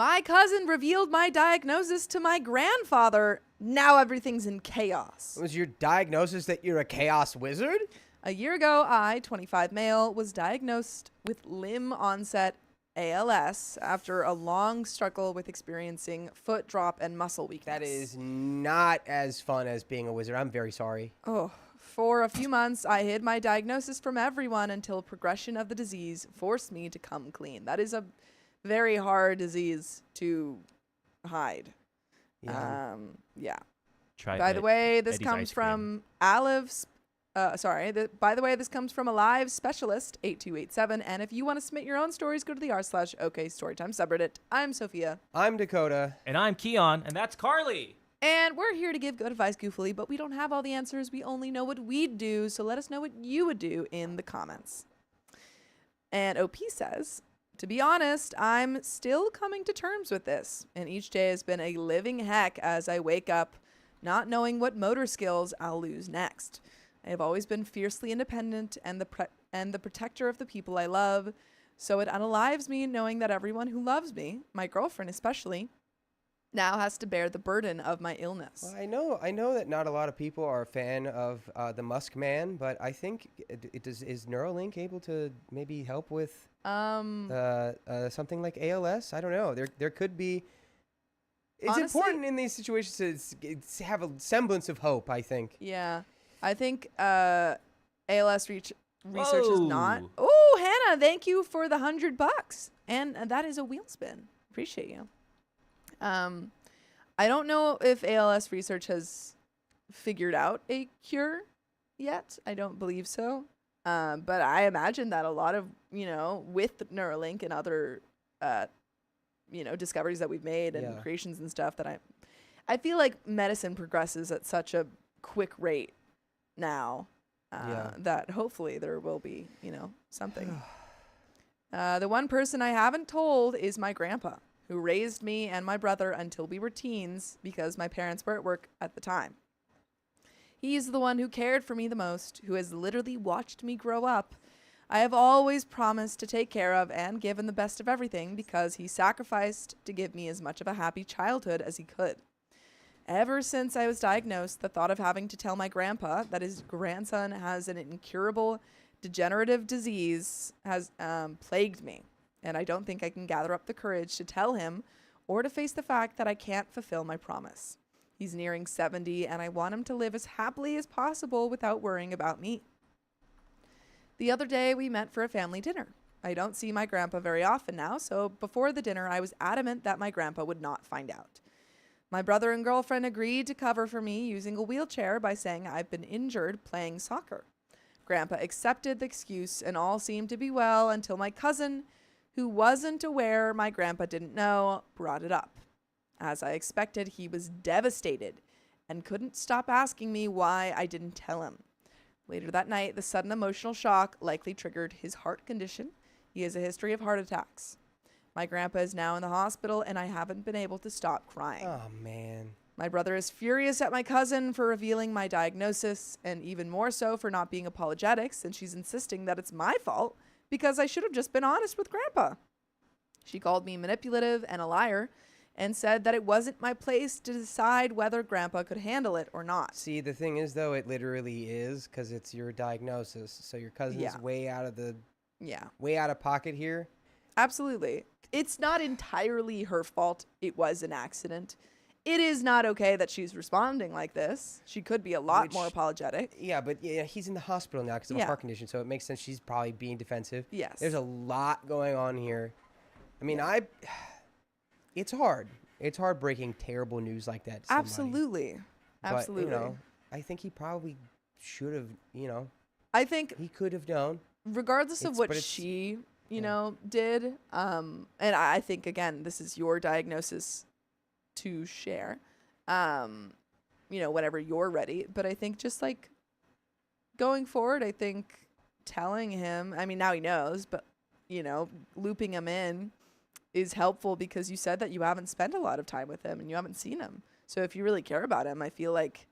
My cousin revealed my diagnosis to my grandfather. Now everything's in chaos. Was your diagnosis that you're a chaos wizard? A year ago, I, 25 male, was diagnosed with limb onset ALS after a long struggle with experiencing foot drop and muscle weakness. That is not as fun as being a wizard. I'm very sorry. Oh, for a few months, I hid my diagnosis from everyone until progression of the disease forced me to come clean. That is a very hard disease to hide. Yeah. Try By the way, this Eddie's comes ice cream. from Aliv's. By the way, this comes from a live specialist 8287. And if you want to submit your own stories, go to the r/OK Storytime subreddit. I'm Sophia. I'm Dakota. And I'm Keon, and that's Carly. And we're here to give good advice goofily, but we don't have all the answers. We only know what we'd do. So let us know what you would do in the comments. And OP says, to be honest, I'm still coming to terms with this. And each day has been a living heck as I wake up, not knowing what motor skills I'll lose next. I have always been fiercely independent and the protector of the people I love. So it unalives me knowing that everyone who loves me, my girlfriend especially, now has to bear the burden of my illness. Well, I know that not a lot of people are a fan of the Musk Man, but I think is Neuralink able to maybe help with something like ALS? I don't know. There could be. It's Honestly, important in these situations to have a semblance of hope, I think. Yeah. I think ALS research is not. Whoa. Oh, Hannah, thank you for the $100. And that is a wheel spin. Appreciate you. I don't know if ALS research has figured out a cure yet. I don't believe so. But I imagine that a lot of, with Neuralink and other, discoveries that we've made and creations and stuff that I feel like medicine progresses at such a quick rate now that hopefully there will be, something. The one person I haven't told is my grandpa, who raised me and my brother until we were teens because my parents were at work at the time. He's the one who cared for me the most, who has literally watched me grow up. I have always promised to take care of and given the best of everything because he sacrificed to give me as much of a happy childhood as he could. Ever since I was diagnosed, the thought of having to tell my grandpa that his grandson has an incurable degenerative disease has plagued me. And I don't think I can gather up the courage to tell him or to face the fact that I can't fulfill my promise. He's nearing 70 and I want him to live as happily as possible without worrying about me. The other day we met for a family dinner. I don't see my grandpa very often now, so before the dinner I was adamant that my grandpa would not find out. My brother and girlfriend agreed to cover for me using a wheelchair by saying I've been injured playing soccer. Grandpa accepted the excuse and all seemed to be well until my cousin, who wasn't aware my grandpa didn't know, brought it up. As I expected, he was devastated and couldn't stop asking me why I didn't tell him. Later that night, the sudden emotional shock likely triggered his heart condition. He has a history of heart attacks. My grandpa is now in the hospital and I haven't been able to stop crying. Oh, man. My brother is furious at my cousin for revealing my diagnosis and even more so for not being apologetic since she's insisting that it's my fault because I should have just been honest with grandpa. She called me manipulative and a liar and said that it wasn't my place to decide whether grandpa could handle it or not. See, the thing is, though, it literally is because it's your diagnosis. So your cousin's way out of pocket here. Absolutely. It's not entirely her fault. It was an accident. It is not okay that she's responding like this. She could be a lot more apologetic. Yeah, but he's in the hospital now because of a heart condition, so it makes sense she's probably being defensive. Yes. There's a lot going on here. I mean, it's hard. It's hard breaking terrible news like that to somebody. Absolutely. But, Absolutely. I think he probably should have, I think he could have known. Regardless of what she, did, and I think, again, this is your diagnosis to share, whenever you're ready. But I think just like going forward, I think telling him, I mean, now he knows, but, looping him in is helpful because you said that you haven't spent a lot of time with him and you haven't seen him. So if you really care about him, I feel like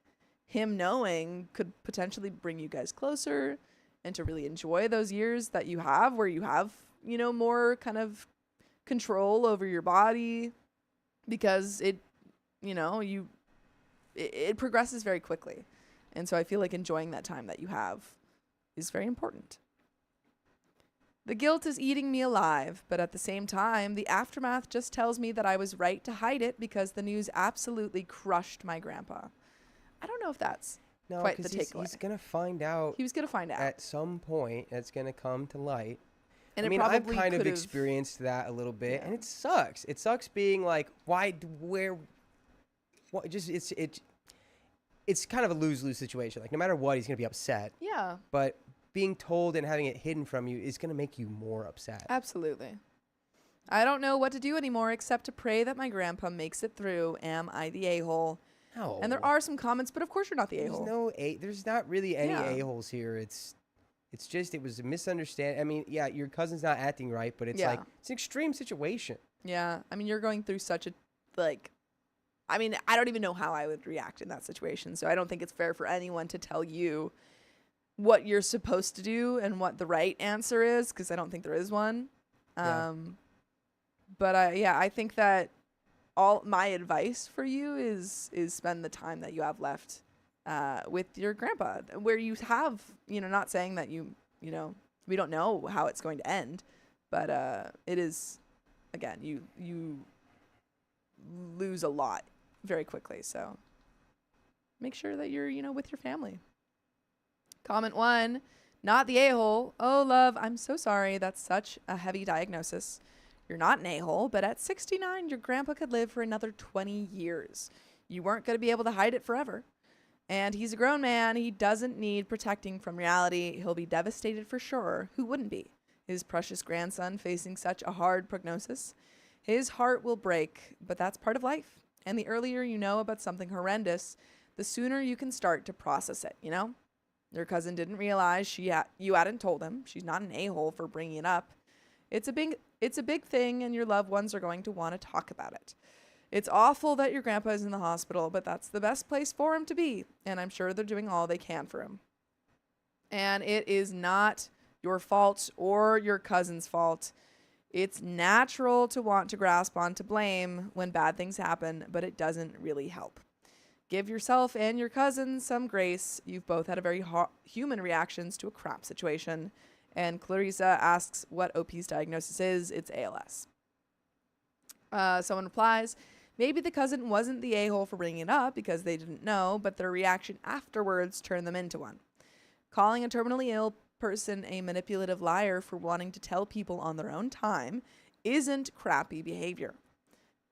him knowing could potentially bring you guys closer and to really enjoy those years that you have where you have, more kind of control over your body because it progresses very quickly. And so I feel like enjoying that time that you have is very important. The guilt is eating me alive, but at the same time, the aftermath just tells me that I was right to hide it because the news absolutely crushed my grandpa. I don't know if that's quite the takeaway. He's going to find out. He was going to find out. At some point, it's going to come to light. And I mean, I've kind of experienced that a little bit, and it sucks. It sucks being like, it's kind of a lose-lose situation. Like, no matter what, he's going to be upset. Yeah. But being told and having it hidden from you is going to make you more upset. Absolutely. I don't know what to do anymore except to pray that my grandpa makes it through. Am I the a-hole? No. And there are some comments, but of course you're not the a-hole. There's not really any a-holes here. It's just, it was a misunderstanding. I mean, yeah, your cousin's not acting right, but it's like, it's an extreme situation. Yeah. I mean, you're going through such a, I don't even know how I would react in that situation. So I don't think it's fair for anyone to tell you what you're supposed to do and what the right answer is, because I don't think there is one. But I think that all my advice for you is spend the time that you have left with your grandpa, where you have, not saying that we don't know how it's going to end, but it is, again, you lose a lot very quickly. So make sure that you're, with your family. Comment 1, not the a-hole. Oh, love, I'm so sorry. That's such a heavy diagnosis. You're not an a-hole, but at 69, your grandpa could live for another 20 years. You weren't going to be able to hide it forever. And he's a grown man. He doesn't need protecting from reality. He'll be devastated for sure. Who wouldn't be? His precious grandson facing such a hard prognosis. His heart will break, but that's part of life. And the earlier you know about something horrendous, the sooner you can start to process it, Your cousin didn't realize you hadn't told him. She's not an a-hole for bringing it up. It's a big thing, and your loved ones are going to want to talk about it. It's awful that your grandpa is in the hospital, but that's the best place for him to be, and I'm sure they're doing all they can for him. And it is not your fault or your cousin's fault. It's natural to want to grasp onto blame when bad things happen, but it doesn't really help. Give yourself and your cousin some grace. You've both had a very human reactions to a crap situation. And Clarissa asks what OP's diagnosis is. It's ALS. Someone replies, maybe the cousin wasn't the a-hole for bringing it up because they didn't know, but their reaction afterwards turned them into one. Calling a terminally ill person a manipulative liar for wanting to tell people on their own time isn't crappy behavior.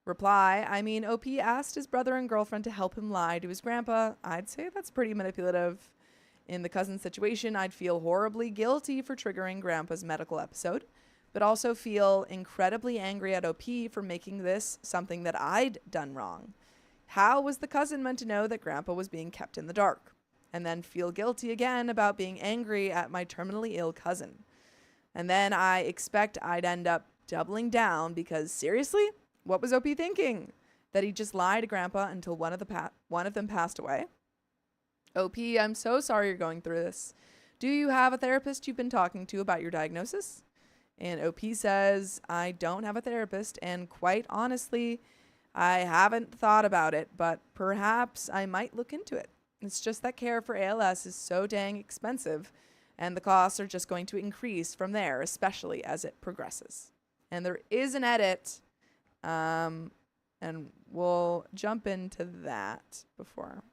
Reply, OP asked his brother and girlfriend to help him lie to his grandpa. I'd say that's pretty manipulative. In the cousin situation, I'd feel horribly guilty for triggering grandpa's medical episode, but also feel incredibly angry at OP for making this something that I'd done wrong. How was the cousin meant to know that grandpa was being kept in the dark? And then feel guilty again about being angry at my terminally ill cousin. And then I expect I'd end up doubling down because seriously? What was OP thinking? That he just lied to grandpa until one of them passed away? OP, I'm so sorry you're going through this. Do you have a therapist you've been talking to about your diagnosis? And OP says, I don't have a therapist, and quite honestly, I haven't thought about it, but perhaps I might look into it. It's just that care for ALS is so dang expensive, and the costs are just going to increase from there, especially as it progresses. And there is an edit, and we'll jump into that before.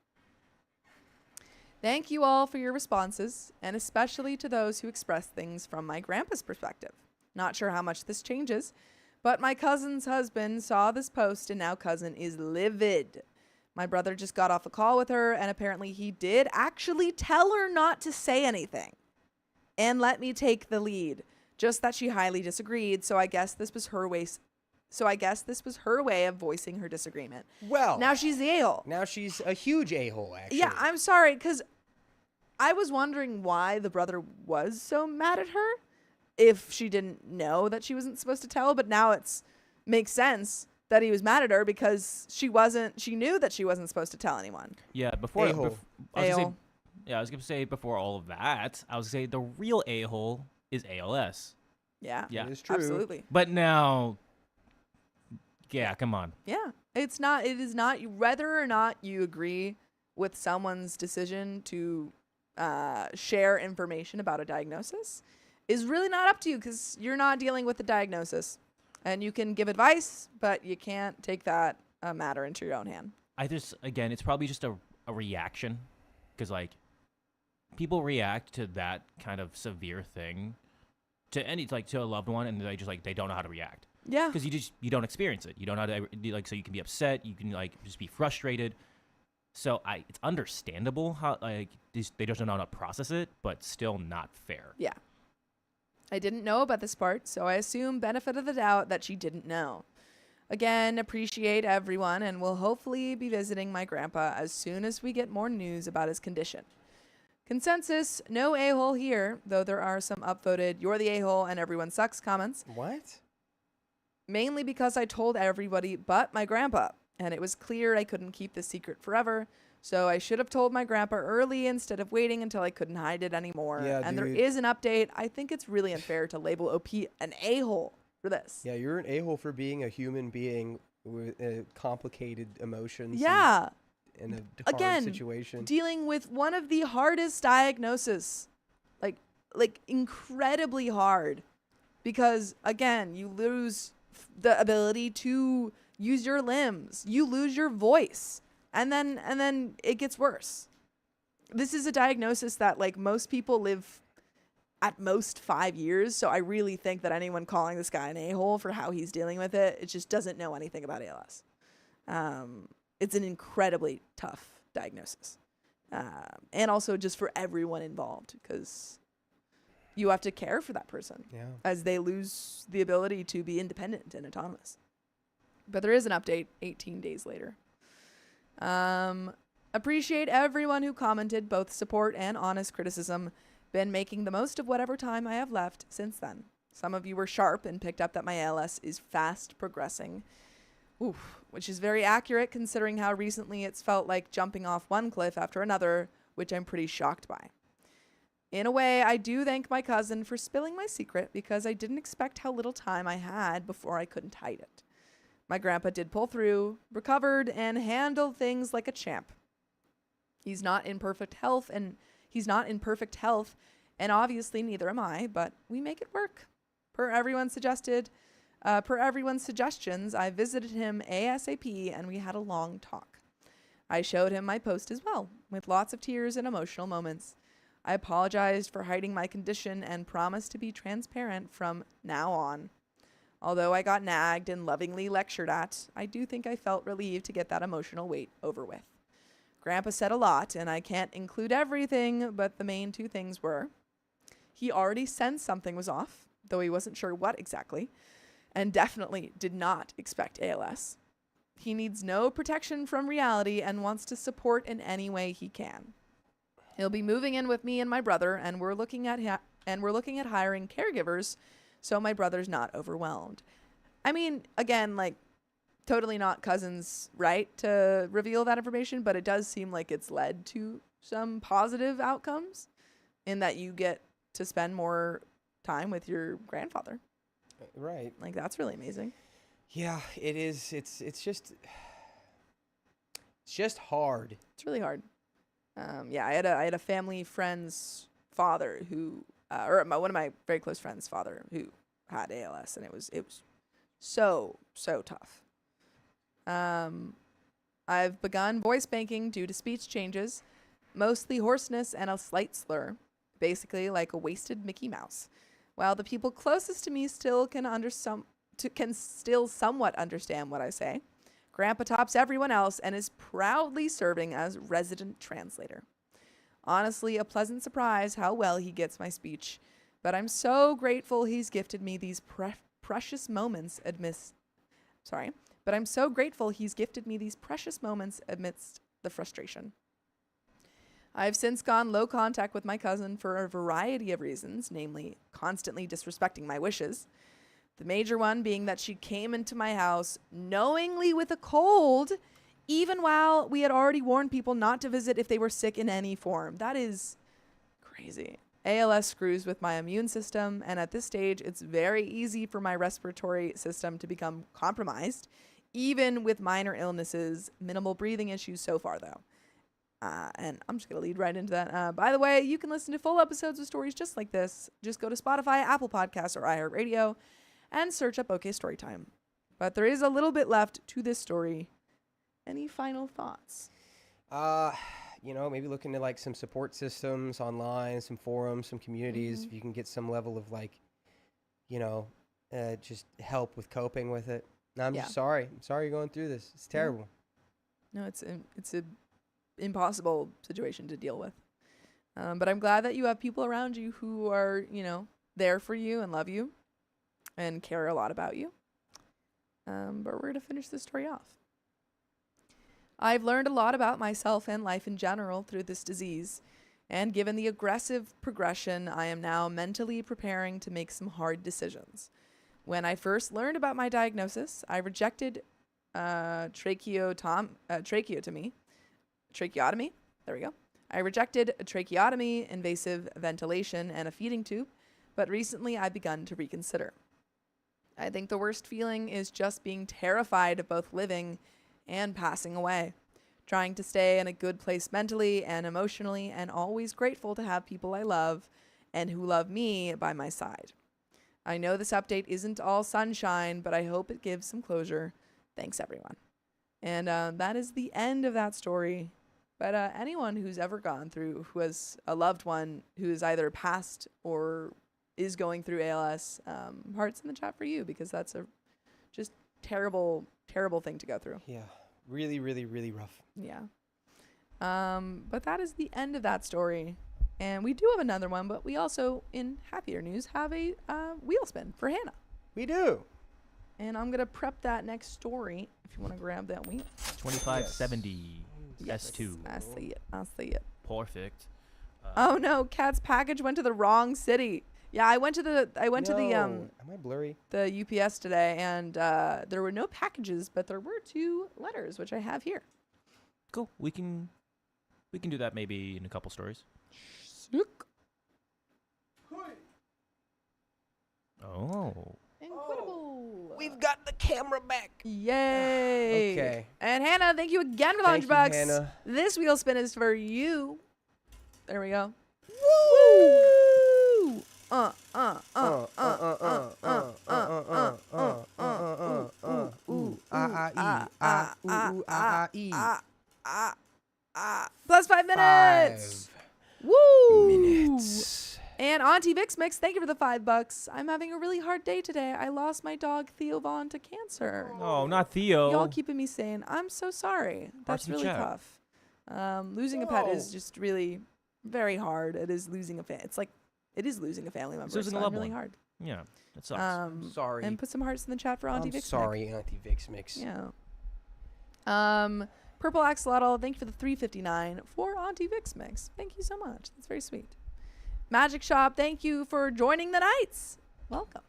Thank you all for your responses, and especially to those who expressed things from my grandpa's perspective. Not sure how much this changes, but my cousin's husband saw this post, and now cousin is livid. My brother just got off a call with her, and apparently he did actually tell her not to say anything and let me take the lead, just that she highly disagreed, so I guess this was her way of voicing her disagreement. Well, now she's the a-hole. Now she's a huge a-hole, actually. Yeah, I'm sorry, because I was wondering why the brother was so mad at her if she didn't know that she wasn't supposed to tell, but now makes sense that he was mad at her because she knew that she wasn't supposed to tell anyone. Yeah, before a-hole. I was gonna say before all of that, I was gonna say the real a-hole is ALS. Yeah, yeah, it is true. Absolutely. But now Yeah, come on. Yeah. It is not, whether or not you agree with someone's decision to share information about a diagnosis is really not up to you, because you're not dealing with the diagnosis. And you can give advice, but you can't take that matter into your own hand. Again, it's probably just a reaction, because like people react to that kind of severe thing to a loved one, and they don't know how to react. Yeah. Because you don't experience it. You don't know how to, so you can be upset. You can just be frustrated. So it's understandable how they just don't know how to process it, but still not fair. Yeah. I didn't know about this part, so I assume benefit of the doubt that she didn't know. Again, appreciate everyone, and will hopefully be visiting my grandpa as soon as we get more news about his condition. Consensus, no a-hole here, though there are some upvoted "you're the a-hole and everyone sucks" comments. What? Mainly because I told everybody but my grandpa, and it was clear I couldn't keep this secret forever, so I should have told my grandpa early instead of waiting until I couldn't hide it anymore. Yeah, and dude. there is an update. I think it's really unfair to label OP an a-hole for this. Yeah, you're an a-hole for being a human being with complicated emotions. Yeah. In a hard situation. Dealing with one of the hardest diagnoses, like incredibly hard, because again, you lose the ability to use your limbs, you lose your voice, and then it gets worse. This is a diagnosis that like most people live at most 5 years, so I really think that anyone calling this guy an a-hole for how he's dealing with it just doesn't know anything about ALS. It's an incredibly tough diagnosis. And also just for everyone involved, because you have to care for that person as they lose the ability to be independent and autonomous. But there is an update 18 days later. Appreciate everyone who commented, both support and honest criticism. Been making the most of whatever time I have left since then. Some of you were sharp and picked up that my ALS is fast progressing. Oof, which is very accurate considering how recently it's felt like jumping off one cliff after another, which I'm pretty shocked by. In a way, I do thank my cousin for spilling my secret, because I didn't expect how little time I had before I couldn't hide it. My grandpa did pull through, recovered, and handled things like a champ. He's not in perfect health, and obviously neither am I, but we make it work. Per everyone's suggestions, I visited him ASAP, and we had a long talk. I showed him my post as well, with lots of tears and emotional moments. I apologized for hiding my condition and promised to be transparent from now on. Although I got nagged and lovingly lectured at, I do think I felt relieved to get that emotional weight over with. Grandpa said a lot, and I can't include everything, but the main two things were: he already sensed something was off, though he wasn't sure what exactly, and definitely did not expect ALS. He needs no protection from reality and wants to support in any way he can. He'll be moving in with me and my brother, and we're looking at hiring caregivers so my brother's not overwhelmed. I mean, again, like, totally not cousin's right to reveal that information, but it does seem like it's led to some positive outcomes in that you get to spend more time with your grandfather. Right. Like, that's really amazing. Yeah, it is. It's just hard. It's really hard. I had a family friend's father who, one of my very close friends' father who had ALS, and it was so tough. I've begun voice banking due to speech changes, mostly hoarseness and a slight slur, basically like a wasted Mickey Mouse. While the people closest to me still can still somewhat understand what I say, Grandpa tops everyone else and is proudly serving as resident translator. Honestly, a pleasant surprise how well he gets my speech, but I'm so grateful he's gifted me these precious moments amidst the frustration. I've since gone low contact with my cousin for a variety of reasons, namely constantly disrespecting my wishes. The major one being that she came into my house knowingly with a cold, even while we had already warned people not to visit if they were sick in any form. That is crazy. ALS screws with my immune system, and at this stage, it's very easy for my respiratory system to become compromised, even with minor illnesses, minimal breathing issues so far, though. And I'm just going to lead right into that. By the way, you can listen to full episodes of stories just like this. Just go to Spotify, Apple Podcasts, or iHeartRadio and search up OK Storytime. But there is a little bit left to this story. Any final thoughts? Maybe look into like some support systems online, some forums, some communities. If you can get some level of like, just help with coping with it. No, I'm just sorry. I'm sorry you're going through this. It's terrible. No, it's a impossible situation to deal with. But I'm glad that you have people around you who are, there for you and love you and care a lot about you. But we're going to finish this story off. I've learned a lot about myself and life in general through this disease, and given the aggressive progression, I am now mentally preparing to make some hard decisions. When I first learned about my diagnosis, I rejected tracheotomy. There we go. I rejected a tracheotomy, invasive ventilation, and a feeding tube, but recently I've begun to reconsider. I think the worst feeling is just being terrified of both living and passing away, trying to stay in a good place mentally and emotionally, and always grateful to have people I love and who love me by my side. I know this update isn't all sunshine, but I hope it gives some closure. Thanks, everyone. And that is the end of that story. But anyone who's ever gone through, who has a loved one who is either passed or is going through ALS, hearts in the chat for you, because that's a just terrible thing to go through. Yeah. Really, really, really rough. Yeah. But that is the end of that story. And we do have another one, but we also, in happier news, have a wheel spin for Hannah. We do. And I'm going to prep that next story if you want to grab that wheel. 2570 Yes. S2. I see it. Perfect. Oh no, Kat's package went to the wrong city. Yeah, I went to the Am I blurry? the UPS today, and there were no packages, but there were 2 letters, which I have here. Cool. We can do that maybe in a couple stories. Sick. Oh. Incredible. We've got the camera back. Yay. Okay. And Hannah, thank you again for the Thank you, $100. Hannah. This wheel spin is for you. There we go. Woo! Plus 5 minutes. Woo! Minutes. And Auntie Vic's Mix, thank you for the $5. I'm having a really hard day today. I lost my dog Theo Vaughn to cancer. Oh, not Theo. Y'all keeping me sane. I'm so sorry. That's really tough. Losing a pet is just really very hard. It is losing a it is losing a family member. It's losing a so loved really one. hard. Yeah, that sucks. Sorry. And put some hearts in the chat for Auntie Vic's Mix. Sorry, Auntie Vic's Mix. Yeah. Purple Axolotl, thank you for the $3.59 for Auntie Vic's Mix. Thank you so much. That's very sweet. Magic Shop, thank you for joining the nights. Welcome.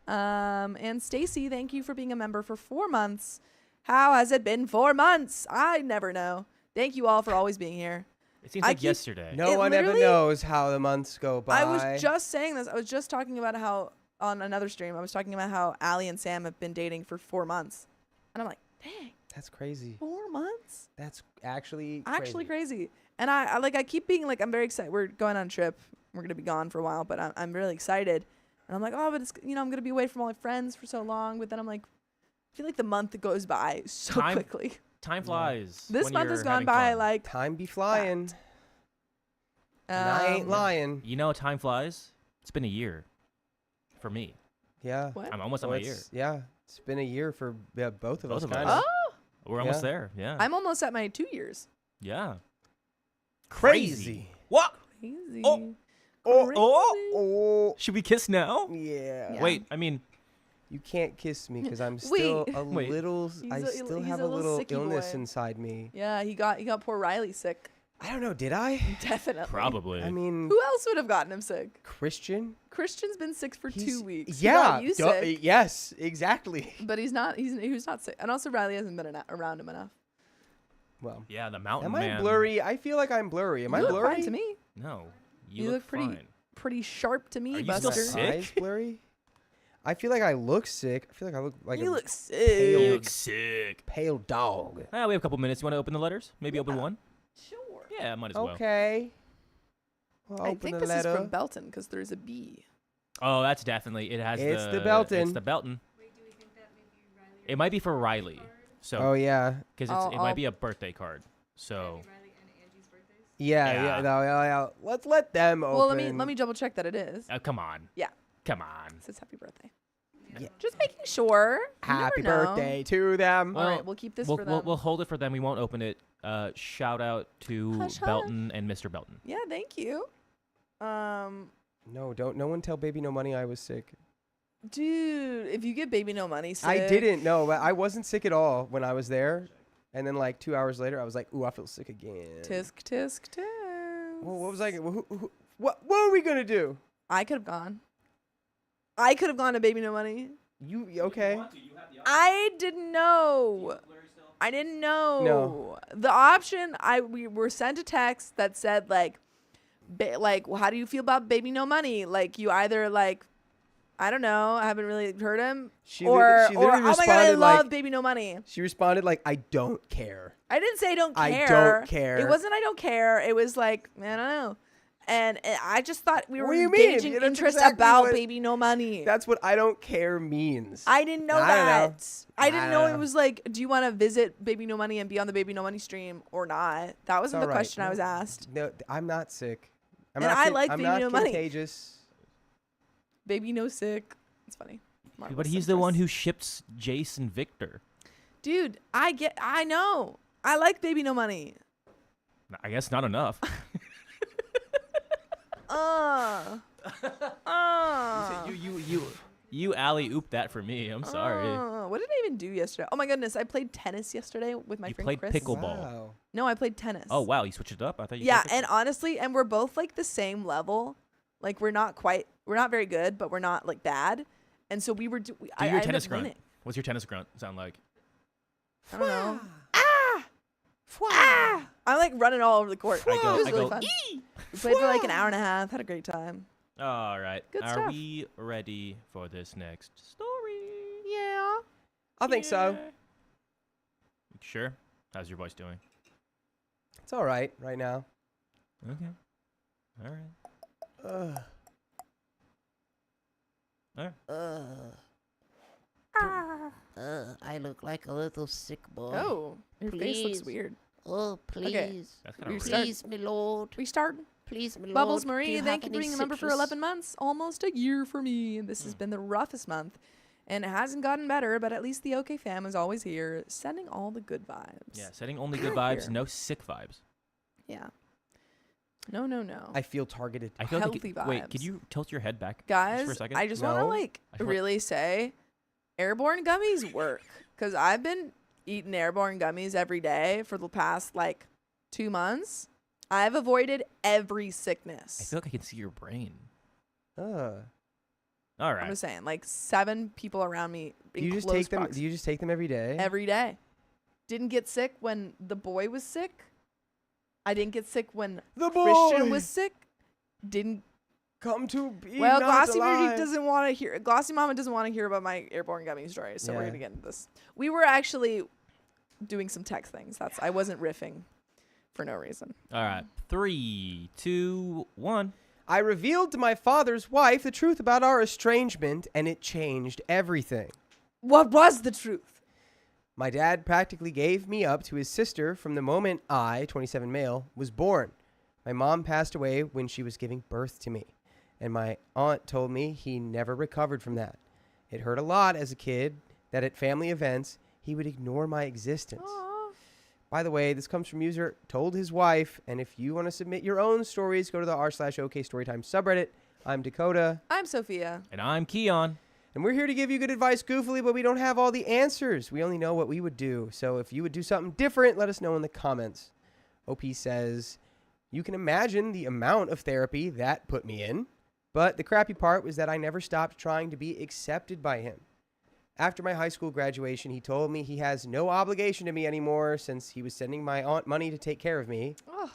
And Stacy, thank you for being a member for 4 months. How has it been 4 months? I never know. Thank you all for always being here. It seems like yesterday. No one ever knows how the months go by. I was just saying this. I was just talking about how, on another stream, I was talking about how Allie and Sam have been dating for 4 months. And I'm like, dang. That's crazy. 4 months? That's actually crazy. And I keep being like, I'm very excited. We're going on a trip. We're going to be gone for a while, but I'm really excited. And I'm like, oh, but it's, I'm going to be away from all my friends for so long. But then I'm like, I feel like the month goes by so quickly. Time flies. This month has gone by like time be flying. And I ain't lying. You know, time flies. It's been a year for me. Yeah. What? I'm almost at my year. Yeah, it's been a year for both of us. Oh, we're almost there. Yeah. I'm almost at my 2 years. Yeah. Crazy. What? Crazy. Oh. Should we kiss now? Yeah. Wait, I mean, you can't kiss me because I'm still a little. I still have a little illness inside me. Yeah, he got poor Riley sick. I don't know. Did I? Definitely. probably. I mean, who else would have gotten him sick? Christian. Christian's been sick for 2 weeks. Yeah. He got you sick. Yes. Exactly. But he's not. He was not sick. And also Riley hasn't been around him enough. Well. Yeah, the mountain am man. I blurry? I feel like I'm blurry. Am I blurry? You look fine to me. No. You look fine. pretty sharp to me, Are you Buster. still sick? Eyes blurry? I feel like I look sick. I feel like I look like You a look sick. pale- You look sick. pale dog. We have a couple minutes. You want to open the letters? Maybe open one? Sure. Yeah, might as well. Okay. Well, I open think the this letter. is from Belton because there's a B. Oh, that's definitely. It has It's the the Belton. It's the Belton. Wait, do we think that maybe Riley? It might be for Riley. So, Oh yeah. because I'll- it might be a birthday card. So, Riley and Angie's birthdays? Yeah, Yeah. yeah. No, yeah. Let's let them open. Well, let me double check that it is. come on. Yeah. Come on. It says happy birthday. Yeah. Just making sure. You Happy never know. birthday to them. All right, Well, we'll keep this We'll, for we'll, them. we'll hold it for them. We won't open it. Shout out to Hush, hush. Belton and Mr. Belton. Yeah, thank you. No, don't. No one tell baby no money I was sick. Dude, if you get baby no money sick. I didn't. No, but I wasn't sick at all when I was there. And then like 2 hours later, I was like, "Ooh, I feel sick again." Tisk, tisk, tisk. Well, what was I? What were we gonna do? I could have gone. I could have gone to baby no money. You okay? I didn't know. I didn't know. No. The option we were sent a text that said like well, how do you feel about baby no money? Like you either like I don't know, I haven't really heard him She or literally oh my god, I responded love like- baby no money. She responded like, "I don't care." I didn't say I don't I care. don't care. It wasn't I don't care. It was like, I don't know. And I just thought we What were do you mean? engaging Yeah, that's interest exactly about what- baby no money. That's what "I don't care" means. I didn't know I don't know. that. I didn't I know don't it know. was like, do you want to visit Baby No Money and be on the Baby No Money stream or not? That wasn't the all right. question I No. was asked. No, I'm not sick. I'm And not I con- like I'm Baby not No Money. contagious. Baby No Sick. It's funny. But Marvelous he's the one Empress. who ships Jace and Victor. Dude, I know. I like Baby No Money. I guess not enough. You alley-ooped that for me. I'm sorry. What did I even do yesterday? Oh my goodness, I played tennis yesterday with my You friend played Chris. pickleball. Wow. No, I played tennis. Oh, wow. You switched it up? I thought you Yeah, played and honestly, and we're both like the same level. Like we're not very good, but we're not like bad. And so we were Do I your ended tennis up grunt. winning. What's your tennis grunt sound like? I don't know. I'm like running all over the court. I It go- was I really go, fun. We played for like an hour and a half. Had a great time. All right. Good Are stuff. we ready for this next story? Yeah. I think so. Yeah. Sure. How's your voice doing? It's all right now. Okay. All right. Ugh. I look like a little sick boy. Oh, your face looks Please. weird. Oh, please. That's kind We of start- Please, my lord. We start. Please, my Bubbles lord. Do Marie, you thank have you for any being a member for citrus? 11 months. Almost a year for me. And this has been the roughest month. And it hasn't gotten better, but at least the OK fam is always here, sending all the good vibes. Yeah, setting only good We're vibes, here. no sick vibes. Yeah. No. I feel targeted. I feel Healthy like wait, could vibes. you tilt your head back just Guys, for a second? I just want to No. like I just wanna- really say airborne gummies work because I've been eating airborne gummies every day for the past like 2 months. I've avoided every sickness. I feel like I can see your brain. Ugh. All I'm right. just saying, like 7 people around me. Do in you just close take them? proximity. Do you just take them every day? Every day. Didn't get sick when the boy was sick. I didn't get sick when the Christian was sick. Didn't. come to be. Well, not Glossy Mama alive. doesn't want to hear. Glossy Mama doesn't want to hear about my airborne gummy story. So we're Yeah. gonna get into this. We were actually doing some text things. I wasn't riffing for no reason. All right. 3, 2, 1. I revealed to my father's wife the truth about our estrangement, and it changed everything. What was the truth? My dad practically gave me up to his sister from the moment I, 27 male, was born. My mom passed away when she was giving birth to me, and my aunt told me he never recovered from that. It hurt a lot as a kid that at family events he would ignore my existence. Aw. By the way, this comes from user told his wife, and if you want to submit your own stories, go to the r/OK Storytime subreddit. I'm Dakota, I'm Sophia. And I'm Keon. and we're here to give you good advice goofily, but we don't have all the answers. We only know what we would do. So if you would do something different, let us know in the comments. OP says, you can imagine the amount of therapy that put me in, but the crappy part was that I never stopped trying to be accepted by him. After my high school graduation, he told me he has no obligation to me anymore since he was sending my aunt money to take care of me. Ugh.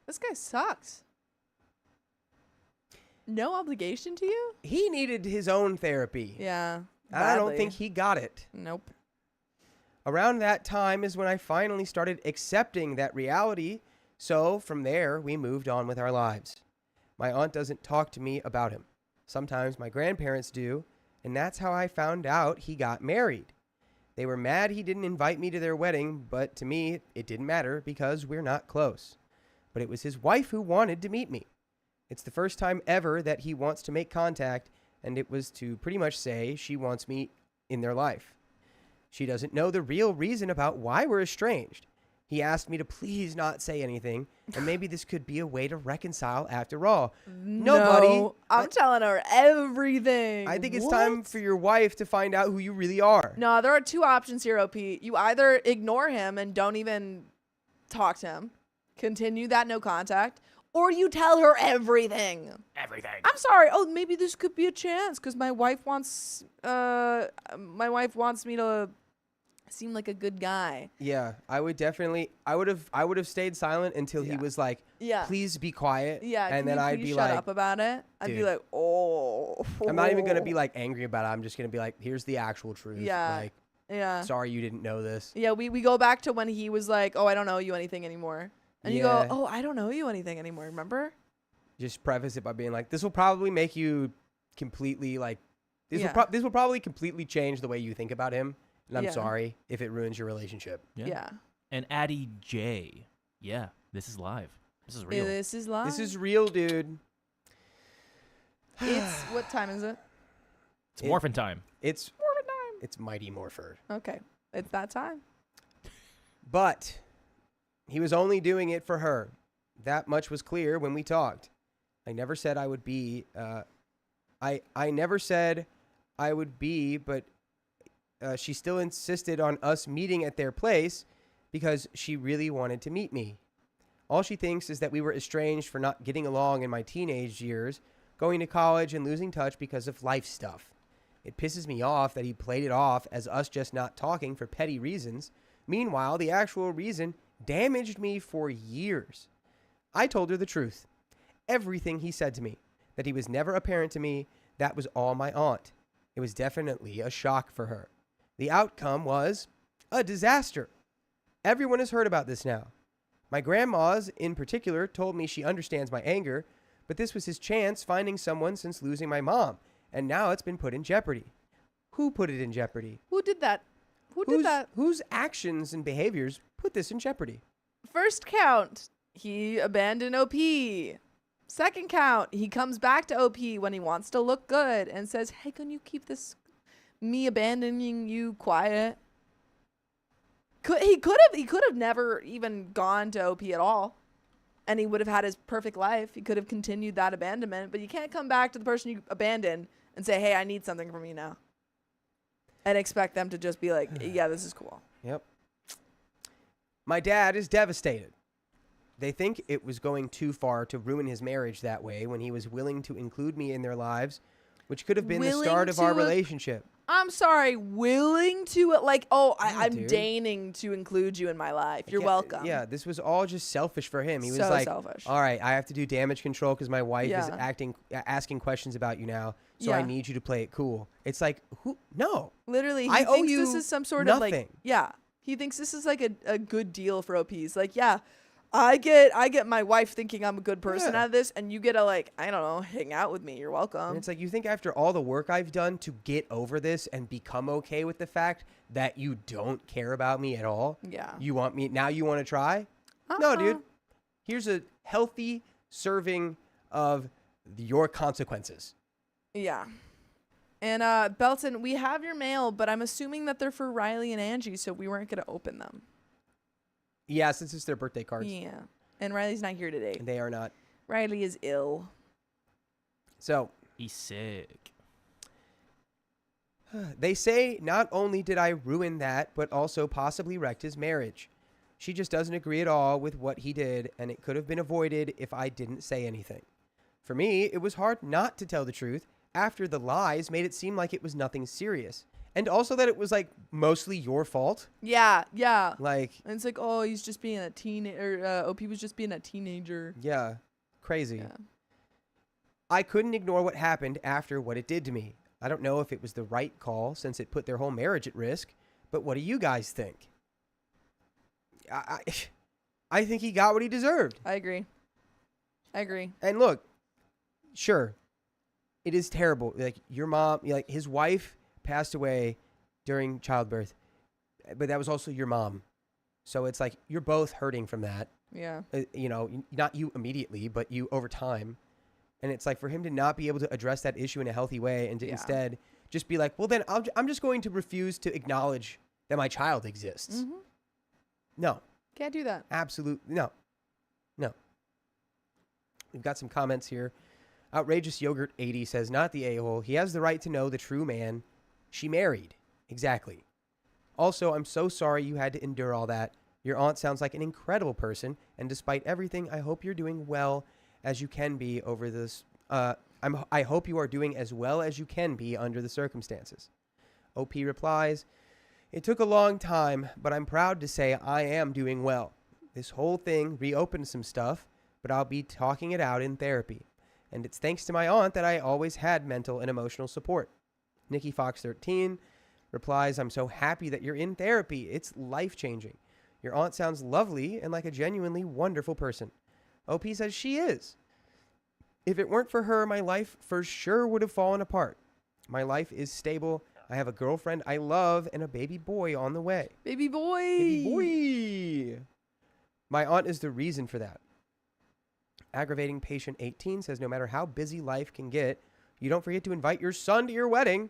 This guy sucks. no obligation to you? He needed his own therapy. Yeah. I don't badly. think he got it. Nope. Around that time is when I finally started accepting that reality. So from there, we moved on with our lives. My aunt doesn't talk to me about him. Sometimes my grandparents do, and that's how I found out he got married. They were mad he didn't invite me to their wedding, but to me, it didn't matter because we're not close. But it was his wife who wanted to meet me. It's the first time ever that he wants to make contact, and it was to pretty much say she wants me in their life. She doesn't know the real reason about why we're estranged. He asked me to please not say anything, and maybe this could be a way to reconcile after all. Nobody. No, I'm telling her everything. I think it's What? time for your wife to find out who you really are. No, there are two options here, OP. You either ignore him and don't even talk to him, continue that no contact, or you tell her everything. Everything. I'm sorry. Oh, maybe this could be a chance because my wife wants me to seem like a good guy. Yeah, I would have stayed silent until he Yeah. was like, Yeah. please be quiet. Yeah, And can then you I'd please be shut like, up about it. I'd be dude. like, oh. I'm not even going to be like angry about it. I'm just going to be like, here's the actual truth. Yeah. Like, Yeah. sorry you didn't know this. Yeah, we go back to when he was like, oh, I don't owe you anything anymore. And you Yeah. go, oh, I don't owe you anything anymore. Remember? Just preface it by being like, this will probably make you completely like, this Yeah. will probably completely change the way you think about him. And I'm Yeah. sorry if it ruins your relationship. Yeah. And Addie J. Yeah, this is live. This is real. This is live. This is real, dude. It's, what time is it? It's morphin' time. It's Morning time. it's Mighty Morford. Okay. It's that time. But he was only doing it for her. That much was clear when we talked. I never said I would be. I never said I would be, but she still insisted on us meeting at their place because she really wanted to meet me. All she thinks is that we were estranged for not getting along in my teenage years, going to college and losing touch because of life stuff. It pisses me off that he played it off as us just not talking for petty reasons. Meanwhile, the actual reason damaged me for years. I told her the truth. Everything he said to me, that he was never a parent to me, that was all my aunt. It was definitely a shock for her. The outcome was a disaster. Everyone has heard about this now. My grandma's, in particular, told me she understands my anger, but this was his chance finding someone since losing my mom, and now it's been put in jeopardy. Who put it in jeopardy? Who did that? Who did that? Whose actions and behaviors put this in jeopardy? First count, he abandoned OP. Second count, he comes back to OP when he wants to look good and says, hey, can you keep this me abandoning you quiet? He could have never even gone to OP at all. And he would have had his perfect life. He could have continued that abandonment, but you can't come back to the person you abandoned and say, hey, I need something from you now. And expect them to just be like, yeah, this is cool. Yep. My dad is devastated. They think it was going too far to ruin his marriage that way when he was willing to include me in their lives, which could have been the start of our relationship. I'm sorry, willing to, like, oh, Yeah, I'm dude. deigning to include you in my life. You're Yeah, welcome. Yeah, this was all just selfish for him. He was So like, selfish. all right, I have to do damage control because my wife is Yeah. asking questions about you now, so I Yeah. need you to play it cool. It's like, who? No. Literally, he I owe thinks this you is some sort of like, nothing. yeah. He thinks this is like a good deal for OPs. Like, yeah, I get my wife thinking I'm a good person Yeah. out of this, and you get to, like, I don't know, hang out with me. You're And welcome. it's like, you think after all the work I've done to get over this and become okay with the fact that you don't care about me at all? Yeah. You want me, now you want to try? Uh-uh. No, dude. Here's a healthy serving of your consequences. Yeah. And Belton, we have your mail, but I'm assuming that they're for Riley and Angie, so we weren't gonna open them. Yeah, since it's their birthday cards. Yeah. And Riley's not here today. They are not. Riley is ill. So, He's sick. they say not only did I ruin that, but also possibly wrecked his marriage. She just doesn't agree at all with what he did, and it could have been avoided if I didn't say anything. For me, it was hard not to tell the truth after the lies made it seem like it was nothing serious. And also that it was, like, mostly your fault. Yeah, yeah. Like, And it's like, oh, he's just being a teen, or OP was just being a teenager. yeah, crazy. Yeah. I couldn't ignore what happened after what it did to me. I don't know if it was the right call since it put their whole marriage at risk, but what do you guys think? I think he got what he deserved. I agree. And look, sure, it is terrible. Like your mom, like his wife passed away during childbirth, but that was also your mom. So it's like you're both hurting from that. Yeah. You know, not you immediately, but you over time. And it's like for him to not be able to address that issue in a healthy way and to instead just be like, well, then I'm just going to refuse to acknowledge that my child exists. Mm-hmm. No. Can't do that. Absolutely. No. We've got some comments here. Outrageous Yogurt 80 says, not the a-hole. He has the right to know the true man she married. Exactly. Also, I'm so sorry you had to endure all that. Your aunt sounds like an incredible person. And despite everything, I hope you're doing well as you can be over this. I hope you are doing as well as you can be under the circumstances. OP replies, it took a long time, but I'm proud to say I am doing well. This whole thing reopened some stuff, but I'll be talking it out in therapy. And it's thanks to my aunt that I always had mental and emotional support. Nikki Fox 13 replies, I'm so happy that you're in therapy. It's life-changing. Your aunt sounds lovely and like a genuinely wonderful person. OP says she is. If it weren't for her, my life for sure would have fallen apart. My life is stable. I have a girlfriend I love and a baby boy on the way. Baby boy. Baby boy. My aunt is the reason for that. Aggravating Patient 18 says, no matter how busy life can get, you don't forget to invite your son to your wedding.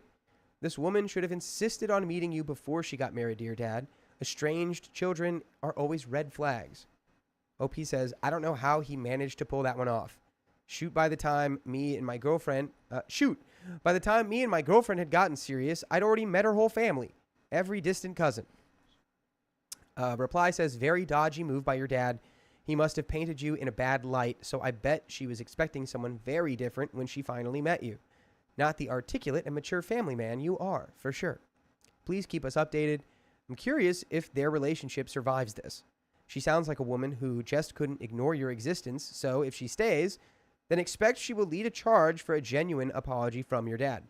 This woman should have insisted on meeting you before she got married to your dad. Estranged children are always red flags. OP says, I don't know how he managed to pull that one off. By the time me and my girlfriend had gotten serious, I'd already met her whole family. Every distant cousin. Reply says, very dodgy move by your dad. He must have painted you in a bad light, so I bet she was expecting someone very different when she finally met you. Not the articulate and mature family man you are, for sure. Please keep us updated. I'm curious if their relationship survives this. She sounds like a woman who just couldn't ignore your existence, so if she stays, then expect she will lead a charge for a genuine apology from your dad.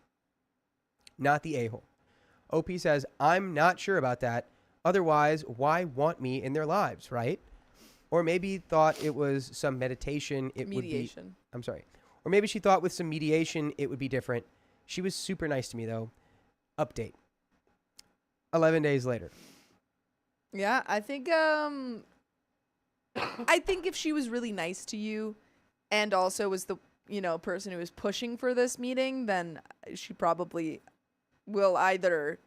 Not the a-hole. OP says, I'm not sure about that. Otherwise, why want me in their lives, right? Or maybe thought it was some meditation. Mediation. I'm sorry. Or maybe she thought with some mediation it would be different. She was super nice to me, though. Update. 11 days later. Yeah, I think if she was really nice to you and also was the, person who was pushing for this meeting, then she probably will either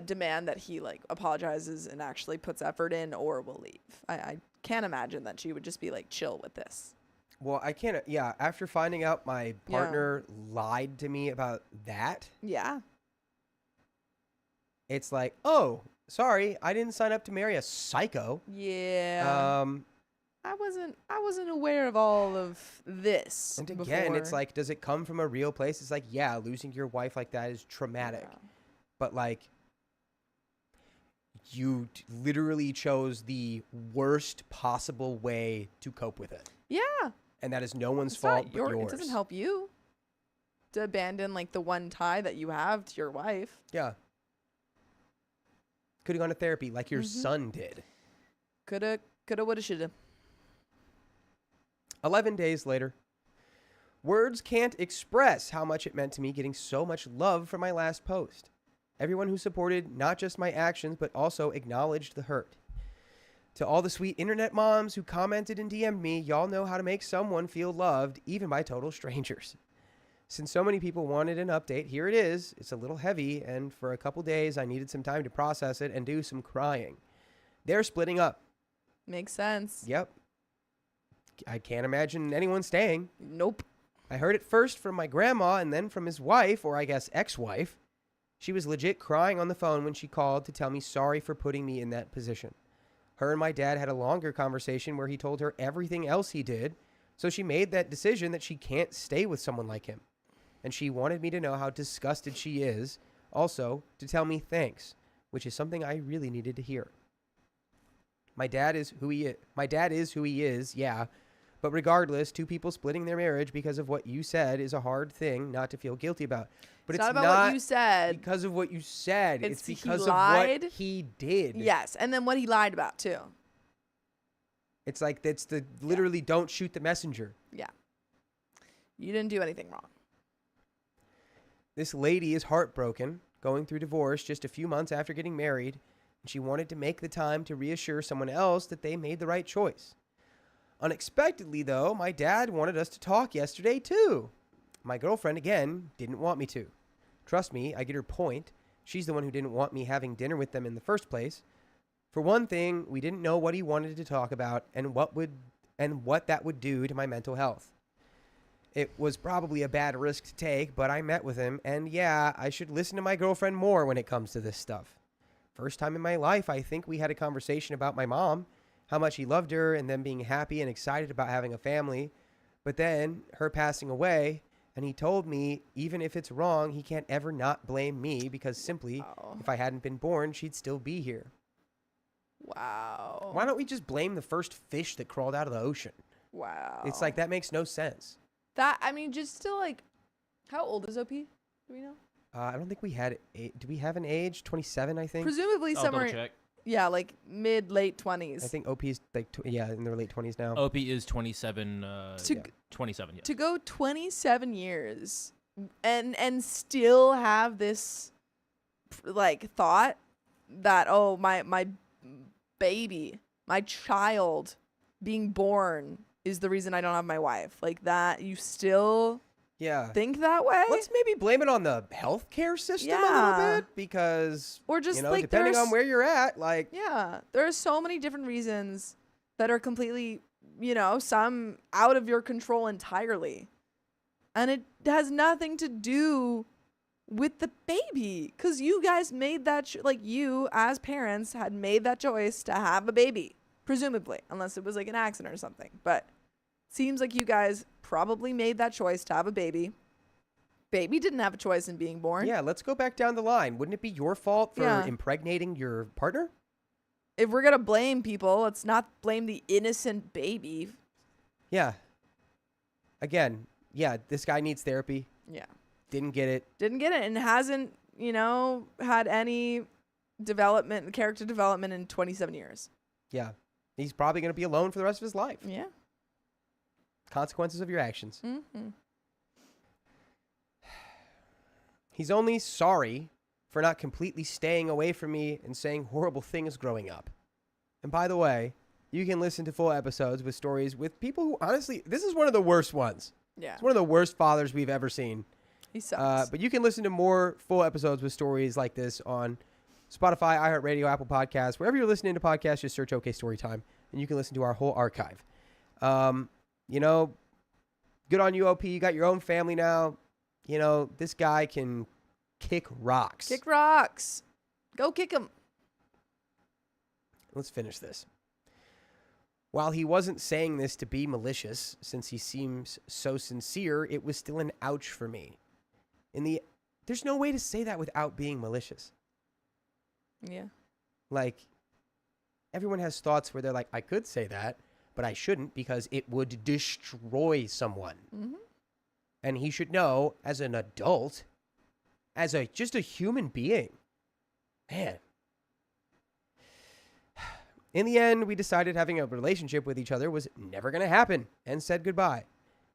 demand that he apologizes and actually puts effort in, or will leave. I can't imagine that she would just be chill with this. Well, I can't. Yeah, after finding out my partner lied to me about that. Yeah. It's like, oh, sorry, I didn't sign up to marry a psycho. Yeah. I wasn't aware of all of this. And again, it's like, does it come from a real place? It's like, yeah, losing your wife like that is traumatic. Yeah. But you literally chose the worst possible way to cope with it. Yeah. And that is no one's fault but yours. It doesn't help you to abandon the one tie that you have to your wife. Yeah. Could have gone to therapy like your son did. Coulda, woulda, shoulda. 11 days later. Words can't express how much it meant to me getting so much love from my last post. Everyone who supported not just my actions, but also acknowledged the hurt. To all the sweet internet moms who commented and DM'd me, y'all know how to make someone feel loved, even by total strangers. Since so many people wanted an update, here it is. It's a little heavy, and for a couple days, I needed some time to process it and do some crying. They're splitting up. Makes sense. Yep. I can't imagine anyone staying. Nope. I heard it first from my grandma and then from his wife, or I guess ex-wife. She was legit crying on the phone when she called to tell me sorry for putting me in that position. Her and my dad had a longer conversation where he told her everything else he did, so she made that decision that she can't stay with someone like him. And she wanted me to know how disgusted she is, also to tell me thanks, which is something I really needed to hear. My dad is who he is, yeah, But regardless, two people splitting their marriage because of what you said is a hard thing not to feel guilty about. But It's not about what you said. because of what you said. It's It's he because of lied. what he did. Yes, and then what he lied about too. It's like that's the literally don't shoot the messenger. Yeah. You didn't do anything wrong. This lady is heartbroken, going through divorce just a few months after getting married, and she wanted to make the time to reassure someone else that they made the right choice. Unexpectedly, though, my dad wanted us to talk yesterday, too. My girlfriend, again, didn't want me to. Trust me, I get her point. She's the one who didn't want me having dinner with them in the first place. For one thing, we didn't know what he wanted to talk about and what that would do to my mental health. It was probably a bad risk to take, but I met with him, and yeah, I should listen to my girlfriend more when it comes to this stuff. First time in my life, I think we had a conversation about my mom, how much he loved her, and them being happy and excited about having a family. But then, her passing away, and he told me, even if it's wrong, he can't ever not blame me because simply, if I hadn't been born, she'd still be here. Wow. Why don't we just blame the first fish that crawled out of the ocean? Wow. It's like, that makes no sense. Just still like, how old is OP? Do we know? I don't think we had do we have an age? 27, I think. Presumably I'll somewhere. double check. Yeah, like late 20s. I think OP's like in their late 20s now. OP is 27. 27. Yeah. To go 27 years and still have this like thought that my baby, my child being born is the reason I don't have my wife. Like that, you still think that way? Let's maybe blame it on the healthcare system a little bit because, or just like depending on where you're at, like there are so many different reasons that are completely, some out of your control entirely, and it has nothing to do with the baby because you guys made that you as parents had made that choice to have a baby. Presumably, unless it was like an accident or something. But seems like you guys probably made that choice to have a baby. Baby didn't have a choice in being born. Yeah, let's go back down the line. Wouldn't it be your fault for impregnating your partner? If we're going to blame people, let's not blame the innocent baby. Yeah. Again, this guy needs therapy. Yeah. Didn't get it. And hasn't, had any character development in 27 years. Yeah. He's probably going to be alone for the rest of his life. Yeah. Consequences of your actions. Mm-hmm. He's only sorry for not completely staying away from me and saying horrible things growing up. And by the way, you can listen to full episodes with stories with people who, honestly, this is one of the worst ones. Yeah. It's one of the worst fathers we've ever seen. He sucks. But you can listen to more full episodes with stories like this on Spotify, iHeartRadio, Apple Podcasts. Wherever you're listening to podcasts, just search OK Storytime, and you can listen to our whole archive. Good on you, OP. You got your own family now. This guy can kick rocks. Kick rocks. Go kick him. Let's finish this. While he wasn't saying this to be malicious, since he seems so sincere, it was still an ouch for me. There's no way to say that without being malicious. Yeah. Like, everyone has thoughts where they're like, I could say that, but I shouldn't because it would destroy someone. Mm-hmm. And he should know, as an adult, as just a human being. Man. In the end, we decided having a relationship with each other was never going to happen and said goodbye.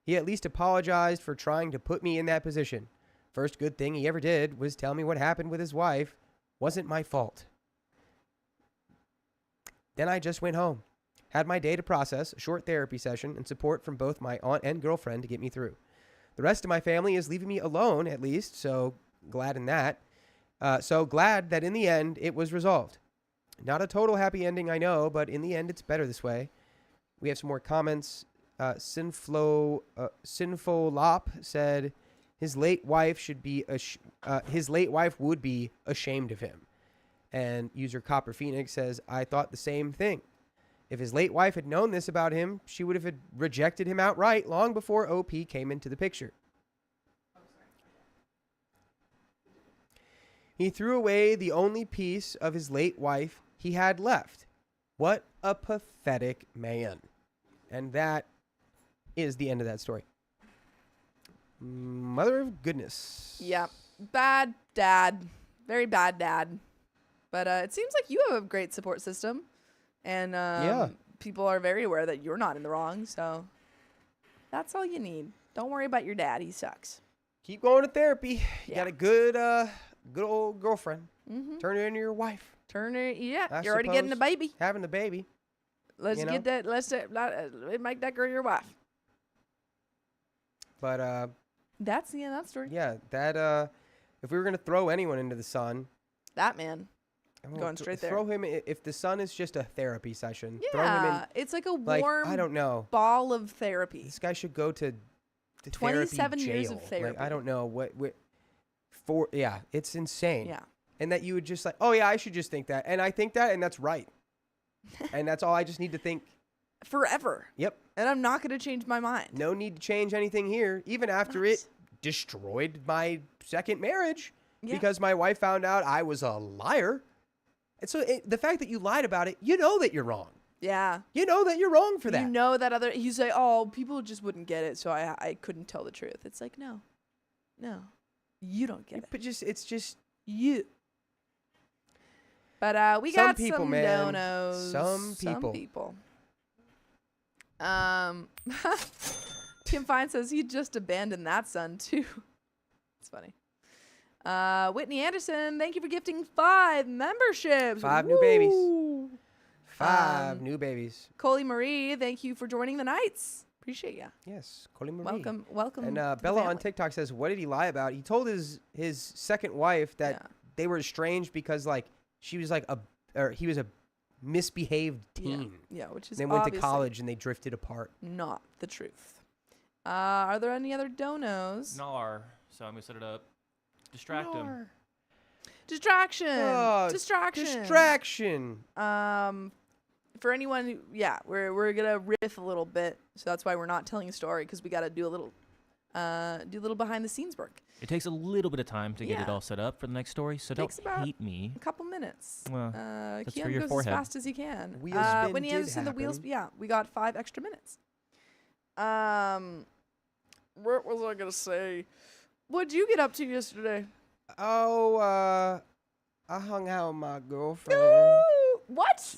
He at least apologized for trying to put me in that position. First good thing he ever did was tell me what happened with his wife wasn't my fault. Then I just went home. Had my day to process, a short therapy session, and support from both my aunt and girlfriend to get me through. The rest of my family is leaving me alone, at least, so glad in that. So glad that in the end, it was resolved. Not a total happy ending, I know, but in the end, it's better this way. We have some more comments. Sinfo Lop said his late wife would be ashamed of him. And user Copper Phoenix says, I thought the same thing. If his late wife had known this about him, she would have rejected him outright long before OP came into the picture. He threw away the only piece of his late wife he had left. What a pathetic man. And that is the end of that story. Mother of goodness. Yeah. Bad dad. Very bad dad. But it seems like you have a great support system. And people are very aware that you're not in the wrong. So that's all you need. Don't worry about your dad. He sucks. Keep going to therapy. You Yeah. got a good old girlfriend. Mm-hmm. Turn her into your wife. You're already getting a suppose. baby. Having the baby. Let's You know? get that. Let's make that girl your wife. But That's the end of that story. yeah, that if we were gonna throw anyone into the sun, That man. well, Going straight there. throw him if the sun is just a therapy session. Throw him Yeah. It's like a in. warm I don't know. ball of therapy. This guy should go to 27 therapy years jail. of therapy. Like, I don't know what for. Yeah, it's insane. Yeah. And that you would just like, oh yeah, I should just think that, and I think that, and that's right, and that's all I just need to think. Forever. Yep. And I'm not going to change my mind. No need to change anything here, even after it destroyed my second marriage Yeah. because my wife found out I was a liar. And so the fact that you lied about it, you know that you're wrong. Yeah. You know that you're wrong for that. You know that you say, oh, people just wouldn't get it, so I couldn't tell the truth. It's like, no. You don't get it. But it's just You. But we Some got people, some man. donos. Some people. Kim Fine says he just abandoned that son too. It's funny. Whitney Anderson, thank you for gifting 5 memberships. 5 new babies. Woo! 5 new babies. Coley Marie, thank you for joining the Knights. Appreciate ya. Yes, Colin Marie. Welcome. And to the Bella on family. TikTok says, what did he lie about? He told his second wife that Yeah. they were estranged because like he was a misbehaved teen. Yeah, which is They went to obviously college and they drifted apart. not the truth. Are there any other donos? Nar. So I'm gonna set it up. Distract him. Distraction. Oh, Distraction. For anyone who, we're gonna riff a little bit, so that's why we're not telling a story, because we gotta do a little behind the scenes work. It takes a little bit of time to get it Yeah. all set up for the next story, so Takes don't about hate me. A couple minutes. Well, Keanu for your goes forehead. as fast as he can. Wheel spin when he did has in the wheels, happen. we got 5 extra minutes. What was I gonna say? What'd you get up to yesterday? Oh, I hung out with my girlfriend. What?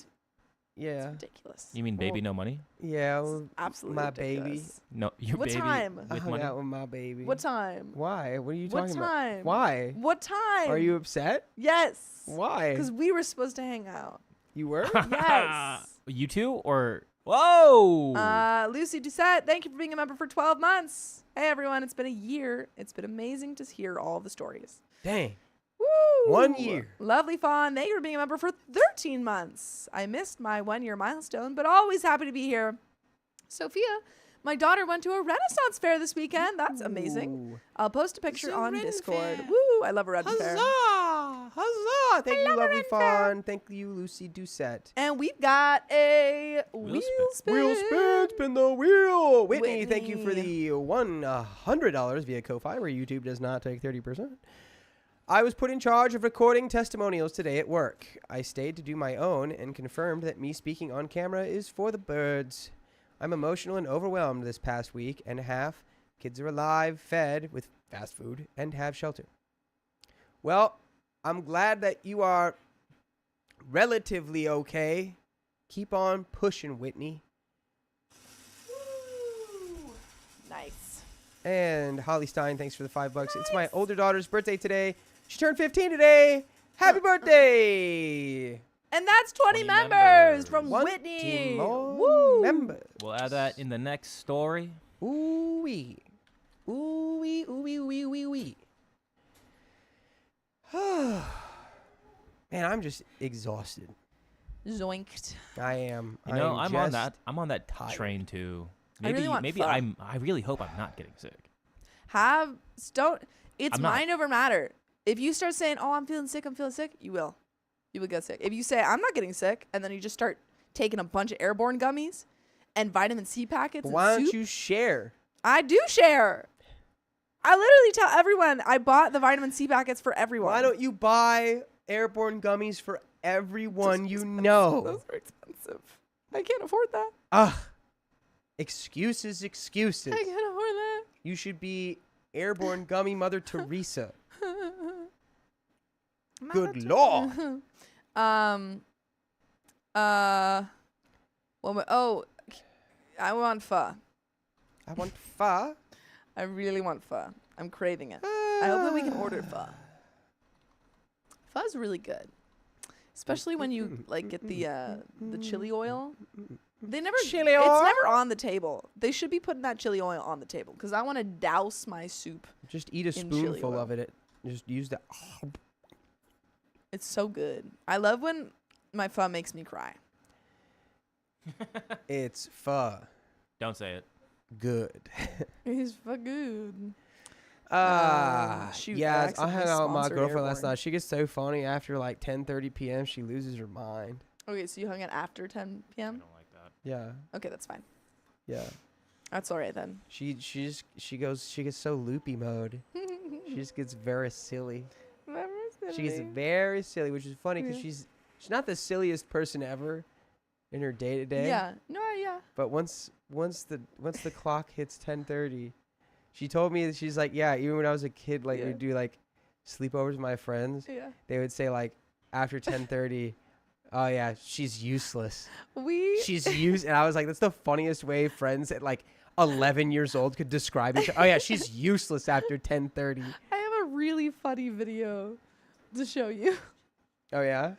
Yeah. Ridiculous. You mean baby no money? Yeah, well, Absolutely my ridiculous. baby. No, your What baby time? I with hung money. out with my baby. What time? Why? What are you What talking time? about? Why? What time? Are you upset? Yes. Why? Because we were supposed to hang out. You were? Yes. You two or whoa? Lucy Doucette, thank you for being a member for 12 months. Hey, everyone. It's been a year. It's been amazing to hear all the stories. Dang. Woo! 1 year. Lovely Fawn, thank you for being a member for 13 months. I missed my 1-year milestone, but always happy to be here. Sophia, my daughter went to a Renaissance fair this weekend. That's amazing. Ooh. I'll post a picture It's a on Ren Discord. fair. Woo! I love a Ren fair. Huzzah! Huzzah! Thank you, love a lovely Ren fair. fawn. Thank you, Lucy Doucette. And we've got a wheel spin. Wheel spin, spin the wheel. Whitney, thank you for Whitney. the $100 via Ko-Fi, where YouTube does not take 30%. I was put in charge of recording testimonials today at work. I stayed to do my own and confirmed that me speaking on camera is for the birds. I'm emotional and overwhelmed this past week and a half. Kids are alive, fed with fast food, and have shelter. Well, I'm glad that you are relatively okay. Keep on pushing, Whitney. Nice. And Holly Stein, thanks for the $5. It's my older daughter's birthday today. She turned 15 today. Happy birthday! And that's 20 20 members members. from 20 Whitney. more Woo! members. We'll add that in the next story. Ooh wee. Ooh wee, ooh wee, ooh wee, ooh wee, wee. Man, I'm just exhausted. Zoinked. I am. You know, I'm I'm on that tired. train too. I Maybe really want maybe pho. I really hope I'm not getting sick. It's I'm not. mind over matter. If you start saying, "Oh, I'm feeling sick," you will. You will get sick. If you say, "I'm not getting sick," and then you just start taking a bunch of airborne gummies and vitamin C packets and Why soup, don't you share? I do share. I literally tell everyone I bought the vitamin C packets for everyone. Why don't you buy airborne gummies for everyone Those you are know? Those are expensive. I can't afford that. Ugh. Excuses, excuses. I can't afford that. You should be airborne gummy Mother Teresa. Good Lord. I want pho. I want pho. I really want pho. I'm craving it. I hope that we can order pho. Pho's really good, especially when you like get the chili oil. They never Chili It's oil? never on the table. They should be putting that chili oil on the table because I want to douse my soup. Just eat a In chili spoonful oil. of it. Just use the. It's so good. I love when my pho makes me cry. It's pho. Don't say it. Good. It's so good. Shoot, I yeah. I accidentally hung out with my sponsored girlfriend last Airborne. night. She gets so funny after like 10:30 p.m. She loses her mind. Okay, so you hung out after 10 I p.m. don't like that. Yeah. Okay, that's fine. Yeah. That's all right then. She gets so loopy mode. She just gets very silly. She gets very silly, which is funny because Yeah. she's not the silliest person ever in her day to day. Yeah. No. Yeah. But once the clock hits 10:30, she told me that she's like, yeah, even when I was a kid, like Yeah. we'd do like sleepovers with my friends, Yeah. they would say like after 10:30, oh yeah, she's useless. She's and I was like, that's the funniest way friends at like 11 years old could describe each other. Oh yeah, she's useless after 10:30. I have a really funny video to show you. Oh yeah,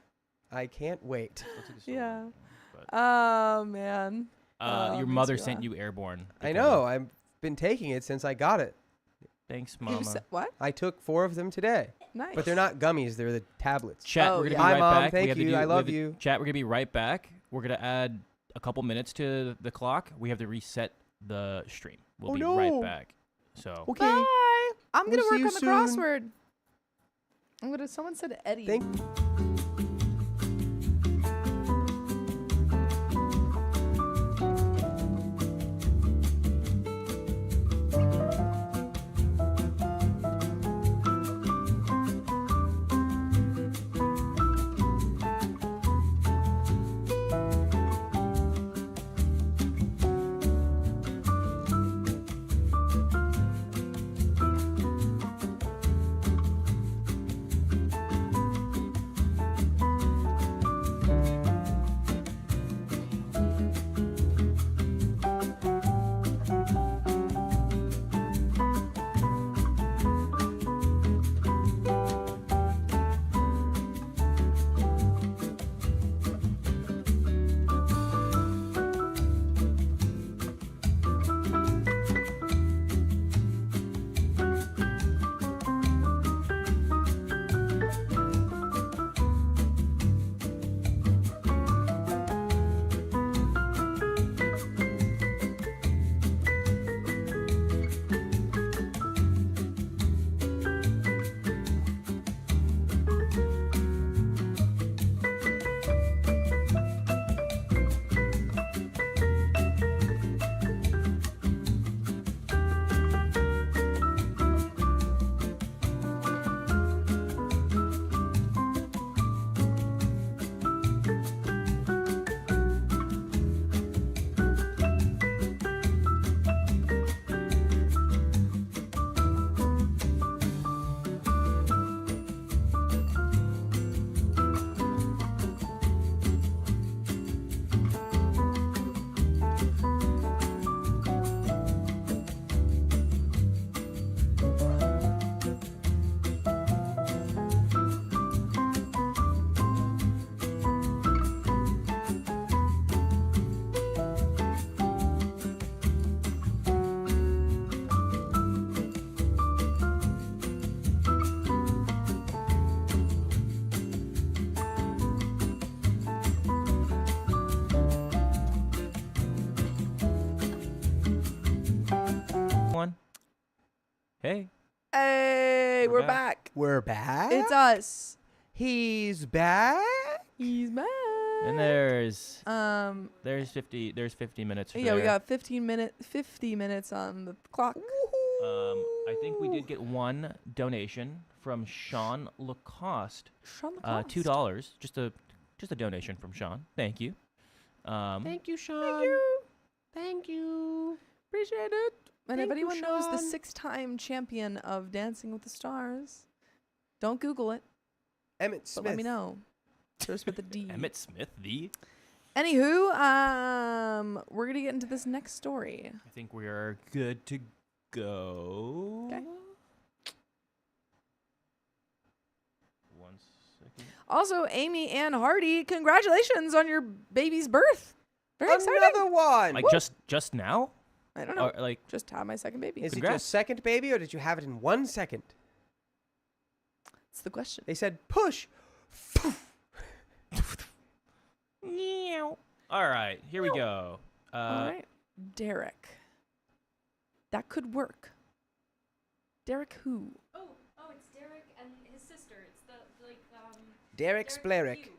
I can't wait. We'll take a slow Yeah. one, but- Oh man. Your makes mother me sent laugh. you airborne. I because know. of- I've been taking it since I got it. Thanks, You Mama. what? I took 4 of them today, Nice. but they're not gummies. They're the tablets. Chat, Oh, we're gonna yeah. be Hi, right Mom. back. We Thank have to you. do- I we love have to- you. Chat, we're gonna be right back. We're gonna add a couple minutes to the clock. We have to reset the stream. We'll Oh, be no. right back. So Okay. Bye. I'm gonna We'll see work you on the soon. crossword. Someone said Eddie. Thank. one. Hey. Hey, We're we're back. back. We're back. It's us. He's back. He's back. And there's Um. 50 minutes. Yeah, we there. got 50 minutes on the clock. I think we did get one donation from Sean Lacoste. Sean Lacoste. $2. Just a donation from Sean. Thank you. Thank you, Sean. Thank you. Thank you. Appreciate it. And if Thank you, anyone knows the Sean. 6-time champion of Dancing with the Stars, don't Google it, Emmett but Smith. let me know. Starts with a D. Emmett Smith, Anywho, we're going to get into this next story. I think we are good to go. Okay. 1 second. Also, Amy Ann Hardy, congratulations on your baby's birth. Very exciting. Another one. Like just now? I don't know. Or, like Just had my second baby. Is it Congrats. your second baby, or did you have it in 1 second? That's the question. They said push. All right, here we go. All right. Derek. That could work. Derek who? Oh, it's Derek and his sister. It's the Derek Splerick.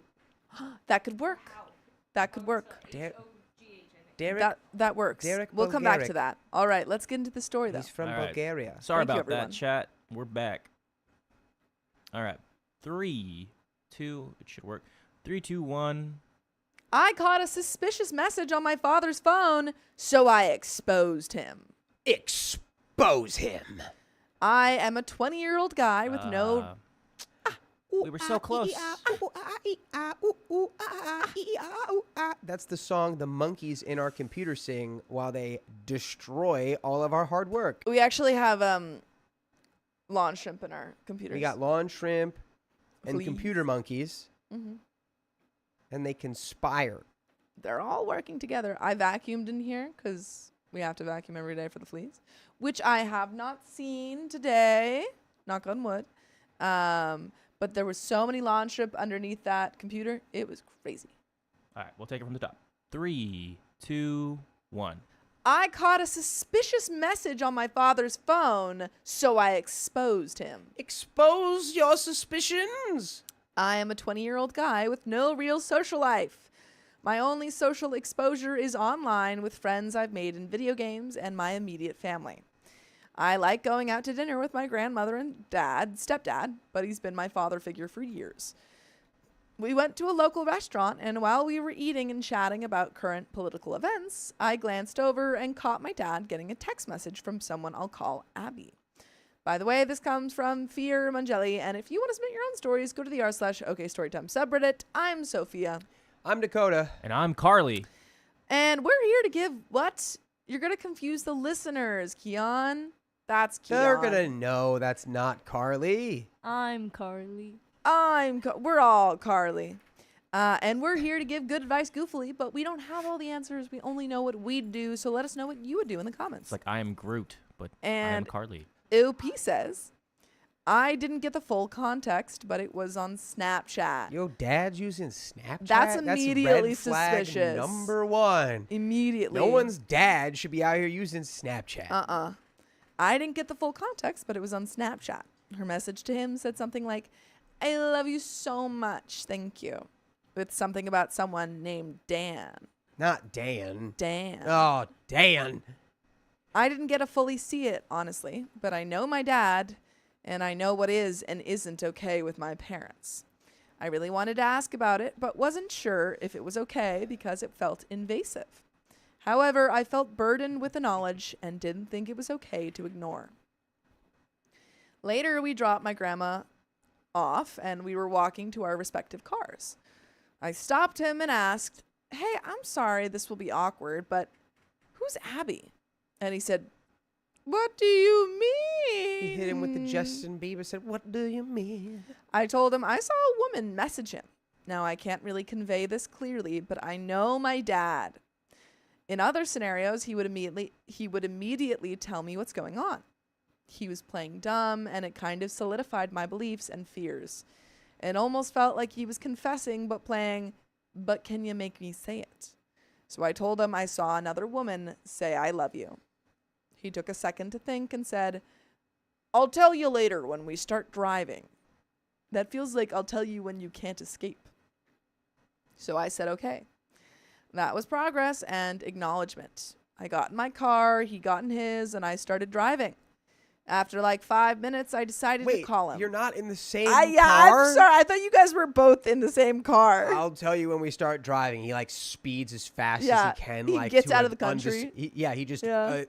That could work. How? That could work. It's Der- OGH, I think. Derek. That works. Derek We'll come back to Bulgaric. that. All right, let's get into the story, though. He's from All right. Bulgaria. Sorry Thank you, about everyone. that, chat. We're back. All right, 3, 2. It should work. 3, 2, 1. I caught a suspicious message on my father's phone, so I exposed him. Expose him. I am a 20-year-old guy with no... We were so close. That's the song the monkeys in our computer sing while they destroy all of our hard work. We actually have lawn shrimp in our computers. We got lawn shrimp and Fleas. computer monkeys, hmm and they conspire. They're all working together. I vacuumed in here because we have to vacuum every day for the fleas, which I have not seen today. Knock on wood. But there was so many lawn shrimp underneath that computer. It was crazy. All right, we'll take it from the top. 3, 2, 1. I caught a suspicious message on my father's phone, so I exposed him. Expose your suspicions. I am a 20-year-old guy with no real social life. My only social exposure is online with friends I've made in video games and my immediate family. I like going out to dinner with my grandmother and stepdad, but he's been my father figure for years. We went to a local restaurant, and while we were eating and chatting about current political events, I glanced over and caught my dad getting a text message from someone I'll call Abby. By the way, this comes from Fear Mangelli, and if you want to submit your own stories, go to the r/OKStorytime subreddit. I'm Sophia. I'm Dakota. And I'm Carly. And we're here to give what? You're going to confuse the listeners, Keon. That's Keon. They're gonna know that's not Carly. I'm Carly. We're all Carly. And we're here to give good advice goofily, but we don't have all the answers. We only know what we'd do, so let us know what you would do in the comments. It's like I am Groot, but I am And Carly. OP says, I didn't get the full context, but it was on Snapchat. Yo, dad's using Snapchat? That's immediately red flag suspicious. number one. Immediately. No one's dad should be out here using Snapchat. I didn't get the full context, but it was on Snapchat. Her message to him said something like, I love you so much, thank you. With something about someone named Dan. Not Dan. Dan. Oh, Dan. I didn't get to fully see it, honestly, but I know my dad, and I know what is and isn't okay with my parents. I really wanted to ask about it, but wasn't sure if it was okay because it felt invasive. However, I felt burdened with the knowledge and didn't think it was okay to ignore. Later, we dropped my grandma off, and we were walking to our respective cars. I stopped him and asked, hey, I'm sorry this will be awkward, but who's Abby? And he said, what do you mean? He hit him with the Justin Bieber, said, what do you mean? I told him I saw a woman message him. Now, I can't really convey this clearly, but I know my dad. In other scenarios, he would immediately tell me what's going on. He was playing dumb, and it kind of solidified my beliefs and fears. It almost felt like he was confessing, but playing, but can you make me say it? So I told him I saw another woman say, I love you. He took a second to think and said, I'll tell you later when we start driving. That feels like I'll tell you when you can't escape. So I said, okay. That was progress and acknowledgement. I got in my car, he got in his, and I started driving. After like 5 minutes, I decided to Wait, call him. you're not in the same Yeah, car? I'm sorry. I thought you guys were both in the same car. I'll tell you when we start driving, he like speeds as fast Yeah, as he can. he Like gets to out an of the country. he just Yeah.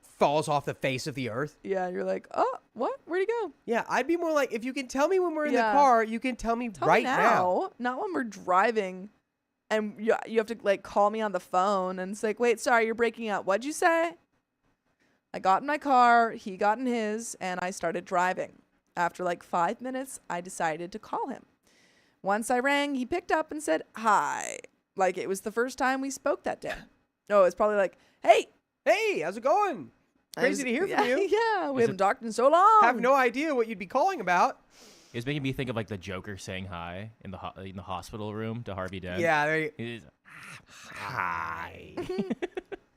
falls off the face of the earth. Yeah, you're like, oh, what? Where'd he go? Yeah, I'd be more like, if you can tell me when we're in the Yeah. car, you can tell me Tell right me now. not when we're driving, and you have to like call me on the phone, and it's like, wait, sorry, you're breaking up. What'd you say? I got in my car, he got in his, and I started driving. After like 5 minutes, I decided to call him. Once I rang, he picked up and said, hi. Like it was the first time we spoke that day. No, it's probably like, hey. Hey, how's it going? Crazy to hear from you. Yeah, we Is haven't talked in so long. Have no idea what you'd be calling about. It was making me think of like the Joker saying hi in the hospital room to Harvey Dent. Yeah, there you, He's- hi.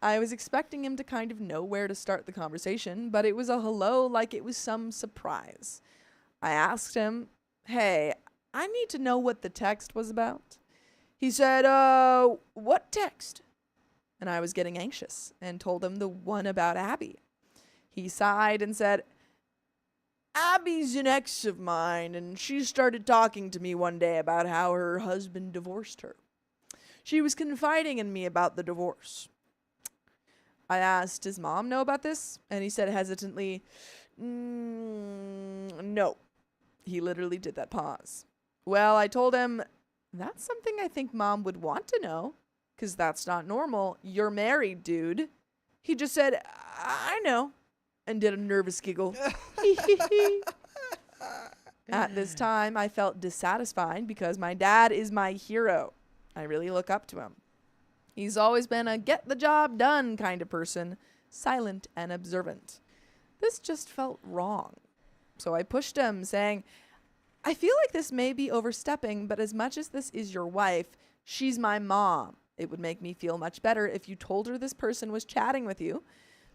I was expecting him to kind of know where to start the conversation, but it was a hello like it was some surprise. I asked him, hey, I need to know what the text was about. He said, what text? And I was getting anxious and told him the one about Abby. He sighed and said, Abby's an ex of mine, and she started talking to me one day about how her husband divorced her. She was confiding in me about the divorce. I asked, does mom know about this? And he said hesitantly, no. He literally did that pause. Well, I told him, that's something I think mom would want to know, because that's not normal. You're married, dude. He just said, I know, and did a nervous giggle. At this time, I felt dissatisfied because my dad is my hero. I really look up to him. He's always been a get the job done kind of person, silent and observant. This just felt wrong. So I pushed him, saying, I feel like this may be overstepping, but as much as this is your wife, she's my mom. It would make me feel much better if you told her this person was chatting with you,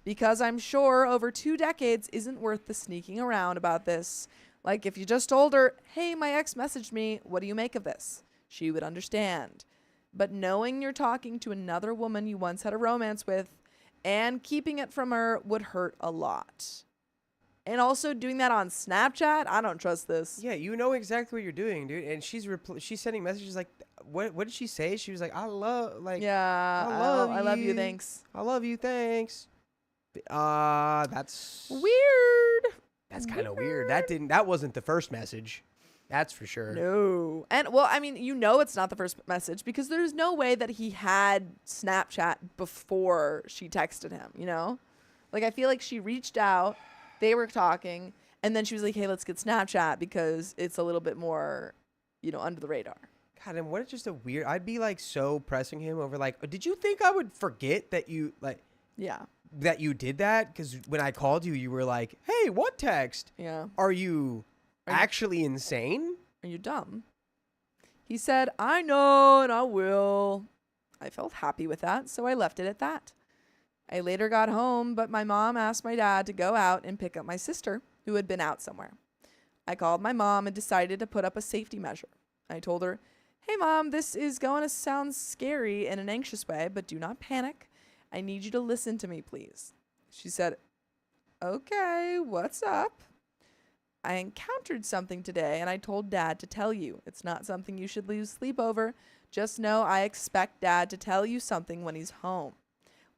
because I'm sure over 2 decades isn't worth the sneaking around about this. Like if you just told her, hey, my ex messaged me, what do you make of this? She would understand. But knowing you're talking to another woman you once had a romance with and keeping it from her would hurt a lot. And also doing that on Snapchat, I don't trust this. Yeah, you know exactly what you're doing, dude. And she's sending messages like, what did she say? She was like, I love I love you, thanks. I love you, thanks. That's Weird. That's kind of weird. That wasn't the first message. That's for sure. No. And well, I mean, it's not the first message because there's no way that he had Snapchat before she texted him, you know? Like I feel like she reached out, they were talking, and then she was like, hey, let's get Snapchat because it's a little bit more, under the radar. God, and what is just a weird... I'd be like so pressing him over like, did you think I would forget that you like... Yeah. That you did that? Because when I called you, you were like, hey, what text? Yeah. Are you actually insane? Are you dumb? He said, I know and I will. I felt happy with that, so I left it at that. I later got home, but my mom asked my dad to go out and pick up my sister, who had been out somewhere. I called my mom and decided to put up a safety measure. I told her, hey, Mom, this is going to sound scary in an anxious way, but do not panic. I need you to listen to me, please. She said, okay, what's up? I encountered something today, and I told Dad to tell you. It's not something you should lose sleep over. Just know I expect Dad to tell you something when he's home.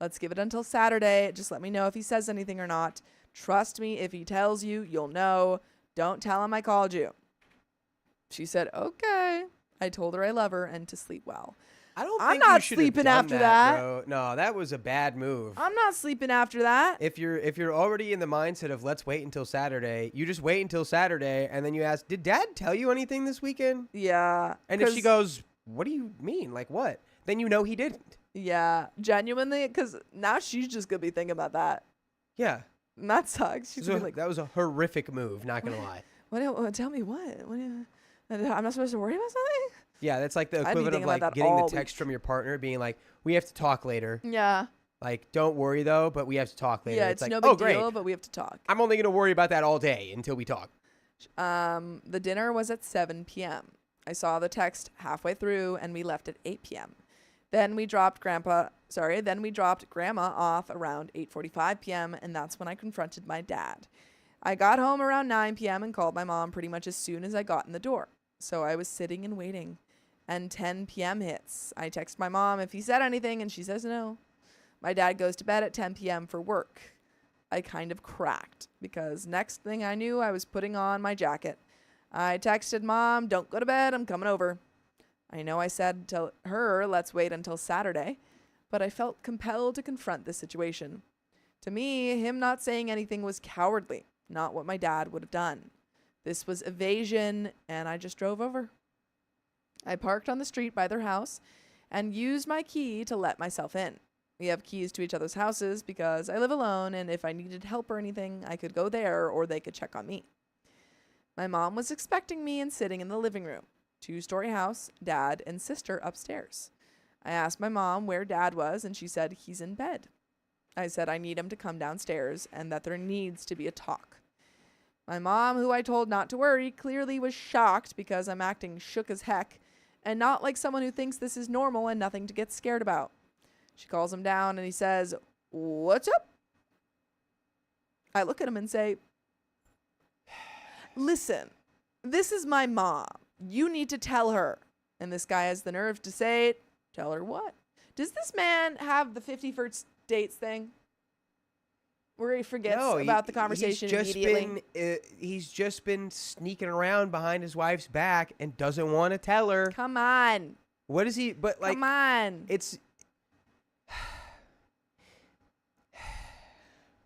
Let's give it until Saturday. Just let me know if he says anything or not. Trust me, if he tells you, you'll know. Don't tell him I called you. She said, okay. I told her I love her and to sleep well. I'm not sleeping after that. Bro. No, that was a bad move. I'm not sleeping after that. If you're already in the mindset of let's wait until Saturday, you just wait until Saturday and then you ask, did Dad tell you anything this weekend? Yeah. And if she goes, what do you mean? Like what? Then you know he didn't. Yeah, genuinely, because now she's just going to be thinking about that. Yeah. And that sucks. She's gonna be like, that was a horrific move, not going to lie. Tell me what? I'm not supposed to worry about something? Yeah, that's like the I'd be equivalent of thinking about like that getting the all text week. from your partner being like, we have to talk later. Yeah. Like, don't worry though, but we have to talk later. Yeah, it's like, no big great. deal, but we have to talk. I'm only going to worry about that all day until we talk. The dinner was at 7 p.m. I saw the text halfway through, and we left at 8 p.m. Then we dropped grandma off around 8:45 p.m. and that's when I confronted my dad. I got home around 9 p.m. and called my mom pretty much as soon as I got in the door. So I was sitting and waiting, and 10 p.m. hits. I text my mom if he said anything, and she says no. My dad goes to bed at 10 p.m. for work. I kind of cracked because next thing I knew, I was putting on my jacket. I texted Mom, "Don't go to bed, I'm coming over." I know I said to her, "Let's wait until Saturday," but I felt compelled to confront the situation. To me, him not saying anything was cowardly, not what my dad would have done. This was evasion, and I just drove over. I parked on the street by their house and used my key to let myself in. We have keys to each other's houses because I live alone, and if I needed help or anything, I could go there or they could check on me. My mom was expecting me and sitting in the living room. 2-story house, dad and sister upstairs. I asked my mom where dad was, and she said he's in bed. I said I need him to come downstairs and that there needs to be a talk. My mom, who I told not to worry, clearly was shocked because I'm acting shook as heck and not like someone who thinks this is normal and nothing to get scared about. She calls him down and he says, "What's up?" I look at him and say, "Listen, this is my mom. You need to tell her." And this guy has the nerve to say it. Tell her what? Does this man have the 51st dates thing? Where he forgets about the conversation immediately? He's just been sneaking around behind his wife's back and doesn't want to tell her. Come on. What is he? But like, come on. It's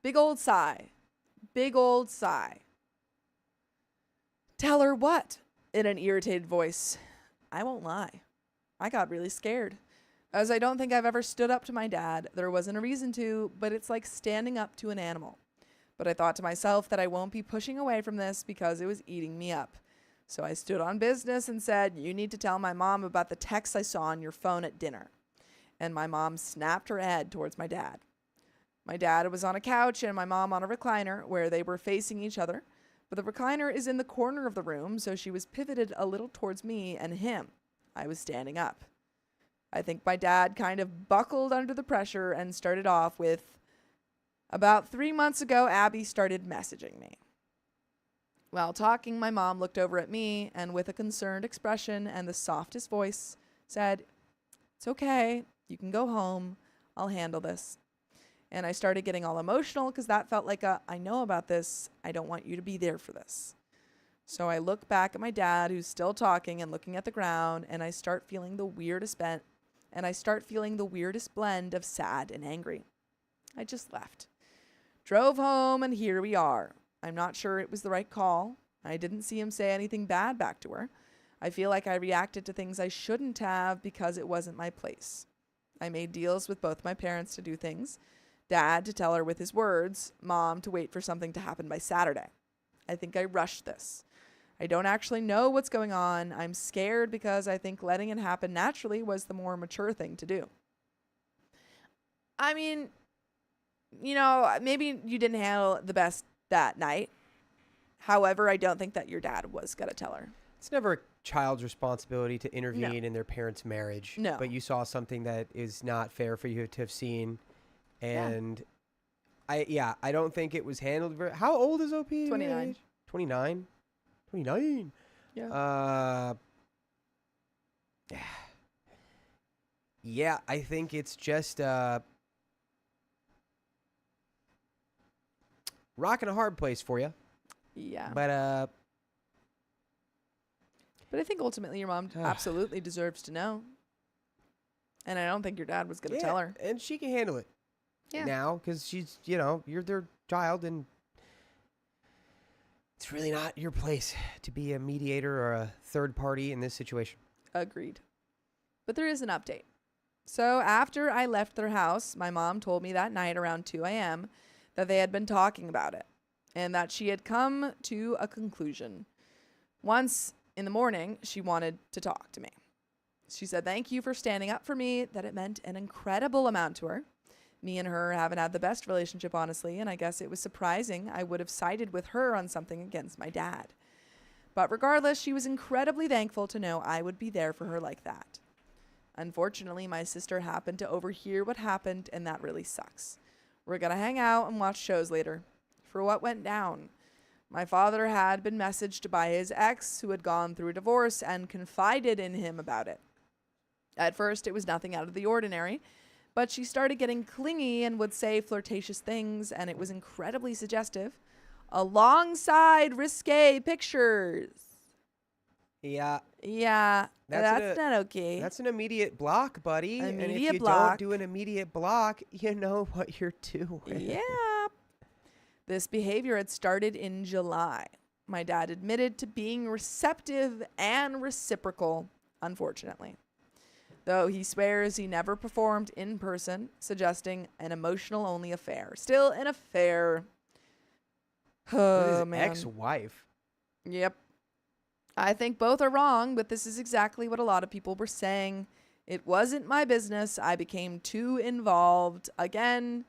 big old sigh. Big old sigh. Tell her what? In an irritated voice. I won't lie. I got really scared. As I don't think I've ever stood up to my dad. There wasn't a reason to, but it's like standing up to an animal. But I thought to myself that I won't be pushing away from this because it was eating me up. So I stood on business and said, "You need to tell my mom about the text I saw on your phone at dinner." And my mom snapped her head towards my dad. My dad was on a couch and my mom on a recliner where they were facing each other. But the recliner is in the corner of the room, so she was pivoted a little towards me and him. I was standing up. I think my dad kind of buckled under the pressure and started off with, "About 3 months ago, Abby started messaging me." While talking, my mom looked over at me and with a concerned expression and the softest voice said, "It's okay. You can go home. I'll handle this." And I started getting all emotional because that felt like I know about this. I don't want you to be there for this. So I look back at my dad who's still talking and looking at the ground, and I start feeling the weirdest blend of sad and angry. I just left. Drove home, and here we are. I'm not sure it was the right call. I didn't see him say anything bad back to her. I feel like I reacted to things I shouldn't have because it wasn't my place. I made deals with both my parents to do things. Dad to tell her with his words, Mom to wait for something to happen by Saturday. I think I rushed this. I don't actually know what's going on. I'm scared because I think letting it happen naturally was the more mature thing to do. I mean, maybe you didn't handle it the best that night. However, I don't think that your dad was going to tell her. It's never a child's responsibility to intervene in their parents' marriage. No. But you saw something that is not fair for you to have seen. And I don't think it was handled very... How old is OP? 29. 29? 29? Yeah. Yeah, I think it's just rock and a hard place for you. Yeah. But I think ultimately your mom absolutely deserves to know. And I don't think your dad was going to tell her. And she can handle it now because she's, you're their child, and it's really not your place to be a mediator or a third party in this situation. Agreed. But there is an update. So after I left their house, my mom told me that night around 2 a.m. that they had been talking about it and that she had come to a conclusion. Once in the morning, she wanted to talk to me. She said, "Thank you for standing up for me," that it meant an incredible amount to her. Me and her haven't had the best relationship, honestly, and I guess it was surprising I would have sided with her on something against my dad. But regardless, she was incredibly thankful to know I would be there for her like that. Unfortunately, my sister happened to overhear what happened, and that really sucks. We're going to hang out and watch shows later. For what went down, my father had been messaged by his ex, who had gone through a divorce, and confided in him about it. At first, it was nothing out of the ordinary, but she started getting clingy and would say flirtatious things, and it was incredibly suggestive, alongside risque pictures. Yeah. Yeah, that's not okay. That's an immediate block, buddy. An and if immediate you block. don't do an immediate block, you know what you're doing. Yeah. This behavior had started in July. My dad admitted to being receptive and reciprocal, unfortunately. Though he swears he never performed in person, suggesting an emotional-only affair. Still an affair. With Oh, his man. ex-wife. Yep. I think both are wrong, but this is exactly what a lot of people were saying. It wasn't my business. I became too involved. Again,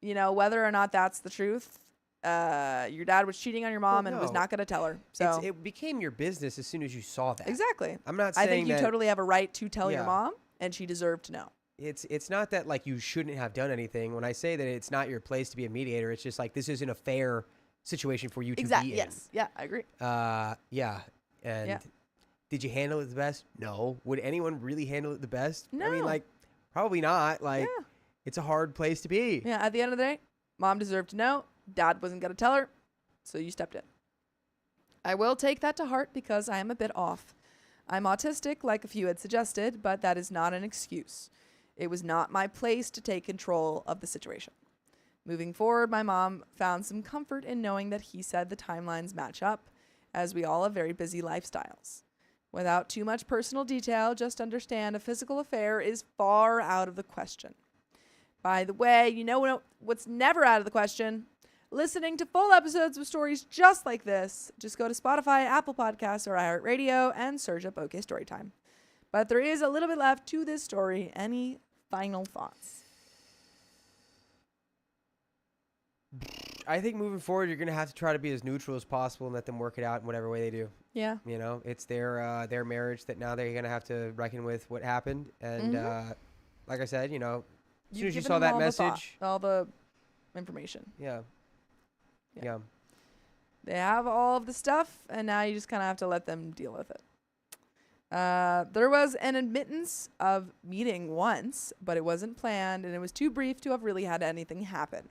you know, whether or not that's the truth, your dad was cheating on your mom and was no. not going to tell her. So It became your business as soon as you saw that. exactly. I'm not I saying think you that totally have a right to tell your Yeah. mom, and she deserved to know. it's not that like you shouldn't have done anything. When I say that it's not your place to be a mediator, it's just like this isn't a fair situation for you to Exactly. be Yes. Yeah, I agree. in. Yeah. And Yeah. did you handle it the best? No. Would anyone really handle it the best? I No. mean, like, probably not. Like, Yeah. it's a hard place to be. Yeah. At the end of the day, mom deserved to know. Dad wasn't going to tell her, so you stepped in. I will take that to heart because I am a bit off. I'm autistic, like a few had suggested, but that is not an excuse. It was not my place to take control of the situation. Moving forward, my mom found some comfort in knowing that he said the timelines match up, as we all have very busy lifestyles. Without too much personal detail, just understand a physical affair is far out of the question. By the way, you know what's never out of the question? Listening to full episodes of stories just like this. Just go to Spotify, Apple Podcasts, or iHeartRadio and search up OK Storytime. But there is a little bit left to this story. Any final thoughts? I think moving forward, you're going to have to try to be as neutral as possible and let them work it out in whatever way they do. Yeah. You know, it's their marriage that now they're going to have to reckon with what happened. And like I said, you know, as soon as you You've saw given that them all the thought, message. all the information. Yeah. Yeah. Yeah. They have all of the stuff, and now you just kind of have to let them deal with it. There was an admittance of meeting once, but it wasn't planned, and it was too brief to have really had anything happen.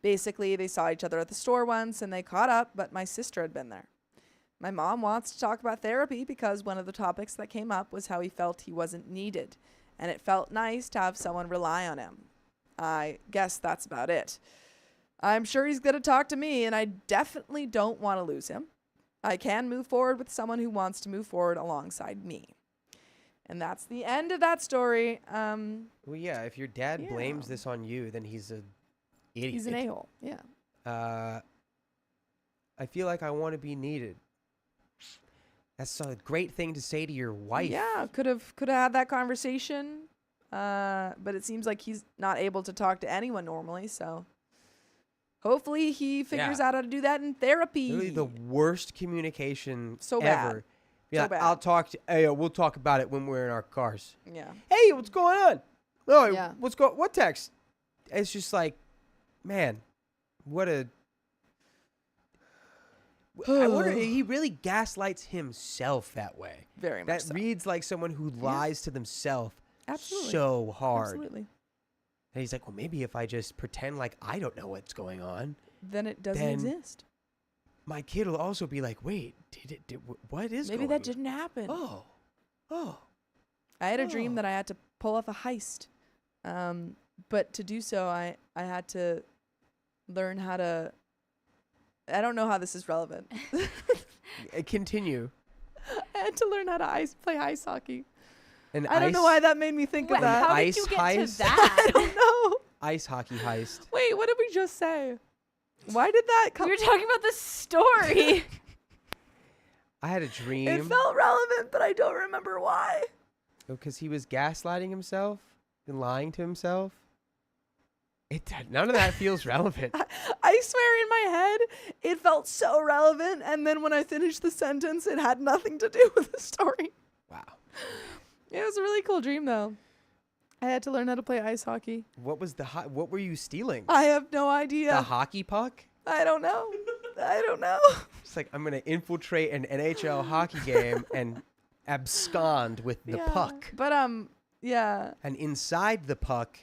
Basically, they saw each other at the store once, and they caught up, but my sister had been there. My mom wants to talk about therapy because one of the topics that came up was how he felt he wasn't needed, and it felt nice to have someone rely on him. I guess that's about it. I'm sure he's going to talk to me, and I definitely don't want to lose him. I can move forward with someone who wants to move forward alongside me. And that's the end of that story. Well, yeah, if your dad blames Yeah. this on you, then he's an idiot. He's an a-hole. Yeah. I feel like I want to be needed. That's a great thing to say to your wife. Yeah, could have had that conversation. But it seems like he's not able to talk to anyone normally, so hopefully he figures out how to do that in therapy. Literally the worst communication So ever. bad. Yeah, So bad. I'll talk to. Hey, we'll talk about it when we're in our cars. Yeah. Hey, what's going on? Oh, Yeah. What text? It's just like, man, what a. I wonder. He really gaslights himself that way. Very much That so. reads like someone who lies to themselves Absolutely. so hard. Absolutely. And he's like, well, maybe if I just pretend like I don't know what's going on, Then it doesn't Then exist. my kid will also be like, wait, what is Maybe going that on? didn't happen. Oh. I had a dream Oh. that I had to pull off a heist. But to do so, I had to learn how to. I don't know how this is relevant. Continue. I had to learn how to play ice hockey. An I don't know why that made me think of that. How ice did you get heist? to that? I don't know. Ice hockey heist. Wait, what did we just say? Why did that come? We were talking about the story. I had a dream. It felt relevant, but I don't remember why. Because he was gaslighting himself and lying to himself. None of that feels relevant. I swear in my head, it felt so relevant. And then when I finished the sentence, it had nothing to do with the story. Wow. It was a really cool dream, though. I had to learn how to play ice hockey. What was what were you stealing? I have no idea. The hockey puck? I don't know. I don't know. It's like, I'm going to infiltrate an NHL hockey game and abscond with the puck. But, yeah. And inside the puck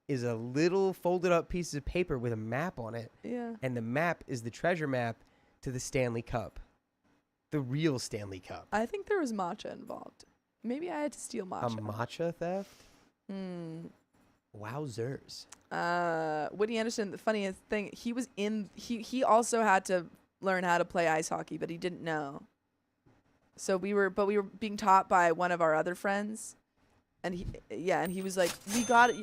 is a little folded up piece of paper with a map on it. Yeah. And the map is the treasure map to the Stanley Cup. The real Stanley Cup. I think there was matcha involved. Maybe I had to steal matcha. A matcha theft? Hmm. Wowzers. Woody Anderson, the funniest thing, he also had to learn how to play ice hockey, but he didn't know. So we were being taught by one of our other friends. And he was like,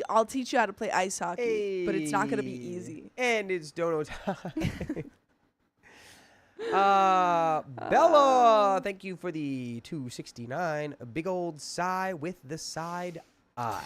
I'll teach you how to play ice hockey, but it's not going to be easy. And it's dono time. Bella, thank you for the 269. A big old sigh with the side eye.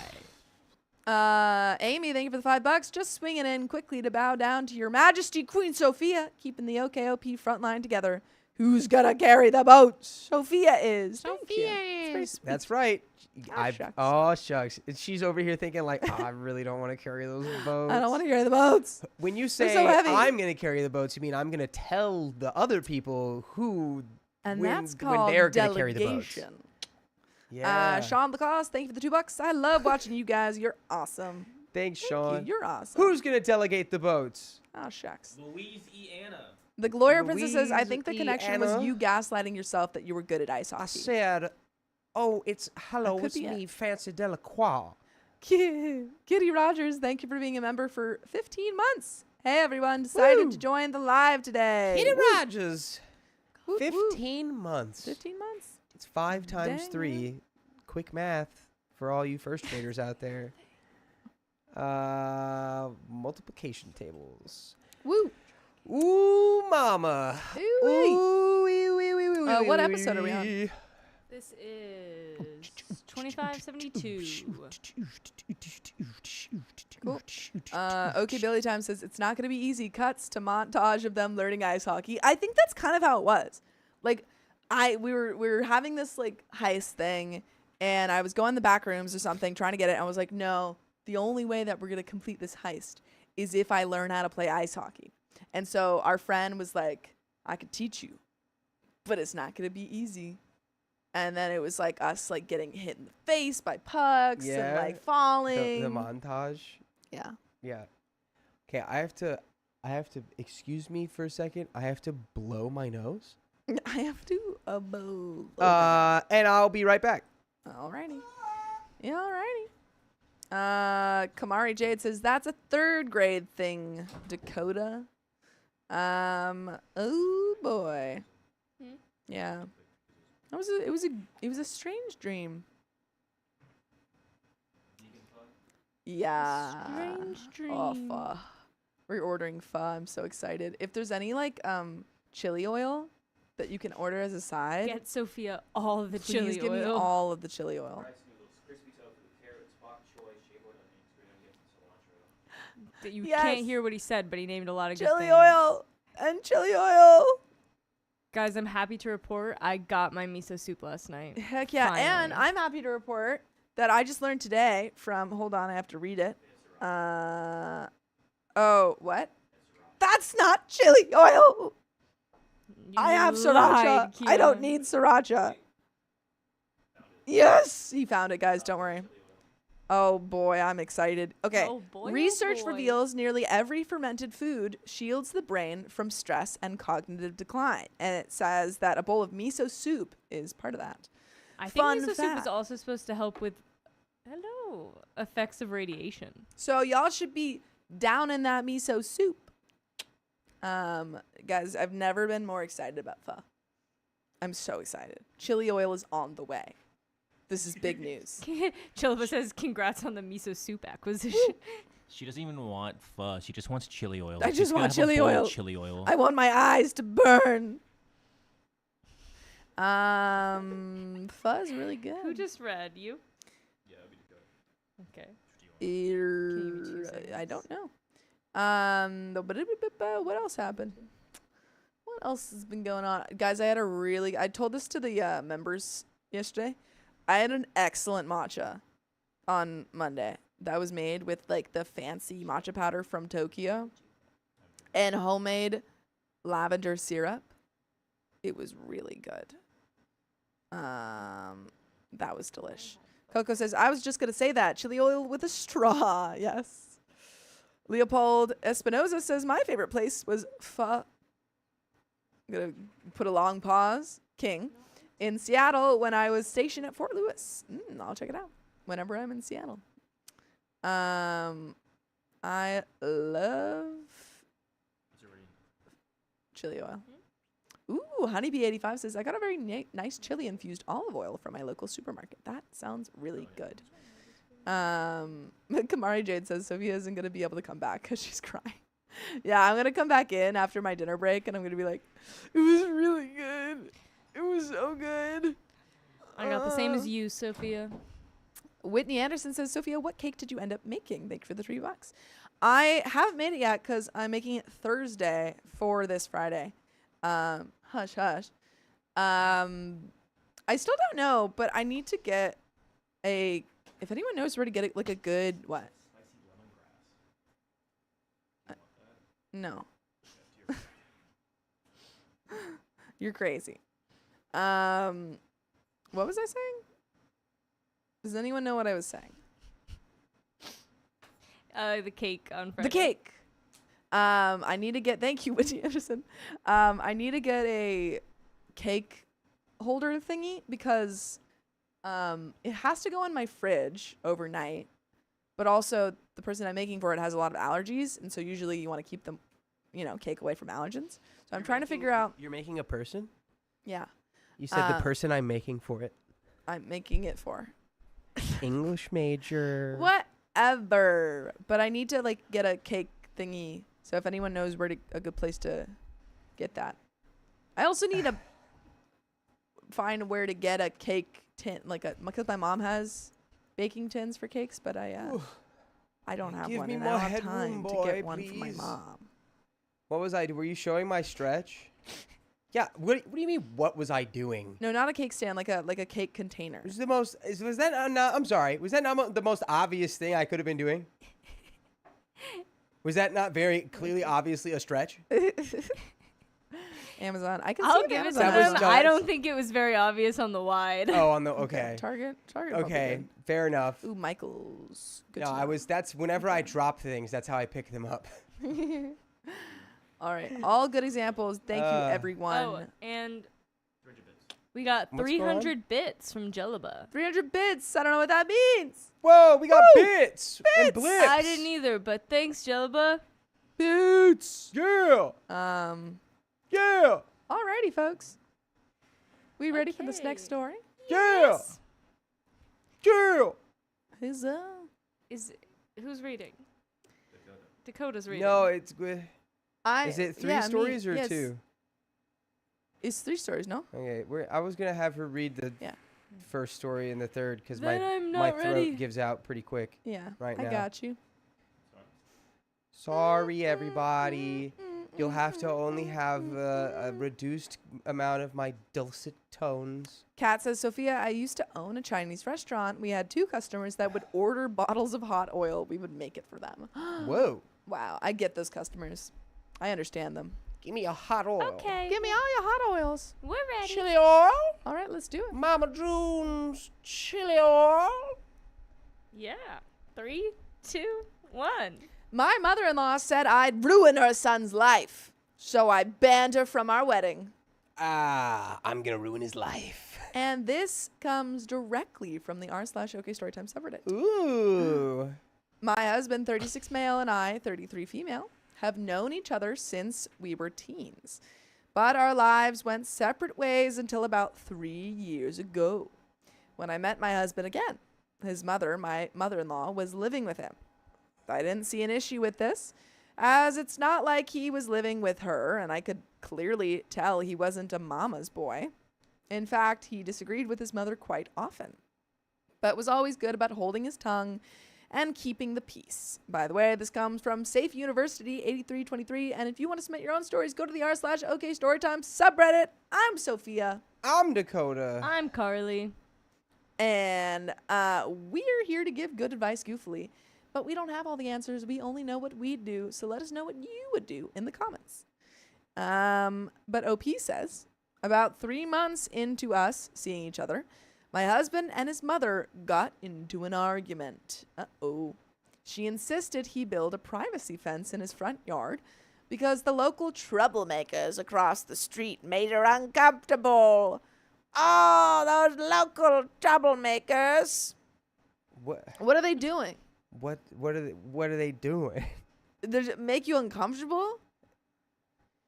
Amy, thank you for the $5. Just swinging in quickly to bow down to your majesty, Queen Sophia, keeping the OKOP front line together. Who's gonna carry the boat? Sophia is. Thank you. It's very sweet. That's right. Shucks. Oh, shucks. And she's over here thinking like, I really don't want to carry those boats. I don't want to carry the boats. When you say so heavy. I'm going to carry the boats, you mean I'm going to tell the other people who And when, that's called when they're going to carry the boats. delegation. Yeah. Sean Lacoste, thank you for the $2. I love watching you guys. You're awesome. Thanks, Thank Sean. you. You're awesome. Who's going to delegate the boats? Oh, shucks. Louise E. Anna. The Gloria Princess says, I Louise think the E. connection was Anna. you gaslighting yourself that you were good at ice I hockey. said, oh, hello, could it's be me, Fancy Delacroix. Kitty Rogers, thank you for being a member for 15 months. Hey, everyone, decided Woo. to join the live today. Kitty Woo. Rogers. Woo, woo. 15 months. 15 months? It's 5 times Dang, 3. Quick math for all you first graders out there. Multiplication tables. Woo. Ooh, mama. Ooh-wee. Ooh, what episode are we on? This is 2572. Cool. Okay, Billy Time says it's not going to be easy. Cuts to montage of them learning ice hockey. I think that's kind of how it was. Like, we were having this like heist thing, and I was going in the back rooms or something trying to get it. And I was like, no, the only way that we're going to complete this heist is if I learn how to play ice hockey. And so our friend was like, I could teach you, but it's not going to be easy. And then it was like us like getting hit in the face by pucks and like falling. The montage. Yeah. Yeah. Okay, I have to excuse me for a second. I have to blow my nose. I have to blow. And I'll be right back. Alrighty. Yeah, alrighty. Kamari Jade says that's a 3rd grade thing, Dakota. Oh boy. Yeah. It was a strange dream. Yeah. Strange dream. Oh, pho. We're ordering pho. I'm so excited. If there's any like chili oil that you can order as a side, Get Sophia all the please chili give me oil. all of the chili oil. That you Yes. can't hear what he said, but he named a lot of good Chili things. oil and chili oil. Guys, I'm happy to report I got my miso soup last night. Heck yeah. And Finally. I'm happy to report that I just learned today from, hold on, I have to read it. Oh, what? That's not chili oil. I have You sriracha. lied, I don't Kieran. need sriracha. Yes, he found it, guys. Don't worry. Oh boy, I'm excited. Okay. Oh boy, oh Research boy. reveals nearly every fermented food shields the brain from stress and cognitive decline. And it says that a bowl of miso soup is part of that. I think Fun miso soup fact. is also supposed to help with effects of radiation. So y'all should be down in that miso soup. Guys, I've never been more excited about pho. I'm so excited. Chili oil is on the way. This is big news. Chilva says, "Congrats on the miso soup acquisition." She doesn't even want pho. She just wants chili oil. I She's just gonna want have a chili bowl of oil. Chili oil. I want my eyes to burn. Pho is really good. Who just read you? Okay. Er, Give me 2 seconds. I don't know. What else happened? What else has been going on? Guys, I told this to the members yesterday. I had an excellent matcha on Monday that was made with like the fancy matcha powder from Tokyo and homemade lavender syrup. It was really good. That was delish. Coco says, I was just going to say that. Chili oil with a straw. Yes. Leopold Espinoza says, my favorite place was I'm going to put a long pause. King. In Seattle when I was stationed at Fort Lewis. I'll check it out whenever I'm in Seattle. I love chili oil. Ooh, Honeybee85 says, I got a very nice chili-infused olive oil from my local supermarket. That sounds really good. Kamari Jade says, Sophia isn't going to be able to come back because she's crying. Yeah, I'm going to come back in after my dinner break, and I'm going to be like, it was really good. It was so good. I got the same as you, Sophia. Whitney Anderson says, Sophia, what cake did you end up making? Thank you for the $3. I haven't made it yet because I'm making it Thursday for this Friday. Hush, hush. I still don't know, but I need to get if anyone knows where to get like a good, what? No. You're crazy. What was I saying? Does anyone know what I was saying? The cake on Friday. The cake. I need to get, thank you, Whitney Anderson. I need to get a cake holder thingy because it has to go in my fridge overnight, but also the person I'm making for it has a lot of allergies, and so usually you want to keep them, cake away from allergens. So I'm trying to figure out. You're making a person? Yeah. You said the person I'm making for it. I'm making it for. English major. Whatever. But I need to get a cake thingy. So if anyone knows where a good place to get that. I also need to find where to get a cake tin, because my mom has baking tins for cakes, but I don't have one, and I don't have time to get one for my mom. What was I? Were you showing my stretch? Yeah. What do you mean? What was I doing? No, not a cake stand, like a cake container. Was that not? I'm sorry. Was that not the most obvious thing I could have been doing? Was that not very clearly, obviously a stretch? Amazon. I can I'll see give it to Amazon. them. I don't think it was very obvious on the wide. Oh, on the okay. Target. Okay, fair enough. Ooh, Michael's. Good No, to know. that's whenever I drop things, that's how I pick them up. All right. All good examples. Thank you, everyone. Oh, and we got What's 300 bits from Jellaba. 300 bits. I don't know what that means. Whoa, we got bits and blips. I didn't either, but thanks, Jellaba. Bits. Yeah. Yeah. Alrighty, folks. We ready for this Okay. next story? Yeah. Yeah. Who's Who's reading? Dakota's reading. No, it's good. Is it three yeah, stories me, or yes. two? It's 3 stories, no? Okay, I was gonna have her read the Yeah. first story and the third because Then I'm my not throat ready. gives out pretty quick. Yeah. Right I now. got you. Sorry, everybody. You'll have to only have a reduced amount of my dulcet tones. Kat says, Sophia, I used to own a Chinese restaurant. We had 2 customers that would order bottles of hot oil. We would make it for them. Whoa. Wow. I get those customers. I understand them. Give me a hot oil. Okay. Give me all your hot oils. We're ready. Chili oil. All right, let's do it. Mama June's chili oil. Yeah. 3, 2, 1. My mother-in-law said I'd ruin her son's life, so I banned her from our wedding. I'm gonna ruin his life. And this comes directly from the r/OK Storytime subreddit. Ooh. My husband, 36 male, and I, 33 female, have known each other since we were teens. But our lives went separate ways until about 3 years ago, when I met my husband again. His mother, my mother-in-law, was living with him. I didn't see an issue with this, as it's not like he was living with her, and I could clearly tell he wasn't a mama's boy. In fact, he disagreed with his mother quite often, but was always good about holding his tongue and keeping the peace. By the way, this comes from Safe University 8323, and if you want to submit your own stories, go to the r/OK Storytime subreddit. I'm Sophia. I'm Dakota. I'm Carly. And we're here to give good advice goofily, but we don't have all the answers. We only know what we do. So let us know what you would do in the comments. But OP says, about 3 months into us seeing each other, my husband and his mother got into an argument. Uh-oh. She insisted he build a privacy fence in his front yard because the local troublemakers across the street made her uncomfortable. Oh, those local troublemakers. What are they doing? What are they doing? Does it make you uncomfortable?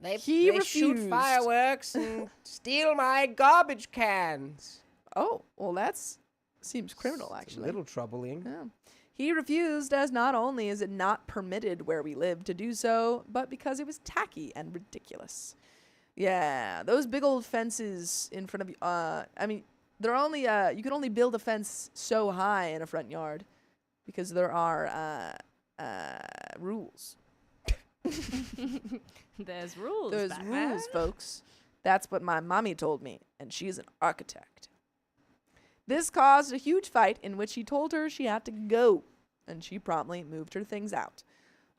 They He shoot refused. fireworks and steal my garbage cans. Oh, well, that's seems criminal, A actually. little troubling. Yeah. He refused, as not only is it not permitted where we live to do so, but because it was tacky and ridiculous. Yeah, those big old fences in front of you. I mean, they're only you can only build a fence so high in a front yard because there are rules. There's rules. There's Batman. rules, folks. That's what my mommy told me, and she's an architect. This caused a huge fight in which he told her she had to go, and she promptly moved her things out.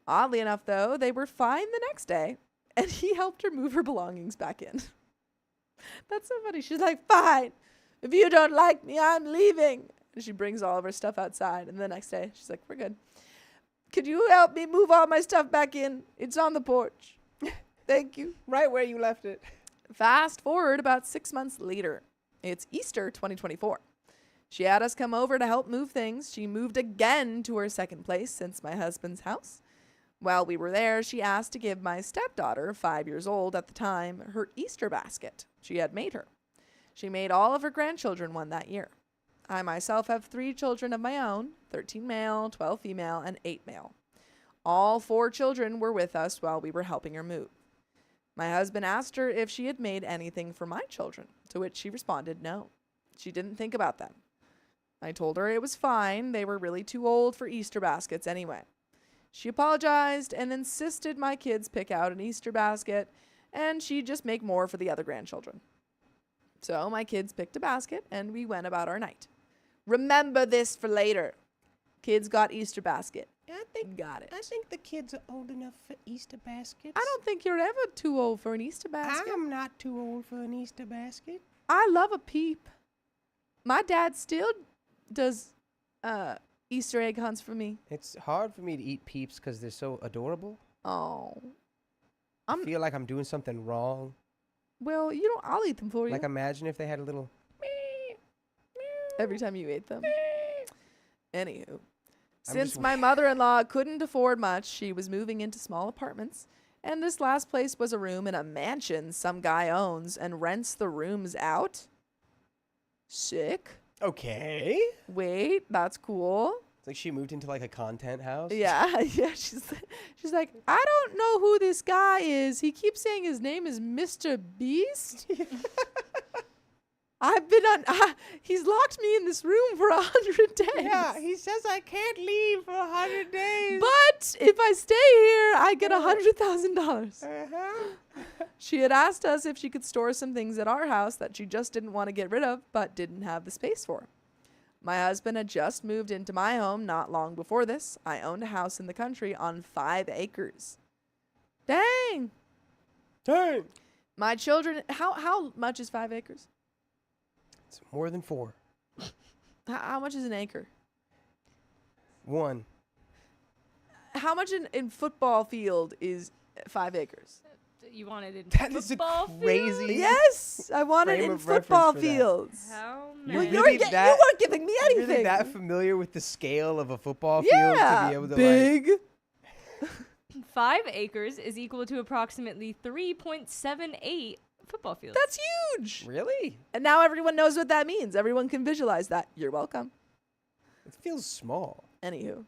Oddly enough, though, they were fine the next day, and he helped her move her belongings back in. That's so funny. She's like, fine. If you don't like me, I'm leaving. And she brings all of her stuff outside, and the next day, she's like, we're good. Could you help me move all my stuff back in? It's on the porch. Thank you. Right where you left it. Fast forward about 6 months later. It's Easter 2024. She had us come over to help move things. She moved again to her second place since my husband's house. While we were there, she asked to give my stepdaughter, 5 years old at the time, her Easter basket she had made her. She made all of her grandchildren one that year. I myself have 3 children of my own, 13 male, 12 female, and 8 male. All 4 children were with us while we were helping her move. My husband asked her if she had made anything for my children, to which she responded no. She didn't think about them. I told her it was fine, they were really too old for Easter baskets anyway. She apologized and insisted my kids pick out an Easter basket, and she'd just make more for the other grandchildren. So my kids picked a basket, and we went about our night. Remember this for later. Kids got Easter basket. Got it. I think the kids are old enough for Easter baskets. I don't think you're ever too old for an Easter basket. I'm not too old for an Easter basket. I love a peep. My dad still does Easter egg hunts for me. It's hard for me to eat Peeps because they're so adorable. Oh. I feel like I'm doing something wrong. Well, you know, I'll eat them for you. Like, imagine if they had a little... Every time you ate them. Anywho. I'm Since just my mother-in-law couldn't afford much, she was moving into small apartments. And this last place was a room in a mansion some guy owns and rents the rooms out. Sick. Okay. Wait, that's cool. It's like she moved into, like, a content house. Yeah, yeah. She's like, I don't know who this guy is. He keeps saying his name is Mr. Beast. I've been on. He's locked me in this room for 100 days. Yeah, he says I can't leave for 100 days. But if I stay here, I get $100,000. Uh-huh. She had asked us if she could store some things at our house that she just didn't want to get rid of, but didn't have the space for. My husband had just moved into my home not long before this. I owned a house in the country on 5 acres. Dang. Dang. My children, how much is 5 acres? It's more than 4. How much is an acre? 1. How much in football field is 5 acers? You want it in That is a football crazy- field? Yes, I want it Frame in of reference football for that. fields. How You're many? really you that- weren't giving me You're anything. really that familiar with the scale of a football field yeah, to be able to big. 5 acres is equal to approximately 3.78 football fields. That's huge. Really? And now everyone knows what that means. Everyone can visualize that. You're welcome. It feels small. Anywho,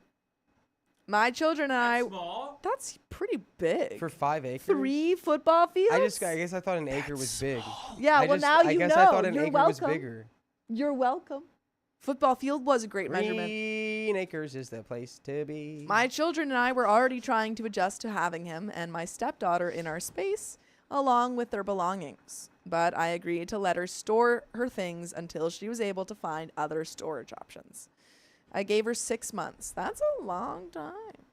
my children and I. Small. That's pretty big. For 5 acres? 3 football fields. I guess I thought an acre was big. Yeah, I well just- now I you guess know. I thought an You're acre welcome. was bigger. You're welcome. Football field was a great measurement. 3 acres is the place to be. My children and I were already trying to adjust to having him and my stepdaughter in our space, along with their belongings. but I agreed to let her store her things until she was able to find other storage options. I gave her 6 months. That's a long time.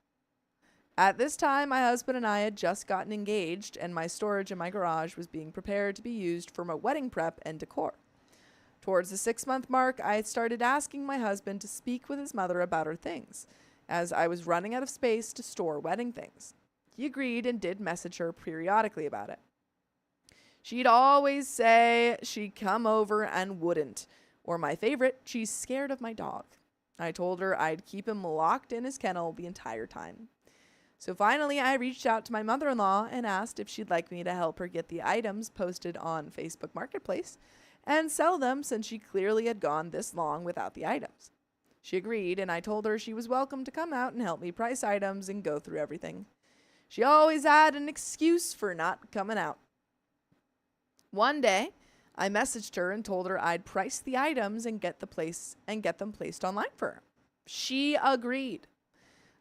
At this time, my husband and I had just gotten engaged, and my storage in my garage was being prepared to be used for my wedding prep and decor. Towards the 6-month mark, I had started asking my husband to speak with his mother about her things, as I was running out of space to store wedding things. He agreed and did message her periodically about it. She'd always say she'd come over and wouldn't, or my favorite, she's scared of my dog. I told her I'd keep him locked in his kennel the entire time. So finally, I reached out to my mother-in-law and asked if she'd like me to help her get the items posted on Facebook Marketplace and sell them since she clearly had gone this long without the items. She agreed, and I told her she was welcome to come out and help me price items and go through everything. She always had an excuse for not coming out. One day, I messaged her and told her I'd price the items and get them placed online for her. She agreed.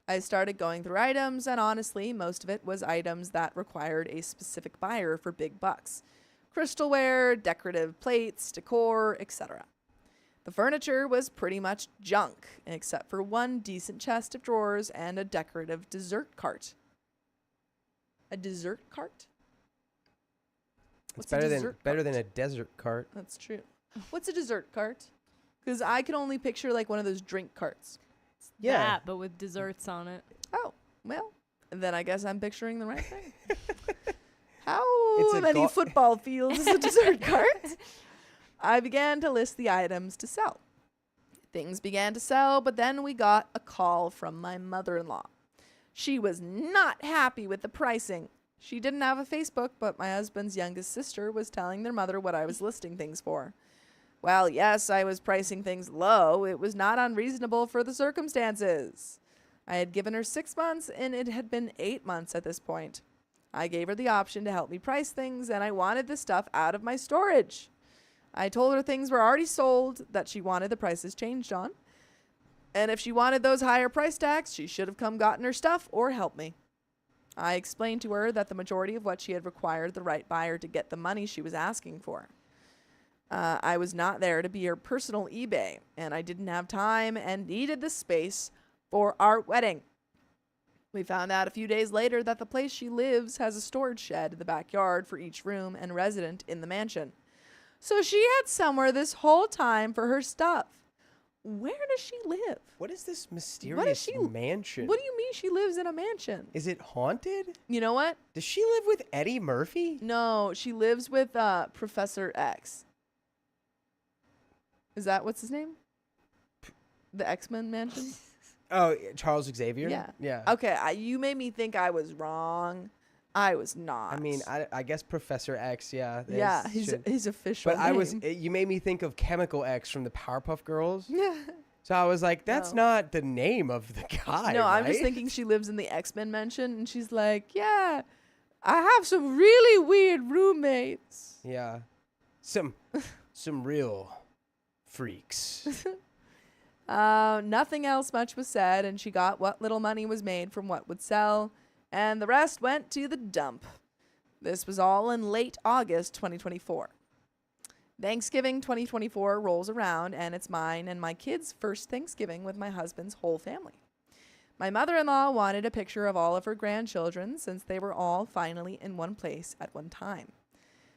I started going through items, and honestly, most of it was items that required a specific buyer for big bucks. Crystalware, decorative plates, decor, etc. The furniture was pretty much junk, except for one decent chest of drawers and a decorative dessert cart. A dessert cart? It's better than a desert cart. That's true. What's a dessert cart? Because I can only picture like one of those drink carts. Yeah. That, but with desserts on it. Oh, well, then I guess I'm picturing the right thing. How It's many football fields is a dessert cart? I began to list the items to sell. Things began to sell, but then we got a call from my mother-in-law. She was not happy with the pricing. She didn't have a Facebook, but my husband's youngest sister was telling their mother what I was listing things for. Well, yes, I was pricing things low. It was not unreasonable for the circumstances. I had given her 6 months, and it had been 8 months at this point. I gave her the option to help me price things, and I wanted the stuff out of my storage. I told her things were already sold, that she wanted the prices changed on. And if she wanted those higher price tags, she should have come gotten her stuff or helped me. I explained to her that the majority of what she had required the right buyer to get the money she was asking for. I was not there to be her personal eBay, and I didn't have time and needed the space for our wedding. We found out a few days later that the place she lives has a storage shed in the backyard for each room and resident in the mansion. So she had somewhere this whole time for her stuff. Where does she live? What is this mysterious mansion? What do you mean she lives in a mansion? Is it haunted? You know what? Does she live with Eddie Murphy? No, she lives with Professor X. Is that what's his name? The X-Men mansion? Oh, Charles Xavier? Yeah. Yeah. Okay, you made me think I was wrong. I was not. I mean, I guess Professor X, yeah. Yeah, his official name. You made me think of Chemical X from the Powerpuff Girls. Yeah. So I was like, that's not the name of the guy, No, right? I'm just thinking she lives in the X-Men mansion, and she's like, yeah, I have some really weird roommates. Yeah. Some real freaks. Nothing else much was said, and she got what little money was made from what would sell, and the rest went to the dump. This was all in late August 2024. Thanksgiving 2024 rolls around, and it's mine and my kids' first Thanksgiving with my husband's whole family. My mother-in-law wanted a picture of all of her grandchildren since they were all finally in one place at one time.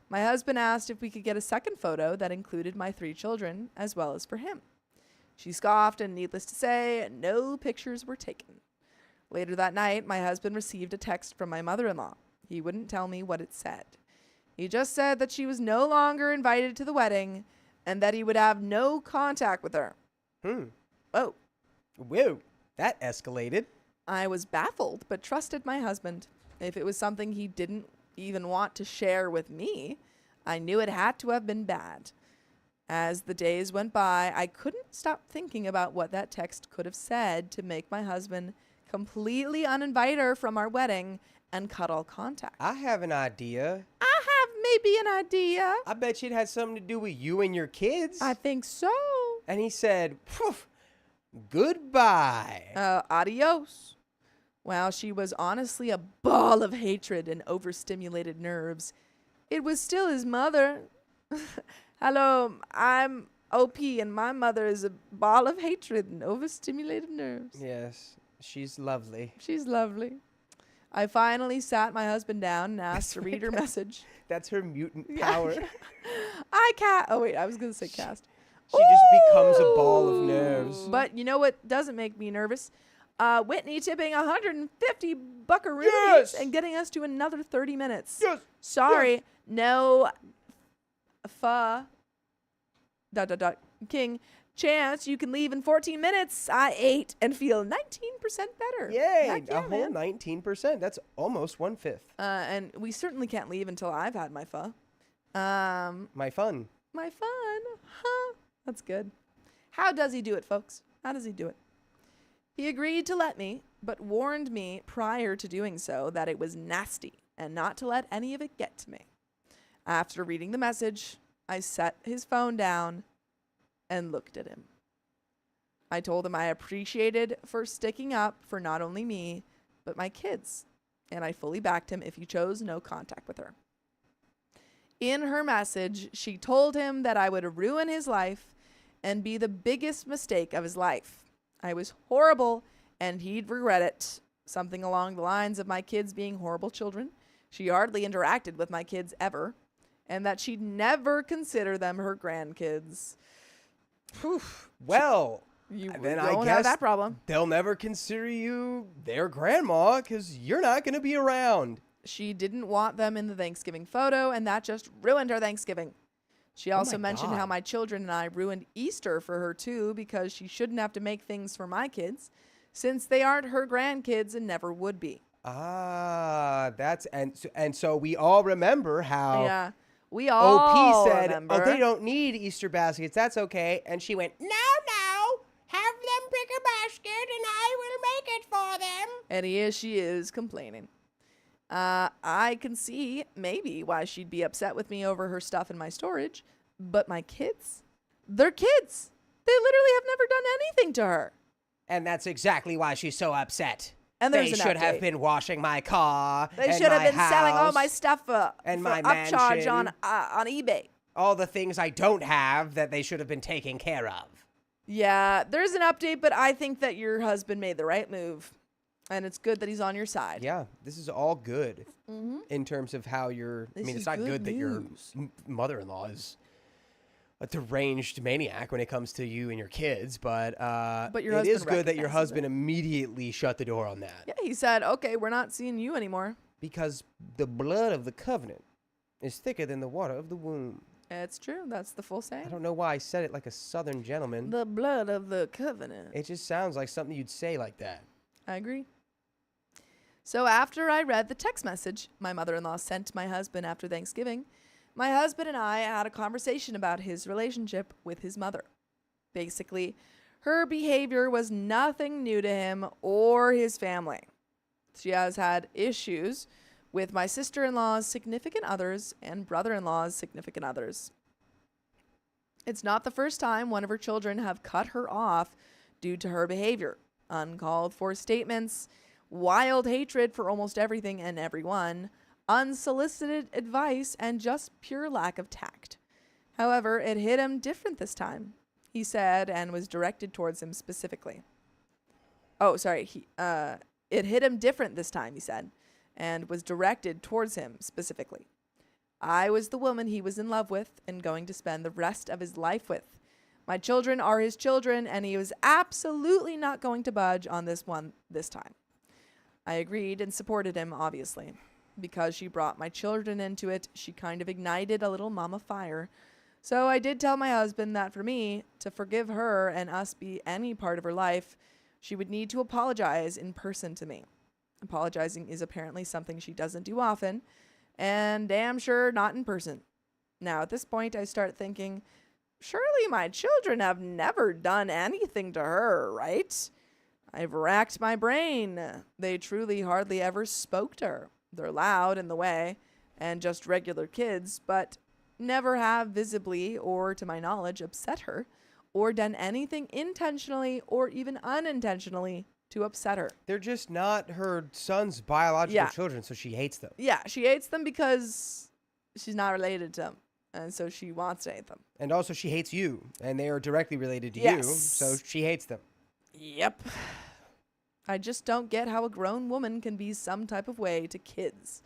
My husband asked if we could get a second photo that included my 3 children as well as for him. She scoffed, and needless to say, no pictures were taken. Later that night, my husband received a text from my mother-in-law. He wouldn't tell me what it said. He just said that she was no longer invited to the wedding and that he would have no contact with her. Oh. Whoa, that escalated. I was baffled, but trusted my husband. If it was something he didn't even want to share with me, I knew it had to have been bad. As the days went by, I couldn't stop thinking about what that text could have said to make my husband completely uninvite her from our wedding and cut all contact. I have an idea. I have maybe an idea. I bet you it had something to do with you and your kids. I think so. And he said, "Poof, goodbye." Adios. While she was honestly a ball of hatred and overstimulated nerves, It was still his mother. Hello, I'm OP, and my mother is a ball of hatred and overstimulated nerves. Yes, she's lovely. She's lovely. I finally sat my husband down and asked to read her message. That's her mutant power. Oh, wait, I was going to say cast. She just becomes a ball of nerves. But you know what doesn't make me nervous? Whitney tipping 150 buckaroonies Yes! and getting us to another 30 minutes. Yes! Sorry, no King chance you can leave in 14 minutes. I ate and feel 19% better. Yay! Heck yeah, A whole man. 19%. That's almost 1/5. And we certainly can't leave until I've had my pho. My fun. My fun. Huh. That's good. How does he do it, folks? How does he do it? He agreed to let me, but warned me prior to doing so that it was nasty and not to let any of it get to me. After reading the message, I set his phone down and looked at him. I told him I appreciated for sticking up for not only me, but my kids, and I fully backed him if he chose no contact with her. In her message, she told him that I would ruin his life and be the biggest mistake of his life. I was horrible and he'd regret it. Something along the lines of my kids being horrible children. She hardly interacted with my kids ever, and that she'd never consider them her grandkids. Whew. Well, You then don't I have guess that problem. they'll never consider you their grandma because you're not going to be around. She didn't want them in the Thanksgiving photo, and that just ruined her Thanksgiving. She also mentioned how God. my children and I ruined Easter for her, too, because she shouldn't have to make things for my kids, since they aren't her grandkids and never would be. That's and so we all remember how Yeah, we all OP said, remember. "Oh, they don't need Easter baskets. That's okay." And she went, No, have them pick a basket and I will make it for them. And here she is complaining. I can see maybe why she'd be upset with me over her stuff in my storage, but my kids, they're kids. They literally have never done anything to her. and that's exactly why she's so upset. And They there's an should have update. been washing my car. They and should have my been selling all my house, stuff for my upcharge mansion. on eBay. all the things I don't have that they should have been taking care of. Yeah, there's an update, but I think that your husband made the right move, and it's good that he's on your side. Yeah, this is all good Mm-hmm. in terms of how you're. This I mean, is it's not good good that your news. mother-in-law is a deranged maniac when it comes to you and your kids, but your it is husband good that your recognizes husband it. immediately shut the door on that. Yeah, he said, okay, we're not seeing you anymore. Because the blood of the covenant is thicker than the water of the womb. It's true. That's the full I saying. don't know why I said it like a southern gentleman. The blood of the covenant. It just sounds like something you'd say like that. I agree. So after I read the text message my mother-in-law sent to my husband after Thanksgiving, my husband and I had a conversation about his relationship with his mother. Basically, her behavior was nothing new to him or his family. She has had issues with my sister-in-law's significant others and brother-in-law's significant others. It's not the first time one of her children have cut her off due to her behavior. Uncalled for statements, wild hatred for almost everything and everyone, unsolicited advice, and just pure lack of tact. However, it hit him different this time, he said, and was directed towards him specifically. It hit him different this time, he said, and was directed towards him specifically. I was the woman he was in love with and going to spend the rest of his life with. My children are his children, and he was absolutely not going to budge on this one this time. I agreed and supported him, obviously. Because she brought my children into it, she kind of ignited a little mama fire. So I did tell my husband that for me to forgive her and us be any part of her life, she would need to apologize in person to me. Apologizing is apparently something she doesn't do often, and damn sure not in person. Now, at this point, I start thinking, surely my children have never done anything to her, right? I've racked my brain. They truly hardly ever spoke to her. They're loud in the way, and just regular kids, but never have visibly or, to my knowledge, upset her, or done anything intentionally or even unintentionally to upset her. They're just not her son's biological Yeah. children, so she hates them. Yeah, she hates them because she's not related to them. And so she wants to hate them. And also she hates you, and they are directly related to you, Yes. so she hates them. Yep. I just don't get how a grown woman can be some type of way to kids.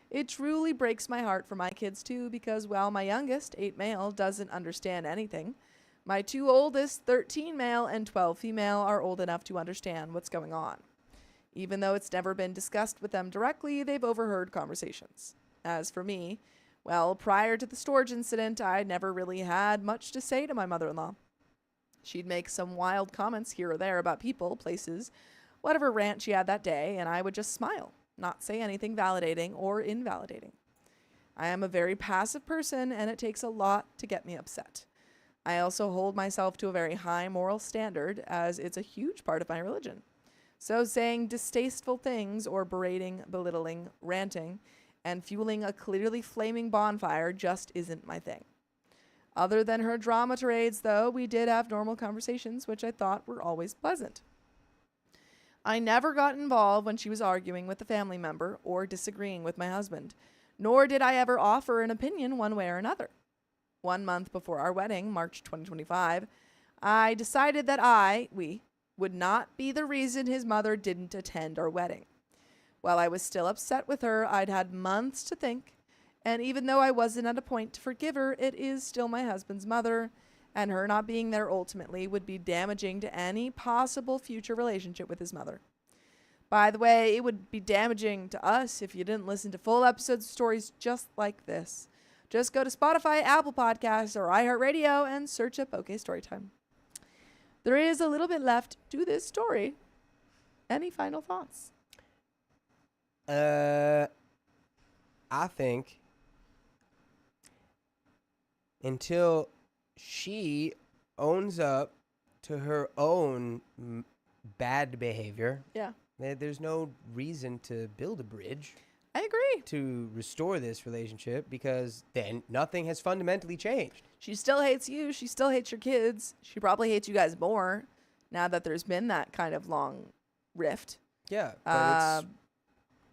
It truly breaks my heart for my kids too, because while my youngest, 8 male, doesn't understand anything, my 2 oldest, 13 male and 12 female, are old enough to understand what's going on. Even though it's never been discussed with them directly, they've overheard conversations. As for me, well, prior to the storage incident, I never really had much to say to my mother-in-law. She'd make some wild comments here or there about people, places, whatever rant she had that day, and I would just smile, not say anything validating or invalidating. I am a very passive person, and it takes a lot to get me upset. I also hold myself to a very high moral standard, as it's a huge part of my religion. So saying distasteful things or berating, belittling, ranting, and fueling a clearly flaming bonfire just isn't my thing. Other than her drama tirades, though, we did have normal conversations, which I thought were always pleasant. I never got involved when she was arguing with a family member or disagreeing with my husband, nor did I ever offer an opinion one way or another. 1 month before our wedding, March 2025, I decided that we would not be the reason his mother didn't attend our wedding. While I was still upset with her, I'd had months to think, and even though I wasn't at a point to forgive her, it is still my husband's mother, and her not being there ultimately would be damaging to any possible future relationship with his mother. By the way, it would be damaging to us if you didn't listen to full episodes of stories just like this. Just go to Spotify, Apple Podcasts, or iHeartRadio and search up OK Storytime. There is a little bit left to this story. Any final thoughts? I think until she owns up to her own bad behavior, there's no reason to build a bridge. I agree. To restore this relationship, because then nothing has fundamentally changed. She still hates you. She still hates your kids. She probably hates you guys more now that there's been that kind of long rift. Yeah. But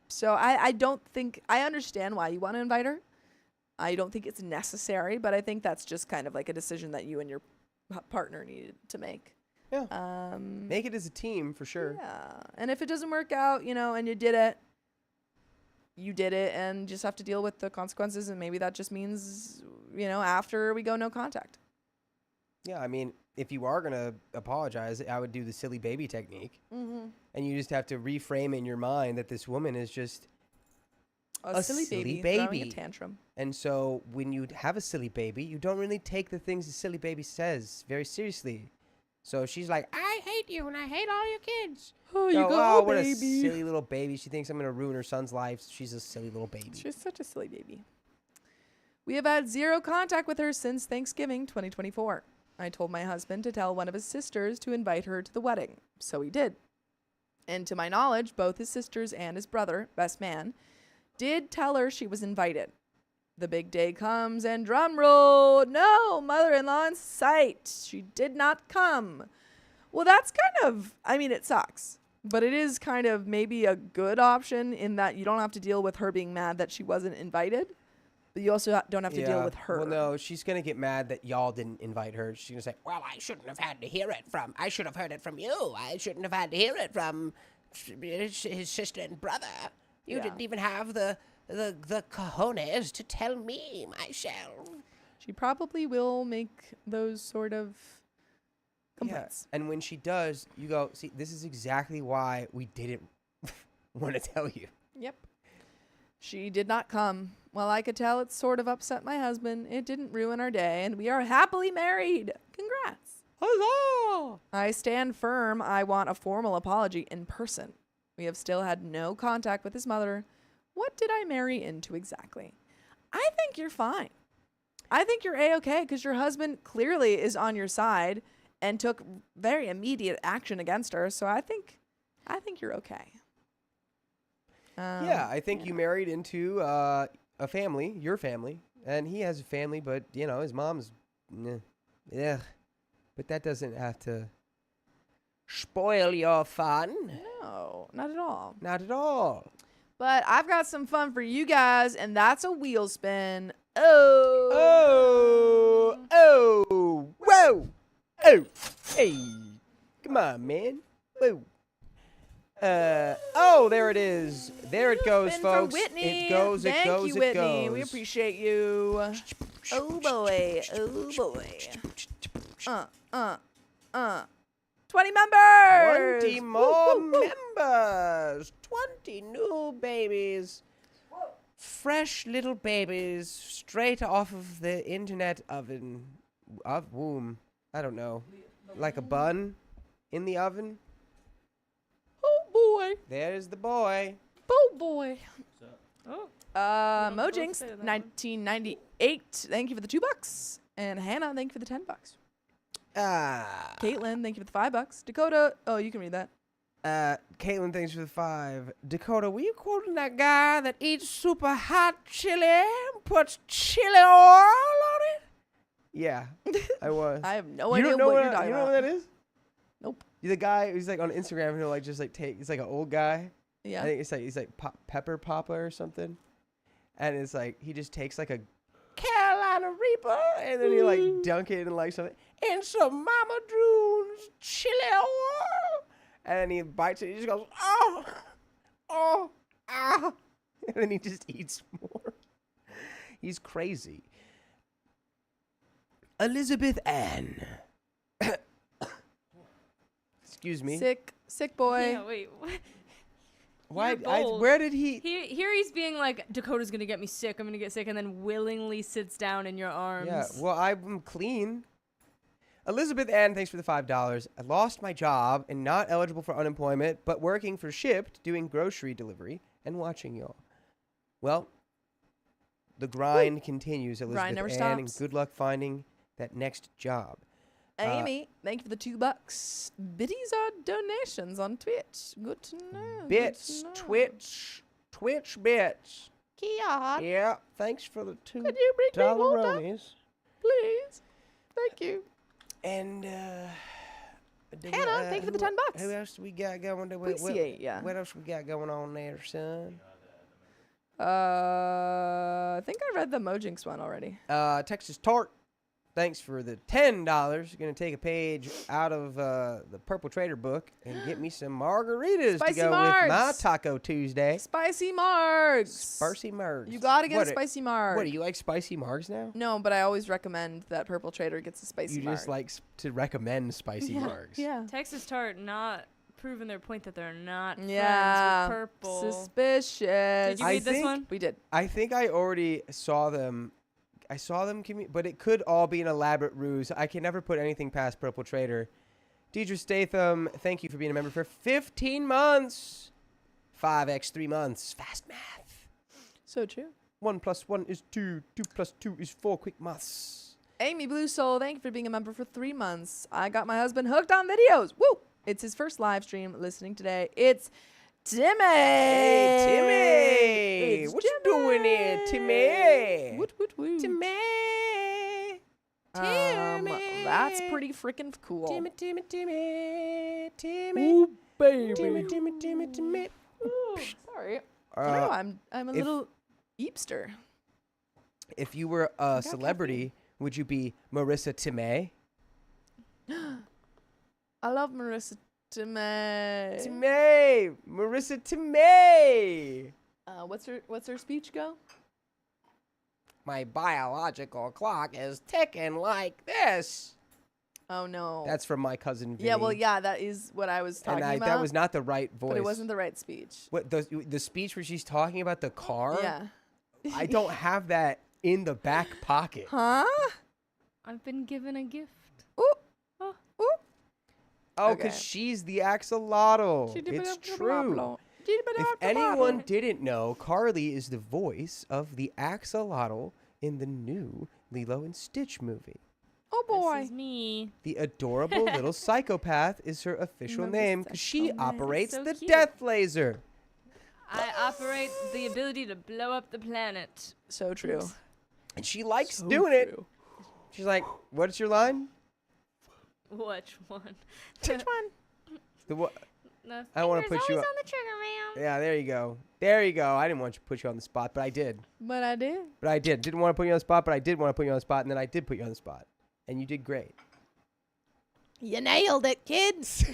so I don't think, I understand why you want to invite her. I don't think it's necessary, but I think that's just kind of like a decision that you and your partner needed to make. Yeah. Make it as a team for sure. Yeah. And if it doesn't work out, and you did it, and just have to deal with the consequences. And maybe that just means, after we go, no contact. Yeah. I mean, if you are going to apologize, I would do the silly baby technique. Mm-hmm. And you just have to reframe in your mind that this woman is just a silly baby throwing a tantrum. And so when you have a silly baby, you don't really take the things the silly baby says very seriously. So she's like, I hate you and I hate all your kids. Oh, you go, what baby. A silly little baby. She thinks I'm going to ruin her son's life. She's a silly little baby. She's such a silly baby. We have had 0 contact with her since Thanksgiving 2024. I told my husband to tell one of his sisters to invite her to the wedding. So he did. And to my knowledge, both his sisters and his brother, best man, did tell her she was invited. The big day comes and drum roll, no mother-in-law in sight. She did not come. Well, that's kind of, it sucks. But it is kind of maybe a good option in that you don't have to deal with her being mad that she wasn't invited. But you also don't have to deal with her. Well, no, she's going to get mad that y'all didn't invite her. She's going to say, Well, I shouldn't have had to hear it from. I should have heard it from you. I shouldn't have had to hear it from his sister and brother. You didn't even have the cojones to tell me myself. She probably will make those sort of complaints. Yeah. And when she does, you go, see, this is exactly why we didn't want to tell you. Yep. She did not come. Well, I could tell it sort of upset my husband. It didn't ruin our day, and we are happily married. Congrats. Huzzah! I stand firm. I want a formal apology in person. We have still had no contact with his mother. What did I marry into exactly? I think you're fine. I think you're A-okay because your husband clearly is on your side and took very immediate action against her. So I think you're okay. I think you married into a family, your family, and he has a family, but his mom's, yeah. But that doesn't have to spoil your fun. No, not at all. Not at all. But I've got some fun for you guys, and that's a wheel spin. Whoa. Oh, hey. Come on, man. Whoa. There it is. There it goes, Spin folks. For Whitney. It goes, Thank it goes, you, it Whitney. goes. We appreciate you. Oh boy. 20 members. 20 more members. 20 new babies. Fresh little babies straight off of the internet oven. Womb. I don't know. Like a bun in the oven. Oh boy. There's the boy. Oh boy. Oh. Mojinx, say that one. 1998. Thank you for the $2. And Hannah, thank you for the $10. Caitlin, thank you for the $5. Dakota, oh, you can read that. Caitlin, thanks for the 5. Dakota, were you quoting that guy that eats super hot chili and puts chili oil on it? Yeah, I was. I have no You idea don't know what you're talking you know about. what that is? Nope. The guy who's like on Instagram, he'll like just like take. He's like an old guy. Yeah. I think he's like Pepper Popper or something, and it's like he just takes like a Carolina Reaper and then he like dunk it in like something and some Mama Drune's chili oil, and then he bites it. He just goes ah, and then he just eats more. He's crazy. Elizabeth Ann. Excuse me. Sick boy. Yeah, wait. What? Why? You're bold. Where did he? Here he's being like, Dakota's gonna get me sick. I'm gonna get sick, and then willingly sits down in your arms. Yeah. Well, I'm clean. Elizabeth Ann, thanks for the $5. I lost my job and not eligible for unemployment, but working for Shipped, doing grocery delivery and watching y'all. Well, the grind continues, Elizabeth Grind never Ann, and stops. good luck finding that next job. Amy, thank you for the $2. Biddies are donations on Twitch. Good to know. Bits, Twitch bits. Kia. Yeah, thanks for the Could you bring me water, $2. please? Thank you. And Hannah, thank you for the $10. Who else we got going? Appreciate ya. What else we got going on there, son? I think I read the Mojinx one already. Texas Tart, thanks for the $10. Gonna take a page out of the Purple Trader book and get me some margaritas Spicy to go with my margs. Taco Tuesday. Spicy margs. Spicy margs. You gotta get What, a spicy marg. What, do you like spicy margs now? No, but I always recommend that Purple Trader gets a spicy You marg. just like to recommend spicy margs. Yeah. Texas Tart not proving their point that they're not Yeah. friends with Purple. Suspicious. Did you I read this think- one? We did. I think I already saw them. I saw them, but it could all be an elaborate ruse. I can never put anything past Purple Trader. Deidre Statham, thank you for being a member for 15 months. 5x 3 months. Fast math. So true. 1 + 1 is 2. 2 + 2 is 4. Quick maths. Amy Blue Soul, thank you for being a member for 3 months. I got my husband hooked on videos. Woo! It's his first live stream listening today. It's Timmy. Hey, Timmy. It's What you doing here, Timmy? Woot, woot, woot. Timmy. That's pretty freaking cool. Timmy. Ooh, baby. Timmy. Ooh, sorry. I don't know, I'm a if- little eepster. If you were a celebrity, would you be Marissa Tomei? I love Marissa Tomei. Tomei! Marissa Tomei! What's her speech go? My biological clock is ticking like this. Oh no. That's from My Cousin Vinny. yeah, well, yeah, that is what I was talking And about. that was not the right voice. But it wasn't the right speech. What, the speech where she's talking about the car? Yeah. I don't have that in the back pocket. Huh? I've been given a gift. Ooh. Oh. Ooh. Oh, Okay. because she's the axolotl. It's true. If anyone didn't know, Carly is the voice of the axolotl in the new Lilo and Stitch movie. Oh boy. This is me. The adorable little psychopath is her official Remember name because she Psycho Man. operates So the cute. death laser. I operate the ability to blow up the planet. So true. And she likes So doing it. true. She's like, what's your line? Which one? Which one? The what? The I don't wanna finger's put you always up- on the trigger, ma'am. Yeah, there you go. There you go. I didn't want to put you on the spot, but I did. But I did. But I did. Didn't want to put you on the spot, but I did want to put you on the spot, and then I did put you on the spot. And you did great. You nailed it, kids.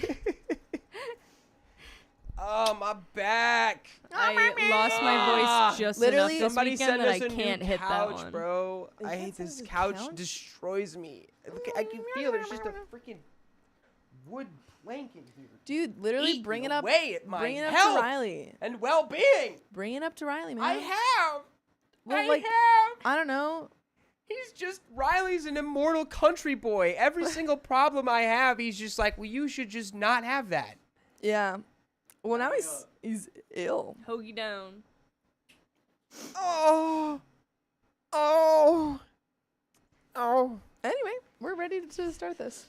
Oh, my back. I lost my voice just Literally, enough this Somebody weekend send that us I a can't new hit couch, that one. bro. You I can't hate send this us a couch. couch? Destroys me. Look, I can feel there's just a freaking wood plank in here. Dude, literally Eating bring it up. away at my Bring it up health to Riley. and well-being. Bring it up to Riley, man. I have. Well, I like, have. I don't know. He's just Riley's an immortal country boy. Every single problem I have, he's just like, well, you should just not have that. Yeah. Well, now he's ill. Hoagie down. Oh. Oh. Oh. Anyway, we're ready to start this.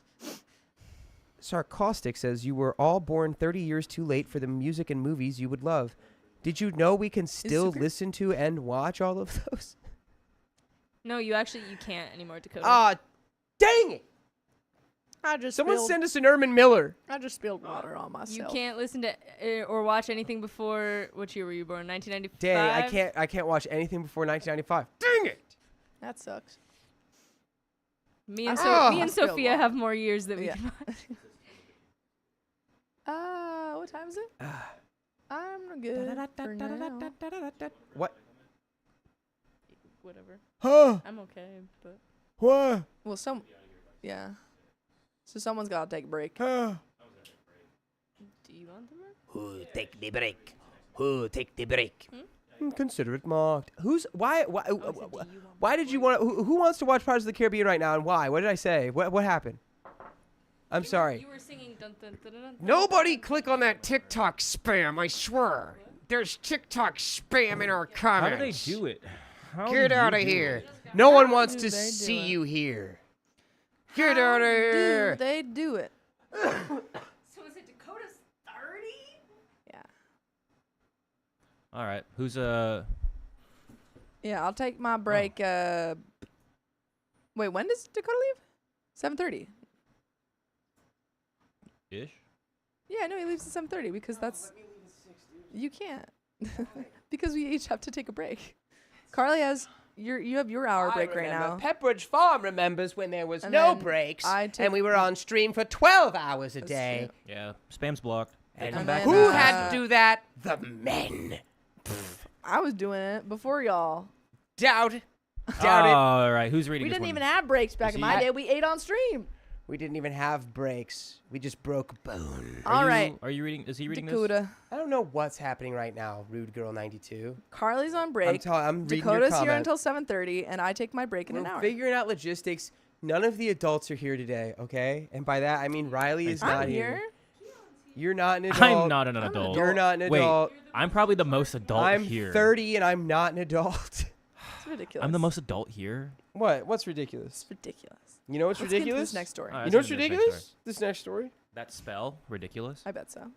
Sarcaustic says you were all born 30 years too late for the music and movies you would love. Did you know we can still super- listen to and watch all of those? No, you can't anymore, Dakota. Ah, dang it! I just Someone spilled, send us an Ermin Miller. I just spilled water on myself. You can't listen to or watch anything before. What year were you born? 1995. Dang, I can't watch anything before 1995. Dang it! That sucks. Me and, Ah. me and Still Sophia long. have more years than we Yeah. can watch. What time is it? I'm good for now. What? Whatever. Huh? I'm okay, but What? Well, yeah. So someone's got to take a break. Huh? do you want them? Who take the break? Who take the break? Consider it marked. Why did you want? Who wants to watch Pirates of the Caribbean right now, and why? What did I say? What happened? I'm sorry. You were singing dun dun dun dun. dun. Nobody click on that TikTok spam, I swear. There's TikTok spam in our How do they comments. do it? How Get do out you of do here. it? No one wants do to they do see it? you here. Get out of here. They do it. Someone said Dakota's 30. Yeah. All right. Who's Yeah, I'll take my break. Wait, when does Dakota leave? 7:30. ish? Yeah, no, he leaves at 7:30 because that's. You can't. Because we each have to take a break. Carly has you have your hour break right now. Pepperidge Farm remembers when there was And no then breaks, I take- and we were on stream for 12 hours a That's day. true. Yeah. Spam's blocked. And And then, who had to do that? The men. I was doing it before y'all. Doubt it. All right. Who's reading We this didn't one? even have breaks back Is in he- my day. We ate on stream. We didn't even have breaks. We just broke bone. Are All you- right, Are you reading? Is he reading Dakota. I don't know what's happening right now, Rude Girl 92. Carly's on break. I'm reading your Dakota's here comment. until 7:30, and I take my break in We're an hour. figuring out logistics. None of the adults are here today, okay? And by that, I mean Riley is not I'm here. You're not an adult. I'm not an I'm an adult. You're not an Wait, adult. I'm probably the most adult I'm here. 30 and I'm not an adult. It's ridiculous. I'm the most adult here. What? What's ridiculous? It's ridiculous. You know what's Let's get into ridiculous? this next story. All right. You know what's Let's get into this next ridiculous? This next story. That spell, ridiculous. I bet so.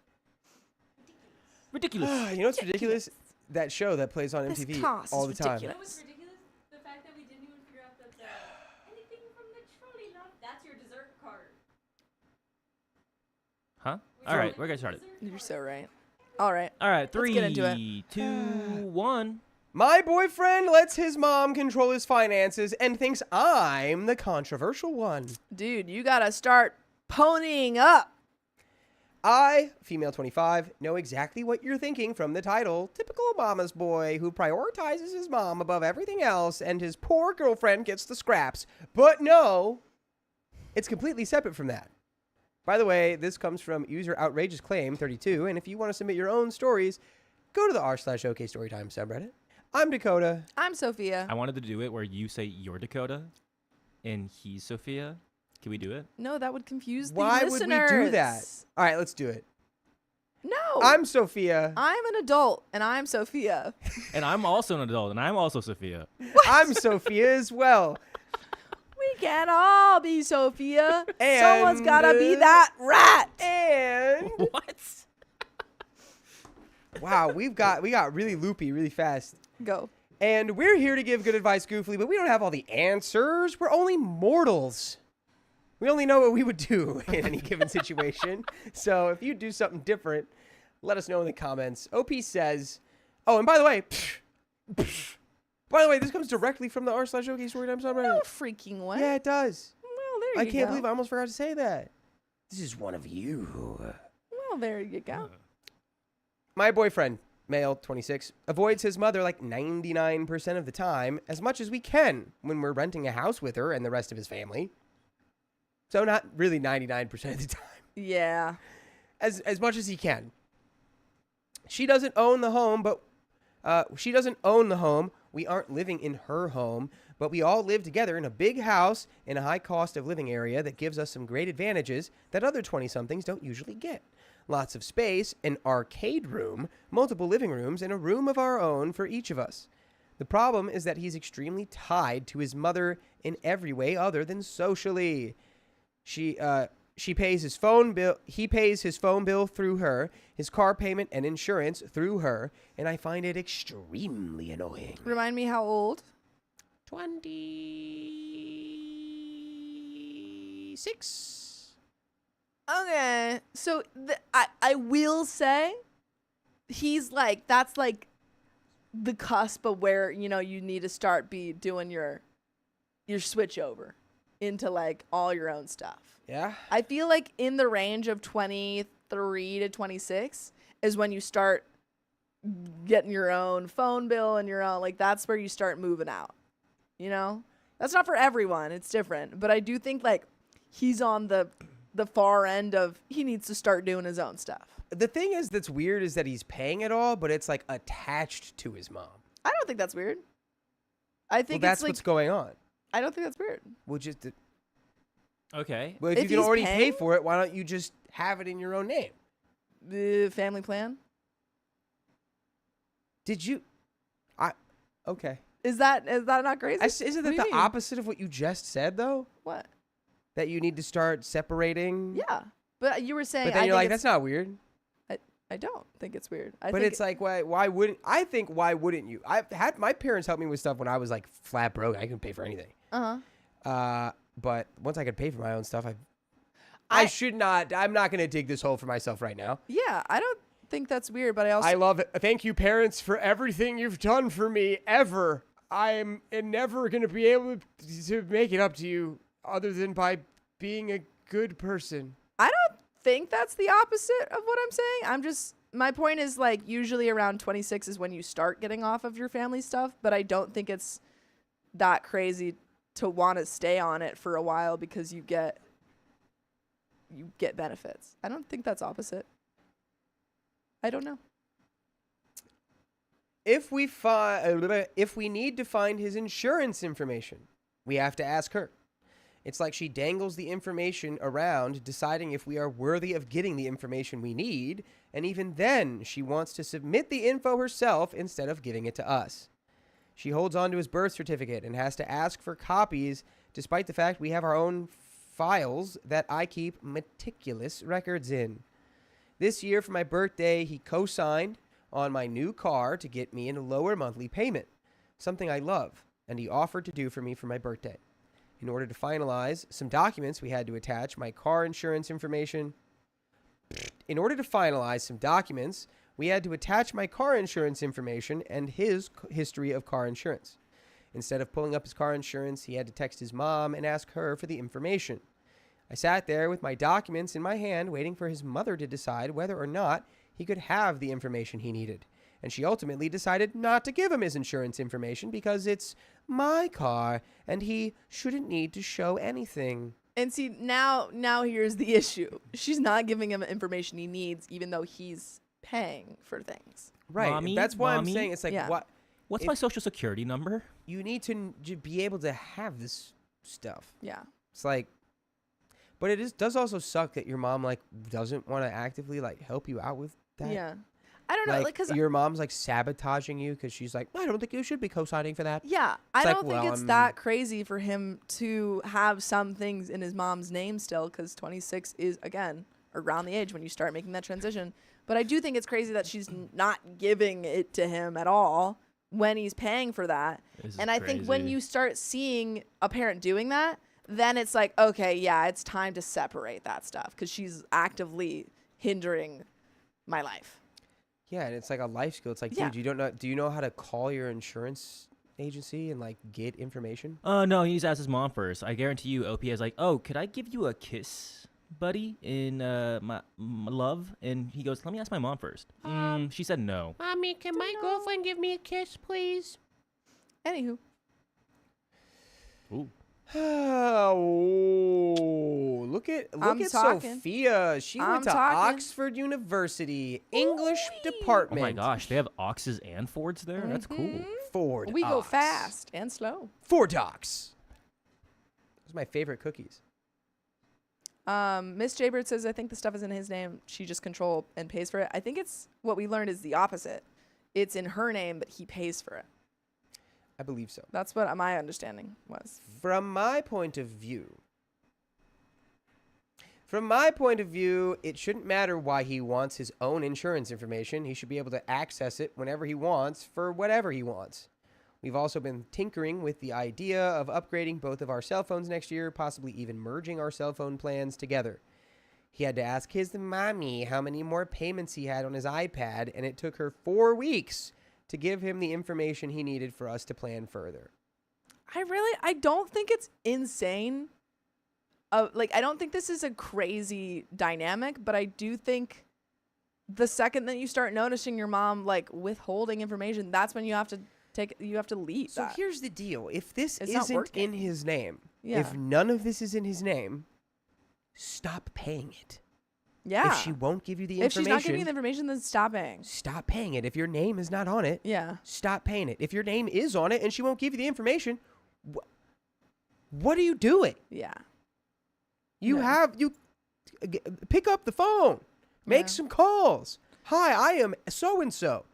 Ridiculous. You know what's ridiculous? That show that plays on This MTV toss all is the time. ridiculous. That was ridiculous. The fact that we didn't even figure out that anything from the trolley, that's your dessert card. Huh? All right, we're getting started. You're so right. All right. All right, Let's get into it. 3, 2, 1. My boyfriend lets his mom control his finances and thinks I'm the controversial one. Dude, you gotta start ponying up. I, female 25, know exactly what you're thinking from the title. Typical mama's boy who prioritizes his mom above everything else and his poor girlfriend gets the scraps. But no, it's completely separate from that. By the way, this comes from user outrageous claim 32, and if you want to submit your own stories, go to the r/OK Storytime subreddit. I'm Dakota. I'm Sophia. I wanted to do it where you say you're Dakota and he's Sophia. Can we do it? No, that would confuse the Why listeners. would we do that? All right, let's do it. No. I'm Sophia. I'm an adult, and I'm Sophia. And I'm also an adult, and I'm also Sophia. I'm Sophia as well. We can't all be Sophia. And, Someone's gotta be that rat. And What? wow, we got really loopy really fast. Go. And we're here to give good advice goofily, but we don't have all the answers. We're only mortals. We only know what we would do in any given situation. So if you do something different, let us know in the comments. OP says, oh, and by the way, this comes directly from the r/OK Storytime subreddit. No freaking way. Yeah, it does. Well, there you I go. can't believe I almost forgot to say that. This is one of you. Well, there you go. My boyfriend, male, 26, avoids his mother like 99% of the time, as much as we can when we're renting a house with her and the rest of his family. So not really 99% of the time. Yeah. As much as he can. She doesn't own the home, We aren't living in her home, but we all live together in a big house in a high cost of living area that gives us some great advantages that other 20-somethings don't usually get. Lots of space, an arcade room, multiple living rooms, and a room of our own for each of us. The problem is that he's extremely tied to his mother in every way other than socially. She pays his phone bill. He pays his phone bill through her, his car payment and insurance through her, and I find it extremely annoying. Remind me how old? 26. Okay. So I will say he's like, that's like the cusp of where, you need to start doing your switch over into like all your own stuff. Yeah. I feel like in the range of 23 to 26 is when you start getting your own phone bill and your own, like, that's where you start moving out. That's not for everyone. It's different. But I do think like he's on the far end of he needs to start doing his own stuff. The thing is that's weird is that he's paying it all, but it's like attached to his mom. I don't think that's weird. I think that's it's like, what's going on. I don't think that's weird. Well, just Okay. well, if If you can he's already paying? pay for it, why don't you just have it in your own name? The family plan. Did you? Okay. Is that not crazy? Isn't What that do the you mean? opposite of what you just said, though? What? That you need to start separating? Yeah. But you were saying, But then I you're think like, that's not weird. I don't think it's weird. But it's like, why wouldn't you? I've had my parents help me with stuff when I was like flat broke. I couldn't pay for anything. But once I could pay for my own stuff, I'm not going to dig this hole for myself right now. Yeah, I don't think that's weird, but I also... I love it. Thank you, parents, for everything you've done for me ever. I'm never going to be able to make it up to you other than by being a good person. I don't think that's the opposite of what I'm saying. My point is like usually around 26 is when you start getting off of your family stuff, but I don't think it's that crazy to want to stay on it for a while because you get benefits. I don't think that's opposite. I don't know. If we need to find his insurance information, we have to ask her. It's like she dangles the information around, deciding if we are worthy of getting the information we need, and even then, she wants to submit the info herself instead of giving it to us. She holds on to his birth certificate and has to ask for copies, despite the fact we have our own files that I keep meticulous records in. This year, for my birthday, he co-signed on my new car to get me a lower monthly payment, something I love, and he offered to do for me for my birthday. In order to finalize some documents, we had to attach my car insurance information. And his history of car insurance. Instead of pulling up his car insurance, he had to text his mom and ask her for the information. I sat there with my documents in my hand, waiting for his mother to decide whether or not he could have the information he needed. And she ultimately decided not to give him his insurance information because it's my car and he shouldn't need to show anything. And see, now here's the issue. She's not giving him information he needs, even though he's paying for things. Right. Mommy, That's why mommy, I'm saying it's like, Yeah. what? What's my social security number? You need to be able to have this stuff. Yeah. It's like, but does also suck that your mom like doesn't want to actively like help you out with that. Yeah. I don't know, like, because your mom's like sabotaging you because she's like, I don't think you should be co-signing for that. yeah, I It's like, don't think well, it's that crazy for him to have some things in his mom's name still, because 26 is, again, around the age when you start making that transition. But I do think it's crazy that she's not giving it to him at all when he's paying for that. This is And I think when crazy. you start seeing a parent doing that, then it's like, okay, yeah, it's time to separate that stuff because she's actively hindering my life. Yeah, and it's like a life skill. It's like, Yeah. dude, do you know how to call your insurance agency and like get information? No, he's asked his mom first. I guarantee you, OP is like, oh, could I give you a kiss, buddy, in my love? And he goes, let me ask my mom first. She said no. Mommy, can my girlfriend give me a kiss, please? Anywho. Ooh. Oh, look at talking. Sophia. She went to talking. Oxford University, English department. Oh my gosh, they have Oxes and Fords there? That's cool. Ford. We go Ox. fast and slow. Ford Docs. Those are my favorite cookies. Miss Jaybird says, I think the stuff is in his name. She just control and pays for it. I think it's what we learned is the opposite. It's in her name, but he pays for it. I believe so. That's what my understanding was. From my point of view, it shouldn't matter why he wants his own insurance information. He should be able to access it whenever he wants for whatever he wants. We've also been tinkering with the idea of upgrading both of our cell phones next year, possibly even merging our cell phone plans together. He had to ask his mommy how many more payments he had on his iPad, and it took her 4 weeks to give him the information he needed for us to plan further. I don't think it's insane. I don't think this is a crazy dynamic, but I do think the second that you start noticing your mom like withholding information, that's when you have to leave. So here's the deal. If this It's not isn't working. in his name, Yeah. if none of this is in his name, stop paying it. Yeah. If she won't give you the If she's information, not giving you the information, then stop paying. stop paying it. If your name is not on it, Yeah. stop paying it. If your name is on it and she won't give you the information, what are you doing? Yeah. You Yeah. pick up the phone, make Yeah. some calls. Hi, I am so and so.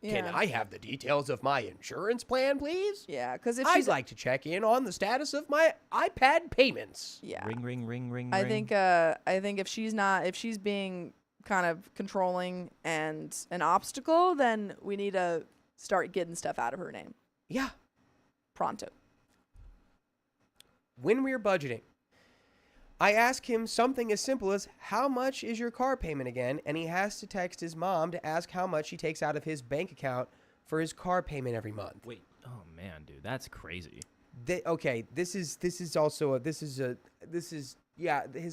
Yeah. Can I have the details of my insurance plan, please? Yeah, because if I'd she's like to check in on the status of my iPad payments. yeah, Ring, ring, ring, ring, I ring. think if she's being kind of controlling and an obstacle, then we need to start getting stuff out of her name Yeah. pronto. When we're budgeting, I ask him something as simple as, how much is your car payment again? And he has to text his mom to ask how much he takes out of his bank account for his car payment every month. Wait, oh man, dude, that's crazy. His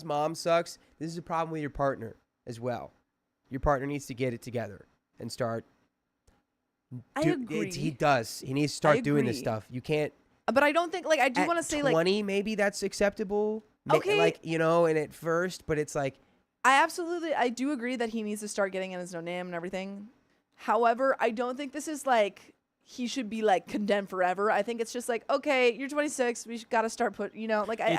mom sucks. This is a problem with your partner as well. Your partner needs to get it together and start. I agree. He does. He needs to start doing this agree. stuff. You can't. But I don't think I do At want to say 20, maybe that's acceptable. Okay. And at first, but it's like, I do agree that he needs to start getting in his own name and everything. However, I don't think this is he should be condemned forever. I think it's just okay, you're 26. We got to start I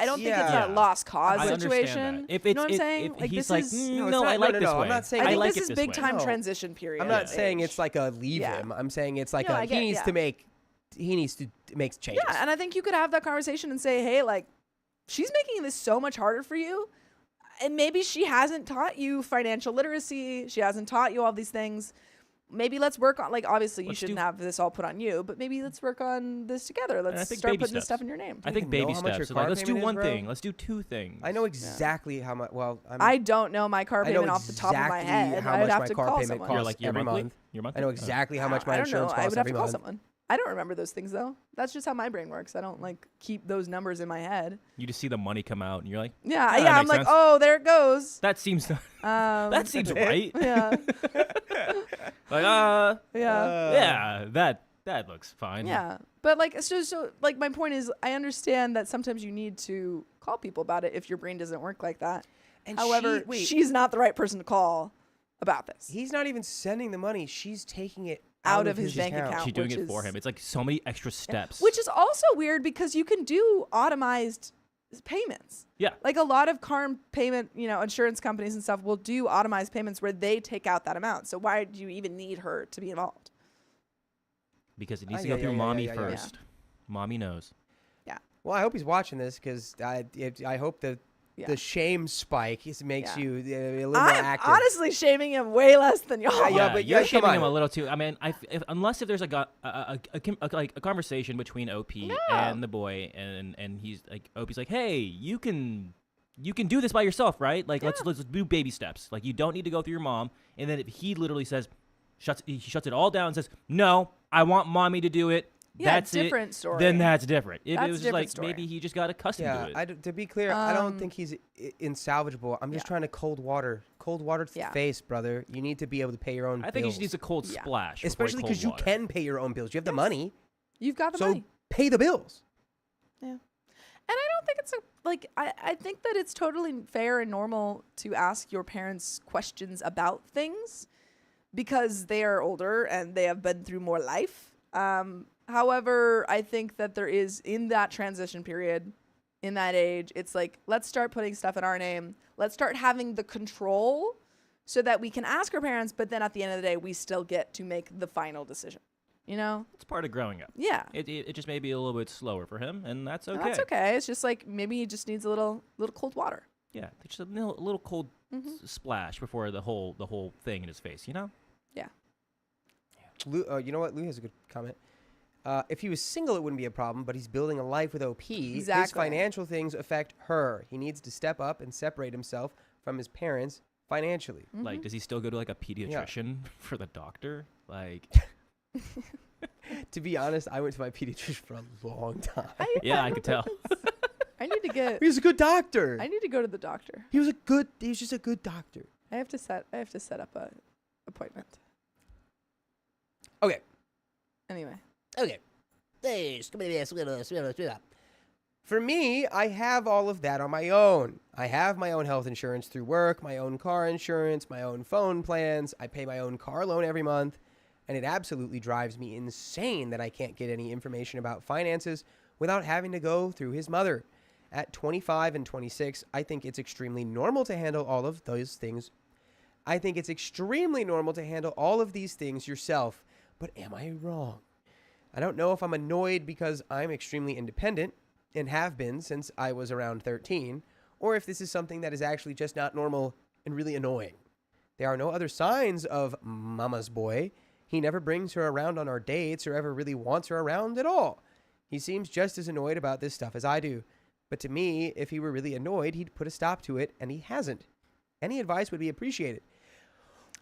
don't think it's a lost cause I understand situation. that. If you know what I'm saying? if he's this is, no, I like this way. I'm not saying I think like this it is this big way. time No. transition period. I'm not at saying age. it's leave Yeah. him. I'm saying it's No, I get- he needs yeah. to make changes. Yeah, and I think you could have that conversation and say, hey, she's making this so much harder for you. And maybe she hasn't taught you financial literacy. She hasn't taught you all these things. Maybe let's work on, obviously you shouldn't have this all put on you, but maybe let's work on this together. Let's start putting this stuff in your name. I think even know baby how much your steps. So, car let's do payment is, one bro? thing. Let's do two things. I know exactly how much. Well, I don't know my car I know payment off the top of my exactly head. how I'd much have my to car call payment someone. costs. Your every monthly? month. Your monthly? I know exactly how much my I don't insurance know. I costs would have every to call month. someone. I don't remember those things though. That's just how my brain works. I don't keep those numbers in my head. You just see the money come out, and you're like, Yeah, that I'm makes like, sense. oh, there it goes. that seems that seems right. Yeah, Like, yeah, yeah, that looks fine. yeah. But my point is, I understand that sometimes you need to call people about it if your brain doesn't work like that. And However, she's not the right person to call about this. He's not even sending the money. She's taking it Out of his bank account. She's doing which it for is- him. It's so many extra steps. Which is also weird because you can do automized payments. Yeah. A lot of car payment, insurance companies and stuff will do automized payments where they take out that amount. So why do you even need her to be involved? Because it needs to Yeah, go through yeah, mommy yeah. first. Mommy knows. Well, I hope he's watching this because I hope that the shame spike makes you a little more I'm active. honestly shaming him way less than y'all. But you're come shaming on. him a little too. I mean, unless there's like a conversation between OP and the boy, and he's like, OP's like, hey, you can do this by yourself, right? Like, let's do baby steps. Like, you don't need to go through your mom. And then if he literally says, he shuts it all down and says, no, I want mommy to do it. Yeah, That's different it. story. Then that's different. If That's it was just different like story. maybe he just got accustomed to it. To be clear, I don't think he's insalvageable. I'm just trying to cold water to the face, brother. You need to be able to pay your own bills. I think he just needs a cold splash. Especially because you can pay your own bills. You have the money. You've got the so money. Pay the bills. Yeah. And I don't think it's I think that it's totally fair and normal to ask your parents questions about things because they are older and they have been through more life. However, I think that there is, in that transition period, in that age, it's like, let's start putting stuff in our name. Let's start having the control so that we can ask our parents, but then at the end of the day, we still get to make the final decision. You know? It's part of growing up. Yeah. It just may be a little bit slower for him, and that's okay. That's okay. It's just like maybe he just needs a little cold water. Yeah, just a little cold splash before the whole thing in his face, you know? Yeah. Lou, you know what? Lou has a good comment. If he was single, it wouldn't be a problem, but he's building a life with OP. Exactly. His financial things affect her. He needs to step up and separate himself from his parents financially. Like, does he still go to like a pediatrician for the doctor? Like, to be honest, I went to my pediatrician for a long time. yeah, I could tell. I need to get. He was a good doctor. I need to go to the doctor. He was just a good doctor. I have to set up a appointment. Okay. Anyway. Okay. For me, I have all of that on my own. I have my own health insurance through work, my own car insurance, my own phone plans. I pay my own car loan every month. And it absolutely drives me insane that I can't get any information about finances without having to go through his mother. At 25 and 26, I think it's extremely normal to handle all of those things. I think it's extremely normal to handle all of these things yourself. But am I wrong? I don't know if I'm annoyed because I'm extremely independent and have been since I was around 13, or if this is something that is actually just not normal and really annoying. There are no other signs of mama's boy. He never brings her around on our dates or ever really wants her around at all. He seems just as annoyed about this stuff as I do. But to me, if he were really annoyed, he'd put a stop to it, and he hasn't. Any advice would be appreciated.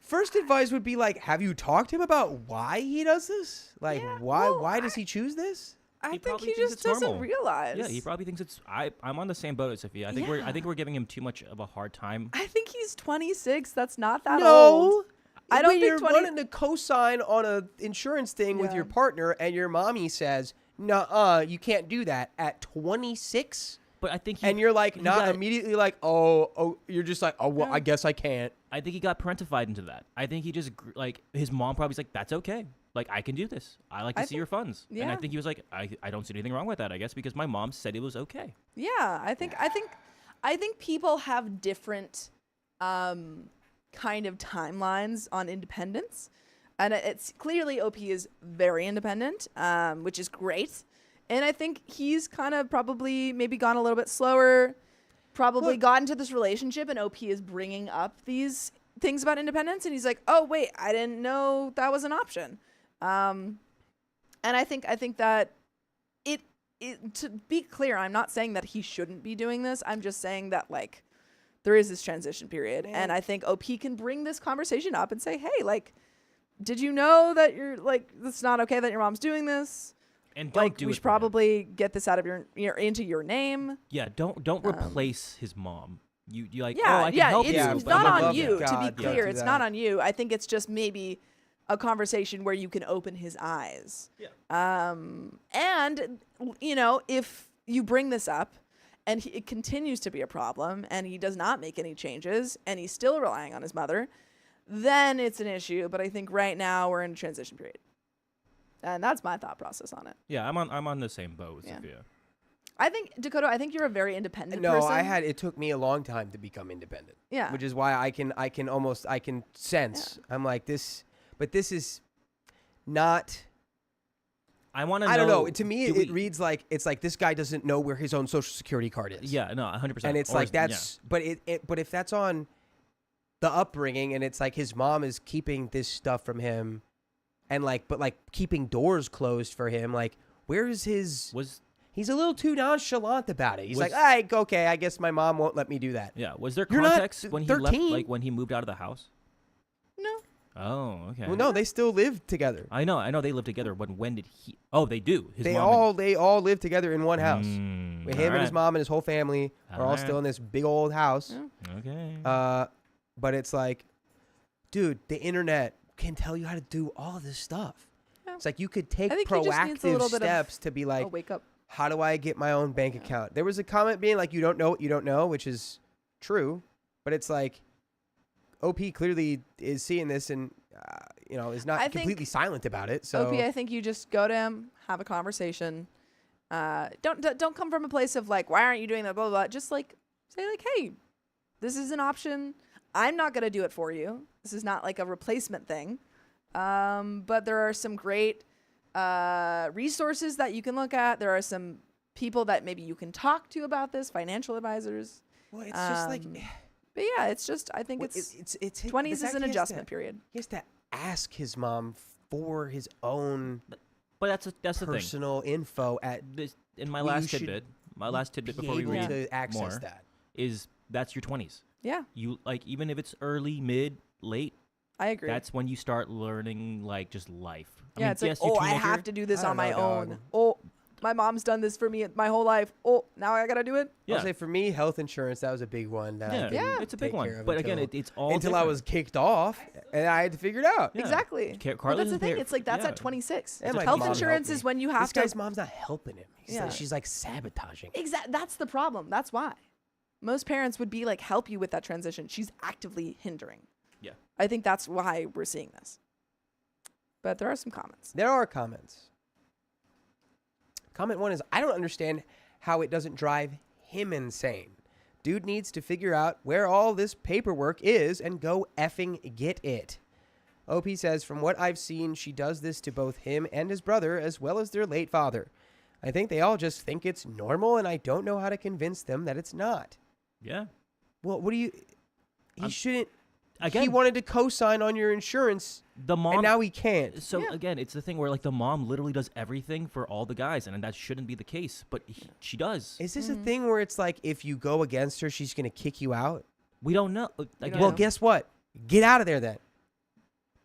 First advice would be like, have you talked to him about why he does this? Like, why does he choose this? I think probably he thinks just it's doesn't normal. realize. Yeah, he probably thinks it's. I'm on the same boat as Sophia. I think we're giving him too much of a hard time. I think he's 26. That's not that No. old. I don't when think you're 20 wanting to co-sign on a insurance thing with your partner and your mommy says, "Nuh-uh, you can't do that" at 26. But I think And you're like, not got- immediately like, oh, you're just like, oh, well, I guess I can't. I think he got parentified into that. I think he just like his mom probably's like, that's okay. Like, I can do this. I like to see your funds. And I yeah. think he was like, I don't see anything wrong with that, I guess, because my mom said it was okay. Yeah, I think people have different kind of timelines on independence, and it's clearly OP is very independent, which is great. And I think he's kind of probably maybe gone a little bit slower, probably got into this relationship, and OP is bringing up these things about independence, and he's like, oh wait, I didn't know that was an option. And I think that it to be clear, I'm not saying that he shouldn't be doing this. I'm just saying that like there is this transition period, and I think OP can bring this conversation up and say, hey, like, did you know that you're like, it's not okay that your mom's doing this? And don't Like, do we it should for him. probably get this out of your into your name. Yeah, don't replace his mom. You like, Yeah, oh, I can help it's you. Yeah, not but I on love you. it. To God, be don't clear, do it's that. not on you. I think it's just maybe a conversation where you can open his eyes. Yeah. And you know, if you bring this up and it continues to be a problem and he does not make any changes and he's still relying on his mother, then it's an issue. But I think right now we're in a transition period. And that's my thought process on it. Yeah, I'm on the same boat with Yeah. Sophia. I think, Dakota, I think you're a very independent No, person. it took me a long time to become independent. Yeah. Which is why I can sense. I'm like this, but this is not, I want to know. I don't know. To me, do it we- reads like it's like this guy doesn't know where his own social security card is. Yeah, no, 100%. And it's Or like is- that's, but but if that's on the upbringing, and it's like his mom is keeping this stuff from him, and but keeping doors closed for him, like where is his? He's a little too nonchalant about it. He's like, okay, I guess my mom won't let me do that. Yeah, was there You're not context when he left, 13. like when he moved out of the house? No. Oh, okay. Well, no, they still live together. I know they live together. When did he? Oh, they do. His They mom all live together in one house. Mm, With him and his alright. mom and his whole family are all Alright. still in this big old house. Yeah. Okay. But it's like, dude, the internet can tell you how to do all of this stuff. Yeah. It's like you could take I think he just needs a proactive little bit of steps to be like, wake up. how do I get my own bank account? There was a comment being like, you don't know what you don't know, which is true. But it's like, OP clearly is seeing this and, is not completely silent about it. So OP, I think you just go to him, have a conversation. Don't come from a place of like, why aren't you doing that? Blah, blah, blah. Just like say like, hey, this is an option. I'm not going to do it for you. This is not like a replacement thing. But there are some great resources that you can look at. There are some people that maybe you can talk to about this, financial advisors. Well, it's just like, but yeah, it's just, I think well, it's the 20s is fact an he has adjustment to- period. He has to ask his mom for his own But that's the thing. personal info at This, in my Well, you last should tidbit, before we able read to access more that. is that's your 20s. Yeah, You like even if it's early, mid, late, I agree. that's when you start learning like just life. I Yeah, mean, it's like, yes, you're oh, I teenager. have to do this I on don't my know, own. dog. Oh, my mom's done this for me my whole life. Oh, now I gotta do it. Yeah, I'll say for me, health insurance, that was a big one that I yeah, didn't it's a big take care one. of But again, until, it's all until I different. was kicked off and I had to figure it out. Yeah. Exactly. Ca- Well, Carly that's the isn't thing. there- It's like that's yeah. at 26. And my Health mom insurance helped is me. when you have This to. guy's mom's not helping him. Yeah. She's like sabotaging. That's the problem. That's why. Most parents would be like help you with that transition. She's actively hindering. Yeah. I think that's why we're seeing this. But there are some comments. There are comments. Comment 1 is, I don't understand how it doesn't drive him insane. Dude needs to figure out where all this paperwork is and go effing get it. OP says, from what I've seen, she does this to both him and his brother, as well as their late father. I think they all just think it's normal, and I don't know how to convince them that it's not. Yeah. Well, what do you... He shouldn't... Again, he wanted to co-sign on your insurance, the mom. and now he can't. So Yeah. again, it's the thing where like the mom literally does everything for all the guys, and that shouldn't be the case, but she does. Is this a thing where it's like if you go against her, she's going to kick you out? We don't know. Again, Well, guess what? Get out of there then.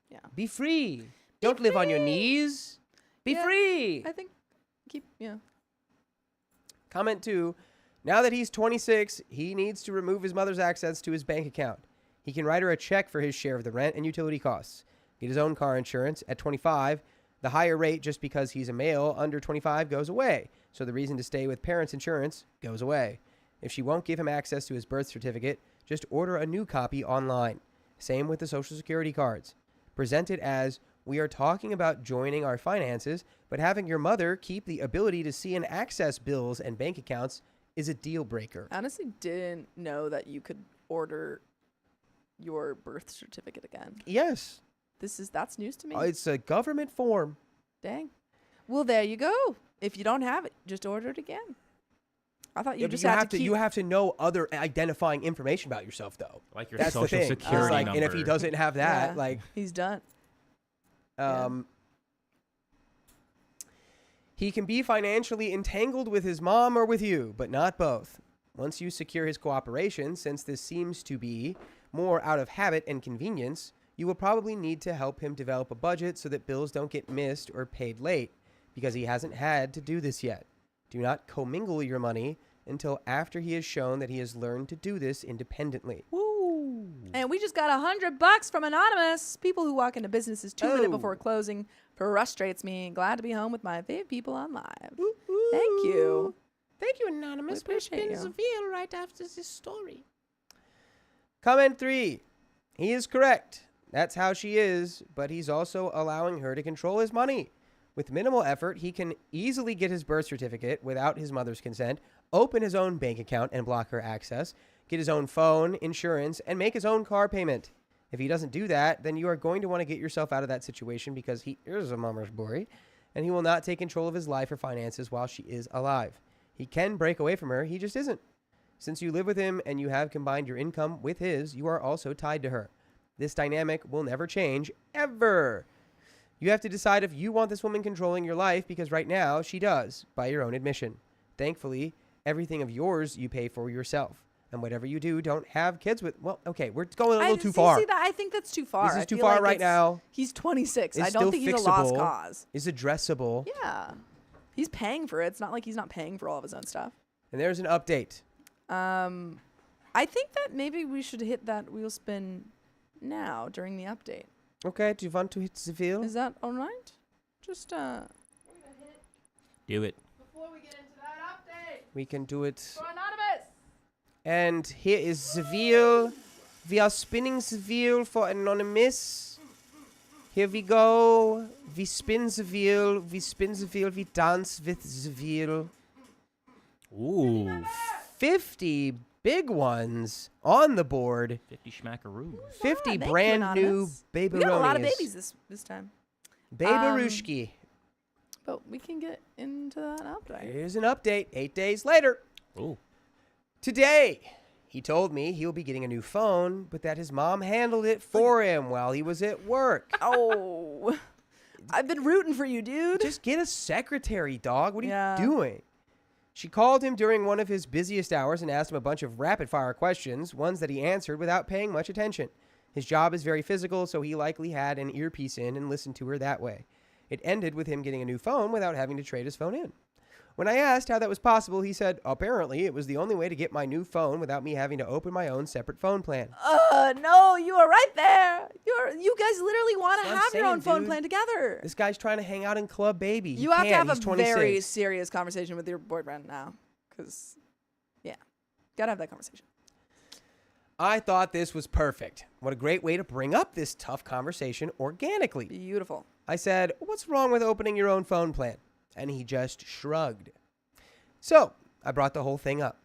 Yeah. Be free. Don't live on your knees. Be Yeah. free. I think yeah. Comment 2. Now that he's 26, he needs to remove his mother's access to his bank account. He can write her a check for his share of the rent and utility costs. Get his own car insurance. At 25, the higher rate just because he's a male under 25 goes away. So the reason to stay with parents' insurance goes away. If she won't give him access to his birth certificate, just order a new copy online. Same with the Social Security cards. Present it as, we are talking about joining our finances, but having your mother keep the ability to see and access bills and bank accounts is a deal breaker. I honestly didn't know that you could order your birth certificate again. Yes. That's news to me. It's a government form. Dang. Well, there you go. If you don't have it, just order it again. I thought you Yeah, but just you had have to keep. you have to know other identifying information about yourself, though. like your That's the social thing. security It's like, number. and if he doesn't have that, Yeah. like, He's done. Yeah. he can be financially entangled with his mom or with you, but not both. Once you secure his cooperation, since this seems to be more out of habit and convenience, you will probably need to help him develop a budget so that bills don't get missed or paid late, because he hasn't had to do this yet. Do not commingle your money until after he has shown that he has learned to do this independently. Woo. And we just got $100 from Anonymous. People who walk into businesses 2 minutes Oh. before closing frustrates me. Glad to be home with my fave people on live. Thank you. Thank you, Anonymous. We We'll appreciate spin you. the wheel right after this story. Comment 3. He is correct. That's how she is, but he's also allowing her to control his money. With minimal effort, he can easily get his birth certificate without his mother's consent, open his own bank account and block her access, get his own phone, insurance, and make his own car payment. If he doesn't do that, then you are going to want to get yourself out of that situation because he is a mama's boy. and he will not take control of his life or finances while she is alive. He can break away from her, he just isn't. Since you live with him and you have combined your income with his, you are also tied to her. This dynamic will never change, ever. You have to decide if you want this woman controlling your life, because right now she does, by your own admission. Thankfully, everything of yours you pay for yourself. And whatever you do, don't have kids with. Well, okay, we're going a little too far. See that? I think that's too far. This is I too feel far like right now. He's 26. It's I don't still think he's a lost fixable. cause. It's addressable. Yeah. He's paying for it. It's not like he's not paying for all of his own stuff. And there's an update. I think that maybe we should hit that wheel spin now during the update. Okay, do you want to hit the wheel? Is that all right? Just Do it. before we get into that update. We can do it. For Anonymous. And here is the wheel. We are spinning the wheel for Anonymous. Here we go. We spin the wheel. We spin the wheel. We dance with the wheel. Ooh. 50 big ones on the board. 50 schmackaroos. 50 Thank you, brand new Anonymous. We got a lot of baby-ronies. babies this time. Baby-rooshki. But we can get into that update. Here's an update 8 days later. Ooh. Today, he told me he'll be getting a new phone, but that his mom handled it for him while he was at work. Oh. I've been rooting for you, dude. Just get a secretary, dog. What are Yeah. you doing? She called him during one of his busiest hours and asked him a bunch of rapid-fire questions, ones that he answered without paying much attention. His job is very physical, so he likely had an earpiece in and listened to her that way. It ended with him getting a new phone without having to trade his phone in. When I asked how that was possible, he said, apparently it was the only way to get my new phone without me having to open my own separate phone plan. No, you are right there. You guys literally want to That's what I'm have your own saying, phone dude. plan together. This guy's trying to hang out in Club Baby. You have to can't. have He's a 26. very serious conversation with your boyfriend now. Because, yeah, got to have that conversation. I thought this was perfect. What a great way to bring up this tough conversation organically. Beautiful. I said, what's wrong with opening your own phone plan? And he just shrugged. So I brought the whole thing up.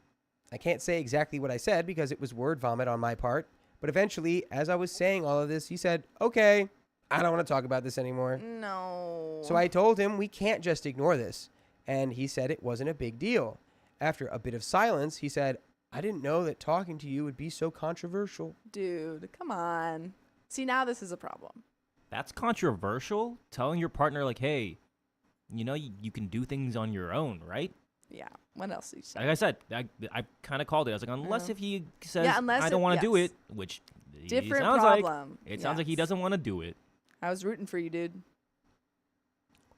I can't say exactly what I said because it was word vomit on my part. But eventually, as I was saying all of this, he said, okay, I don't want to talk about this anymore. No. So I told him we can't just ignore this. And he said it wasn't a big deal. After a bit of silence, he said, I didn't know that talking to you would be so controversial. Dude, come on. See, now this is a problem. That's controversial. Telling your partner, like, hey, you know, you can do things on your own, right? Yeah. What else did you say? Like I said, I kind of called it. I was like, unless if he says, unless I don't it- want to do yes. it, which Different sounds like. problem. It sounds like he Yes. doesn't want to do it. I was rooting for you, dude.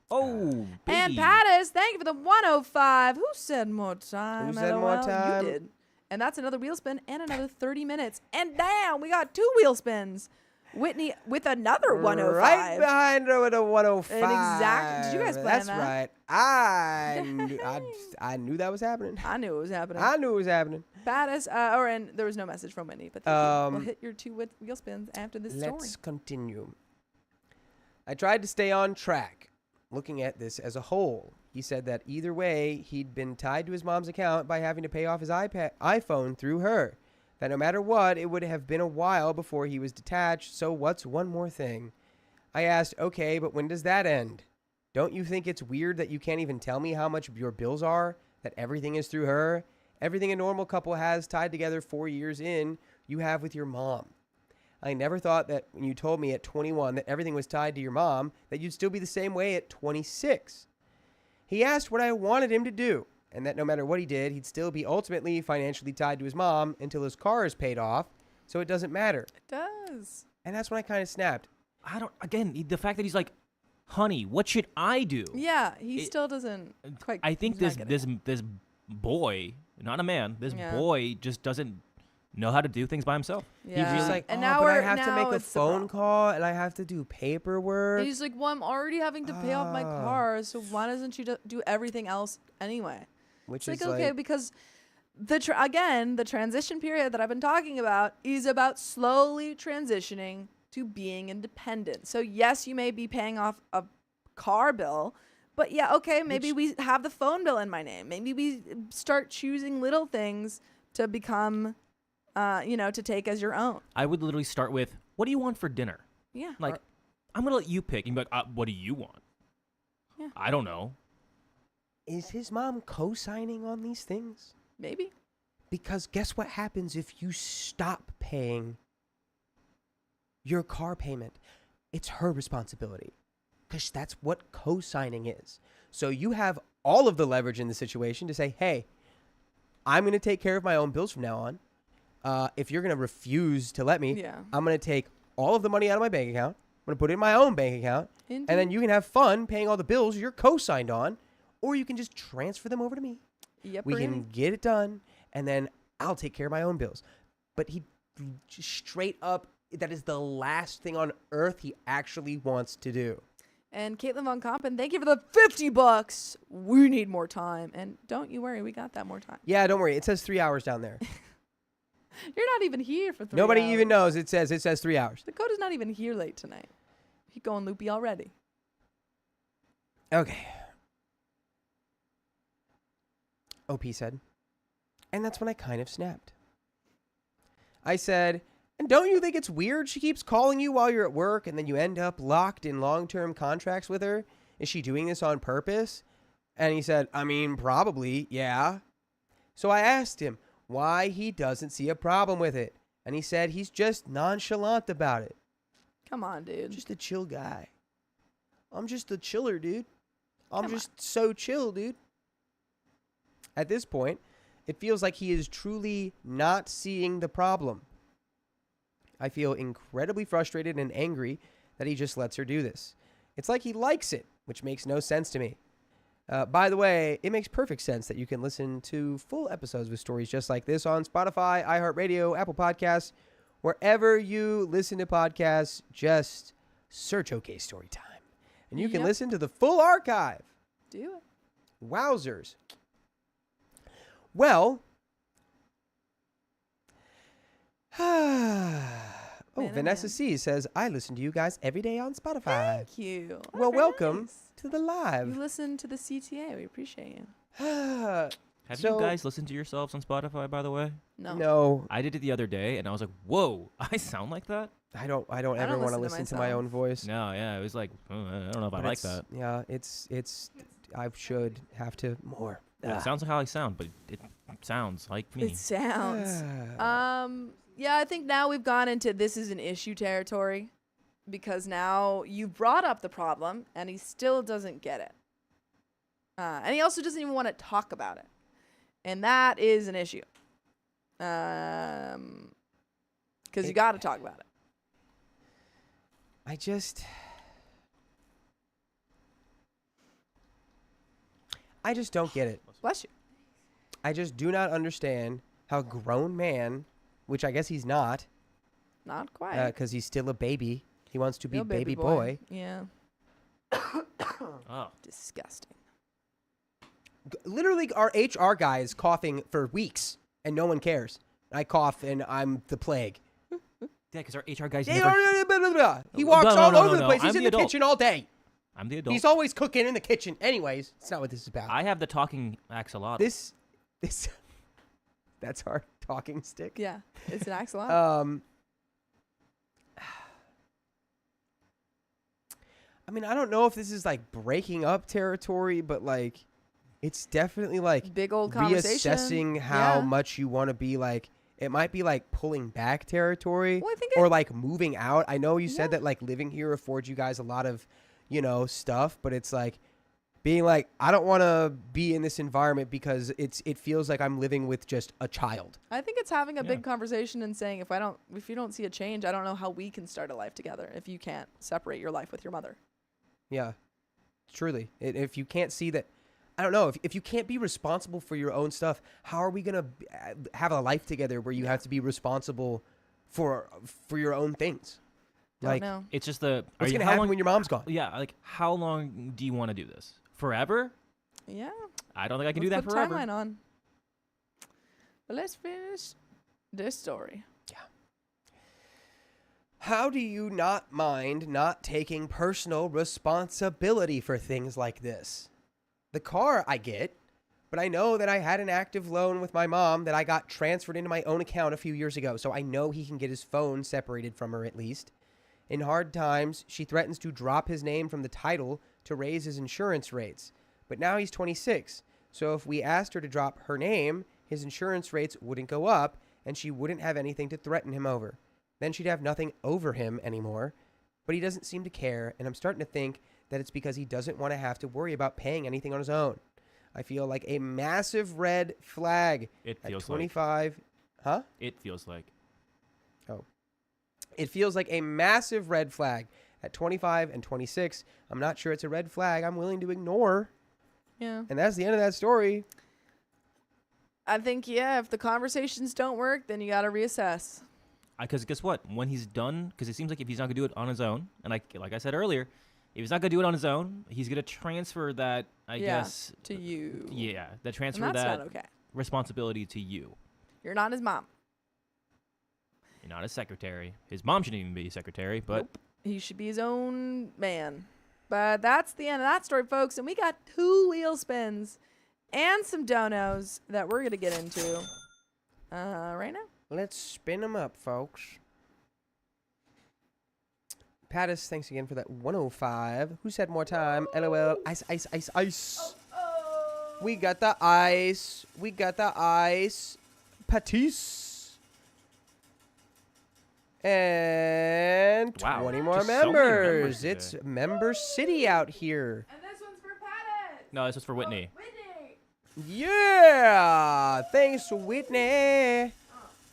Oh, baby. And Pattis, thank you for the 105. Who said more time? Who said more LOL? time? You did. And that's another wheel spin and another 30 minutes. And damn, we got 2 wheel spins. Whitney with another 105. Right behind her with a 105. An exact. Did you guys plan That's that? right. I knew that was happening. I knew it was happening. I knew it was happening. Pattis, and there was no message from Whitney, but thank you. We'll hit your 2 wheel spins after this Let's story. continue. I tried to stay on track, looking at this as a whole. He said that either way, he'd been tied to his mom's account by having to pay off his iPhone through her. That no matter what, it would have been a while before he was detached, so what's one more thing? I asked, okay, but when does that end? Don't you think it's weird that you can't even tell me how much your bills are? That everything is through her? Everything a normal couple has tied together 4 years in, you have with your mom. I never thought that when you told me at 21 that everything was tied to your mom, that you'd still be the same way at 26. He asked what I wanted him to do, and that no matter what he did, he'd still be ultimately financially tied to his mom until his car is paid off, so it doesn't matter. It does. And that's when I kind of snapped. The fact that he's like, honey, what should I do? Yeah, he still doesn't quite. I think he's not getting it. this boy, not a man, this Yeah. boy just doesn't know how to do things by himself. Yeah. He's like, and oh, now but I we're have to now make a it's the phone problem. call, and I have to do paperwork. And he's like, well, I'm already having to pay off my Ah. car, so why doesn't she do everything else anyway? Which It's is like, okay, because the transition period that I've been talking about is about slowly transitioning to being independent. So yes, you may be paying off a car bill, but yeah, okay, maybe we have the phone bill in my name. Maybe we start choosing little things to become, to take as your own. I would literally start with, what do you want for dinner? Yeah. Like, I'm going to let you pick and be like, what do you want? Yeah. I don't know. Is his mom co-signing on these things? Maybe. Because guess what happens if you stop paying your car payment? It's her responsibility. Because that's what co-signing is. So you have all of the leverage in the situation to say, hey, I'm going to take care of my own bills from now on. If you're going to refuse to let me, I'm going to take all of the money out of my bank account. I'm going to put it in my own bank account. Indeed. And then you can have fun paying all the bills you're co-signed on. Or you can just transfer them over to me. Yep. We can get it done. And then I'll take care of my own bills. But he just straight up, that is the last thing on earth he actually wants to do. And Caitlin Von Kampen, thank you for the $50. We need more time. And don't you worry, we got that more time. Yeah, don't worry. It says 3 hours down there. You're not even here for 3 Nobody hours. even knows. It says 3 hours. Dakota's not even here late tonight. He going loopy already. Okay. OP said. And that's when I kind of snapped. I said, and don't you think it's weird she keeps calling you while you're at work and then you end up locked in long-term contracts with her? Is she doing this on purpose? And he said, I mean, probably, yeah. So I asked him why he doesn't see a problem with it. And he said he's just nonchalant about it. Come on, dude. Just a chill guy. I'm just a chiller, dude. I'm Come just so chill, dude. At this point, it feels like he is truly not seeing the problem. I feel incredibly frustrated and angry that he just lets her do this. It's like he likes it, which makes no sense to me. By the way, it makes perfect sense that you can listen to full episodes with stories just like this on Spotify, iHeartRadio, Apple Podcasts, wherever you listen to podcasts. Just search OK Storytime, and you can listen to the full archive. Do it. Wowzers. Well, Vanessa C says, I listen to you guys every day on Spotify. Thank you. Oh, Well, very welcome nice. to the live. You listen to the CTA. We appreciate you. Have you guys listened to yourselves on Spotify, by the way? No. No. I did it the other day, and I was like, whoa, I sound like that? I don't ever want to listen to my own voice. No, yeah, it was like, I don't know if I like that. Yeah, it's I should have to more. Yeah, it sounds like how I sound, but it sounds like me. It sounds. Yeah, I think now we've gone into this is an issue territory because now you brought up the problem and he still doesn't get it. And he also doesn't even want to talk about it. And that is an issue. Because you got to talk about it. I just don't get it. Bless you. I just do not understand how a grown man, which I guess he's not. Not quite. Because he's still a baby. He wants to be Still baby boy. Yeah. Oh. Disgusting. Literally, our HR guy is coughing for weeks, and no one cares. I cough, and I'm the plague. Yeah, because our HR guy's He never... walks all over the no. place. He's I'm in the the adult. kitchen all day. I'm the adult. He's always cooking in the kitchen. Anyways, it's not what this is about. I have the talking axolotl. This, that's our talking stick. Yeah. It's an axolotl. I mean, I don't know if this is like breaking up territory, but like, it's definitely like Big old conversation. reassessing how much you want to be like. It might be like pulling back territory, Well, I think or like moving out. I know you said that like living here affords you guys a lot of, stuff, but it's like being like, I don't want to be in this environment because it feels like I'm living with just a child. I think it's having a big conversation and saying if you don't see a change, I don't know how we can start a life together if you can't separate your life with your mother. Yeah, truly. If you can't see that, I don't know. If you can't be responsible for your own stuff, how are we gonna have a life together where you have to be responsible for your own things? Don't Like, know. It's just the... what's gonna happen when your mom's gone? Yeah, like, how long do you want to do this? Forever? Yeah. I don't think I can do Let's that put forever. timeline on. But let's finish this story. How do you not mind not taking personal responsibility for things like this? The car I get, but I know that I had an active loan with my mom that I got transferred into my own account a few years ago, so I know he can get his phone separated from her at least. In hard times, she threatens to drop his name from the title to raise his insurance rates. But now he's 26. So if we asked her to drop her name, his insurance rates wouldn't go up and she wouldn't have anything to threaten him over. Then she'd have nothing over him anymore. But he doesn't seem to care, and I'm starting to think that it's because he doesn't want to have to worry about paying anything on his own. I feel like a massive red flag It at feels 25. Huh? It feels like. Oh. It feels like a massive red flag at 25 and 26. I'm not sure it's a red flag I'm willing to ignore. Yeah. And that's the end of that story. I think, yeah, if the conversations don't work, then you got to reassess. Because guess what? When he's done, because it seems like if he's not going to do it on his own, and like I said earlier, if he's not going to do it on his own, he's going to transfer that, I guess. To you. Yeah, that transfer And that's that not okay. responsibility to you. You're not his mom. You're not his secretary. His mom shouldn't even be his secretary, but Nope. He should be his own man. But that's the end of that story, folks. And we got 2 wheel spins and some donos that we're going to get into right now. Let's spin them up, folks. Pattis, thanks again for that 105. Who said more time? LOL. Ice, ice, ice, ice. We got the ice. We got the ice. Patisse. And Wow. 20 more Just so many members members. today. It's Member City out here. And this one's for Pattis. no, this was for Whitney. Whitney. Yeah. Thanks, Whitney.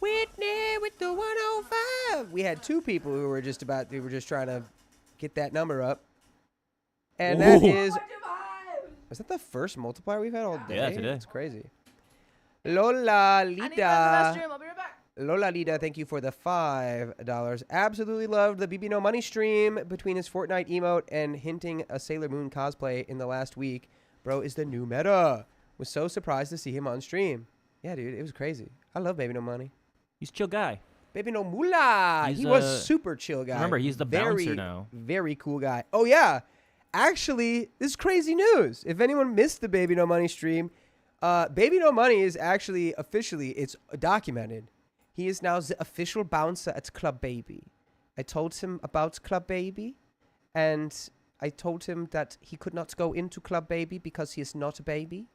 Whitney with the 105. We had 2 people who were just trying to get that number up. And that Ooh. is that the first multiplier we've had all day? Yeah, today. It's crazy. Lola I need to go to the Lita. restroom. I'll be right back. Lola Lita, thank you for the $5. Absolutely loved the BB No Money stream between his Fortnite emote and hinting a Sailor Moon cosplay in the last week. Bro is the new meta. Was so surprised to see him on stream. Yeah, dude, it was crazy. I love Baby No Money. He's a chill guy. Baby No Moolah. He's He was super chill guy. Remember, he's the very, bouncer now. Very cool guy. Oh, yeah. Actually, this is crazy news. If anyone missed the Baby No Money stream, Baby No Money is actually officially, it's documented. He is now the official bouncer at Club Baby. I told him about Club Baby, and I told him that he could not go into Club Baby because he is not a baby.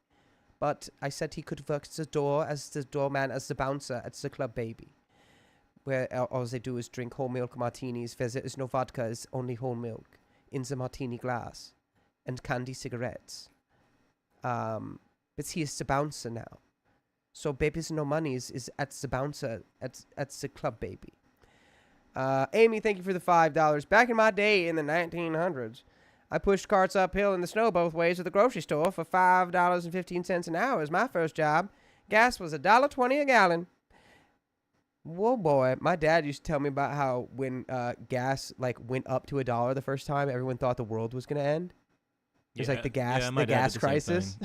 But I said he could work the door as the doorman, as the bouncer at the Club Baby, where all they do is drink whole milk martinis. Where there is no vodka, it's only whole milk in the martini glass, and candy cigarettes. But he is the bouncer now. So Babies No Monies is at the bouncer at the Club Baby. Amy, thank you for the $5. Back in my day in the 1900s, I pushed carts uphill in the snow both ways to the grocery store for $5.15 an hour as my first job. Gas was $1.20 a gallon. Whoa, boy. My dad used to tell me about how when gas went up to $1 the first time, everyone thought the world was going to end. It was like the gas crisis.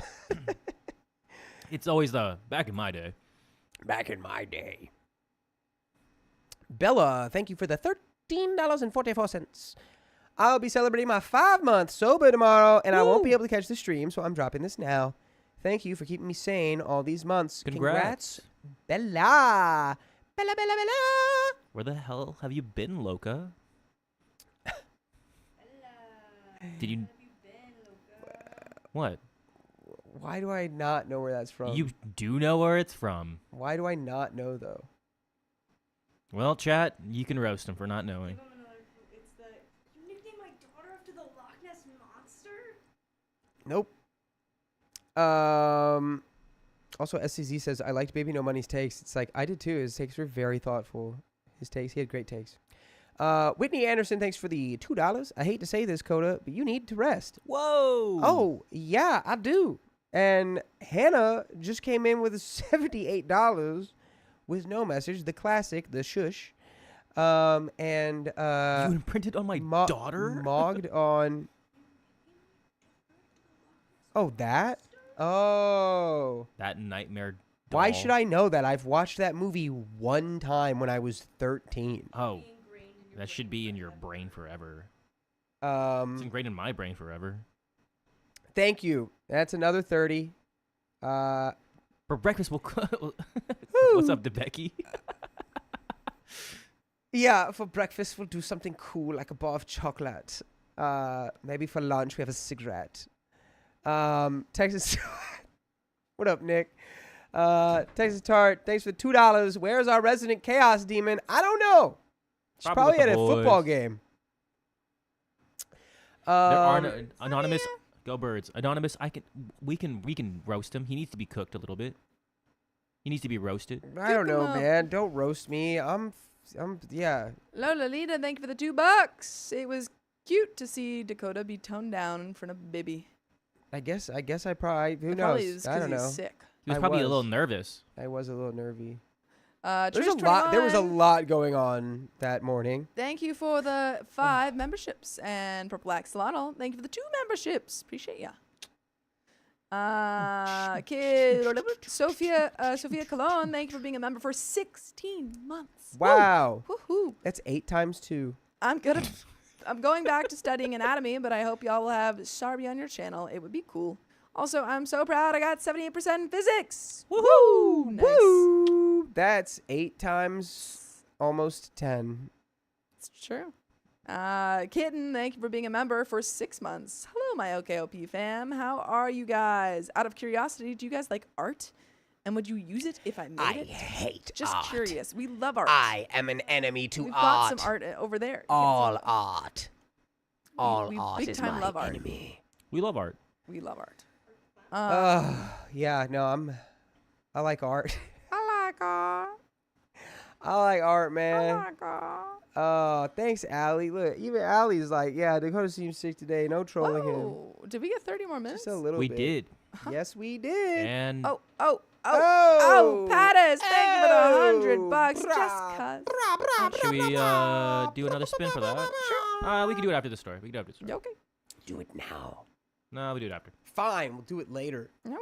It's always back in my day. Back in my day. Bella, thank you for the $13.44. I'll be celebrating my 5-month sober tomorrow, and I won't be able to catch the stream, so I'm dropping this now. Thank you for keeping me sane all these months. Congrats. Bella. Bella, Bella, Bella. Where the hell have you been, Loca? Did you? What? Why do I not know where that's from? You do know where it's from. Why do I not know, though? Well, chat, you can roast him for not knowing. You nicknamed my daughter after the Loch Ness Monster? Nope. Also, SCZ says, I liked Baby No Money's takes. It's like, I did too. His takes were very thoughtful. He had great takes. Whitney Anderson, thanks for the $2. I hate to say this, Coda, but you need to rest. Whoa! Oh, yeah, I do. And Hannah just came in with $78 with no message. The classic, the shush. And you imprinted on my daughter? Mogged on. Oh, that? Oh. That nightmare doll. Why should I know that? I've watched that movie one time when I was 13. Oh, that should be in your brain forever. It's ingrained in my brain forever. Thank you. That's another 30. For breakfast, we'll... What's up, DeBecky? Yeah, for breakfast we'll do something cool like a bar of chocolate. Maybe for lunch we have a cigarette. Texas. What up, Nick? Texas Tart, thanks for $2. Where's our resident chaos demon? I don't know. She's probably with at the a football boys. game. There are Um, anonymous. Go Birds. Anonymous. We can roast him. He needs to be cooked a little bit. He needs to be roasted. I don't Cook 'em know, up. man. Don't roast me. Yeah. Lola Lita, thank you for the $2. It was cute to see Dakota be toned down in front of Bibby. I guess I probably, who Probably knows? is I 'cause don't he's know. sick. He was I probably a was. little nervous. I was a little nervy. Trish There was a 21, lot going on that morning. Thank you for the 5 memberships. And Purple Axolotl, thank you for the 2 memberships. Appreciate ya. Sophia Cologne, thank you for being a member for 16 months. Wow. Woohoo. That's 8 times 2. I'm going back to studying anatomy, but I hope y'all will have Sarby on your channel. It would be cool. Also, I'm so proud I got 78% in physics. Woohoo! Nice. Woo! That's 8 times almost 10. It's true. Kitten, thank you for being a member for 6 months. Hello, my OKOP fam. How are you guys? Out of curiosity, do you guys like art? And would you use it if I made I it? hate Just art. curious. We love art. I am an enemy to We've art. got some art over there. You can All see- art. All we art big is time my love art. enemy. We love art. We love art. Yeah, no, I like art. I like art. I like art, man. I like art. Thanks, Allie. Look, even Allie's like, yeah, Dakota seems sick today. No trolling him. Whoa. Did we get 30 more minutes? Just a little We bit. did. Yes, we did. And Oh, Pattis, thank you for the $100. Just Brah. cuz. should we do another spin for that? Sure. We can do it after the story. We can do it after the story. Okay. Do it now. No, we do it after. Fine, we'll do it later. Okay.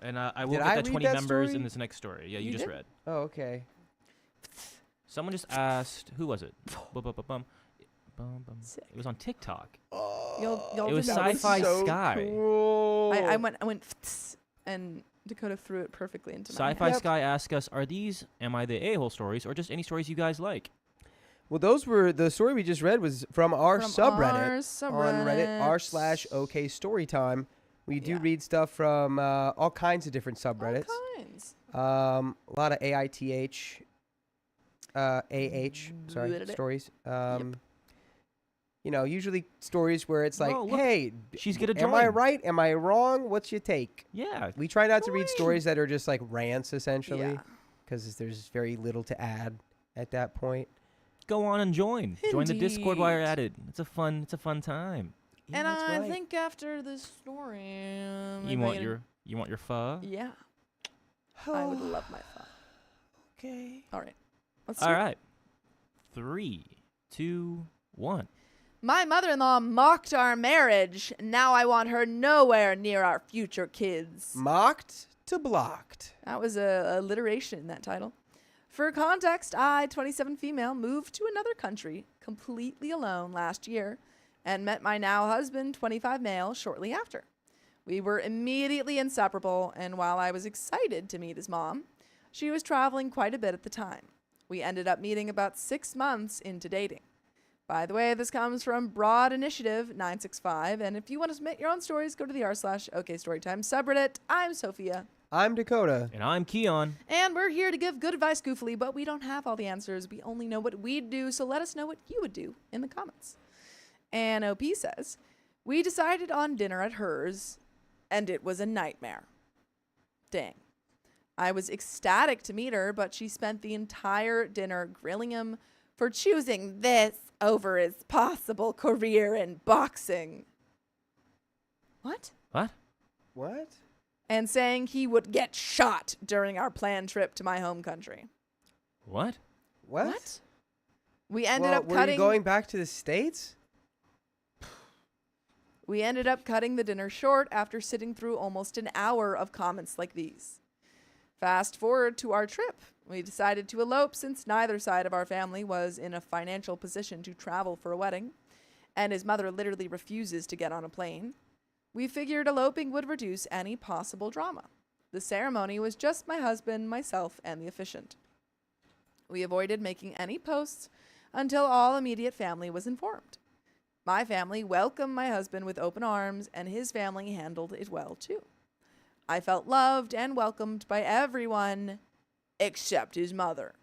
And I will Did get I that read 20 that members story? in this next story. Yeah, you You just did? read. Oh, okay. Someone just asked, who was it? Bum. Sick. It was on TikTok. Y'all It was did that. Sci-Fi Sky. Cool. I went and Dakota threw it perfectly into my Sci-Fi hand. Sky asked us, are these Am I the A-hole stories or just any stories you guys like? Well, those were the story we just read was from our From subreddit our on Reddit subreddit. r/OK Storytime. We do Yeah. read stuff from all kinds of different subreddits. All kinds. A lot of AITH, sorry, Reddit. stories. You know, usually stories where it's like, Oh, look, hey, she's gonna am I join. right? Am I wrong? What's your take? Yeah. We try not to read Join. stories that are just like rants, essentially, Yeah. because there's very little to add at that point. Go on and join. Join the Discord while you're Indeed. at it. It's a fun time. Yeah, And that's I right. think after this story, You want your pho? Yeah. I would love my fun. Okay. All right. Let's All do it. right. 3, 2, 1. My mother-in-law mocked our marriage. Now I want her nowhere near our future kids. Mocked to blocked. That was a alliteration in that title. For context, I, 27 female, moved to another country completely alone last year and met my now husband, 25 male, shortly after. We were immediately inseparable, and while I was excited to meet his mom, she was traveling quite a bit at the time. We ended up meeting about 6 months into dating. By the way, this comes from Broad Initiative 965, and if you want to submit your own stories, go to the r/OK Storytime subreddit. I'm Sophia. I'm Dakota. And I'm Keon. And we're here to give good advice goofily, but we don't have all the answers. We only know what we'd do, so let us know what you would do in the comments. And OP says, we decided on dinner at hers, and it was a nightmare. Dang. I was ecstatic to meet her, but she spent the entire dinner grilling him for choosing this over his possible career in boxing. What? What? What? And saying he would get shot during our planned trip to my home country. What? What? We ended Well, up were cutting. you going back to the States? We ended up cutting the dinner short after sitting through almost an hour of comments like these. Fast forward to our trip. We decided to elope since neither side of our family was in a financial position to travel for a wedding, and his mother literally refuses to get on a plane. We figured eloping would reduce any possible drama. The ceremony was just my husband, myself, and the officiant. We avoided making any posts until all immediate family was informed. My family welcomed my husband with open arms, and his family handled it well too. I felt loved and welcomed by everyone except his mother.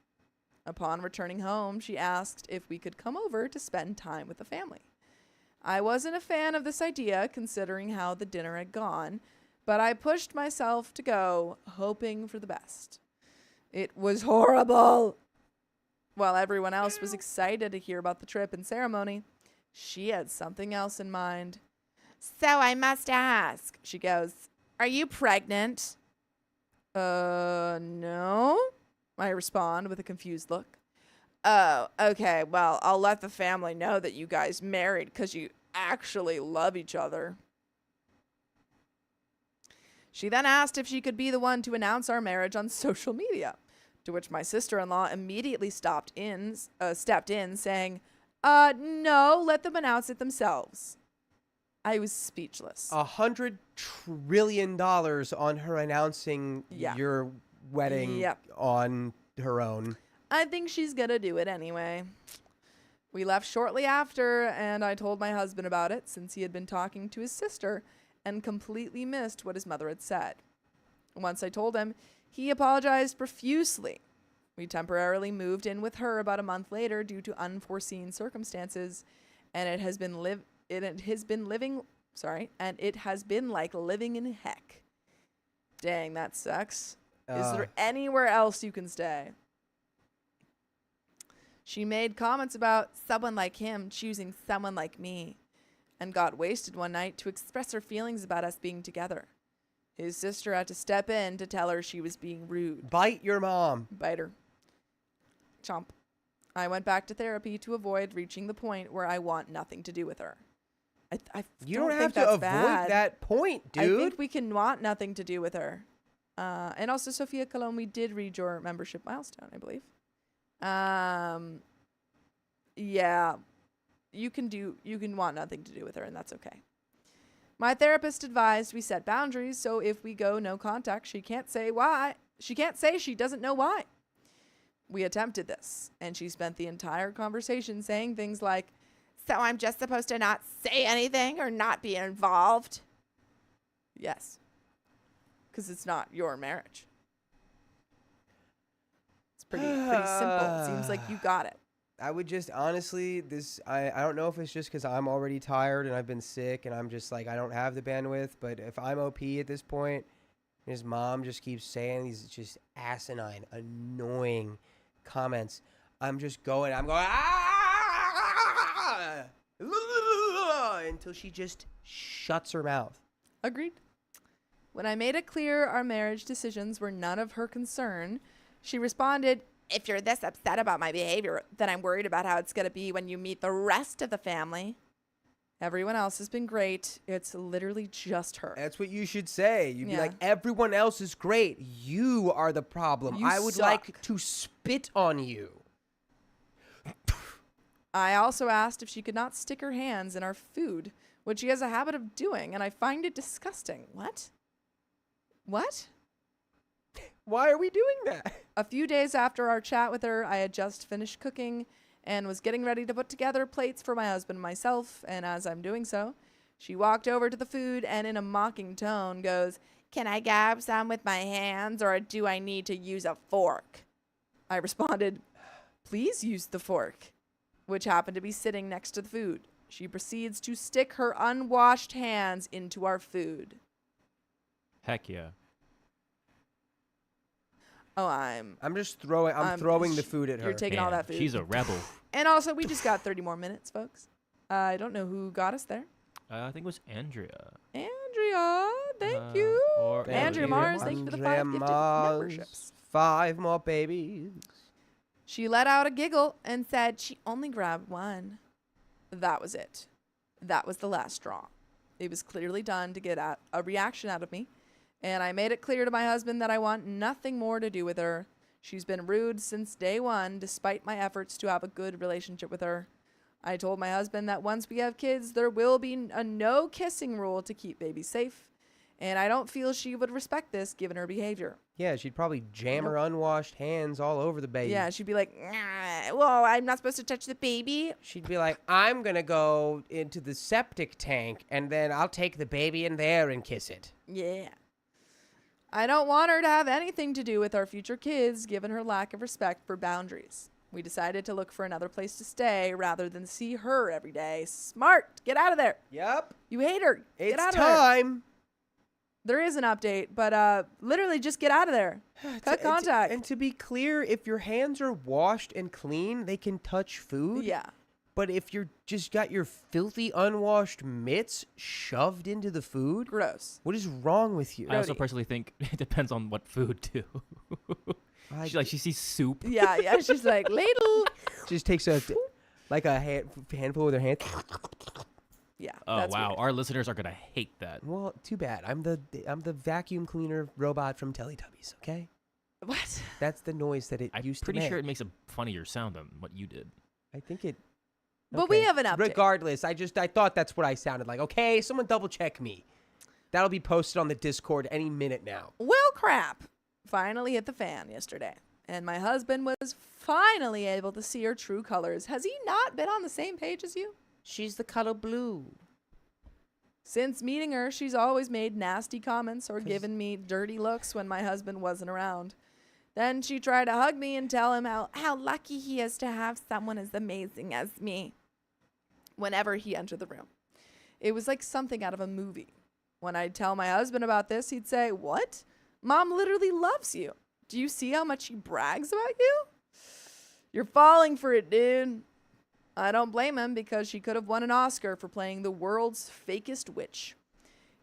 Upon returning home, she asked if we could come over to spend time with the family. I wasn't a fan of this idea, considering how the dinner had gone, but I pushed myself to go, hoping for the best. It was horrible. While everyone else was excited to hear about the trip and ceremony, she had something else in mind. So I must ask, she goes, are you pregnant? No, I respond with a confused look. Oh, okay, well, I'll let the family know that you guys married because you actually love each other. She then asked if she could be the one to announce our marriage on social media, to which my sister-in-law immediately stepped in, saying, no, let them announce it themselves. I was speechless. $100 trillion on her announcing your wedding on her own. I think she's gonna do it anyway. We left shortly after, and I told my husband about it since he had been talking to his sister and completely missed what his mother had said. Once I told him, he apologized profusely. We temporarily moved in with her about a month later due to unforeseen circumstances, and it has been like living in heck. Dang, that sucks. Is there anywhere else you can stay? She made comments about someone like him choosing someone like me, and got wasted one night to express her feelings about us being together. His sister had to step in to tell her she was being rude. Bite your mom. Bite her. Chomp. I went back to therapy to avoid reaching the point where I want nothing to do with her. You don't have to avoid that point, dude. I think we can want nothing to do with her. And also, Sophia Colon, we did read your membership milestone, I believe. Yeah, you can want nothing to do with her, and that's okay. My therapist advised we set boundaries, so if we go no contact, she can't say why. She can't say she doesn't know why. We attempted this, and she spent the entire conversation saying things like, so I'm just supposed to not say anything or not be involved? Yes. Because it's not your marriage. It's pretty simple. It seems like you got it. I would just honestly, I don't know if it's just because I'm already tired and I've been sick and I'm just like, I don't have the bandwidth. But if I'm OP at this point, his mom just keeps saying these just asinine, annoying comments. I'm going, until she just shuts her mouth. Agreed. When I made it clear our marriage decisions were none of her concern, she responded, if you're this upset about my behavior, then I'm worried about how it's going to be when you meet the rest of the family. Everyone else has been great. It's literally just her. That's what you should say. You'd be like, everyone else is great. You are the problem. I would like to spit on you. I also asked if she could not stick her hands in our food, which she has a habit of doing, and I find it disgusting. What? Why are we doing that? A few days after our chat with her, I had just finished cooking and was getting ready to put together plates for my husband and myself, and as I'm doing so, she walked over to the food and in a mocking tone goes, can I grab some with my hands, or do I need to use a fork? I responded, please use the fork, which happened to be sitting next to the food. She proceeds to stick her unwashed hands into our food. Heck yeah. Oh, I'm throwing the food at her. You're taking all that food. She's a rebel. And also, we just got 30 more minutes, folks. I don't know who got us there. I think it was Andrea. Andrea, thank you. Or Andrea Mars, thank you for the 5 gifted memberships. 5 more babies. She let out a giggle and said she only grabbed one. That was it. That was the last straw. It was clearly done to get a reaction out of me. And I made it clear to my husband that I want nothing more to do with her. She's been rude since day one, despite my efforts to have a good relationship with her. I told my husband that once we have kids, there will be a no kissing rule to keep babies safe. And I don't feel she would respect this given her behavior. Yeah, she'd probably jam her unwashed hands all over the baby. Yeah, she'd be like, well, I'm not supposed to touch the baby. She'd be like, I'm going to go into the septic tank, and then I'll take the baby in there and kiss it. Yeah. I don't want her to have anything to do with our future kids, given her lack of respect for boundaries. We decided to look for another place to stay rather than see her every day. Smart. Get out of there. Yep. You hate her. Get out It's of there. time. There is an update, but literally just get out of there. Cut contact. And to be clear, if your hands are washed and clean, they can touch food. Yeah. But if you're just got your filthy unwashed mitts shoved into the food, Gross. what is wrong with you? I also Brody. personally think it depends on what food too. She sees soup. Yeah. She's like, ladle. just takes a handful with her hand. Yeah. Oh that's wow, weird. our listeners are gonna hate that. Well, too bad. I'm the vacuum cleaner robot from Teletubbies. Okay, What? that's the noise that it I'm used to pretty make. sure it makes a funnier sound than what you did. I think it. But we have an update. Regardless, I thought that's what I sounded like. Okay, someone double check me. That'll be posted on the Discord any minute now. Well, crap. Finally hit the fan yesterday. And my husband was finally able to see her true colors. Has he not been on the same page as you? She's the color blue. Since meeting her, she's always made nasty comments or given me dirty looks when my husband wasn't around. Then she tried to hug me and tell him how lucky he is to have someone as amazing as me whenever he entered the room. It was like something out of a movie. When I'd tell my husband about this, he'd say, "What? Mom literally loves you. Do you see how much she brags about you? You're falling for it, dude." I don't blame him because she could have won an Oscar for playing the world's fakest witch.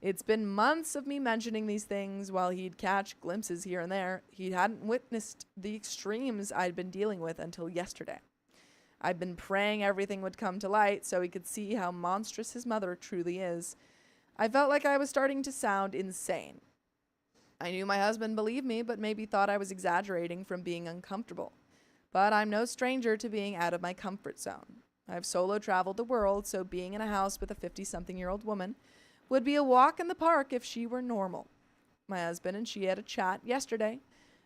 It's been months of me mentioning these things while he'd catch glimpses here and there. He hadn't witnessed the extremes I'd been dealing with until yesterday. I'd been praying everything would come to light so he could see how monstrous his mother truly is. I felt like I was starting to sound insane. I knew my husband believed me, but maybe thought I was exaggerating from being uncomfortable. But I'm no stranger to being out of my comfort zone. I've solo traveled the world, so being in a house with a 50-something-year-old woman would be a walk in the park if she were normal. My husband and she had a chat yesterday,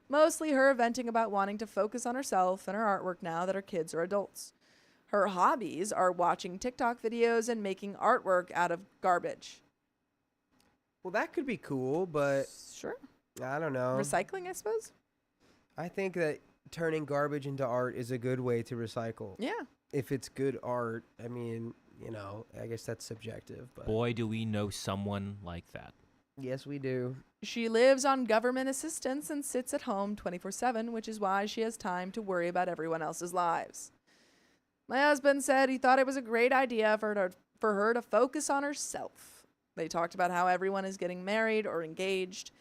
mostly her venting about wanting to focus on herself and her artwork now that her kids are adults. Her hobbies are watching TikTok videos and making artwork out of garbage. Well, that could be cool, but Sure. I don't know. Recycling, I suppose? I think that turning garbage into art is a good way to recycle. Yeah. If it's good art, I mean, I guess that's subjective. But Boy, do we know someone like that. yes, we do. She lives on government assistance and sits at home 24/7, which is why she has time to worry about everyone else's lives. My husband said he thought it was a great idea for her to focus on herself. They talked about how everyone is getting married or engaged.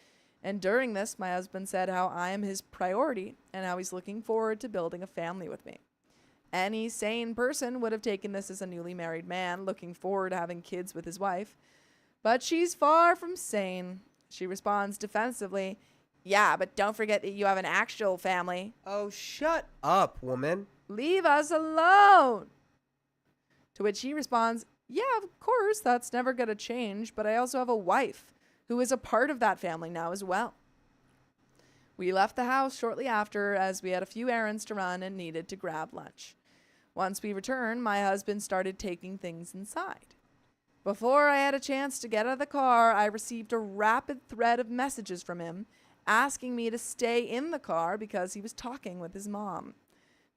And during this, my husband said how I am his priority and how he's looking forward to building a family with me. Any sane person would have taken this as a newly married man looking forward to having kids with his wife. But she's far from sane. She responds defensively, "Yeah, but don't forget that you have an actual family. Oh, shut up, woman. Leave us alone." To which he responds, "Yeah, of course, that's never going to change, but I also have a wife who is a part of that family now as well." We left the house shortly after as we had a few errands to run and needed to grab lunch. Once we returned, my husband started taking things inside. Before I had a chance to get out of the car, I received a rapid thread of messages from him asking me to stay in the car because he was talking with his mom.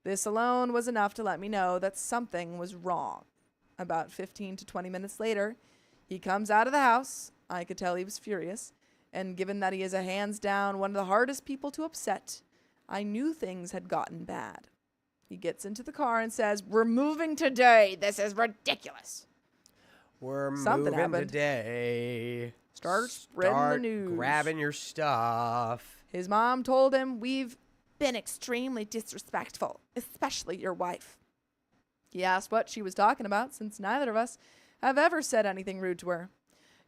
This alone was enough to let me know that something was wrong. About 15 to 20 minutes later, he comes out of the house. I could tell he was furious, and given that he is a hands down one of the hardest people to upset, I knew things had gotten bad. He gets into the car and says, "We're moving today. This is ridiculous." We're Something moving happened. today. Start spreading the news. Grabbing your stuff. His mom told him, "We've been extremely disrespectful, especially your wife." He asked what she was talking about, since neither of us have ever said anything rude to her.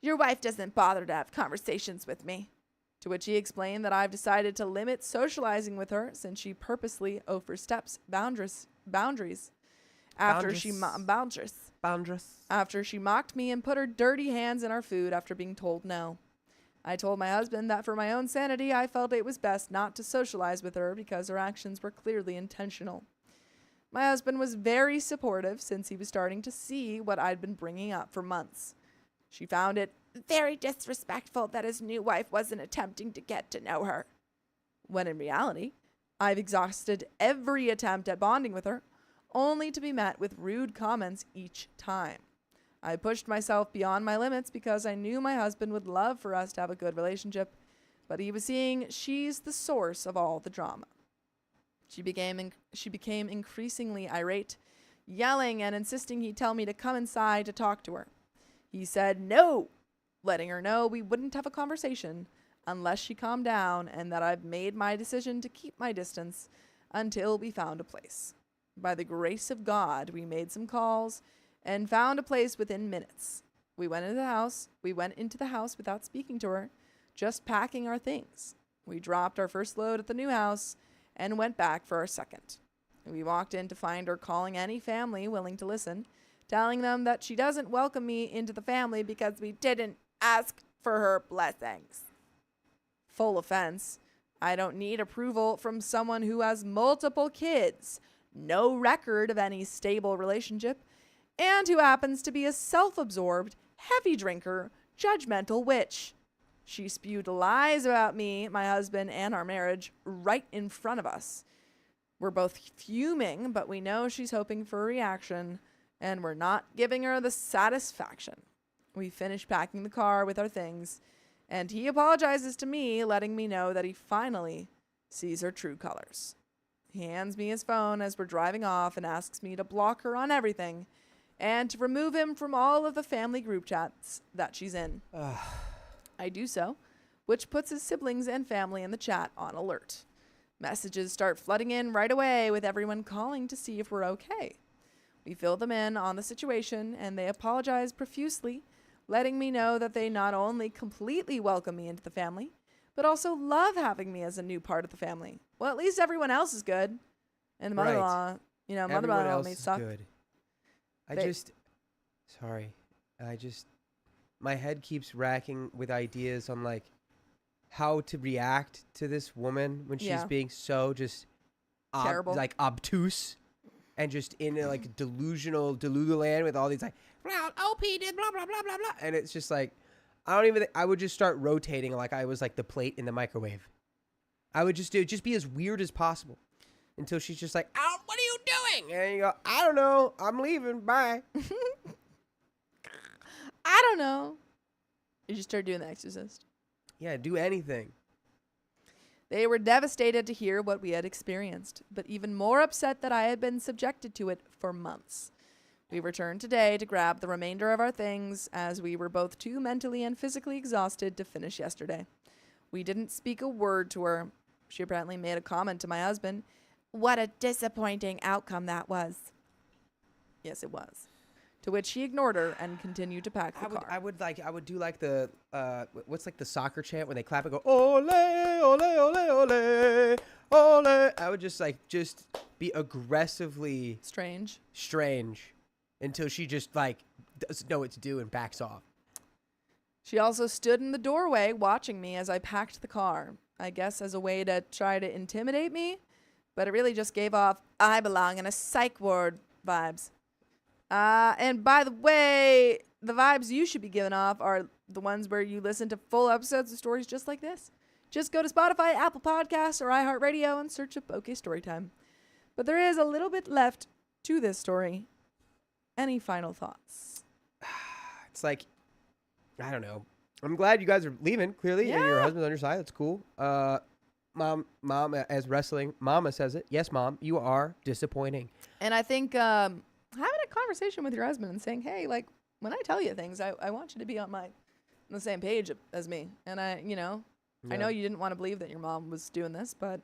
"Your wife doesn't bother to have conversations with me." To which he explained that I've decided to limit socializing with her since she purposely oversteps boundaries after she mocked me and put her dirty hands in our food after being told no. I told my husband that for my own sanity, I felt it was best not to socialize with her because her actions were clearly intentional. My husband was very supportive since he was starting to see what I'd been bringing up for months. She found it very disrespectful that his new wife wasn't attempting to get to know her. When in reality, I've exhausted every attempt at bonding with her, only to be met with rude comments each time. I pushed myself beyond my limits because I knew my husband would love for us to have a good relationship, but he was seeing she's the source of all the drama. She became increasingly irate, yelling and insisting he tell me to come inside to talk to her. He said no, letting her know we wouldn't have a conversation unless she calmed down and that I've made my decision to keep my distance until we found a place. By the grace of God, we made some calls and found a place within minutes. We went into the house without speaking to her, just packing our things. We dropped our first load at the new house and went back for our second. We walked in to find her calling any family willing to listen, telling them that she doesn't welcome me into the family because we didn't ask for her blessings. Full offense, I don't need approval from someone who has multiple kids, no record of any stable relationship, and who happens to be a self-absorbed, heavy drinker, judgmental witch. She spewed lies about me, my husband, and our marriage right in front of us. We're both fuming, but we know she's hoping for a reaction, and we're not giving her the satisfaction. We finish packing the car with our things, and he apologizes to me, letting me know that he finally sees her true colors. He hands me his phone as we're driving off and asks me to block her on everything and to remove him from all of the family group chats that she's in. I do so, which puts his siblings and family in the chat on alert. Messages start flooding in right away with everyone calling to see if we're okay. We fill them in on the situation and they apologize profusely, letting me know that they not only completely welcome me into the family, but also love having me as a new part of the family. Well, at least everyone else is good. And the mother-in-law, mother-in-law may suck. Good. My head keeps racking with ideas on like how to react to this woman when she's being so just terrible, like obtuse and just in a, like delusional land with all these like, well, OP did blah blah blah blah blah, and it's just like I would just start rotating like I was like the plate in the microwave. I would just be as weird as possible until she's just like, "Oh, what are you doing?" And you go, "I don't know. I'm leaving. Bye." I don't know. You just start doing The Exorcist. Yeah, do anything. They were devastated to hear what we had experienced, but even more upset that I had been subjected to it for months. We returned today to grab the remainder of our things as we were both too mentally and physically exhausted to finish yesterday. We didn't speak a word to her. She apparently made a comment to my husband. What a disappointing outcome that was. Yes, it was. To which he ignored her and continued to pack the car. I would do like the what's like the soccer chant when they clap and go ole ole ole ole ole. I would just be aggressively strange until she just like doesn't know what to do and backs off. She also stood in the doorway watching me as I packed the car. I guess as a way to try to intimidate me, but it really just gave off I belong in a psych ward vibes. And by the way, the vibes you should be giving off are the ones where you listen to full episodes of stories just like this. Just go to Spotify, Apple Podcasts, or iHeartRadio and search up OK Storytime. But there is a little bit left to this story. Any final thoughts? It's like, I don't know. I'm glad you guys are leaving, clearly, and your husband's on your side. That's cool. Mom, as wrestling, Mama says it. Yes, Mom, you are disappointing. And I think having a conversation with your husband and saying, hey, like, when I tell you things, I want you to be on the same page as me. And I know you didn't want to believe that your mom was doing this, but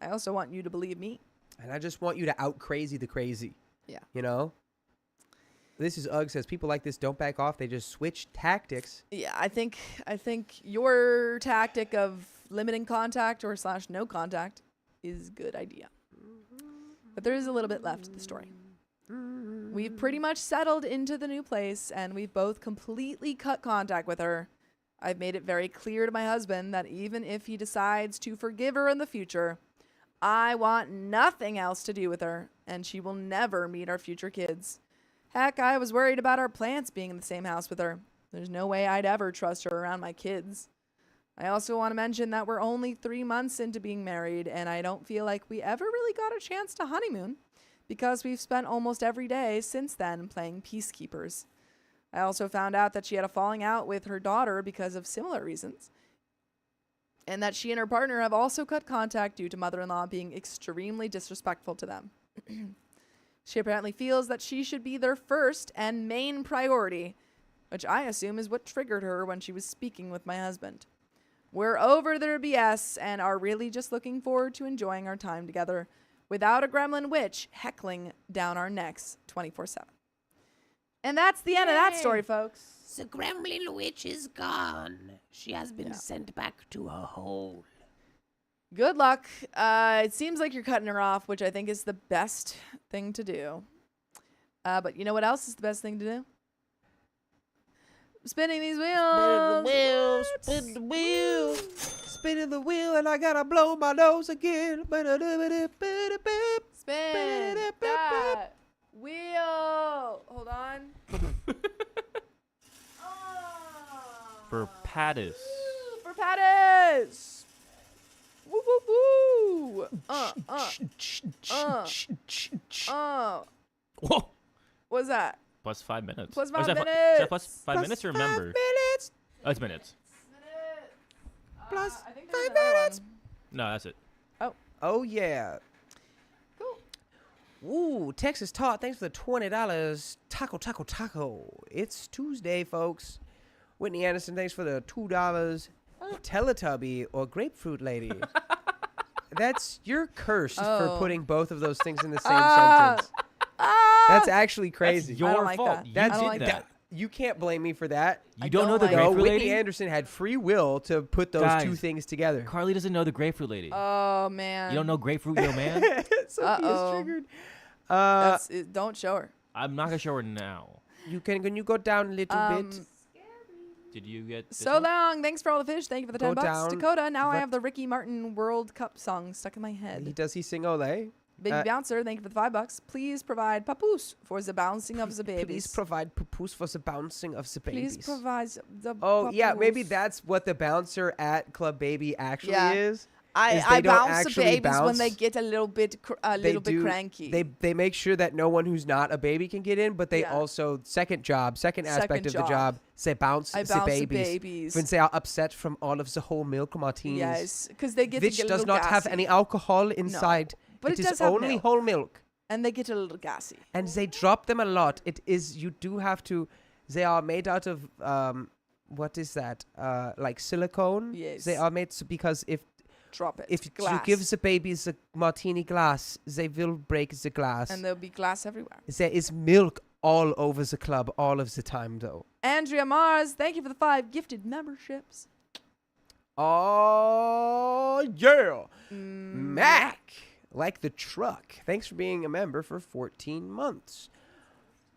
I also want you to believe me. And I just want you to out crazy the crazy. Yeah. You know? This is Ugg says people like this don't back off. They just switch tactics. Yeah, I think your tactic of limiting contact or / no contact is a good idea. But there is a little bit left to the story. We've pretty much settled into the new place, and we've both completely cut contact with her I've made it very clear to my husband that even if he decides to forgive her in the future, I want nothing else to do with her, and she will never meet our future kids. Heck, I was worried about our plants being in the same house with her. There's no way I'd ever trust her around my kids. I also want to mention that we're only 3 months into being married, and I don't feel like we ever really got a chance to honeymoon because we've spent almost every day since then playing peacekeepers. I also found out that she had a falling out with her daughter because of similar reasons, and that she and her partner have also cut contact due to mother-in-law being extremely disrespectful to them. She apparently feels that she should be their first and main priority, which I assume is what triggered her when she was speaking with my husband. We're over their BS and are really just looking forward to enjoying our time together without a gremlin witch heckling down our necks 24/7. And that's the end of that story, folks. The gremlin witch is gone. She has been sent back to her hole. Good luck. It seems like you're cutting her off, which I think is the best thing to do. But you know what else is the best thing to do? Spinning these wheels. Spin the wheel. Spinning the wheel, and I gotta blow my nose again. Spin that wheel. Hold on. For Pattis. For Pattis. Woo, woo, woo. Whoa. What's that? Plus 5 minutes. Plus Oh, is 5 that minutes. Is that plus 5 minutes or member? 5 minutes. Oh, it's minutes. Plus I think 5 another minutes. one. No, that's it. Oh, yeah. Cool. Ooh, Texas Taught, thanks for the $20. Taco. It's Tuesday, folks. Whitney Anderson, thanks for the $2. Teletubby or Grapefruit Lady. You're cursed for putting both of those things in the same sentence. That's actually crazy. That's your I don't like fault. that. You I don't did like that. You can't blame me for that. You don't know the like it. No, grapefruit Whitney lady? Anderson had free will to put those two things together. Carly doesn't know the grapefruit lady. Oh, man. You don't know grapefruit, yo man? Sophia's triggered. Don't show her. I'm not gonna show her now. Can you go down a little bit? Did you get this So one? long. Thanks for all the fish. Thank you for the Go $10. down. Dakota, now I What? have the Ricky Martin World Cup song stuck in my head. Does he sing Olay? Baby Bouncer, thank you for the $5. Please provide papoose for the bouncing of the babies. Please provide papoose for the bouncing of the babies. Please provide the Oh, yeah, maybe papoose. that's what the bouncer at Club Baby actually Yeah. is. is I they don't bounce the actually babies when bounce. they get a little bit cranky. They make sure that no one who's not a baby can get in, but they Yeah. also, second aspect of the job. job, they bounce I the bounce babies. the babies. When they are upset from all of the whole milk martinis. Yes, because they get Which to get a does little not have gassy. any alcohol inside. But it it is does have only milk. whole milk. And they get a little gassy. And they drop them a lot. You do have to, they are made out of, what is that? Like silicone? Yes. They are made because if Drop it. you glass. give the babies a martini glass, they will break the glass. And there'll be glass everywhere. There is milk all over the club all of the time, though. Andrea Mars, thank you for the 5 gifted memberships. Oh, yeah. Mac, like the truck. Thanks for being a member for 14 months.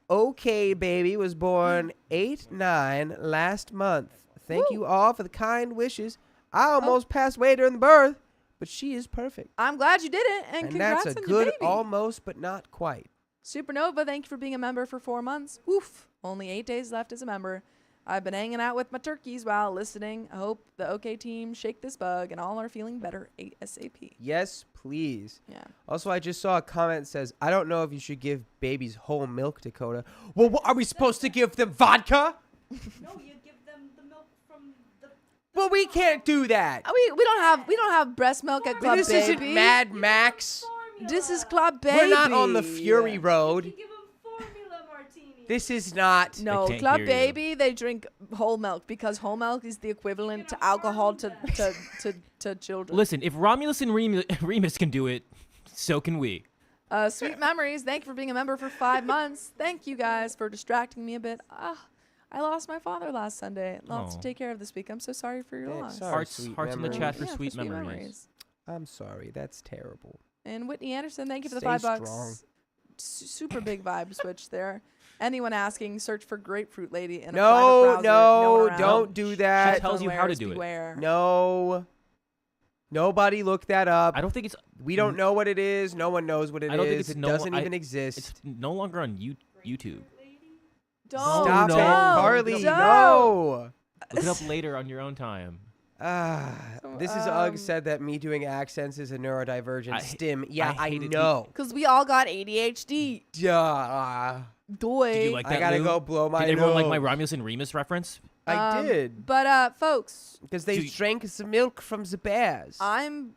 Okay, baby was born 8/9 last month. Thank you all for the kind wishes. I almost passed away during the birth, but she is perfect. I'm glad you did it, and congrats that's a on your good baby. almost, but not quite. Supernova, thank you for being a member for 4 months. Oof, only 8 days left as a member. I've been hanging out with my turkeys while listening. I hope the OK team shake this bug and all are feeling better ASAP. Yes, please. Yeah. Also, I just saw a comment that says, I don't know if you should give babies whole milk, Dakota. Well, what, are we supposed to give them vodka? No, you give them the milk from the. Well, we can't do that. We don't have breast milk at Club This Baby. isn't Mad Max. This is Club Baby. We're not on the Fury Road. You give them formula martini. This is not. No, can't Club hear you. Baby, they drink whole milk because whole milk is the equivalent to alcohol to children. Listen, if Romulus and Remus can do it, so can we. Sweet memories. Thank you for being a member for 5 months. Thank you guys for distracting me a bit. I lost my father last Sunday. Lots to Oh. take care of this week. I'm so sorry for your Yeah, loss. sorry. Hearts sweet in the memories. chat for Yeah, sweet memories. I'm sorry. That's terrible. And Whitney Anderson, thank you for the Stay $5. strong. Super big vibe switch there. Anyone asking, search for grapefruit lady in a No, private browser. no, one don't around. do that. She tells you how to do it. Beware. No. Nobody look that up. I don't think it's. We don't know what it is. No one knows what it I don't think is. it's It no- doesn't I- even exist. It's no longer on YouTube. Don't. Stop no. it, Carly. Don't. No. Look it up later on your own time. This is Ugg said that me doing accents is a neurodivergent stim. Yeah, I hate it. know. Because we all got ADHD. Duh. Doy. Did you like that, I gotta Lou? go blow my Did everyone like my nose. Romulus and Remus reference? I did. But folks, Because they Do you- drank some milk from the bears. I'm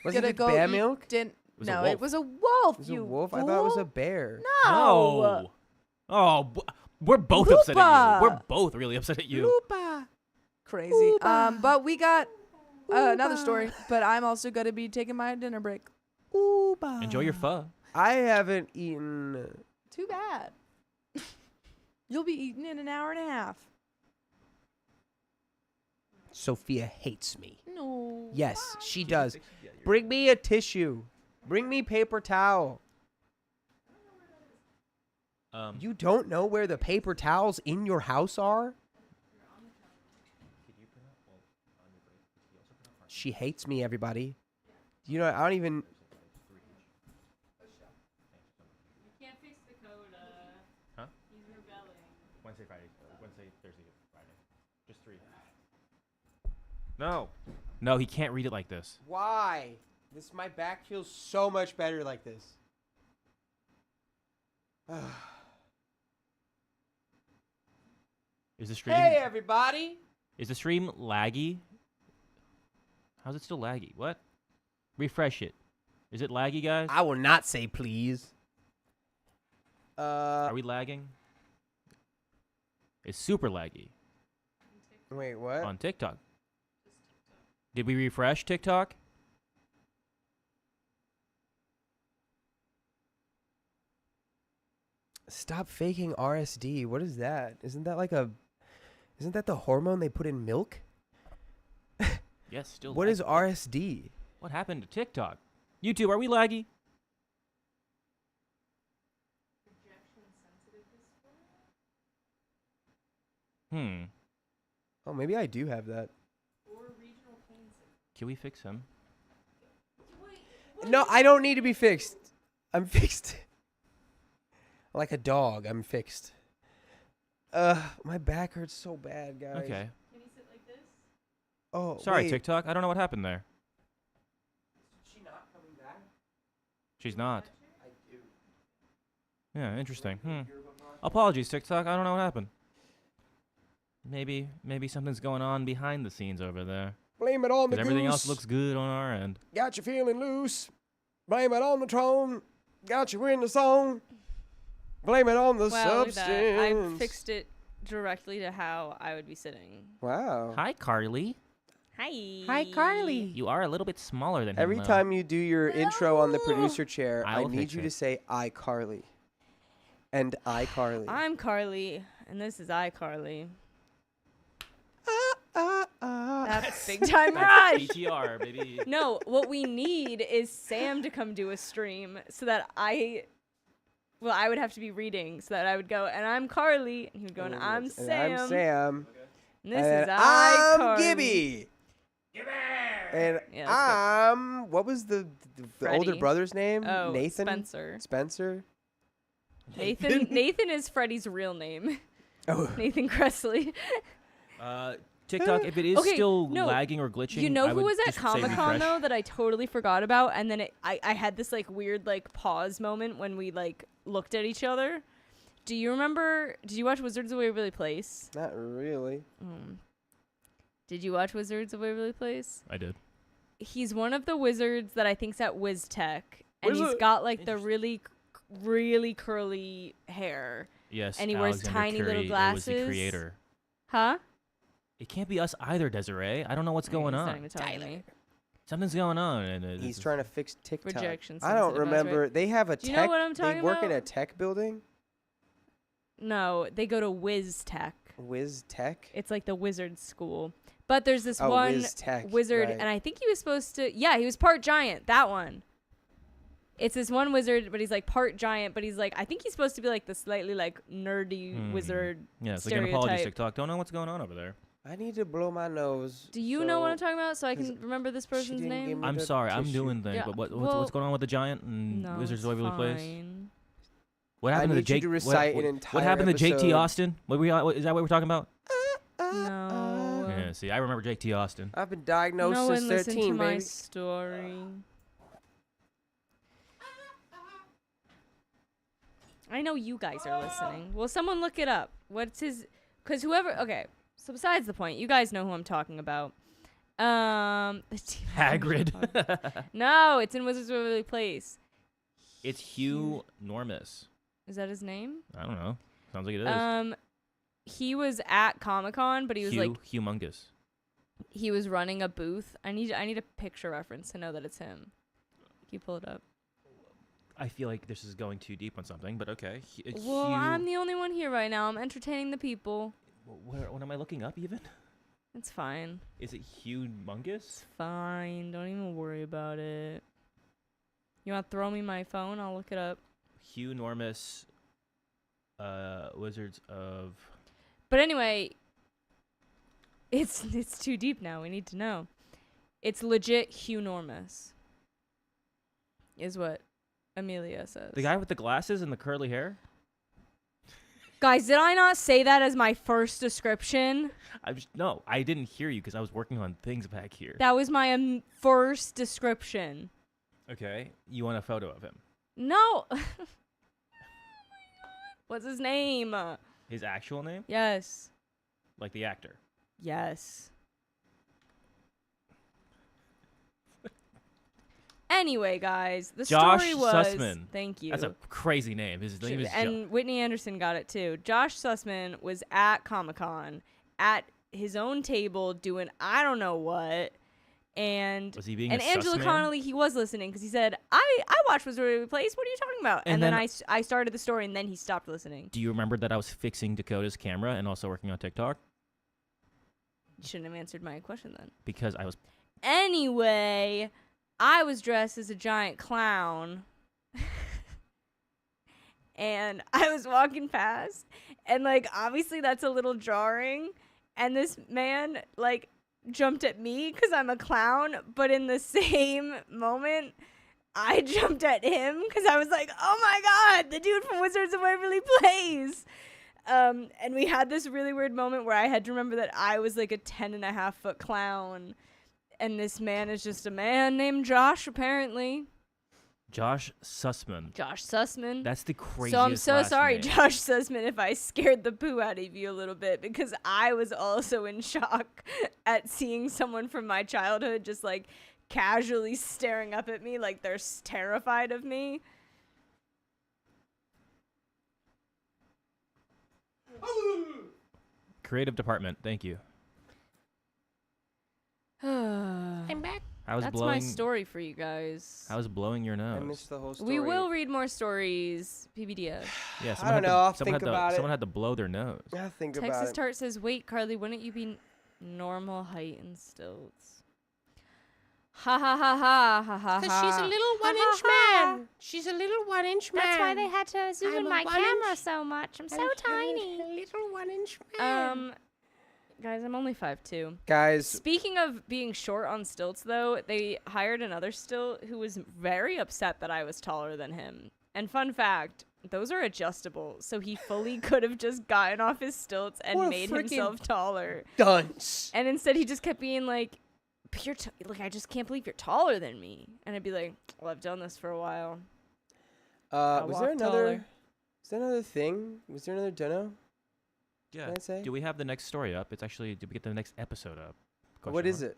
Was gonna it go bear eat milk? was a no, wolf. it was a wolf. It was a you wolf? I fool. thought it was a bear. No. We're both upset at you. Lupa. We're both really upset at you. Lupa. Crazy. But we got another story. But I'm also gonna be taking my dinner break. Enjoy your pho. I haven't eaten. Too bad. You'll be eating in an hour and a half. Sophia hates me. No. Yes, she does. Bring me a tissue. Bring me paper towel. You don't know where the paper towels in your house are? She hates me, everybody. You know, I don't even... Can't fix the code. Huh? He's rebelling. Wednesday, Friday, Thursday, Friday. Just 3. No. No, he can't read it like this. Why? My back feels so much better like this. Is the stream Hey, everybody! Is the stream laggy? How's it still laggy? What? Refresh it. Is it laggy, guys? I will not say please. Are we lagging? It's super laggy Wait, what? on TikTok. Did we refresh TikTok? Stop faking RSD. What is that? Isn't that the hormone they put in milk? Yes, still. What laggy. is RSD? What happened to TikTok? YouTube, are we laggy? Oh, maybe I do have that. Can we fix him? No, I don't need to be fixed. I'm fixed. Like a dog, I'm fixed. My back hurts so bad, guys. Okay. Can you sit like this? Oh, Sorry, wait. TikTok. I don't know what happened there. Is she not coming back? She's not. I do. Yeah, interesting. Apologies, TikTok. I don't know what happened. Maybe something's going on behind the scenes over there. Blame it on the Because everything goose. else looks good on our end. Got you feeling loose. Blame it on the tone. Got you in the song. Blame it on the Well, look at substance. that. I fixed it directly to how I would be sitting. Wow. Hi, Carly. Hi. Hi, Carly. You are a little bit smaller than Every him, though. time you do your intro on the producer chair, I I will need fix you it. to say iCarly. And iCarly. I'm Carly, and this is iCarly. That's big time That's rush. PTR, baby. No, what we need is Sam to come do a stream so that I would have to be reading so that I would go, and I'm Carly, and he would go, and I'm Sam. I'm Sam. And this and is I'm iCarly. Gibby. And Yeah, that's what was the older Freddie. brother's name? Oh, Nathan? Spencer. Spencer? Nathan is Freddie's real name. Oh. Nathan Cressley. TikTok, if it is Okay, still no, lagging or glitching, You know I who would was at just say Comic Con refresh. though that I totally forgot about, and then I had this like weird like pause moment when we like looked at each other. Do you remember? Did you watch Wizards of Waverly Place? Not really. Did you watch Wizards of Waverly Place? I did. He's one of the wizards that I think's at WizTech, and he's Wizard- got like the really curly hair. Yes, And he wears Alexander tiny little Curry, glasses. It was the creator. Huh? It can't be us either, Desiree. I don't know what's going He's not on. even talking to me. Something's going on. And He's trying to fix TikTok. Rejection I don't sensitive, that's remember. They have a Do you tech. know what I'm They talking work in a about? tech building. No, they go to WizTech. Wiz Tech. It's like the wizard school. But there's this Oh, one Wiz Tech, wizard, right. and I think he was supposed to. Yeah, he was part giant. That one. It's this one wizard, but he's like part giant, but he's like, I think he's supposed to be like the slightly like nerdy wizard. Yeah, it's like stereotype. an apologies TikTok. Don't know what's going on over there. I need to blow my nose. Do you know what I'm talking about so I can remember this person's didn't give name? me I'm the sorry, I'm tissue. doing things, Yeah, but well, what's going on with the giant and No, Wizards it's of Waverly Place? fine. What I happened to need you Jake? to recite what an entire what happened to Jake T. episode. Austin? Is that what we're talking about? No. Yeah, see, I remember Jake T. Austin. I've been diagnosed No since one listened 13, to my baby. story. I know you guys are listening. Will someone look it up? What's his? Because whoever. Okay. So besides the point, you guys know who I'm talking about. Hagrid. No, it's in Wizards of Waverly Place. It's Hugh Normus. Is that his name? I don't know. Sounds like it is. He was at Comic-Con, but he was like humongous. he was running a booth. I need a picture reference to know that it's him. Can you pull it up? I feel like this is going too deep on something, but okay. Well, I'm the only one here right now. I'm entertaining the people. What am I looking up even? It's fine. Is it humongous? It's fine. Don't even worry about it. You want to throw me my phone? I'll look it up. Hugh Normus, Wizards of... But anyway, it's too deep now. We need to know. It's legit Hugh Normus. Is what Amelia says. The guy with the glasses and the curly hair? Guys, did I not say that as my first description? No, I didn't hear you because I was working on things back here. That was my first description. Okay, you want a photo of him? No. What's his name? His actual name? Yes. Like the actor? Yes. Anyway, guys, the Josh story was... Sussman. Thank you. That's a crazy name. His name is And Whitney Anderson got it too. Josh Sussman was at Comic-Con at his own table doing I don't know what. And Was he being and a Angela Sussman? Connolly, he was listening because he said, I watched Wizard of Waverly Place. What are you talking about? And And then then- I started the story and then he stopped listening. Do you remember that I was fixing Dakota's camera and also working on TikTok? You shouldn't have answered my question then. Because I was... Anyway, I was dressed as a giant clown. And I was walking past. And, like, obviously that's a little jarring. And this man, like, jumped at me because I'm a clown. But in the same moment, I jumped at him because I was like, oh, my God, the dude from Wizards of Waverly Place. And we had this really weird moment where I had to remember that I was, like, a 10.5-foot clown. And this man is just a man named Josh, apparently. Josh Sussman. Josh Sussman. That's the craziest So I'm so last sorry, name. Josh Sussman, if I scared the poo out of you a little bit, because I was also in shock at seeing someone from my childhood just, like, casually staring up at me like they're terrified of me. Creative department. Thank you. I'm back. I was That's blowing... my story for you guys. I was blowing your I nose. missed the whole story. We will read more stories, PBDF. Yeah, I don't know. I'll someone think had about to, it. Someone had to blow their nose. I think Texas about it. Tart says, wait, Carly, wouldn't you be normal height and stilts? Ha ha ha ha ha ha. Because she's a little one-inch man. She's a little one-inch man. That's why they had to zoom I'm in a my 1 camera inch- so much. I'm so A tiny. little one-inch man. Guys, I'm only 5'2". Guys, Speaking of being short on stilts, though, they hired another stilt who was very upset that I was taller than him. And fun fact, those are adjustable, so he fully could have just gotten off his stilts and What a made freaking himself taller. dunce. And instead, he just kept being like, like, I just can't believe you're taller than me. And I'd be like, well, I've done this for a while. Was there walk taller. another thing? Was there another dono? Yeah. Can I say? Do we have the next story up? It's actually... Did we get the next episode up? What is it?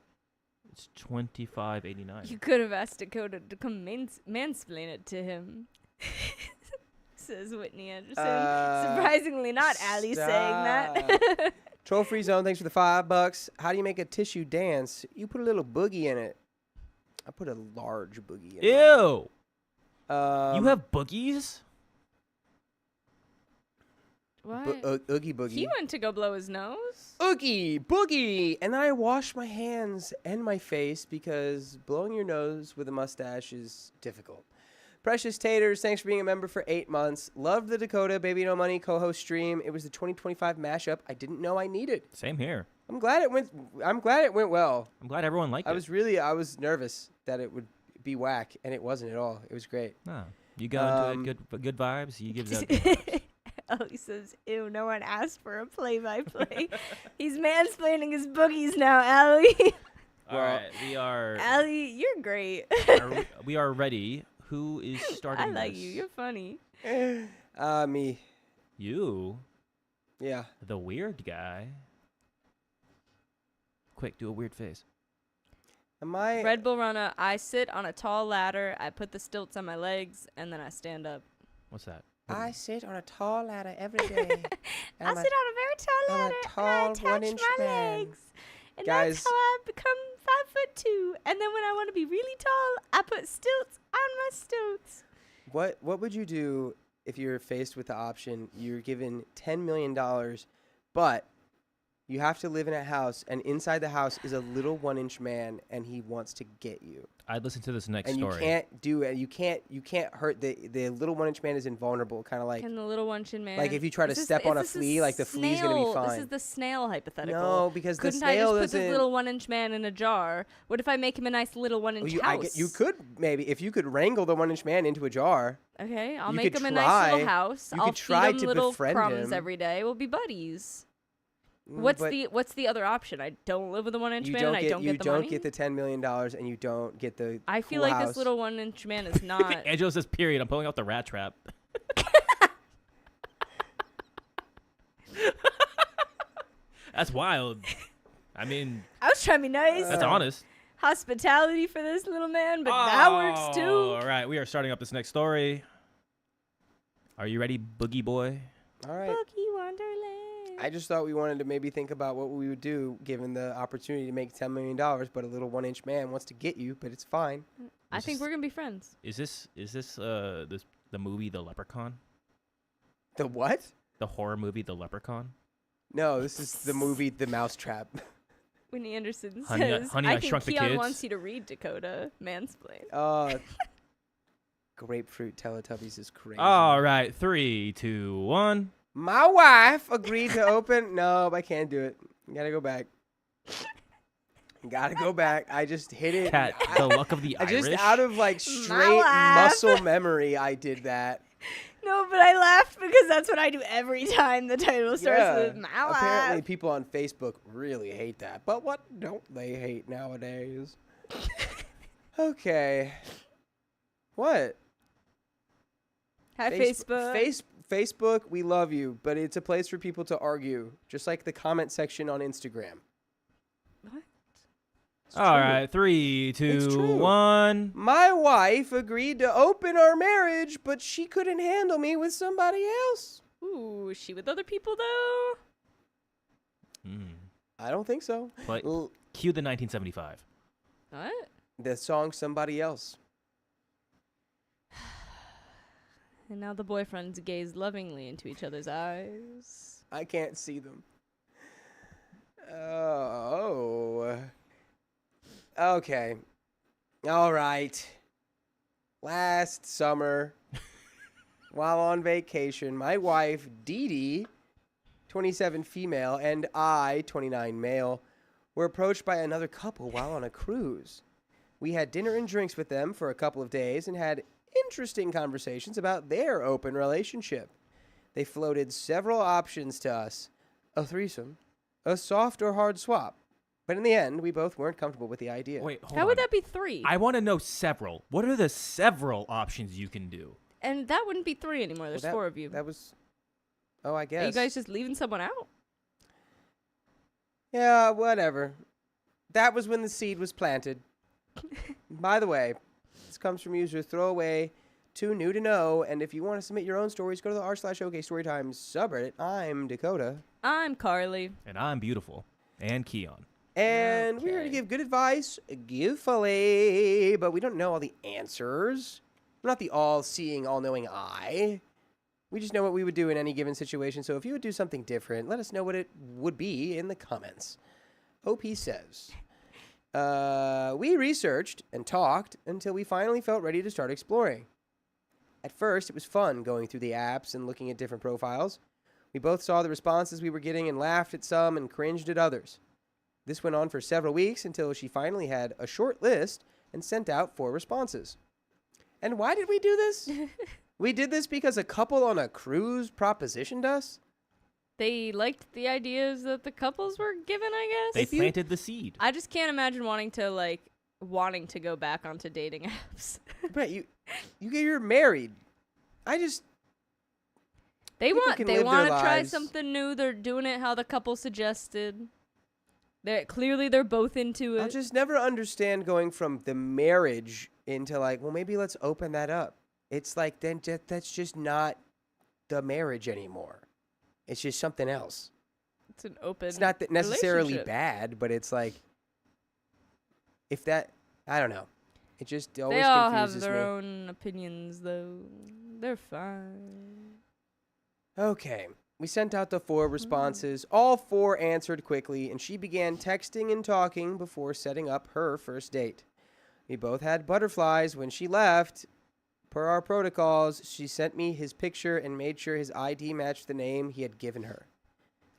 It's 2589. You could have asked Dakota to come mansplain it to him. Says Whitney Anderson. Surprisingly not Allie saying that. Troll Free Zone, thanks for the $5. How do you make a tissue dance? You put a little boogie in it. I put a large boogie in it. Ew! You You have boogies? What? Oogie Boogie. He went to go blow his nose? Oogie Boogie! And I wash my hands and my face because blowing your nose with a mustache is difficult. Precious Taters, thanks for being a member for 8 months. Loved the Dakota Baby No Money co-host stream. It was the 2025 mashup I didn't know I needed. Same here. I'm glad it went well. I'm glad everyone liked it. I was nervous that it would be whack, and it wasn't at all. It was great. No, you got into it, good vibes. You give out good vibes. Ellie says, ew, no one asked for a play-by-play. He's mansplaining his boogies now, Allie. All right, we are. Allie, you're great. We are ready. Who is starting I like this? you. You're funny. Me. You, Yeah. the weird guy. Quick, do a weird face. Am I? Red Bull Runner, I sit on a tall ladder, I put the stilts on my legs, and then I stand up. What's that? I sit on a tall ladder every day. I sit on a very tall I'm a ladder, tall and I attach one-inch my man. legs. And Guys. that's how I become 5'2". And then when I want to be really tall, I put stilts on my stilts. What would you do if you're faced with the option you're given $10 million, but you have to live in a house, and inside the house is a little 1-inch man, and he wants to get you? I'd listen to this next And story. you can't do it. You can't hurt the little 1-inch man is invulnerable, kind of like Can the little one-chin man... like if you try to Is this- step on is a this flea, like the flea's gonna be snail- fine. This is the snail hypothetical. No, because Couldn't the I snail just put doesn't. this little 1-inch man in a jar? What if I make him a nice little 1-inch house? You could maybe if you could wrangle the 1-inch man into a jar. Okay, I'll you make could him a nice little try- house. you I'll could try feed him to little befriend crumbs him. every day. We'll be buddies. But What's the other option? I don't live with a 1-inch you man don't and get I don't you get the don't money? get the $10 million, and you don't get the. I feel cool like house. this little 1-inch man is not... Angela says, period. I'm pulling out the rat trap. That's wild. I mean, I was trying to be nice. that's honest. Hospitality for this little man, but that works too. All right, we are starting up this next story. Are you ready, Boogie Boy? All right. Boogie Wonderland. I just thought we wanted to maybe think about what we would do given the opportunity to make $10 million, but a little 1-inch man wants to get you, but it's fine. I think we're gonna be friends. Is this the movie The Leprechaun? The what? The horror movie The Leprechaun? No, this is the movie The Mousetrap. Whitney Anderson Honey, says, Honey, I I think Shrunk the Keon Kids." wants you to read Dakota. Mansplain. Grapefruit Teletubbies is crazy. All right, 3, 2, 1. My wife agreed to open. No, I can't do it. Gotta go back. Gotta go back. I just hit it. Cat, the luck of the I Irish. just out of like straight wife. muscle memory, I did that. No, but I laughed because that's what I do every time the title starts Yeah. with my Apparently, wife. people on Facebook really hate that. But what don't they hate nowadays? Okay. What? Hi, Facebook. Facebook, we love you, but it's a place for people to argue, just like the comment section on Instagram. What? It's All true. right, 3, It's 2, true. 1. My wife agreed to open our marriage, but she couldn't handle me with somebody else. Ooh, is she with other people though? I don't think so. Play, cue the 1975. What? The song Somebody Else. And now the boyfriends gaze lovingly into each other's eyes. I can't see them. Oh. Okay. All right. Last summer, while on vacation, my wife, Dee Dee, 27 female, and I, 29 male, were approached by another couple while on a cruise. We had dinner and drinks with them for a couple of days and had interesting conversations about their open relationship. They floated several options to us: a threesome, a soft or hard swap. But in the end, we both weren't comfortable with the idea. Wait, hold How on. would that be 3? I want to know several. What are the several options you can do? And that wouldn't be 3 anymore. There's 4 of you. That was... Oh, I guess. Are you guys just leaving someone out? Yeah, whatever. That was when the seed was planted. By the way, this comes from user Throwaway, too new to know, and if you want to submit your own stories, go to the r/OK Storytime subreddit. I'm Dakota. I'm Carly. And I'm beautiful. And Keon. And we're here to Okay. give good advice, givefully, but we don't know all the answers. We're not the all-seeing, all-knowing eye. We just know what we would do in any given situation, so if you would do something different, let us know what it would be in the comments. OP says, we researched and talked until we finally felt ready to start exploring. At first, it was fun going through the apps and looking at different profiles. We both saw the responses we were getting and laughed at some and cringed at others. This went on for several weeks until she finally had a short list and sent out 4 responses. And why did we do this? We did this because a couple on a cruise propositioned us? They liked the ideas that the couples were given, I guess. They planted the seed. I just can't imagine wanting to go back onto dating apps. But you're married. They People want can to live their try lives. something new. They're doing it how the couple suggested. They're both into it. I'll just never understand going from the marriage into like, well, maybe let's open that up. It's like, then that's just not the marriage anymore. It's just something else. It's an open. It's not that necessarily relationship. bad, but it's like, if that, I don't know. It just always They all confuses have their me. own opinions, though. They're fine. Okay. We sent out the 4 responses. All 4 answered quickly, and she began texting and talking before setting up her first date. We both had butterflies when she left. Per our protocols, she sent me his picture and made sure his ID matched the name he had given her.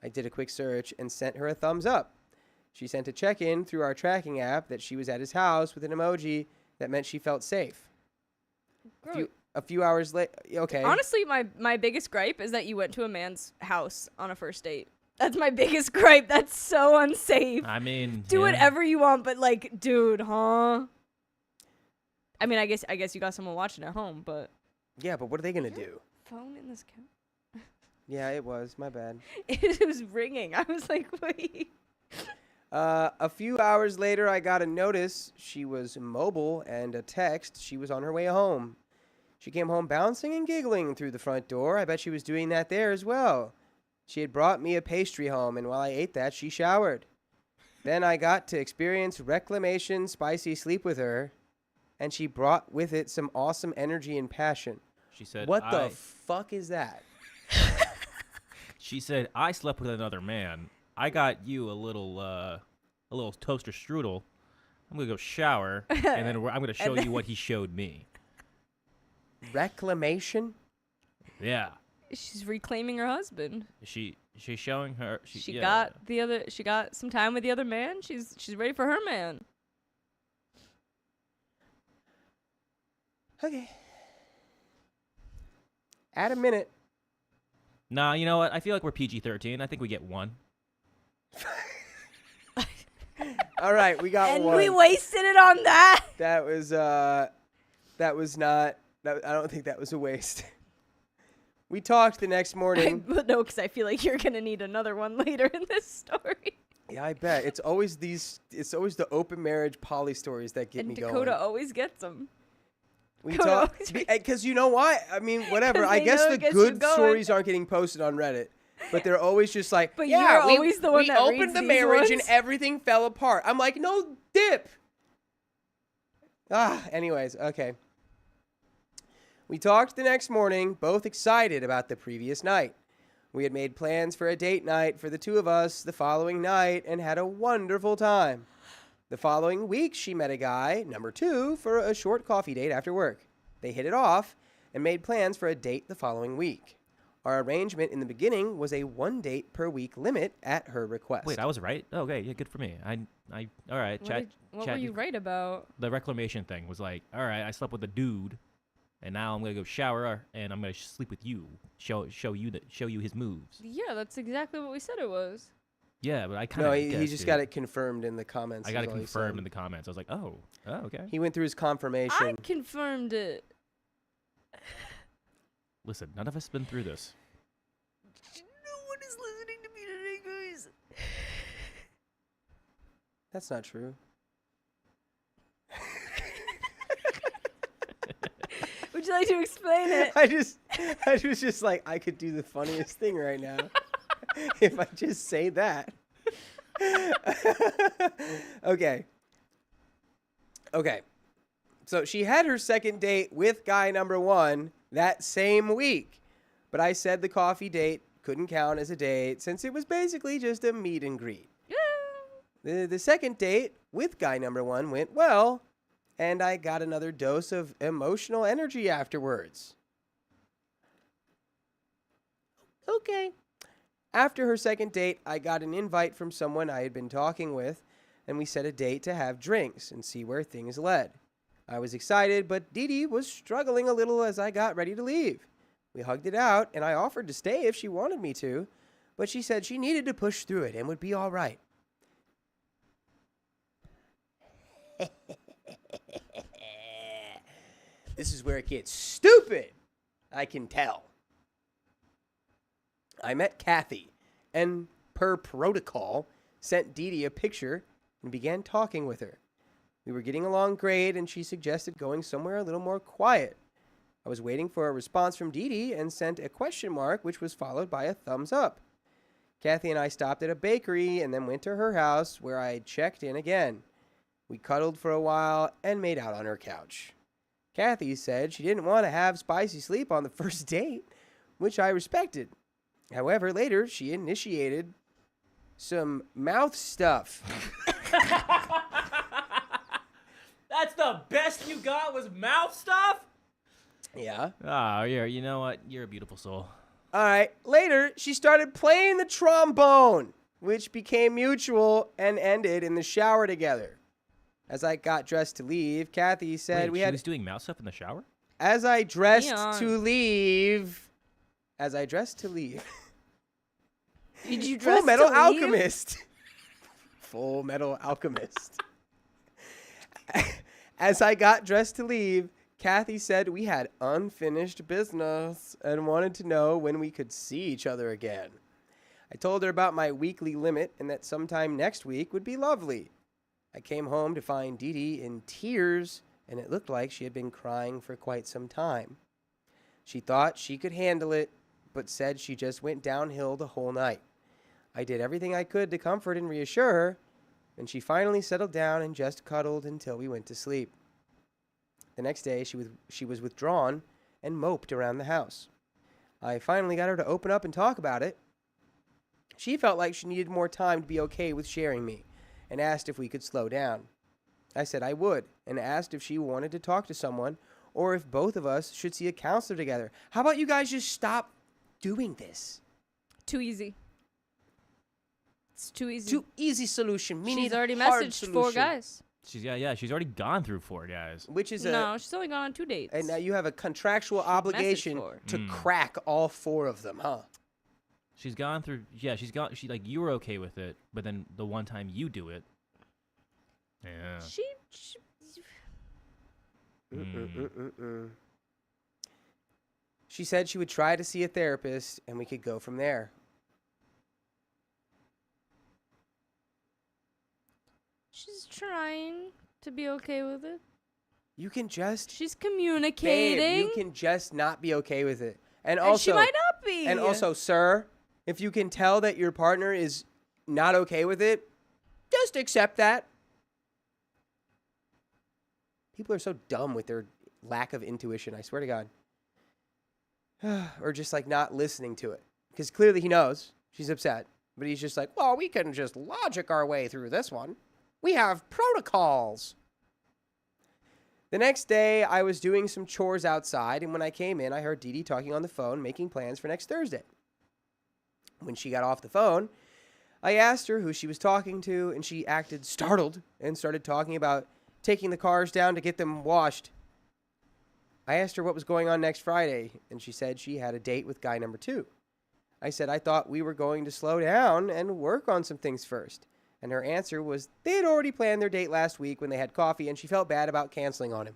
I did a quick search and sent her a thumbs up. She sent a check-in through our tracking app that she was at his house with an emoji that meant she felt safe. A few hours later, okay. Honestly, my biggest gripe is that you went to a man's house on a first date. That's my biggest gripe. That's so unsafe. I mean, Do yeah. whatever you want, but like, dude, huh? I mean, I guess you got someone watching at home, but Yeah, but what are they going to do? phone in this couch. Yeah, it was. My bad. It was ringing. I was like, wait. A few hours later, I got a notice she was mobile and a text she was on her way home. She came home bouncing and giggling through the front door. I bet she was doing that there as well. She had brought me a pastry home, and while I ate that, she showered. Then I got to experience reclamation spicy sleep with her, and she brought with it some awesome energy and passion. She said, What the fuck is that? She said, I slept with another man. I got you a little toaster strudel. I'm going to go shower, and then I'm going to show you what he showed me. Reclamation? Yeah. She's reclaiming her husband. She's showing her. She yeah. got some time with the other man. She's ready for her man. Okay. Add a minute. Nah, you know what? I feel like we're PG-13. I think we get 1. All right, we got And one. we wasted it on that. That was not. I don't think that was a waste. We talked the next morning. No, because I feel like you're gonna need another one later in this story. Yeah, I bet. It's always the open marriage poly stories that get And me Dakota going. always gets them. We Dakota talk always- because you know why? I mean, whatever. 'Cause I they guess know the it gets you good going. stories aren't getting posted on Reddit, but they're always just like, But yeah, you're always the one we that opened reads the these marriage and ones. everything fell apart. I'm like, no dip. Anyways, okay. We talked the next morning, both excited about the previous night. We had made plans for a date night for the 2 of us the following night and had a wonderful time. The following week, she met a guy, number 2, for a short coffee date after work. They hit it off and made plans for a date the following week. Our arrangement in the beginning was a 1 date per week limit at her request. Wait, I was right? Oh, okay, yeah, good for me. All right, What were you right about? The reclamation thing was like, all right, I slept with a dude, and now I'm gonna go shower, and I'm gonna sleep with you. Show you his moves. Yeah, that's exactly what we said it was. Yeah, but I kind No, of he just got it confirmed in the comments. I got is it all he confirmed said. in the comments. I was like, oh, okay. He went through his confirmation. I confirmed it. Listen, none of us have been through this. No one is listening to me today, guys. That's not true. Would you like to explain it? I was just like, I could do the funniest thing right now if I just say that. Okay. So she had her second date with guy number 1 that same week. But I said the coffee date couldn't count as a date since it was basically just a meet and greet. Yeah. The second date with guy number 1 went well, and I got another dose of emotional energy afterwards. Okay. After her second date, I got an invite from someone I had been talking with, and we set a date to have drinks and see where things led. I was excited, but Dee Dee was struggling a little as I got ready to leave. We hugged it out, and I offered to stay if she wanted me to, but she said she needed to push through it and would be all right. This is where it gets stupid. I can tell. I met Kathy and, per protocol, sent Dee Dee a picture and began talking with her. We were getting along great, and she suggested going somewhere a little more quiet. I was waiting for a response from Dee Dee and sent a question mark, which was followed by a thumbs up. Kathy and I stopped at a bakery and then went to her house, where I checked in again. We cuddled for a while and made out on her couch. Kathy said she didn't want to have spicy sleep on the first date, which I respected. However, later she initiated some mouth stuff. That's the best you got was mouth stuff? Yeah. Ah, you know what? You're a beautiful soul. All right. Later, she started playing the trombone, which became mutual and ended in the shower together. As I got dressed to leave, Kathy said Wait, she was doing mouth stuff in the shower? As I dressed Neon. to leave. As I dressed to leave. Did you dress Full Metal to leave? Alchemist. Full Metal Alchemist. As I got dressed to leave, Kathy said we had unfinished business and wanted to know when we could see each other again. I told her about my weekly limit and that sometime next week would be lovely. I came home to find Dee Dee in tears, and it looked like she had been crying for quite some time. She thought she could handle it, but said she just went downhill the whole night. I did everything I could to comfort and reassure her, and she finally settled down and just cuddled until we went to sleep. The next day, she was withdrawn and moped around the house. I finally got her to open up and talk about it. She felt like she needed more time to be okay with sharing me, and asked if we could slow down. I said I would, and asked if she wanted to talk to someone, or if both of us should see a counselor together. How about you guys just stop doing this? Too easy. It's too easy. Too easy solution. We She's need already hard messaged 4 solution. guys. She's already gone through 4 guys. Which is No, she's only gone on 2 dates. and now you have a contractual She messaged obligation 4. to crack all 4 of them, huh? She's gone through. Yeah, she like you were okay with it, but then the one time you do it. Yeah. She She said she would try to see a therapist and we could go from there. she's trying to be okay with it. You can just She's babe, communicating. you can just not be okay with it. And and also she might not be. And also, sir, if you can tell that your partner is not okay with it, just accept that. People are so dumb with their lack of intuition, I swear to God. Or just like not listening to it. Because clearly he knows she's upset. But he's just like, well, we can just logic our way through this one. We have protocols. The next day, I was doing some chores outside, and when I came in, I heard Dee Dee talking on the phone, making plans for next Thursday. When she got off the phone, I asked her who she was talking to, and she acted startled and started talking about taking the cars down to get them washed. I asked her what was going on next Friday, and she said she had a date with guy number 2. I said I thought we were going to slow down and work on some things first. And her answer was they had already planned their date last week when they had coffee, and she felt bad about canceling on him.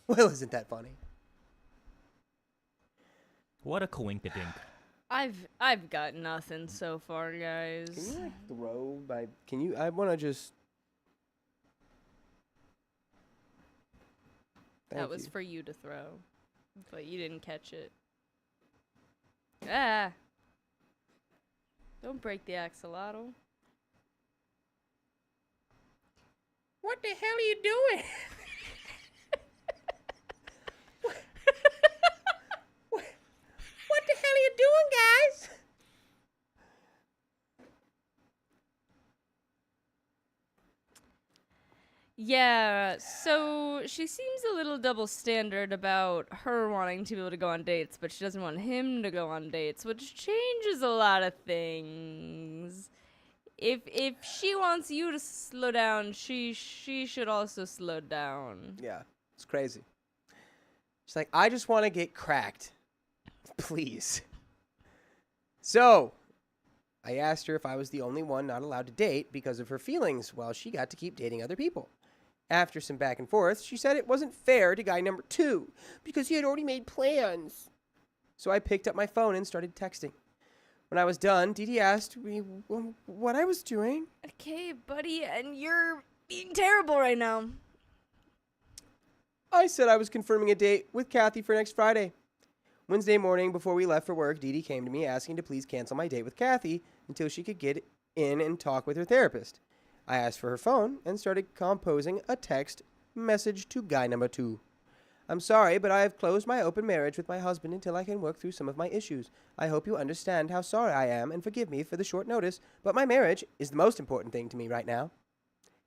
Well, isn't that funny? What a coinkadink. I've got nothing so far, guys. Can you like throw my? Can you? I want to just. That was for you to throw, but you didn't catch it. Ah! Don't break the axolotl. What the hell are you doing? What the hell are you doing, guys? Yeah, so she seems a little double standard about her wanting to be able to go on dates, but she doesn't want him to go on dates, which changes a lot of things. If she wants you to slow down, she should also slow down. Yeah, it's crazy. She's like, I just want to get cracked. Please. So, I asked her if I was the only one not allowed to date because of her feelings while she got to keep dating other people. After some back and forth, she said it wasn't fair to guy number 2 because he had already made plans. So I picked up my phone and started texting. When I was done, Dee Dee asked me what I was doing. Okay, buddy, and you're being terrible right now. I said I was confirming a date with Kathy for next Friday. Wednesday morning, before we left for work, Dee Dee came to me asking to please cancel my date with Kathy until she could get in and talk with her therapist. I asked for her phone and started composing a text message to guy number 2. I'm sorry, but I have closed my open marriage with my husband until I can work through some of my issues. I hope you understand how sorry I am and forgive me for the short notice, but my marriage is the most important thing to me right now.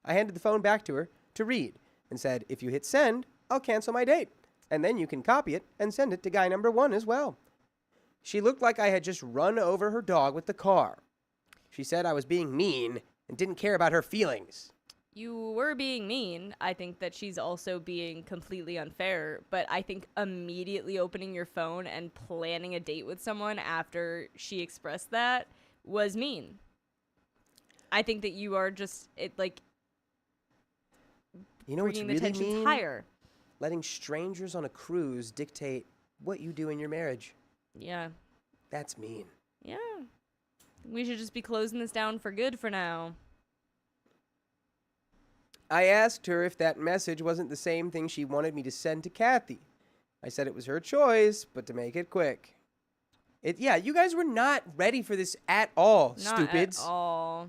I handed the phone back to her to read and said, if you hit send, I'll cancel my date, and then you can copy it and send it to guy number 1 as well. She looked like I had just run over her dog with the car. She said I was being mean and didn't care about her feelings. You were being mean. I think that she's also being completely unfair, but I think immediately opening your phone and planning a date with someone after she expressed that was mean. I think that you are just You know what's bringing really the tensions mean? higher. Letting strangers on a cruise dictate what you do in your marriage. Yeah. That's mean. Yeah. We should just be closing this down for good for now. I asked her if that message wasn't the same thing she wanted me to send to Kathy. I said it was her choice, but to make it quick. Yeah, you guys were not ready for this at all, Not stupids. at all.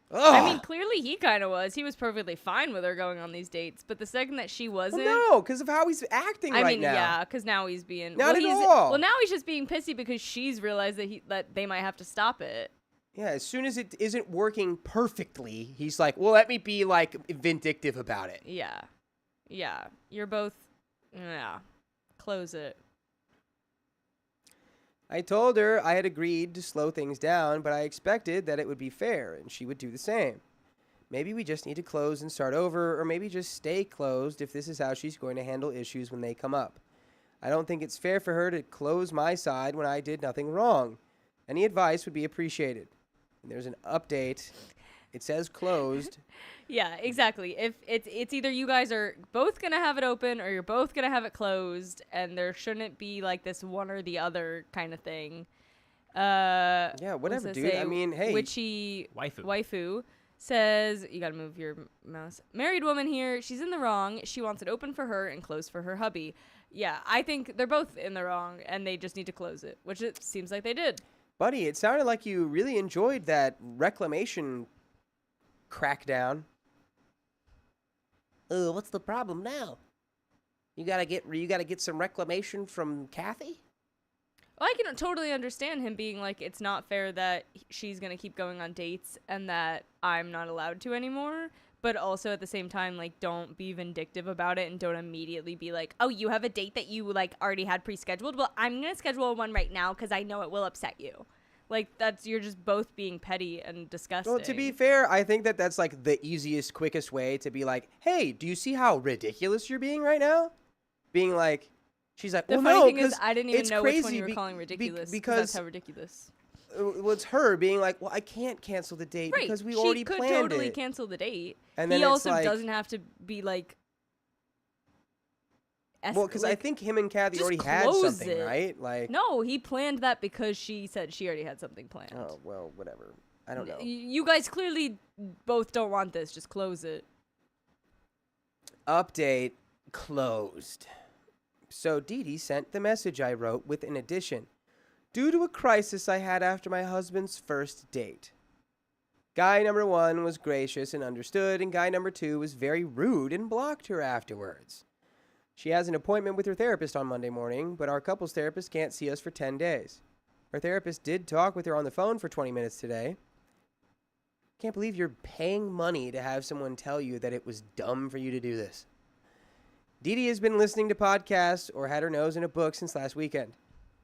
Ugh. I mean, clearly he kind of was. He was perfectly fine with her going on these dates, but the second that she wasn't... Well, no, because of how he's acting I right mean, now. yeah, because now he's being... Not at all. Well, now he's just being pissy because she's realized that they might have to stop it. Yeah, as soon as it isn't working perfectly, he's like, well, let me be, vindictive about it. Yeah. Yeah. You're both... Yeah. Close it. I told her I had agreed to slow things down, but I expected that it would be fair, and she would do the same. Maybe we just need to close and start over, or maybe just stay closed if this is how she's going to handle issues when they come up. I don't think it's fair for her to close my side when I did nothing wrong. Any advice would be appreciated. And there's an update. It says closed. Yeah, exactly. If it's either you guys are both going to have it open or you're both going to have it closed, and there shouldn't be this one or the other kind of thing. Yeah, whatever, dude. I mean, hey. Witchy Waifu. waifu says, you got to move your mouse. Married woman here. She's in the wrong. She wants it open for her and closed for her hubby. Yeah, I think they're both in the wrong, and they just need to close it, which it seems like they did. Buddy, it sounded like you really enjoyed that reclamation crackdown. What's the problem now? You gotta get some reclamation from Kathy? Well, I can totally understand him being like, it's not fair that she's going to keep going on dates and that I'm not allowed to anymore. But also at the same time, don't be vindictive about it and don't immediately be like, oh, you have a date that you, already had pre-scheduled? Well, I'm going to schedule one right now because I know it will upset you. You're just both being petty and disgusting. Well, to be fair, I think that's the easiest, quickest way to be like, hey, do you see how ridiculous you're being right now? Being like, she's like, the well, funny no, thing is, because I didn't even it's know crazy which one you were calling ridiculous because that's how ridiculous. Well, it's her being like, well, I can't cancel the date because we already planned it. She could totally cancel the date. And then he it's also doesn't have to be well, because I think him and Kathy just already had close something, it. right? No, he planned that because she said she already had something planned. Oh, well, whatever. I don't know. You guys clearly both don't want this. Just close it. Update closed. So Dee Dee sent the message I wrote with an addition. Due to a crisis I had after my husband's first date. Guy number 1 was gracious and understood, and guy number 2 was very rude and blocked her afterwards. She has an appointment with her therapist on Monday morning, but our couples therapist can't see us for 10 days. Her therapist did talk with her on the phone for 20 minutes today. can't believe you're paying money to have someone tell you that it was dumb for you to do this. Dee Dee has been listening to podcasts or had her nose in a book since last weekend.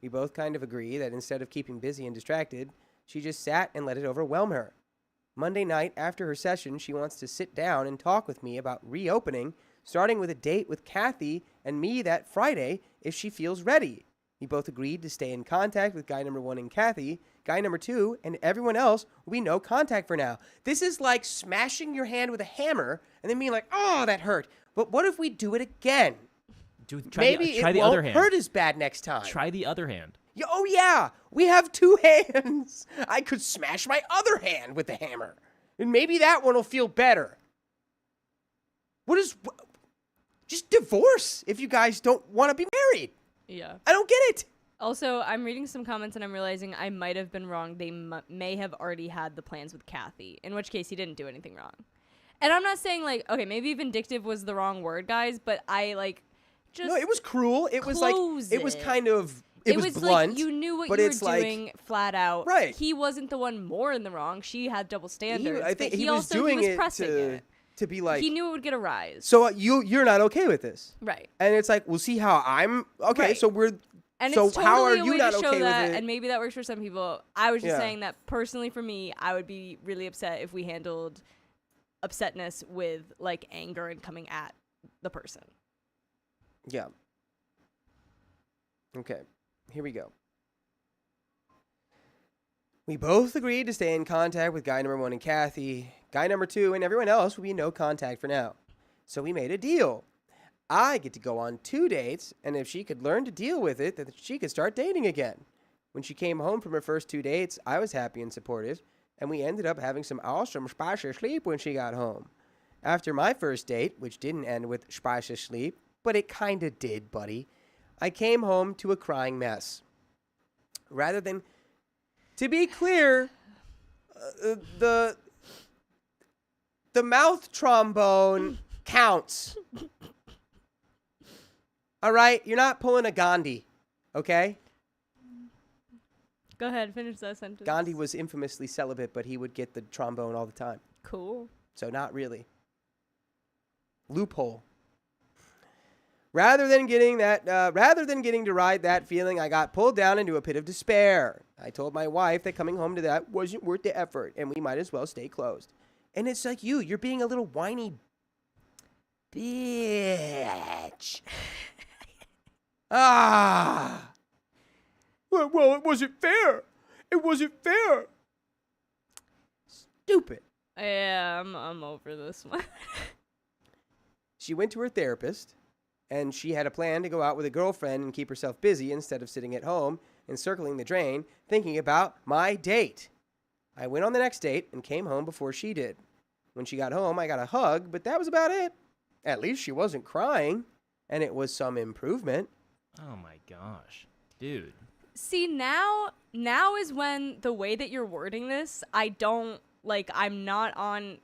We both kind of agree that instead of keeping busy and distracted, she just sat and let it overwhelm her. Monday night, after her session, she wants to sit down and talk with me about reopening, starting with a date with Kathy and me that Friday if she feels ready. We both agreed to stay in contact with guy number 1 and Kathy. Guy number 2 and everyone else will be no contact for now. This is like smashing your hand with a hammer and then being like, oh, that hurt. But what if we do it again? Maybe it won't hurt as bad next time. Try the other hand. Oh, yeah. We have 2 hands. I could smash my other hand with the hammer. And maybe that one will feel better. Just divorce if you guys don't want to be married. Yeah. I don't get it. Also, I'm reading some comments and I'm realizing I might have been wrong. They may have already had the plans with Kathy, in which case he didn't do anything wrong. And I'm not saying, like, okay, maybe vindictive was the wrong word, guys, but I, like, just... No, it was cruel. It was like, it was kind of, it was blunt. Like, you knew what you were doing flat out. Right. He wasn't the one more in the wrong. She had double standards. I think he was doing was it pressing it. to be like... He knew it would get a rise. So you're not okay with this. Right. And it's like, we'll see how I'm... Okay, right. so we're... And so it's totally how are a you way not to show okay that, with it? and maybe that works for some people. I was just saying that personally for me, I would be really upset if we handled upsetness with like anger and coming at the person. Yeah. Okay, here we go. We both agreed to stay in contact with guy number 1 and Kathy. Guy number 2 and everyone else will be no contact for now. So we made a deal. I get to go on 2 dates, and if she could learn to deal with it, then she could start dating again. When she came home from her first 2 dates, I was happy and supportive, and we ended up having some awesome spicy sleep when she got home. After my first date, which didn't end with spicy sleep, but it kinda did, buddy, I came home to a crying mess. To be clear, the mouth trombone counts. All right? You're not pulling a Gandhi, okay? Go ahead, finish that sentence. Gandhi was infamously celibate, but he would get the trombone all the time. Cool. So not really. Loophole. Rather than getting to ride that feeling, I got pulled down into a pit of despair. I told my wife that coming home to that wasn't worth the effort, and we might as well stay closed. And it's like you're being a little whiny bitch. Well, it wasn't fair. It wasn't fair. Stupid. Yeah, I'm over this one. She went to her therapist, and she had a plan to go out with a girlfriend and keep herself busy instead of sitting at home and circling the drain, thinking about my date. I went on the next date and came home before she did. When she got home, I got a hug, but that was about it. At least she wasn't crying, and it was some improvement. Oh my gosh, dude. See, now is when the way that you're wording this, I'm not on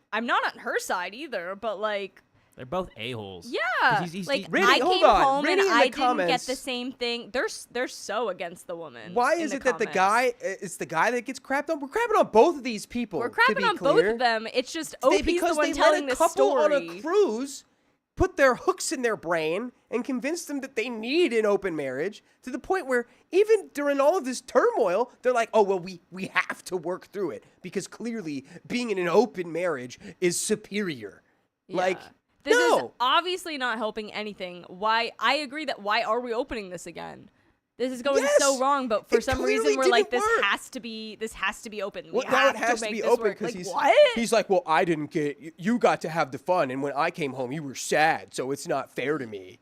her side either, but like they're both a-holes. Yeah. He's like Brittany, I came hold on. home Brittany and in the I didn't get comments- the same thing. They're so against the woman. Why in is the it that the comments. guy, it's the guy that gets crapped on? We're crapping on both of these people. We're to crapping be on clear. both of them. It's just OP's the one telling let a this couple story. on a cruise put their hooks in their brain and convince them that they need an open marriage to the point where even during all of this turmoil, they're like, oh, well, we have to work through it because clearly being in an open marriage is superior. Yeah. Like, this no. is obviously not helping anything. Why? I agree that why are we opening this again? This is going so Yes! wrong, but for It some clearly reason we're like, didn't this work. has to be open. Well, we now have it has to to make be this open work. because Like, what? he's like, well, I didn't you got to have the fun, and when I came home, you were sad, so it's not fair to me.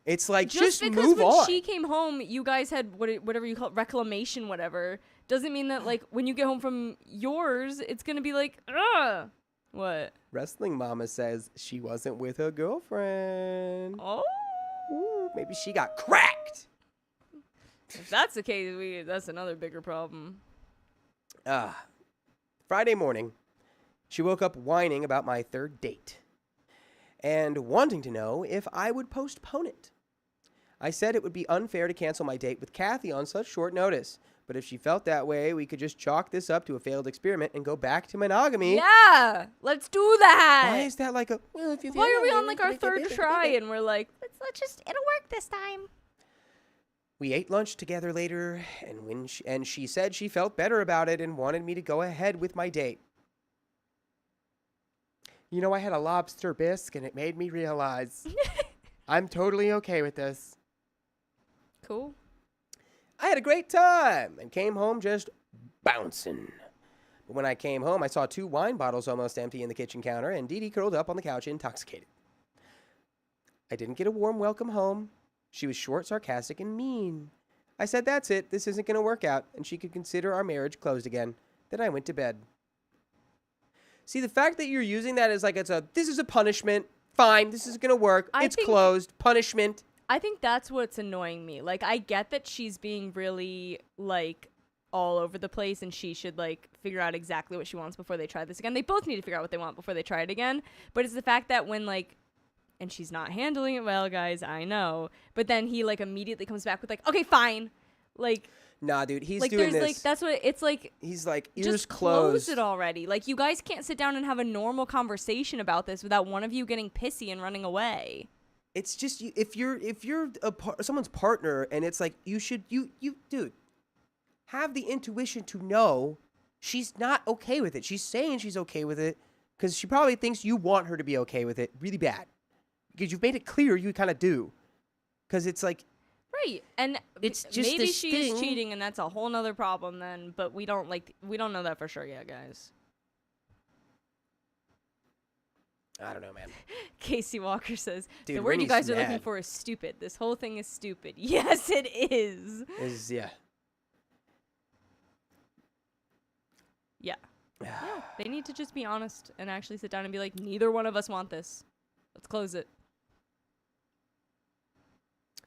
It's like, just because move when on. she came home, you guys had whatever you call it, reclamation, whatever, doesn't mean that like when you get home from yours, it's gonna be like, ugh. What? Wrestling Mama says she wasn't with her girlfriend. Oh. Ooh, maybe she got cracked. If that's the case, that's another bigger problem. Friday morning, she woke up whining about my third date and wanting to know if I would postpone it. I said it would be unfair to cancel my date with Kathy on such short notice. But if she felt that way, we could just chalk this up to a failed experiment and go back to monogamy. Yeah, let's do that. Why is that like a... Well, if you feel Why are that we way, on like our make it third better. try and we're like, let's just, it'll work this time. We ate lunch together later, and she said she felt better about it and wanted me to go ahead with my date. You know, I had a lobster bisque, and it made me realize I'm totally okay with this. Cool. I had a great time and came home just bouncing. But when I came home, I saw 2 wine bottles almost empty in the kitchen counter, and Dee Dee curled up on the couch intoxicated. I didn't get a warm welcome home. She was short, sarcastic, and mean. I said, that's it. This isn't going to work out, and she could consider our marriage closed again. Then I went to bed. See, the fact that you're using that as like this is a punishment. Fine, this is going to work. It's closed. Punishment. I think that's what's annoying me. Like, I get that she's being really, like, all over the place, and she should, like, figure out exactly what she wants before they try this again. They both need to figure out what they want before they try it again. But it's the fact that when, like, and she's not handling it well, guys, I know. But then he, like, immediately comes back with, like, okay, fine. Like, nah, dude, he's like, doing there's, this. like, that's what it's like. He's like, ears just closed. Close it already. Like, you guys can't sit down and have a normal conversation about this without one of you getting pissy and running away. It's just, if you're someone's partner, and it's like, you dude, have the intuition to know she's not okay with it. She's saying she's okay with it because she probably thinks you want her to be okay with it really bad. Because you've made it clear you kind of do. Because it's like... Right. And it's just maybe this she's thing. cheating and that's a whole nother problem then. But we don't know that for sure yet, guys. I don't know, man. Casey Walker says, Dude, the word you Rennie's guys are looking mad. for is stupid. This whole thing is stupid. Yes, it is. Yeah. Yeah. Yeah. They need to just be honest and actually sit down and be like, neither one of us want this. Let's close it.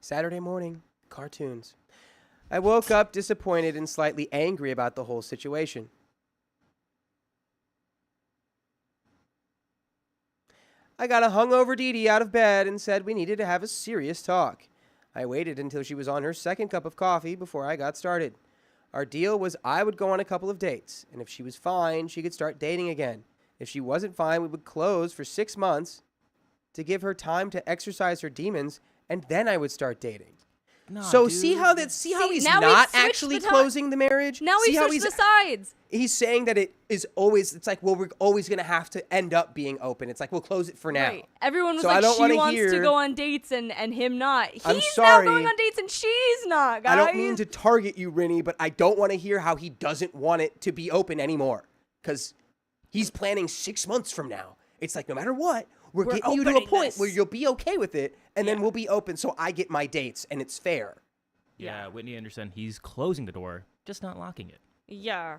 Saturday morning, cartoons. I woke up disappointed and slightly angry about the whole situation. I got a hungover Dee Dee out of bed and said we needed to have a serious talk. I waited until she was on her second cup of coffee before I got started. Our deal was I would go on a couple of dates, and if she was fine, she could start dating again. If she wasn't fine, we would close for 6 months to give her time to exercise her demons, and then I would start dating. Nah, So dude. see how he's now we've not switched actually the time. closing the marriage? Now See we how switched the sides. he's saying that it is always, it's like, well, we're always going to have to end up being open. It's like, we'll close it for now. Right. Everyone was So I like, don't she wanna wants to hear- go on dates and him not. He's I'm now sorry. going on dates and she's not, guys. I don't mean to target you, Rennie, but I don't want to hear how he doesn't want it to be open anymore. Because he's planning 6 months from now. It's like, no matter what, we're getting you to a opening point this. where you'll be okay with it, and then we'll be open so I get my dates, and it's fair. Yeah, Whitney Anderson, he's closing the door, just not locking it. Yeah.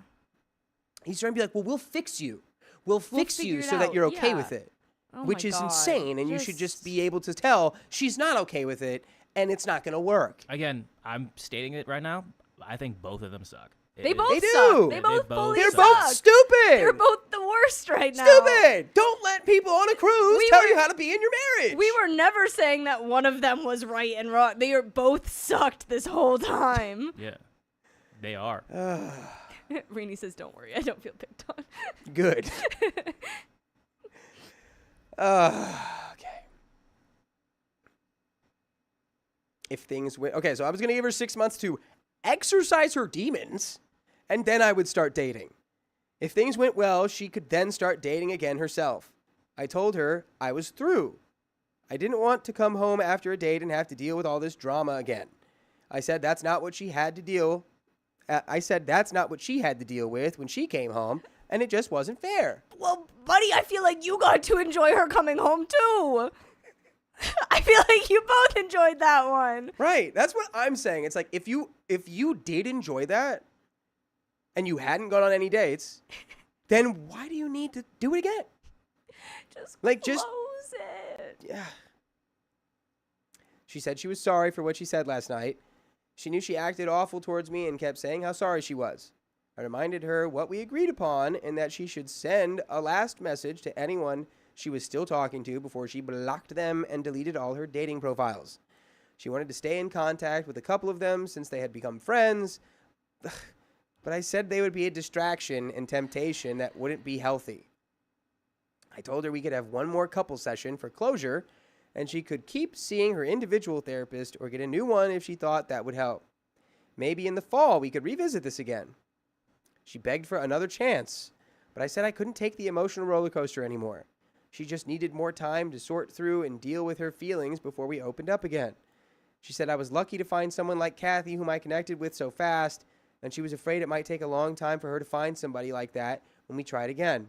He's trying to be like, well, we'll fix you. We'll fix figure you it so that out. you're okay Yeah. with it. Oh Which my is God. insane, and you should just be able to tell she's not okay with it, and it's not going to work. Again, I'm stating it right now. I think both of them suck. They It- both They suck. do. They They both both fully They're suck. both stupid. They're both the worst right now. stupid. Don't let people on a cruise We tell were- you how to be in your marriage. We were never saying that one of them was right and wrong. They are both sucked this whole time. Yeah, they are. Rainey says, don't worry, I don't feel picked on. Good. Okay. If things went... Okay, so I was going to give her 6 months to exercise her demons, and then I would start dating. If things went well, she could then start dating again herself. I told her I was through. I didn't want to come home after a date and have to deal with all this drama again. I said that's not what she had to deal with when she came home, and it just wasn't fair. Well, buddy, I feel like you got to enjoy her coming home too. I feel like you both enjoyed that one. Right. That's what I'm saying. It's like if you did enjoy that and you hadn't gone on any dates, then why do you need to do it again? Just Like, close just- it. Yeah. She said she was sorry for what she said last night. She knew she acted awful towards me and kept saying how sorry she was. I reminded her what we agreed upon and that she should send a last message to anyone she was still talking to before she blocked them and deleted all her dating profiles. She wanted to stay in contact with a couple of them since they had become friends. But I said they would be a distraction and temptation that wouldn't be healthy. I told her we could have one more couple session for closure, and she could keep seeing her individual therapist or get a new one if she thought that would help. Maybe in the fall we could revisit this again. She begged for another chance, but I said I couldn't take the emotional roller coaster anymore. She just needed more time to sort through and deal with her feelings before we opened up again. She said I was lucky to find someone like Kathy whom I connected with so fast, and she was afraid it might take a long time for her to find somebody like that when we tried again.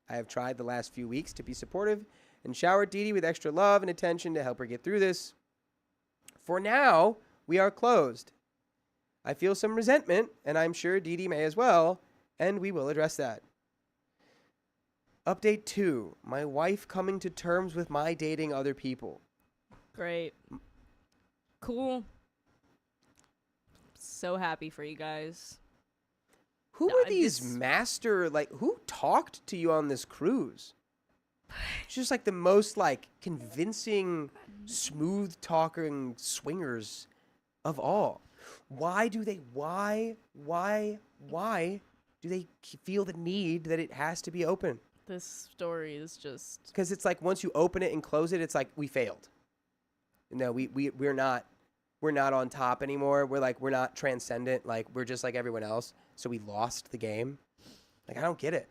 I have tried the last few weeks to be supportive and showered Dee Dee with extra love and attention to help her get through this. For now, we are closed. I feel some resentment, and I'm sure Dee Dee may as well, and we will address that. Update 2. My wife coming to terms with my dating other people. Great. Cool. So happy for you guys. Who were these who talked to you on this cruise? It's just like the most like convincing, smooth talking swingers of all. Why do they feel the need that it has to be open? This story is just... Because it's like once you open it and close it, it's like we failed. No, we're not on top anymore. We're not transcendent. Like we're just like everyone else. So we lost the game. Like I don't get it.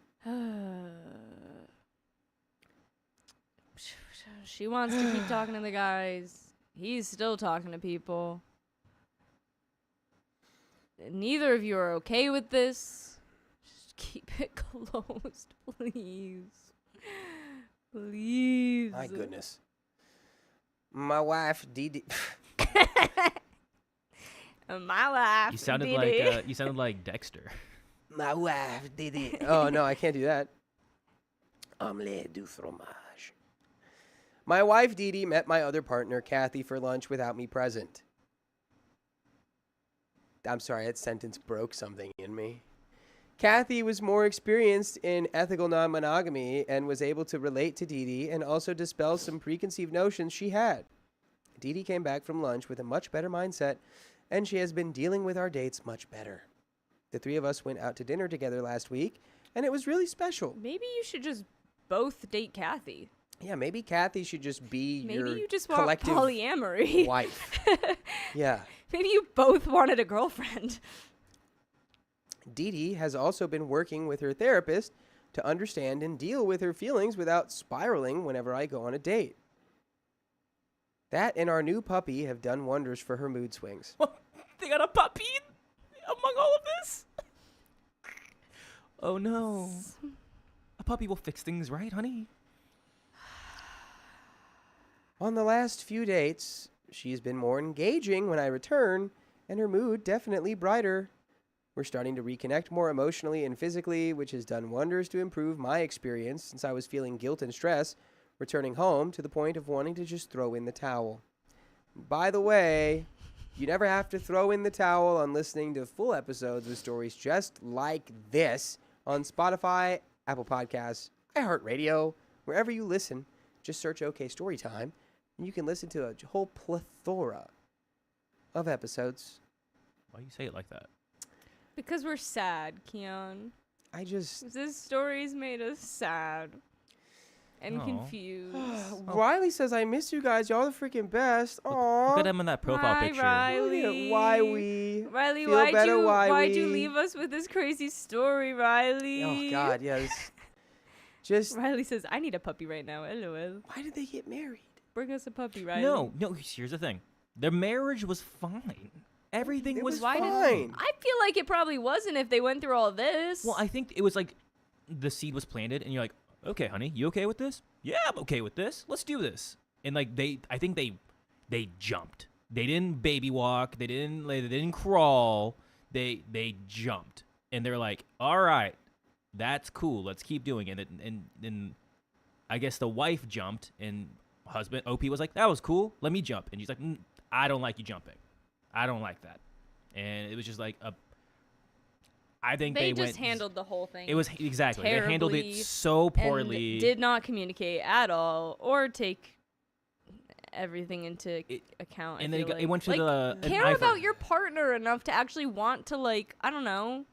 She wants to keep talking to the guys. He's still talking to people. Neither of you are okay with this. Just keep it closed, please. Please. My goodness. My wife, Dee Dee. My life. You sounded like Dexter. My wife, Dee Dee. Oh no, I can't do that. Omelette du fromage. My wife, Dee Dee, met my other partner, Kathy, for lunch without me present. I'm sorry, that sentence broke something in me. Kathy was more experienced in ethical non-monogamy and was able to relate to Dee Dee and also dispel some preconceived notions she had. Dee Dee came back from lunch with a much better mindset, and she has been dealing with our dates much better. The three of us went out to dinner together last week, and it was really special. Maybe you should just both date Kathy. Yeah, maybe Kathy should just be your Maybe you just want collective polyamory. wife. Yeah. Maybe you both wanted a girlfriend. Dee Dee has also been working with her therapist to understand and deal with her feelings without spiraling whenever I go on a date. That and our new puppy have done wonders for her mood swings. They got a puppy among all of this? Oh no. A puppy will fix things, right, honey? On the last few dates, she's been more engaging when I return, and her mood definitely brighter. We're starting to reconnect more emotionally and physically, which has done wonders to improve my experience since I was feeling guilt and stress returning home to the point of wanting to just throw in the towel. By the way, you never have to throw in the towel on listening to full episodes with stories just like this on Spotify, Apple Podcasts, iHeartRadio, wherever you listen. Just search OK Storytime, and you can listen to a whole plethora of episodes. Why do you say it like that? Because we're sad, Keon. This story's made us sad and confused. Riley says, I miss you guys. Y'all the freaking best. Aww. Look at him in that profile picture. Riley. Riley, why'd you leave us with this crazy story, Riley? Oh, God, yeah. Riley says, I need a puppy right now. LOL. Why did they get married? Bring us a puppy, Riley. No, here's the thing. Their marriage was fine. Everything was fine. I feel like it probably wasn't if they went through all this. Well, I think it was like the seed was planted, and you're like, okay, honey, you okay with this? Yeah, I'm okay with this. Let's do this. And like I think they jumped. They didn't baby walk. They didn't crawl. They jumped, and they're like, all right, that's cool. Let's keep doing it. And I guess the wife jumped, and husband OP was like, that was cool. Let me jump. And she's like, I don't like you jumping. I don't like that. And it was just like I think they just handled the whole thing. It was exactly. They handled it so poorly. And did not communicate at all or take everything into account. And I then feel it went to like, the care about your partner enough to actually want to like, I don't know.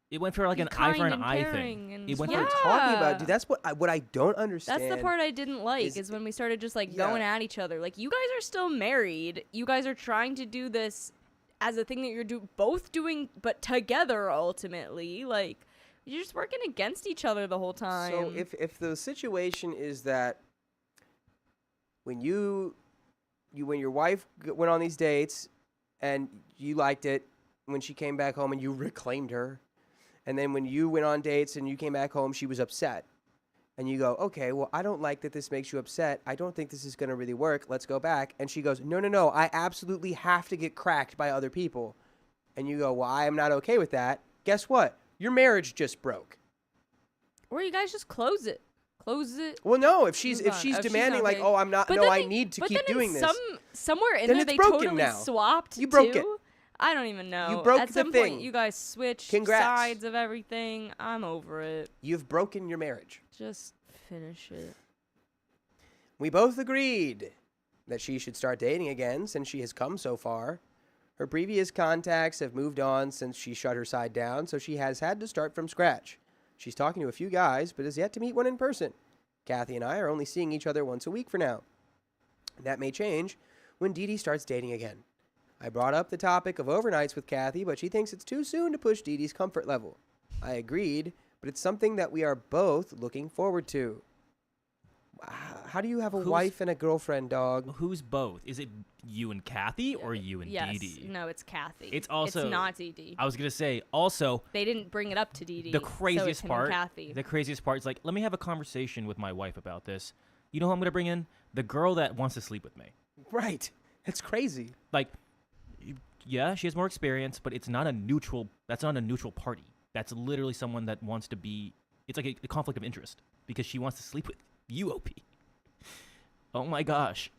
It went for like be an eye for kind an and eye caring thing. and It went What for I'm talking about, dude. That's what I don't understand. That's the part I didn't like is- is when we started just like yeah. going at each other. Like, you guys are still married. You guys are trying to do this as a thing that you're both doing, but together ultimately. Like, you're just working against each other the whole time. So if the situation is that when when your wife went on these dates and you liked it, when she came back home and you reclaimed her, and then when you went on dates and you came back home, she was upset. And you go, okay, well, I don't like that this makes you upset. I don't think this is going to really work. Let's go back. And she goes, no, I absolutely have to get cracked by other people. And you go, well, I am not okay with that. Guess what? Your marriage just broke. Or you guys just close it. Close it. Well, no, if she's Move if on. she's Oh, she's demanding not like, big. oh, I'm not, But no, then I they- need to but keep then doing this. Somewhere in Then there it's they broken totally now. swapped. You broke too. it. I don't even know. You broke At the some thing. point, you guys switched Congrats. sides of everything. I'm over it. You've broken your marriage. Just finish it. We both agreed that she should start dating again since she has come so far. Her previous contacts have moved on since she shut her side down, so she has had to start from scratch. She's talking to a few guys, but has yet to meet one in person. Kathy and I are only seeing each other once a week for now. That may change when Dee Dee starts dating again. I brought up the topic of overnights with Kathy, but she thinks it's too soon to push Dee Dee's comfort level. I agreed, but it's something that we are both looking forward to. How do you have a wife and a girlfriend, dog? Who's both? Is it you and Kathy or you and Yes. Dee Dee? No, it's Kathy. It's also- It's not Dee Dee. I was gonna say also They didn't bring it up to Dee Dee. the so it's craziest him part. and Kathy. The craziest part is like, let me have a conversation with my wife about this. You know who I'm gonna bring in? The girl that wants to sleep with me. Right. It's crazy. Like, yeah, she has more experience, but it's not a neutral. That's not a neutral party. That's literally someone that wants to be. It's like a conflict of interest because she wants to sleep with you, OP. Oh my gosh.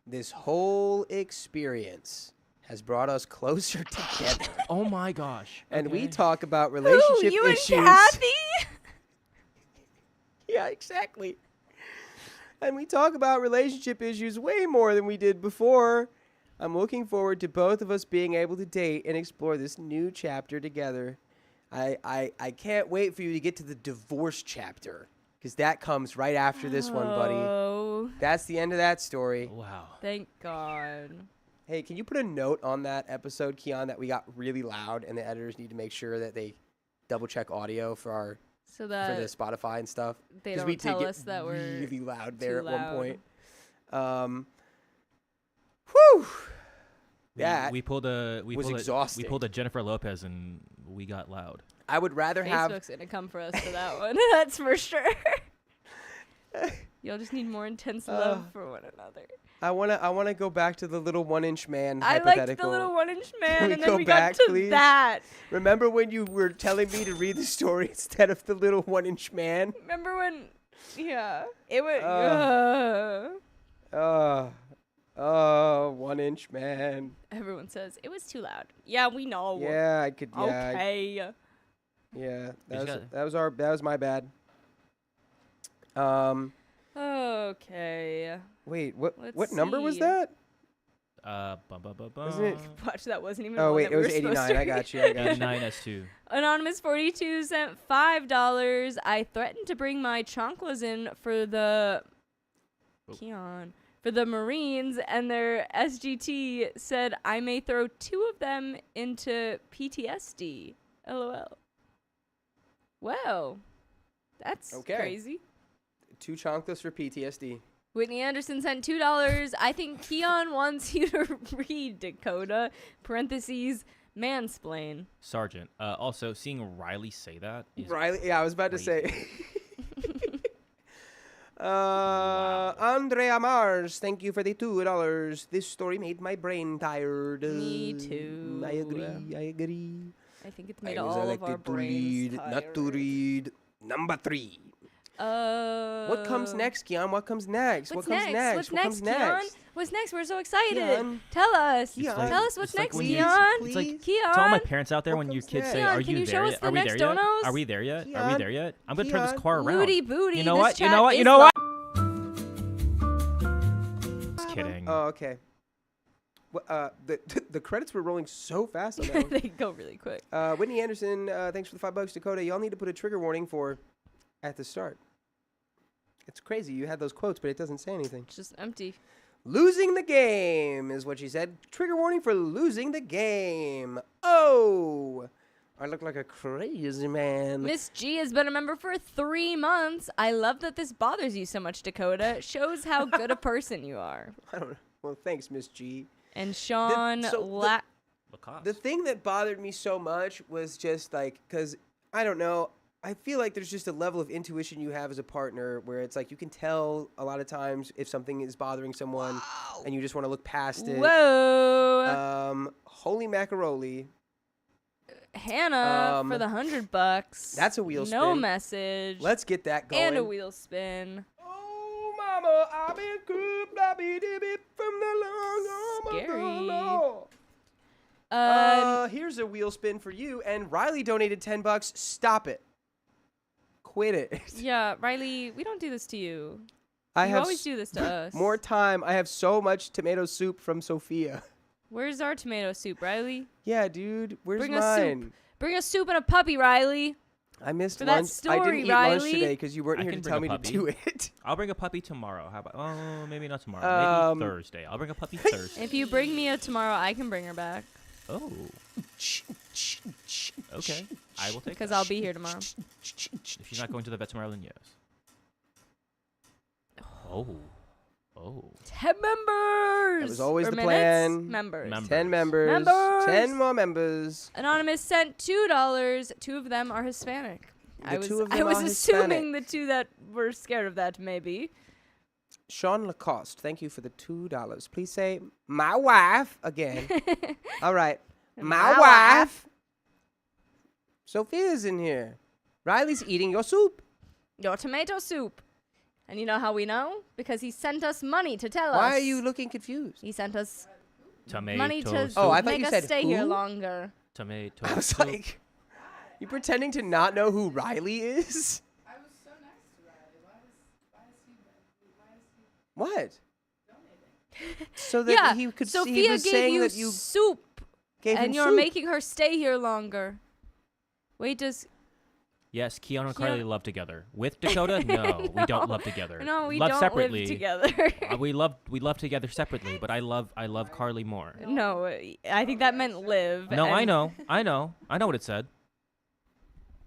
This whole experience has brought us closer together. Oh my gosh. And we Okay. talk about Who? relationship You issues. and Kathy? Yeah, exactly. And we talk about relationship issues way more than we did before. I'm looking forward to both of us being able to date and explore this new chapter together. I can't wait for you to get to the divorce chapter, because that comes right after this one, buddy. Oh, That's the end of that story. Wow. thank God. Hey, can you put a note on that episode, Keon, that we got really loud and the editors need to make sure that they double check audio for So the that Spotify and stuff? they 'Cause don't we did tell get us that we're really loud there too at loud. one point. Whew. That we pulled a was we exhausting. pulled a Jennifer Lopez and we got loud. I would rather have. Facebook's gonna come for us for that one. That's for sure. Y'all just need more intense love for one another. I wanna go back to the little 1-inch man I liked hypothetical. the little 1-inch Can man, we and then go we back, got to please? that. Remember when you were telling me to read the story instead of the little 1-inch man? Remember when? Yeah, it was. Oh, 1-inch man. Everyone says it was too loud. Yeah, we know. Yeah, I could. Yeah, Okay. yeah. just That was my bad. Okay. Wait, what Let's number was see. that? Isn't it? Watch, that wasn't even. Oh the one wait, that it we was were supposed 89. to I got you. I got you. 89 S2. Anonymous 42 sent $5. I threatened to bring my chanclas in for the Keon for the Marines, and their SGT said I may throw 2 of them into PTSD. LOL. Wow, that's Okay. crazy. 2 chanclas for PTSD. Whitney Anderson sent $2. I think Keon wants you to read Dakota. Parentheses mansplain. Sergeant. Also, seeing Riley say that is Riley, yeah, I was about to say. Andrea Mars, thank you for the $2. This story made my brain tired. Me too. I agree. I think it's made I was all of our elected to brains read, not to tired. read. Number 3. What comes next, Keon? What comes next? What's what comes next? What's What next, comes Keon? next? What's next? We're so excited. Keon. Tell us. Keon. Tell us what's It's like next, when you- Keon. It's like Keon. to all my parents out there What when your comes kids say, next? "Are Keon, can you you there show yet? us the Are we next there yet? donos? Are we there yet? Are we Keon. there yet?" I'm gonna turn this Keon. car around. Booty booty. You know This what? You chat know what? is You know what? Oh, okay. The credits were rolling so fast on that one. They go really quick. Whitney Anderson, thanks for the $5. Dakota, y'all need to put a trigger warning for at the start. It's crazy. You had those quotes, but it doesn't say anything. It's just empty. Losing the game is what she said. Trigger warning for losing the game. Oh, I look like a crazy man. Miss G has been a member for 3 months. I love that this bothers you so much, Dakota. Shows how good a person you are. I don't know. Well, thanks, Miss G. And Sean The thing that bothered me so much was just like, because I don't know, I feel like there's just a level of intuition you have as a partner where it's like you can tell a lot of times if something is bothering someone and you just want to look past it. Whoa. Holy macaroni. Hannah for the $100. That's a wheel spin. No message. Let's get that going. And a wheel spin. Oh, mama, I've been cooped from the long arm of the law. Here's a wheel spin for you, and Riley donated $10. Stop it. Quit it. Yeah, Riley, we don't do this to you. I You always do this to us. More time. I have so much tomato soup from Sophia. Where's our tomato soup, Riley? Yeah, dude. Where's Bring mine? us soup. Bring us soup and a puppy, Riley. I missed For that lunch. I story, didn't eat lunch Riley. today because you weren't I here can to bring tell a me to puppy. do it. I'll bring a puppy tomorrow. How about? Oh, maybe not tomorrow. Maybe Thursday. I'll bring a puppy Thursday. If you bring Mia tomorrow, I can bring her back. Oh. Okay. I will take Because that. I'll be here tomorrow. If she's not going to the vet tomorrow, then yes. Oh. Oh. 10 members. That was always Or the minutes? plan. Members. 10 members. Members. 10 more members. Anonymous sent $2. 2 of them are Hispanic. I The two of them I was are assuming Hispanic. the 2 that were scared of that maybe. Sean Lacoste, thank you for the $2. Please say my wife again. All right. My wife. Sophia's in here. Riley's eating your soup. Your tomato soup. And you know how we know? Because he sent us money to tell us. Why are you looking confused? He sent us Tomato money to Oh, I thought make you us said stay here who? longer. Tomato. I was soup. like, you pretending to not know who Riley is? I was so nice to Riley. Why is he What? So that Yeah, he could see, Sophia he was gave saying you that you soup, gave him and you're soup. making her stay here longer. Wait, does... Yes, Keanu and Carly love together. With Dakota, no, we don't love together. No, we love don't separately. live together. We love together separately, but I love Carly more. No, I think that meant live. No, I and- know what it said.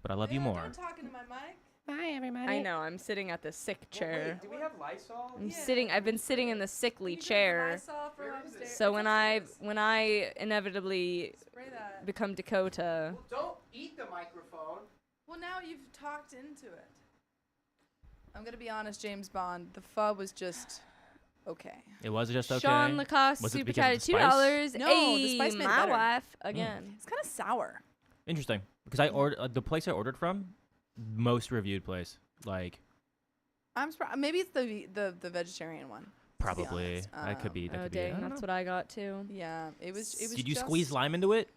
But I love you more. talking to my mic. Bye, everybody. I know, I'm sitting at the sick chair. Do we have Lysol? I've been sitting in the sickly chair. So when I inevitably Spray that. become Dakota, Don't eat the microphone. Well, now you've talked into it. I'm gonna be honest, James Bond. The pho was just okay. It was just okay. Sean Lacoste Was it super because chatted of the spice? $2. No, the Ayy, spice made it my better. wife again. It's kind of sour. Interesting, because I ordered the place I ordered from, most reviewed place. Like I'm surprised. Maybe it's the vegetarian one. to be probably honest. that could be. That Oh could be. I dang, don't that's know. what I got too. Yeah, it was. Did you just- squeeze lime into it?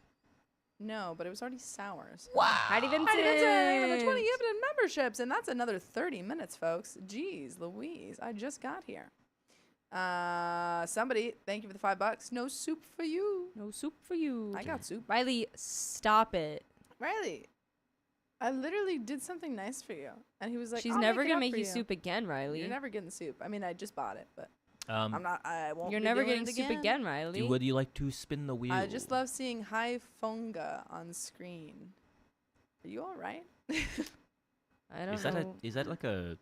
No, but it was already sour. So. Heidi Vincent. Heidi Vincent with the 20 gifted memberships, and that's another 30 minutes, folks. Jeez Louise, I just got here. Somebody, thank you for the $5. No soup for you. No soup for you. I got soup. Riley, stop it. Riley, I literally did something nice for you, and he was like, She's "I'll never make it gonna up make for you soup again, Riley. You're never getting soup. I mean, I just bought it, but I'm not. I won't. You're be never doing getting it soup again, Riley. Would you like to spin the wheel? I just love seeing High Funga on screen. Are you all right? I don't Is that know. is that like a?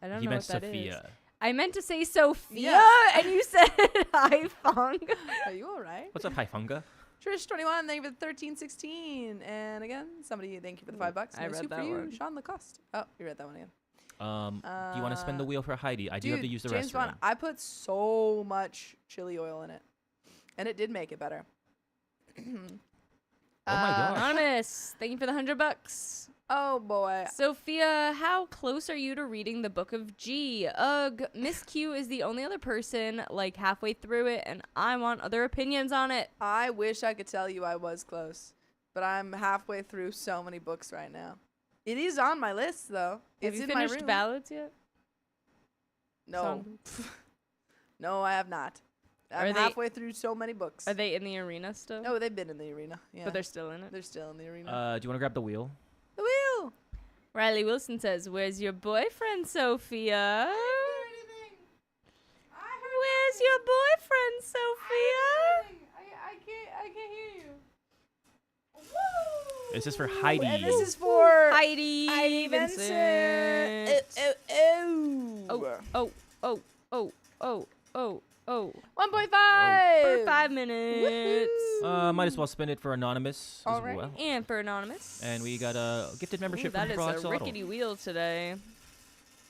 I don't He know meant what that is. Sophia. I meant to say Sophia, Yeah. and you said hi, Fong. Are you all right? What's up, Haifunga? Trish21, thank you for the 1316. And again, somebody, thank you for the $5. I No read soup that for you, one. Sean Lacoste. Oh, you read that one again. Do you want to spin the wheel for Heidi? I do have to use the James restroom. Bond, I put so much chili oil in it, and it did make it better. Oh my gosh. Anonymous, thank you for the $100. Oh boy. Sophia, how close are you to reading the Book of G? Ugh, Miss Q is the only other person like halfway through it, and I want other opinions on it. I wish I could tell you I was close, but I'm halfway through so many books right now. It is on my list though. Have It's you in my finished room. Ballads yet? No. No, I have not. I'm halfway through so many books. Are they in the arena still? No, they've been in the arena. Yeah. But they're still in it. They're still in the arena. Do you want to grab the wheel? The wheel. Riley Wilson says, "Where's your boyfriend, Sophia? Where's your boyfriend, Sophia?" I can't hear you. This is for Heidi. And this is for Heidi Vincent. Oh. Oh. 1.5 For 5 minutes. Might as well spend it for Anonymous as Alright. well. And for Anonymous. And we got a gifted membership That from is Frog a rickety wheel today.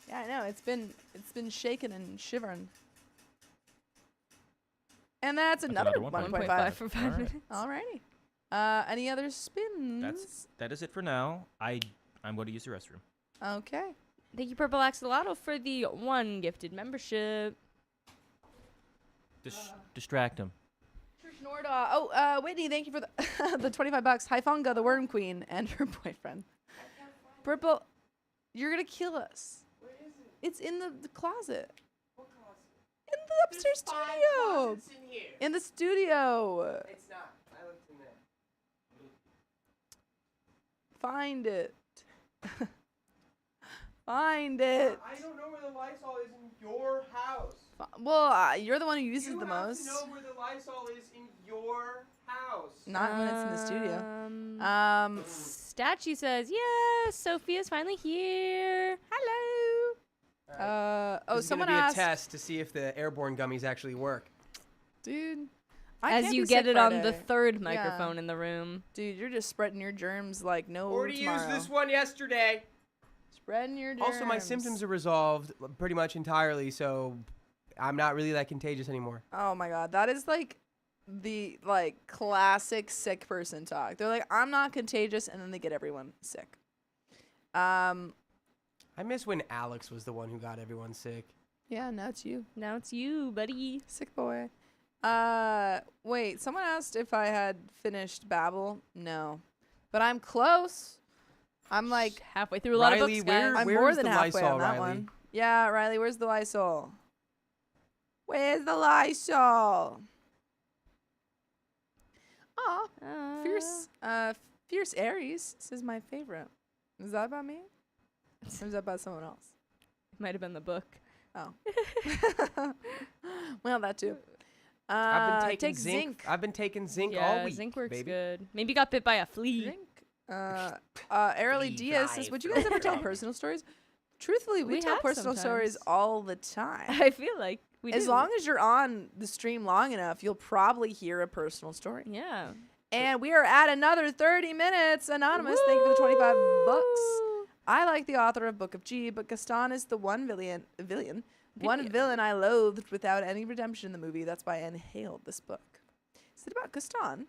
Yeah, I know. It's been shaking and shivering. And that's another another 1.5 for 5 Alright. minutes. Alrighty. Any other spins? That is it for now. I'm going to use the restroom. Okay. Thank you, Purple Axolotl, for the 1 gifted membership. Distract him. Trish Nordaw. Oh, Whitney, thank you for the the $25. Hyphonga, the Worm Queen, and her boyfriend. Purple, you're gonna kill us. Where is it? It's in the closet. What closet? In the upstairs There's 5 studio. closets in here. In the studio. It's not. I looked in there. Find it. Find it. I don't know where the Lysol is in your house. Well, you're the one who uses You the have most. to know where the Lysol is in your house. Not when it's in the studio. Statue says, "Yeah, Sophia's finally here. Hello." Oh, This is someone gonna be asked, a test to see if the airborne gummies actually work. dude. I As can't you do get sick it on the Friday. 3rd Yeah. microphone in the room. Dude, you're just spreading your germs like no Already tomorrow. used this one yesterday. Spreading your germs. Also, my symptoms are resolved pretty much entirely, so I'm not really that contagious anymore. Oh my god, that is like the classic sick person talk. They're like, I'm not contagious, and then they get everyone sick. I miss when Alex was the one who got everyone sick. Yeah, now it's you, Now it's you, buddy. sick boy. Wait, someone asked if I had finished Babel. No, but I'm close. I'm like, Halfway through a lot Riley, of books, guys. I'm where more is than the halfway Lysol, on that Riley? one. Yeah, Riley, where's the Lysol? Where's the Lysol? Aw, Fierce Aries says my favorite. Is that about me? Or is that about someone else? Might have been the book. Oh. Well, that too. I've been taking take zinc. I've been taking zinc Yeah, all week. zinc works baby. good. Maybe got bit by a flea. Zinc. Airly Free Diaz says, drive would you guys ever tell forever. personal stories? Truthfully, we tell have personal stories sometimes. all the time. I feel like we As do. long as you're on the stream long enough, you'll probably hear a personal story. Yeah. And we are at another 30 minutes. Anonymous, thank you for the 25 bucks. I like the author of Book of G, but Gaston is the one villain I loathed without any redemption in the movie. That's why I inhaled this book. Is it about Gaston?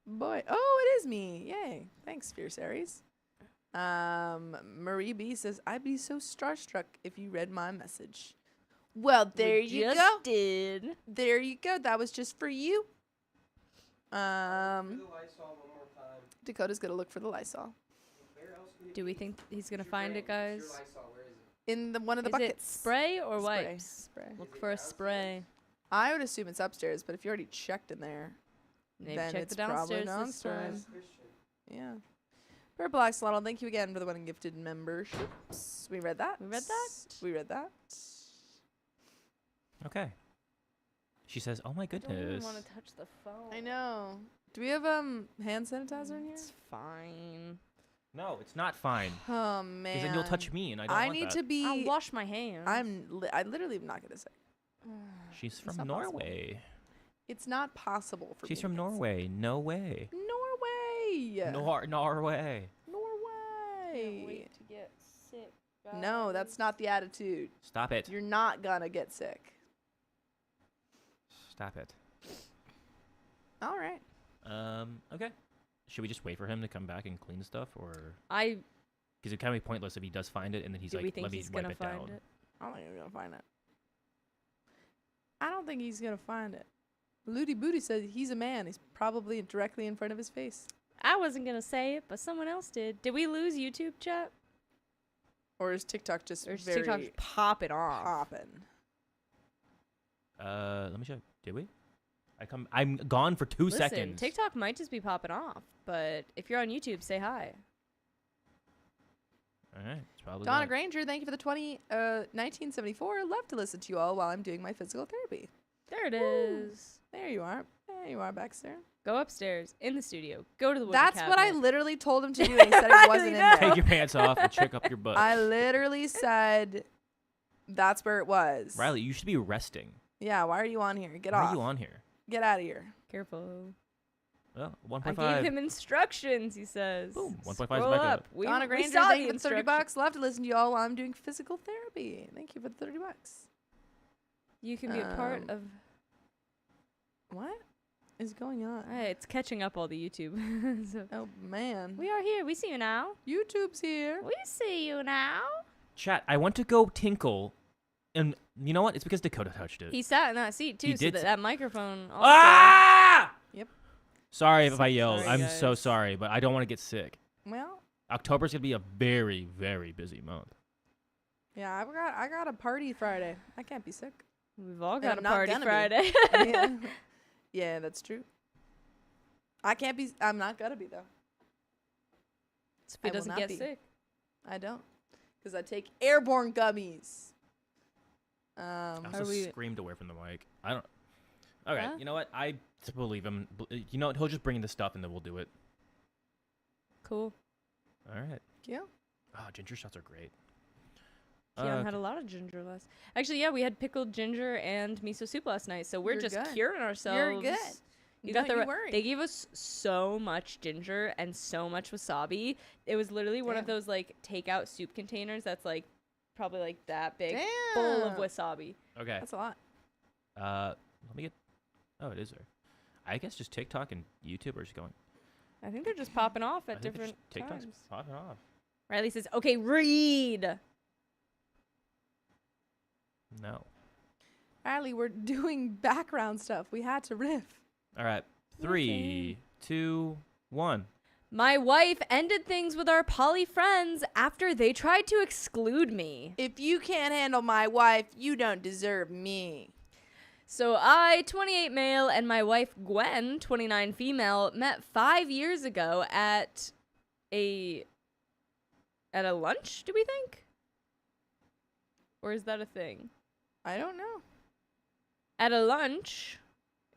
Boy, oh, it is me. Yay. Thanks, Fierce Aries. Marie B says, I'd be so starstruck if you read my message. Well, there you just go. did. There you go. That was just for you. For the Lysol one more time. Dakota's gonna look for the Lysol Where else could it Do we be? think he's gonna What's your find it, brand? What's guys? your Lysol? Where is it? in one of the Is buckets. it spray or Spray. wipes? Spray. Look for a spray. I would assume it's upstairs, but if you already checked in there, Maybe then check it's the probably downstairs this time. downstairs. Yeah. Purple Axolotl, thank you again for the one gifted memberships. We read that. We read that. We read that. Okay. She says, "Oh my I don't even goodness." want to touch the phone. I know. Do we have hand sanitizer in here? It's fine. No, it's not fine. Oh man. Because then you'll touch me, and I don't I want need that. to be. I'll wash my hands. I literally am not gonna say. She's not from possible. Norway. It's not possible for me. She's to from get sick. Norway. No way. Norway. Norway. Norway. wait to get sick. No, that's not the attitude. Stop it. You're not gonna get sick. Stop it. All right. Okay. Should we just wait for him to come back and clean stuff, or I. because it kind of be pointless if he does find it and then he's Do we like, think "Let me he's wipe gonna it find down." it? I don't think he's gonna find it. I don't think he's gonna find it. Looty Booty said he's a man. He's probably directly in front of his face. I wasn't gonna say it, but someone else did. Did we lose YouTube chat? Or is TikTok just Or is very TikTok popping off? poppin'? Let me check. Did we? I'm gone for 2 seconds. TikTok might just be popping off, but if you're on YouTube, say hi. All right, it's probably Donna not. Granger, thank you for the 1974. Love to listen to you all while I'm doing my physical therapy. There it is. There you are. There you are, Baxter. Go upstairs in the studio. Go to the wood That's cabinet. what I literally told him to do, and he said it wasn't in there. Take your pants off and check up your butt. I literally said that's where it was. Riley, you should be resting. Yeah, why are you on here? Get Why off. are you on here? Get out of here. Careful. Well, I 1.5. gave him instructions, he says. Boom, 1.5 is Scroll back up. up. We, Donna we Granger, saw thank the you for the $30. instructions. Love to listen to you all while I'm doing physical therapy. Thank you for the $30. You can be a part of... What is going on? It's catching up all the YouTube. So Oh, man. we are here. We see you now. YouTube's here. We see you now. Chat, I went to go tinkle, and you know what? It's because Dakota touched it. He sat in that seat, too, He so did that microphone also... Ah! Yep. Sorry if I yelled. Sorry, I'm so guys. sorry, but I don't want to get sick. Well, October's going to be a very, very busy month. yeah, I got a party Friday. I can't be sick. We've all And got I'm a not party gonna be. Friday. yeah. Yeah, that's true. I can't be. I'm not gonna be though. So he I will doesn't not get be. sick. I don't, because I take airborne gummies. I Um, also we- screamed away from the mic. I don't. Okay, Huh? you know what? I believe him. You know what? He'll just bring in the stuff and then we'll do it. Cool. All right. yeah. Oh, ginger shots are great. Keon had a lot of ginger last. Actually, yeah, we had pickled ginger and miso soup last night, so we're You're just good. curing ourselves. You're good. You got the Don't you right. worry. They gave us so much ginger and so much wasabi. It was literally one of Damn. those like takeout soup containers that's like probably like that big, full of Damn. wasabi. Okay. That's a lot. Let me get. Oh, it is there. I guess just TikTok and YouTube are just going. I think they're just popping off I at think it's different TikTok's times. popping off. Riley says, "Okay, read." No. Riley, we're doing background stuff. We had to riff. All right. 3, 2, 1. My wife ended things with our poly friends after they tried to exclude me. If you can't handle my wife, you don't deserve me. So I, 28 male, and my wife Gwen, 29 female, met 5 years ago at a lunch, do we think? Or is that a thing? I don't know. At a lunch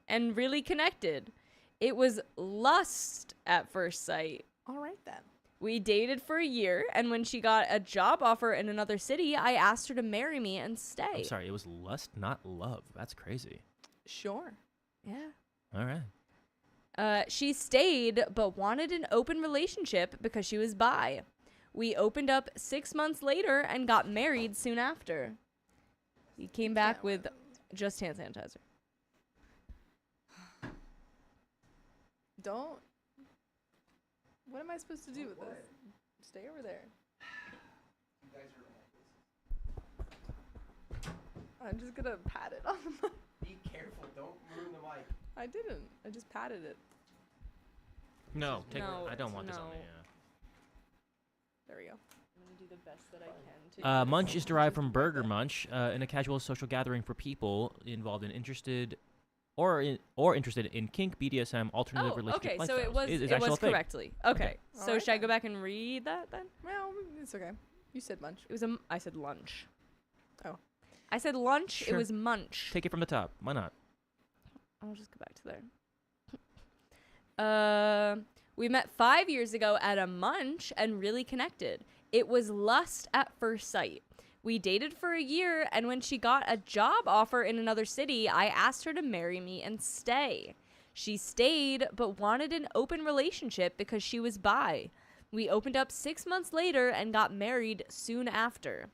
and really connected. It was lust at first sight. All right then. We dated for a year, and when she got a job offer in another city, I asked her to marry me and stay. I'm sorry. It was lust, not love. That's crazy. Sure. Yeah. All right. She stayed, but wanted an open relationship because she was bi. We opened up 6 months later and got married soon after. He came back with just hand sanitizer. Don't. What am I supposed to do with this? Stay over there. I'm just gonna pat it on the mic. Be careful. Don't ruin the mic. I didn't. I just patted it. No, No, I don't want this on no. me. There we go. I'm gonna do the best that I can. Munch is derived from burger munch, in a casual social gathering for people involved in interested in kink, BDSM, alternative relationship okay, so it lifestyles. was Is it actual was thing. correctly. Okay, Okay. so Alright should I then. go back and read that then? Well, it's okay. You said munch. It was I said lunch. Oh. I said lunch. Sure. It was munch. Take it from the top. Why not? I'll just go back to there. We met 5 years ago at a munch and really connected. It was lust at first sight. We dated for a year, and when she got a job offer in another city, I asked her to marry me and stay. She stayed, but wanted an open relationship because she was bi. We opened up 6 months later and got married soon after.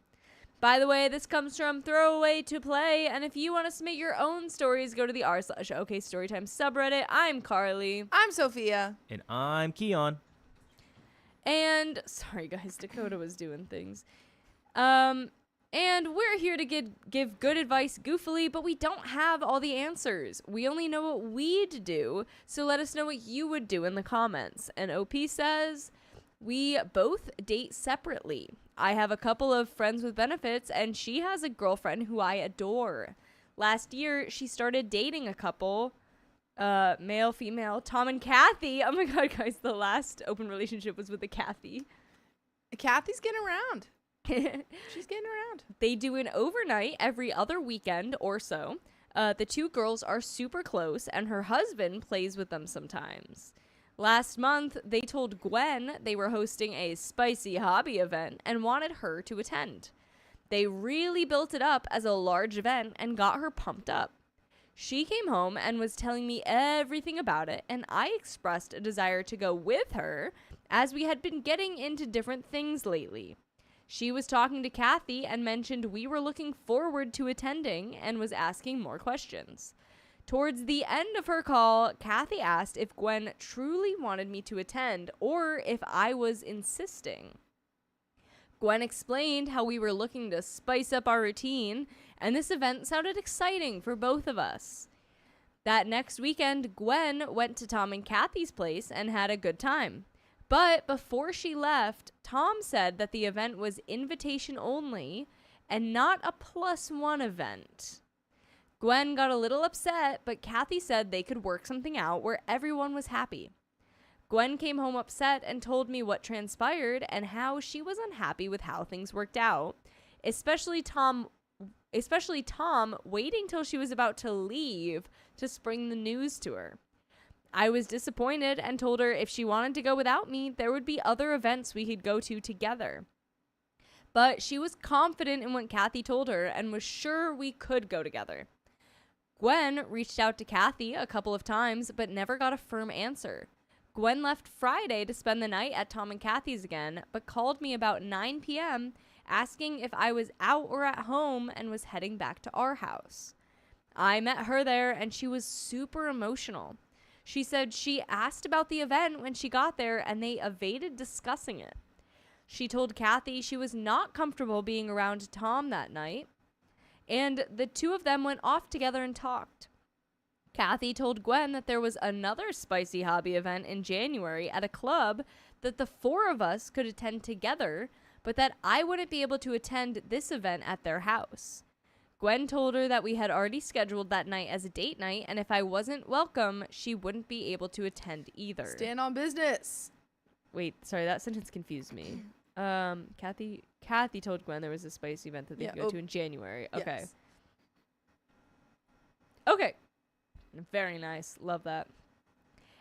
By the way, this comes from Throwaway to Play, and if you want to submit your own stories, go to the r/OK Storytime subreddit. I'm Carly. I'm Sophia. And I'm Keon. And, sorry guys, Dakota was doing things. And we're here to give good advice goofily, but we don't have all the answers. We only know what we'd do, so let us know what you would do in the comments. And OP says, we both date separately. I have a couple of friends with benefits, and she has a girlfriend who I adore. Last year, she started dating a couple, male, female, Tom and Kathy. Oh my God, guys, the last open relationship was with a Kathy. Kathy's getting around. She's getting around. They do an overnight every other weekend or so. The two girls are super close, and her husband plays with them sometimes. Last month, they told Gwen they were hosting a spicy hobby event and wanted her to attend. They really built it up as a large event and got her pumped up. She came home and was telling me everything about it, and I expressed a desire to go with her as we had been getting into different things lately. She was talking to Kathy and mentioned we were looking forward to attending and was asking more questions. Towards the end of her call, Kathy asked if Gwen truly wanted me to attend or if I was insisting. Gwen explained how we were looking to spice up our routine, and this event sounded exciting for both of us. That next weekend, Gwen went to Tom and Kathy's place and had a good time. But before she left, Tom said that the event was invitation only and not a +1 event. Gwen got a little upset, but Kathy said they could work something out where everyone was happy. Gwen came home upset and told me what transpired and how she was unhappy with how things worked out, especially Tom waiting till she was about to leave to spring the news to her. I was disappointed and told her if she wanted to go without me, there would be other events we could go to together. But she was confident in what Kathy told her and was sure we could go together. Gwen reached out to Kathy a couple of times but never got a firm answer. Gwen left Friday to spend the night at Tom and Kathy's again, but called me about 9 p.m. asking if I was out or at home and was heading back to our house. I met her there and she was super emotional. She said she asked about the event when she got there and they evaded discussing it. She told Kathy she was not comfortable being around Tom that night, and the two of them went off together and talked. Kathy told Gwen that there was another spicy hobby event in January at a club that the four of us could attend together, but that I wouldn't be able to attend this event at their house. Gwen told her that we had already scheduled that night as a date night, and if I wasn't welcome, she wouldn't be able to attend either. Stand on business. Wait, sorry, that sentence confused me. Kathy told Gwen there was a spicy event that they could go to in January. Okay. Yes. Okay. Very nice. Love that.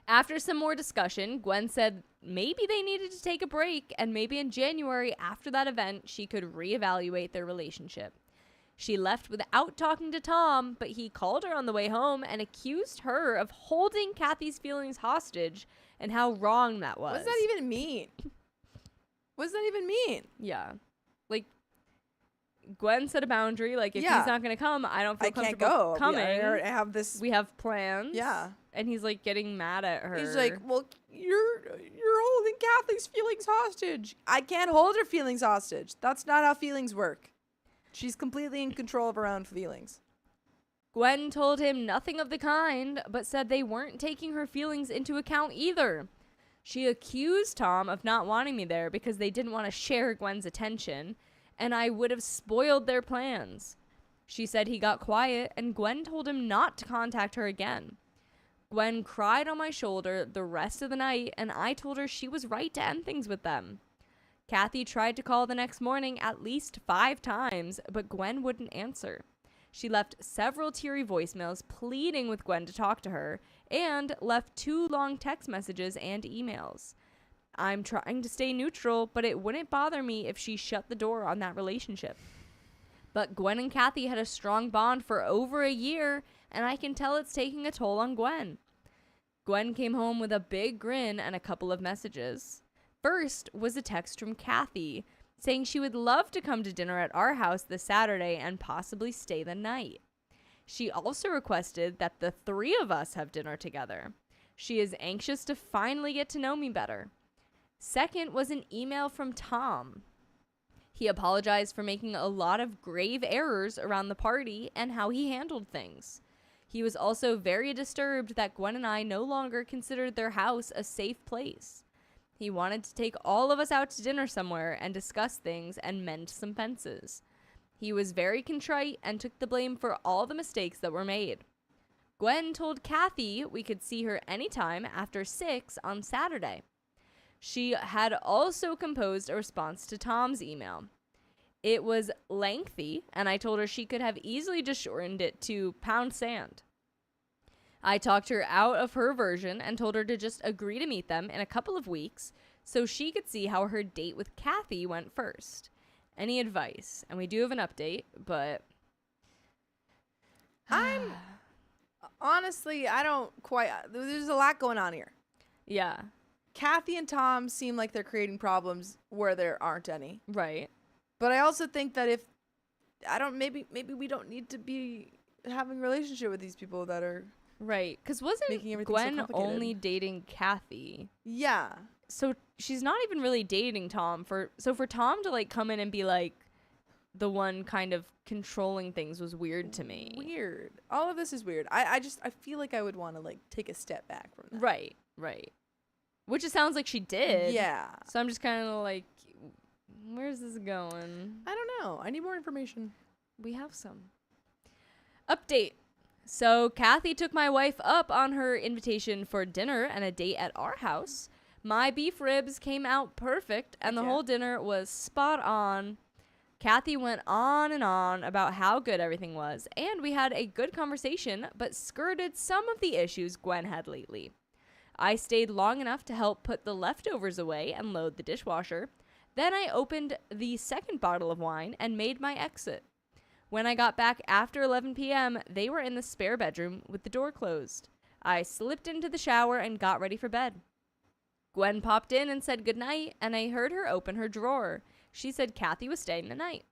After some more discussion, Gwen said maybe they needed to take a break, and maybe in January after that event, she could reevaluate their relationship. She left without talking to Tom, but he called her on the way home and accused her of holding Kathy's feelings hostage and how wrong that was. What does that even mean? What does that even mean? Yeah. Like, Gwen set a boundary. Like, if he's not going to come, I don't feel comfortable coming. I have this. We have plans. Yeah. And he's, like, getting mad at her. He's like, well, you're holding Kathy's feelings hostage. I can't hold her feelings hostage. That's not how feelings work. She's completely in control of her own feelings. Gwen told him nothing of the kind, but said they weren't taking her feelings into account either. She accused Tom of not wanting me there because they didn't want to share Gwen's attention, and I would have spoiled their plans. She said he got quiet, and Gwen told him not to contact her again. Gwen cried on my shoulder the rest of the night, and I told her she was right to end things with them. Kathy tried to call the next morning at least 5 times, but Gwen wouldn't answer. She left several teary voicemails pleading with Gwen to talk to her, and left 2 long text messages and emails. I'm trying to stay neutral, but it wouldn't bother me if she shut the door on that relationship. But Gwen and Kathy had a strong bond for over a year, and I can tell it's taking a toll on Gwen. Gwen came home with a big grin and a couple of messages. First was a text from Kathy saying she would love to come to dinner at our house this Saturday and possibly stay the night. She also requested that the 3 of us have dinner together. She is anxious to finally get to know me better. Second was an email from Tom. He apologized for making a lot of grave errors around the party and how he handled things. He was also very disturbed that Gwen and I no longer considered their house a safe place. He wanted to take all of us out to dinner somewhere and discuss things and mend some fences. He was very contrite and took the blame for all the mistakes that were made. Gwen told Kathy we could see her anytime after 6 on Saturday. She had also composed a response to Tom's email. It was lengthy, and I told her she could have easily just shortened it to pound sand. I talked her out of her version and told her to just agree to meet them in a couple of weeks so she could see how her date with Kathy went first. Any advice? And we do have an update, but I'm honestly, I don't quite. There's a lot going on here. yeah, Kathy and Tom seem like they're creating problems where there aren't any. right. But I also think that if maybe we don't need to be having a relationship with these people that are Right, because wasn't making everything so Gwen complicated. only dating Kathy? Yeah. So she's not even really dating Tom. For Tom to like come in and be like the one kind of controlling things was weird to me. Weird. All of this is weird. I feel like I would want to like take a step back from that. Right. Which it sounds like she did. Yeah. So I'm just kind of like, where's this going? I don't know. I need more information. We have some. Update. So Kathy took my wife up on her invitation for dinner and a date at our house. My beef ribs came out perfect, and the whole dinner was spot on. Kathy went on and on about how good everything was, and we had a good conversation, but skirted some of the issues Gwen had lately. I stayed long enough to help put the leftovers away and load the dishwasher. Then I opened the second bottle of wine and made my exit. When I got back after 11 p.m., they were in the spare bedroom with the door closed. I slipped into the shower and got ready for bed. Gwen popped in and said goodnight, and I heard her open her drawer. She said Kathy was staying the night.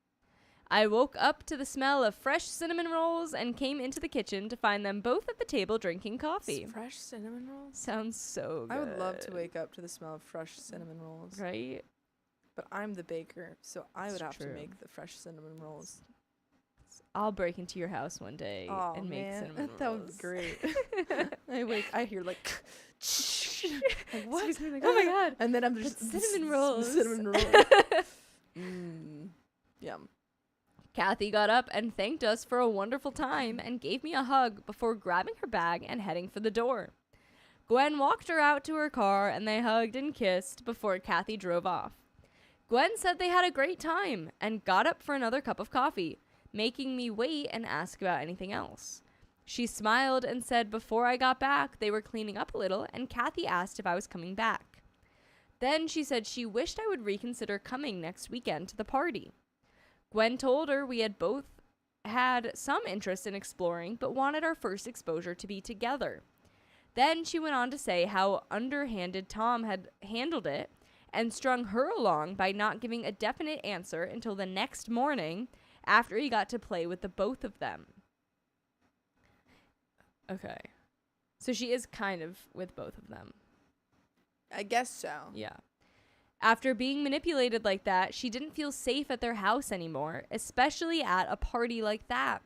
I woke up to the smell of fresh cinnamon rolls and came into the kitchen to find them both at the table drinking coffee. Fresh cinnamon rolls? Sounds so good. I would love to wake up to the smell of fresh cinnamon rolls. Right? But I'm the baker, so I would have true. to make the fresh cinnamon rolls. I'll break into your house one day and make cinnamon rolls. That would be great. I hear like, like what? Like, oh my god! And then I'm just cinnamon rolls. Cinnamon rolls. Yum. Kathy got up and thanked us for a wonderful time and gave me a hug before grabbing her bag and heading for the door. Gwen walked her out to her car and they hugged and kissed before Kathy drove off. Gwen said they had a great time and got up for another cup of coffee, making me wait and ask about anything else. She smiled and said before I got back, they were cleaning up a little, and Kathy asked if I was coming back. Then she said she wished I would reconsider coming next weekend to the party. Gwen told her we had both had some interest in exploring, but wanted our first exposure to be together. Then she went on to say how underhanded Tom had handled it and strung her along by not giving a definite answer until the next morning after he got to play with the both of them. Okay. So she is kind of with both of them. I guess so. Yeah. After being manipulated like that, she didn't feel safe at their house anymore, especially at a party like that.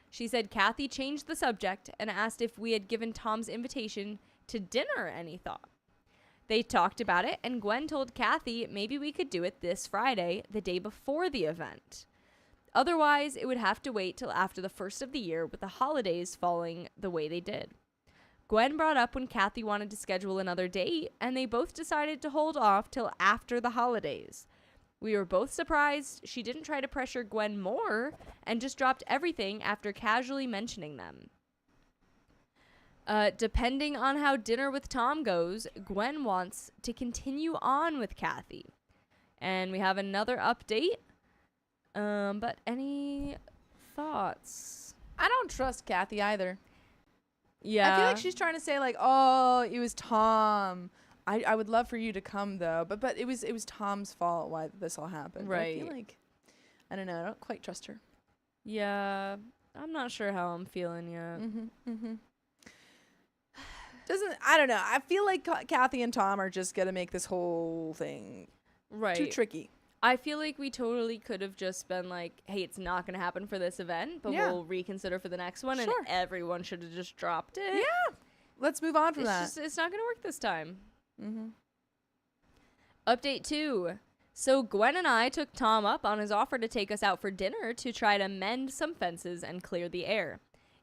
She said Kathy changed the subject and asked if we had given Tom's invitation to dinner any thought. They talked about it, and Gwen told Kathy maybe we could do it this Friday, the day before the event. Otherwise, it would have to wait till after the first of the year with the holidays falling the way they did. Gwen brought up when Kathy wanted to schedule another date, and they both decided to hold off till after the holidays. We were both surprised she didn't try to pressure Gwen more and just dropped everything after casually mentioning them. Depending on how dinner with Tom goes, Gwen wants to continue on with Kathy. And we have another update. But any thoughts? I don't trust Kathy either. Yeah. I feel like she's trying to say like, oh, it was Tom. I would love for you to come though, but it was Tom's fault why this all happened. Right. I feel like, I don't know. I don't quite trust her. Yeah. I'm not sure how I'm feeling yet. I don't know. I feel like Kathy and Tom are just gonna make this whole thing too tricky. I feel like we totally could have just been like, hey, it's not going to happen for this event, but we'll reconsider for the next one, and everyone should have just dropped it. Yeah. Let's move on from that. It's not going to work this time. Update 2. So Gwen and I took Tom up on his offer to take us out for dinner to try to mend some fences and clear the air.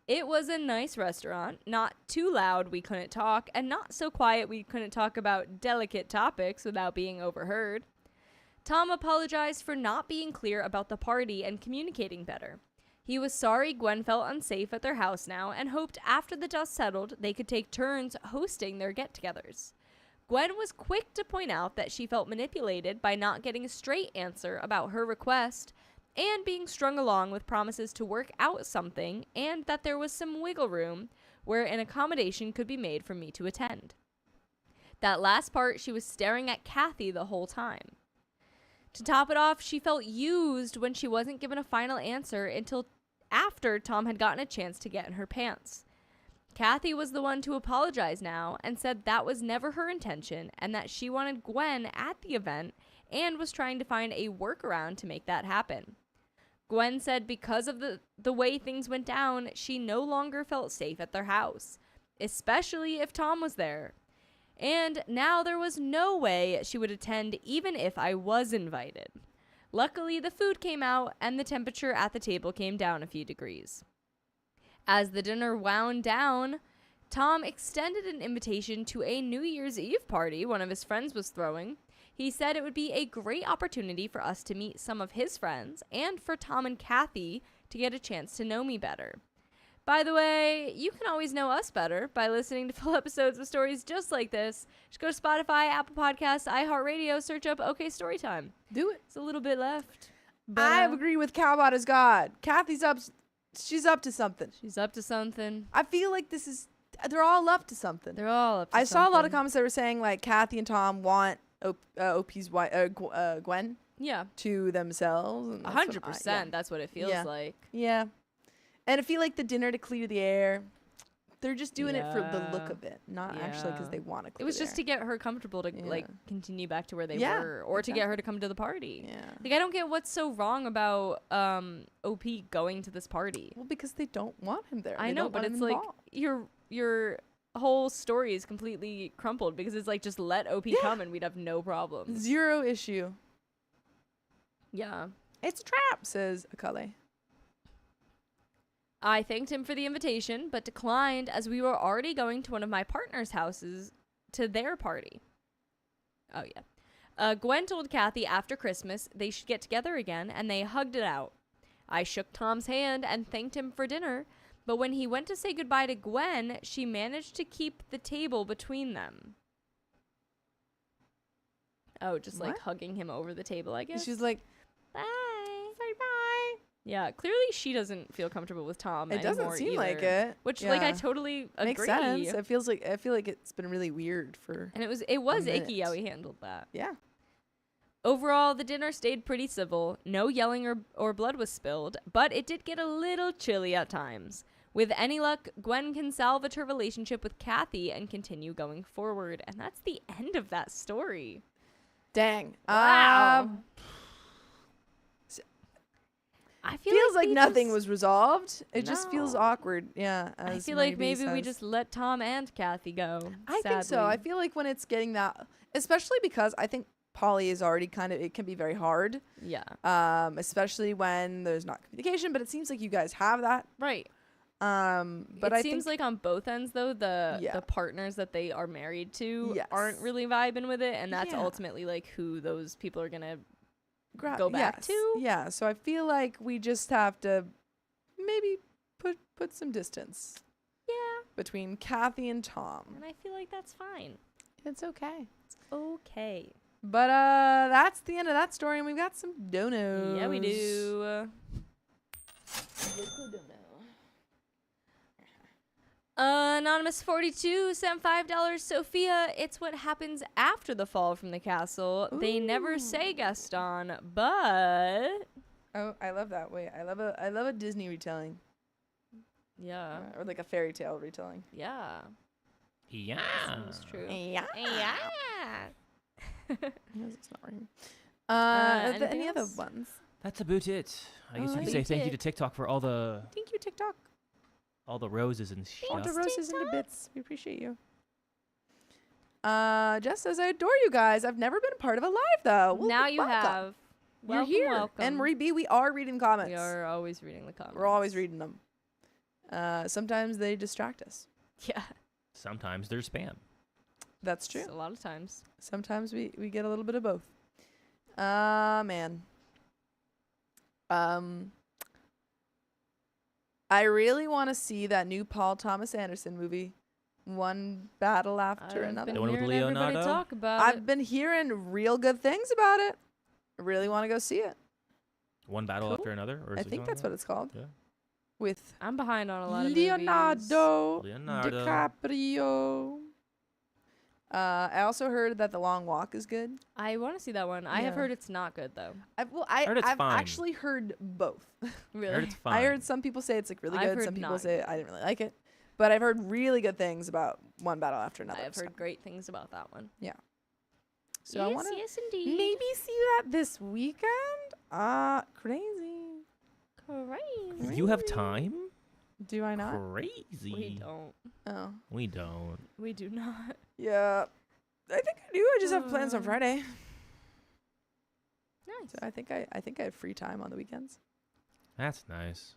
It was a nice restaurant, not too loud we couldn't talk, and not so quiet we couldn't talk about delicate topics without being overheard. Tom apologized for not being clear about the party and communicating better. He was sorry Gwen felt unsafe at their house now and hoped after the dust settled they could take turns hosting their get-togethers. Gwen was quick to point out that she felt manipulated by not getting a straight answer about her request and being strung along with promises to work out something, and that there was some wiggle room where an accommodation could be made for me to attend. That last part, she was staring at Kathy the whole time. To top it off, she felt used when she wasn't given a final answer until after Tom had gotten a chance to get in her pants. Kathy was the one to apologize now and said that was never her intention and that she wanted Gwen at the event and was trying to find a workaround to make that happen. Gwen said because of the way things went down, she no longer felt safe at their house, especially if Tom was there. And now there was no way she would attend even if I was invited. Luckily, the food came out and the temperature at the table came down a few degrees. As the dinner wound down, Tom extended an invitation to a New Year's Eve party one of his friends was throwing. He said it would be a great opportunity for us to meet some of his friends and for Tom and Kathy to get a chance to know me better. By the way, you can always know us better by listening to full episodes of stories just like this. Just go to Spotify, Apple Podcasts, iHeartRadio, search up OK Storytime. Do it. It's a little bit left. But, I agree with Cowbot as God. Kathy's up. She's up to something. She's up to something. I feel like they're all up to something. They're all up to I something. saw a lot of comments that were saying like Kathy and Tom want OP's wife, Gwen, Yeah. to themselves. And 100%. That's what it feels like. Yeah. And I feel like the dinner to clear the air, they're just doing it for the look Yeah. of it, not actually because they want to clear It was the just air. to get her comfortable to like continue back to where they Yeah, were, or to get her to come to the party. Yeah. Like I don't get what's so wrong about OP going to this party. Well, because they don't want him there. I They know, don't but want it's him like involved. your whole story is completely crumpled because it's like just let OP come and we'd have no problems. Zero issue. Yeah. It's a trap, says Akale. I thanked him for the invitation, but declined as we were already going to one of my partner's houses to their party. Oh, yeah. Gwen told Kathy after Christmas they should get together again, and they hugged it out. I shook Tom's hand and thanked him for dinner, but when he went to say goodbye to Gwen, she managed to keep the table between them. Oh, just like What? hugging him over the table, I guess. She's like, bye. say bye. Yeah, clearly she doesn't feel comfortable with Tom It doesn't anymore seem either, like it. Which, like, I Yeah. totally agree. Makes sense. I feel like it's been really weird for. And it was icky how minute. he handled that. Yeah. Overall, the dinner stayed pretty civil. No yelling or blood was spilled, but it did get a little chilly at times. With any luck, Gwen can salvage her relationship with Kathy and continue going forward. And that's the end of that story. Dang. Wow. I feel Feels like we nothing just- was resolved. It just feels No. awkward. Yeah. I as feel like Mary B maybe we says. just let Tom and Kathy go. I think so. I sadly. feel like when it's getting that, especially because I think poly is already it can be very hard. Yeah. Especially when there's not communication. But it seems like you guys have that. Right. But it seems like on both ends though, the Yeah. partners that they are married to Yes. aren't really vibing with it, and that's Yeah. ultimately like who those people are gonna gra- go back yes. to. Yeah. So I feel like we just have to maybe put some distance Yeah. between Kathy and Tom. And I feel like that's fine. It's okay. Okay. But that's the end of that story, and we've got some donos. Yeah, we do. Anonymous 42 sent $5. Sophia, it's what happens after the fall from the castle. They never say Gaston, but Oh, I love that. Wait, I love a Disney retelling, yeah, or like a fairy tale retelling. yeah, Yeah. that's true. Yeah. Yeah. Yes, it's not working. Anything Any other else? ones? That's about it. I guess you Alright. can say thank you It. to TikTok for all the Thank you, TikTok. roses and All stuff. the roses and the bits. We appreciate you. Jess says, I adore you guys. I've never been a part of a live, though. Well, Now you welcome. have. You're Welcome, here. welcome. And Marie B, we are reading comments. We are always reading the comments. We're always reading them. Sometimes they distract us. Yeah. Sometimes there's spam. That's true. A lot of times. Sometimes we get a little bit of both. Man. I really want to see that new Paul Thomas Anderson movie, One Battle After Another. The one with Everybody Leonardo? talk about I've it. been hearing real good things about it. I really want to go see it. One battle Cool. after another? Or I think that's what it's called. Yeah. With I'm behind on a lot of Leonardo Leonardo. DiCaprio. I also heard that The Long Walk is good. I want to see that one. I have Yeah. heard it's not good though. Heard it's I've fine. actually heard both. Really? I heard it's fine. I heard some people say it's like really I've good. heard Some people not say I didn't really like it. But I've heard really good things about One Battle After Another. I have so. heard great things about that one. So I want to yes, indeed. maybe see that this weekend. Crazy. Crazy. You have time? Do I not? Crazy. We don't. Oh. We don't. We do not. Yeah. I think I do. I just have plans on Friday. Nice. So I think I have free time on the weekends. That's nice.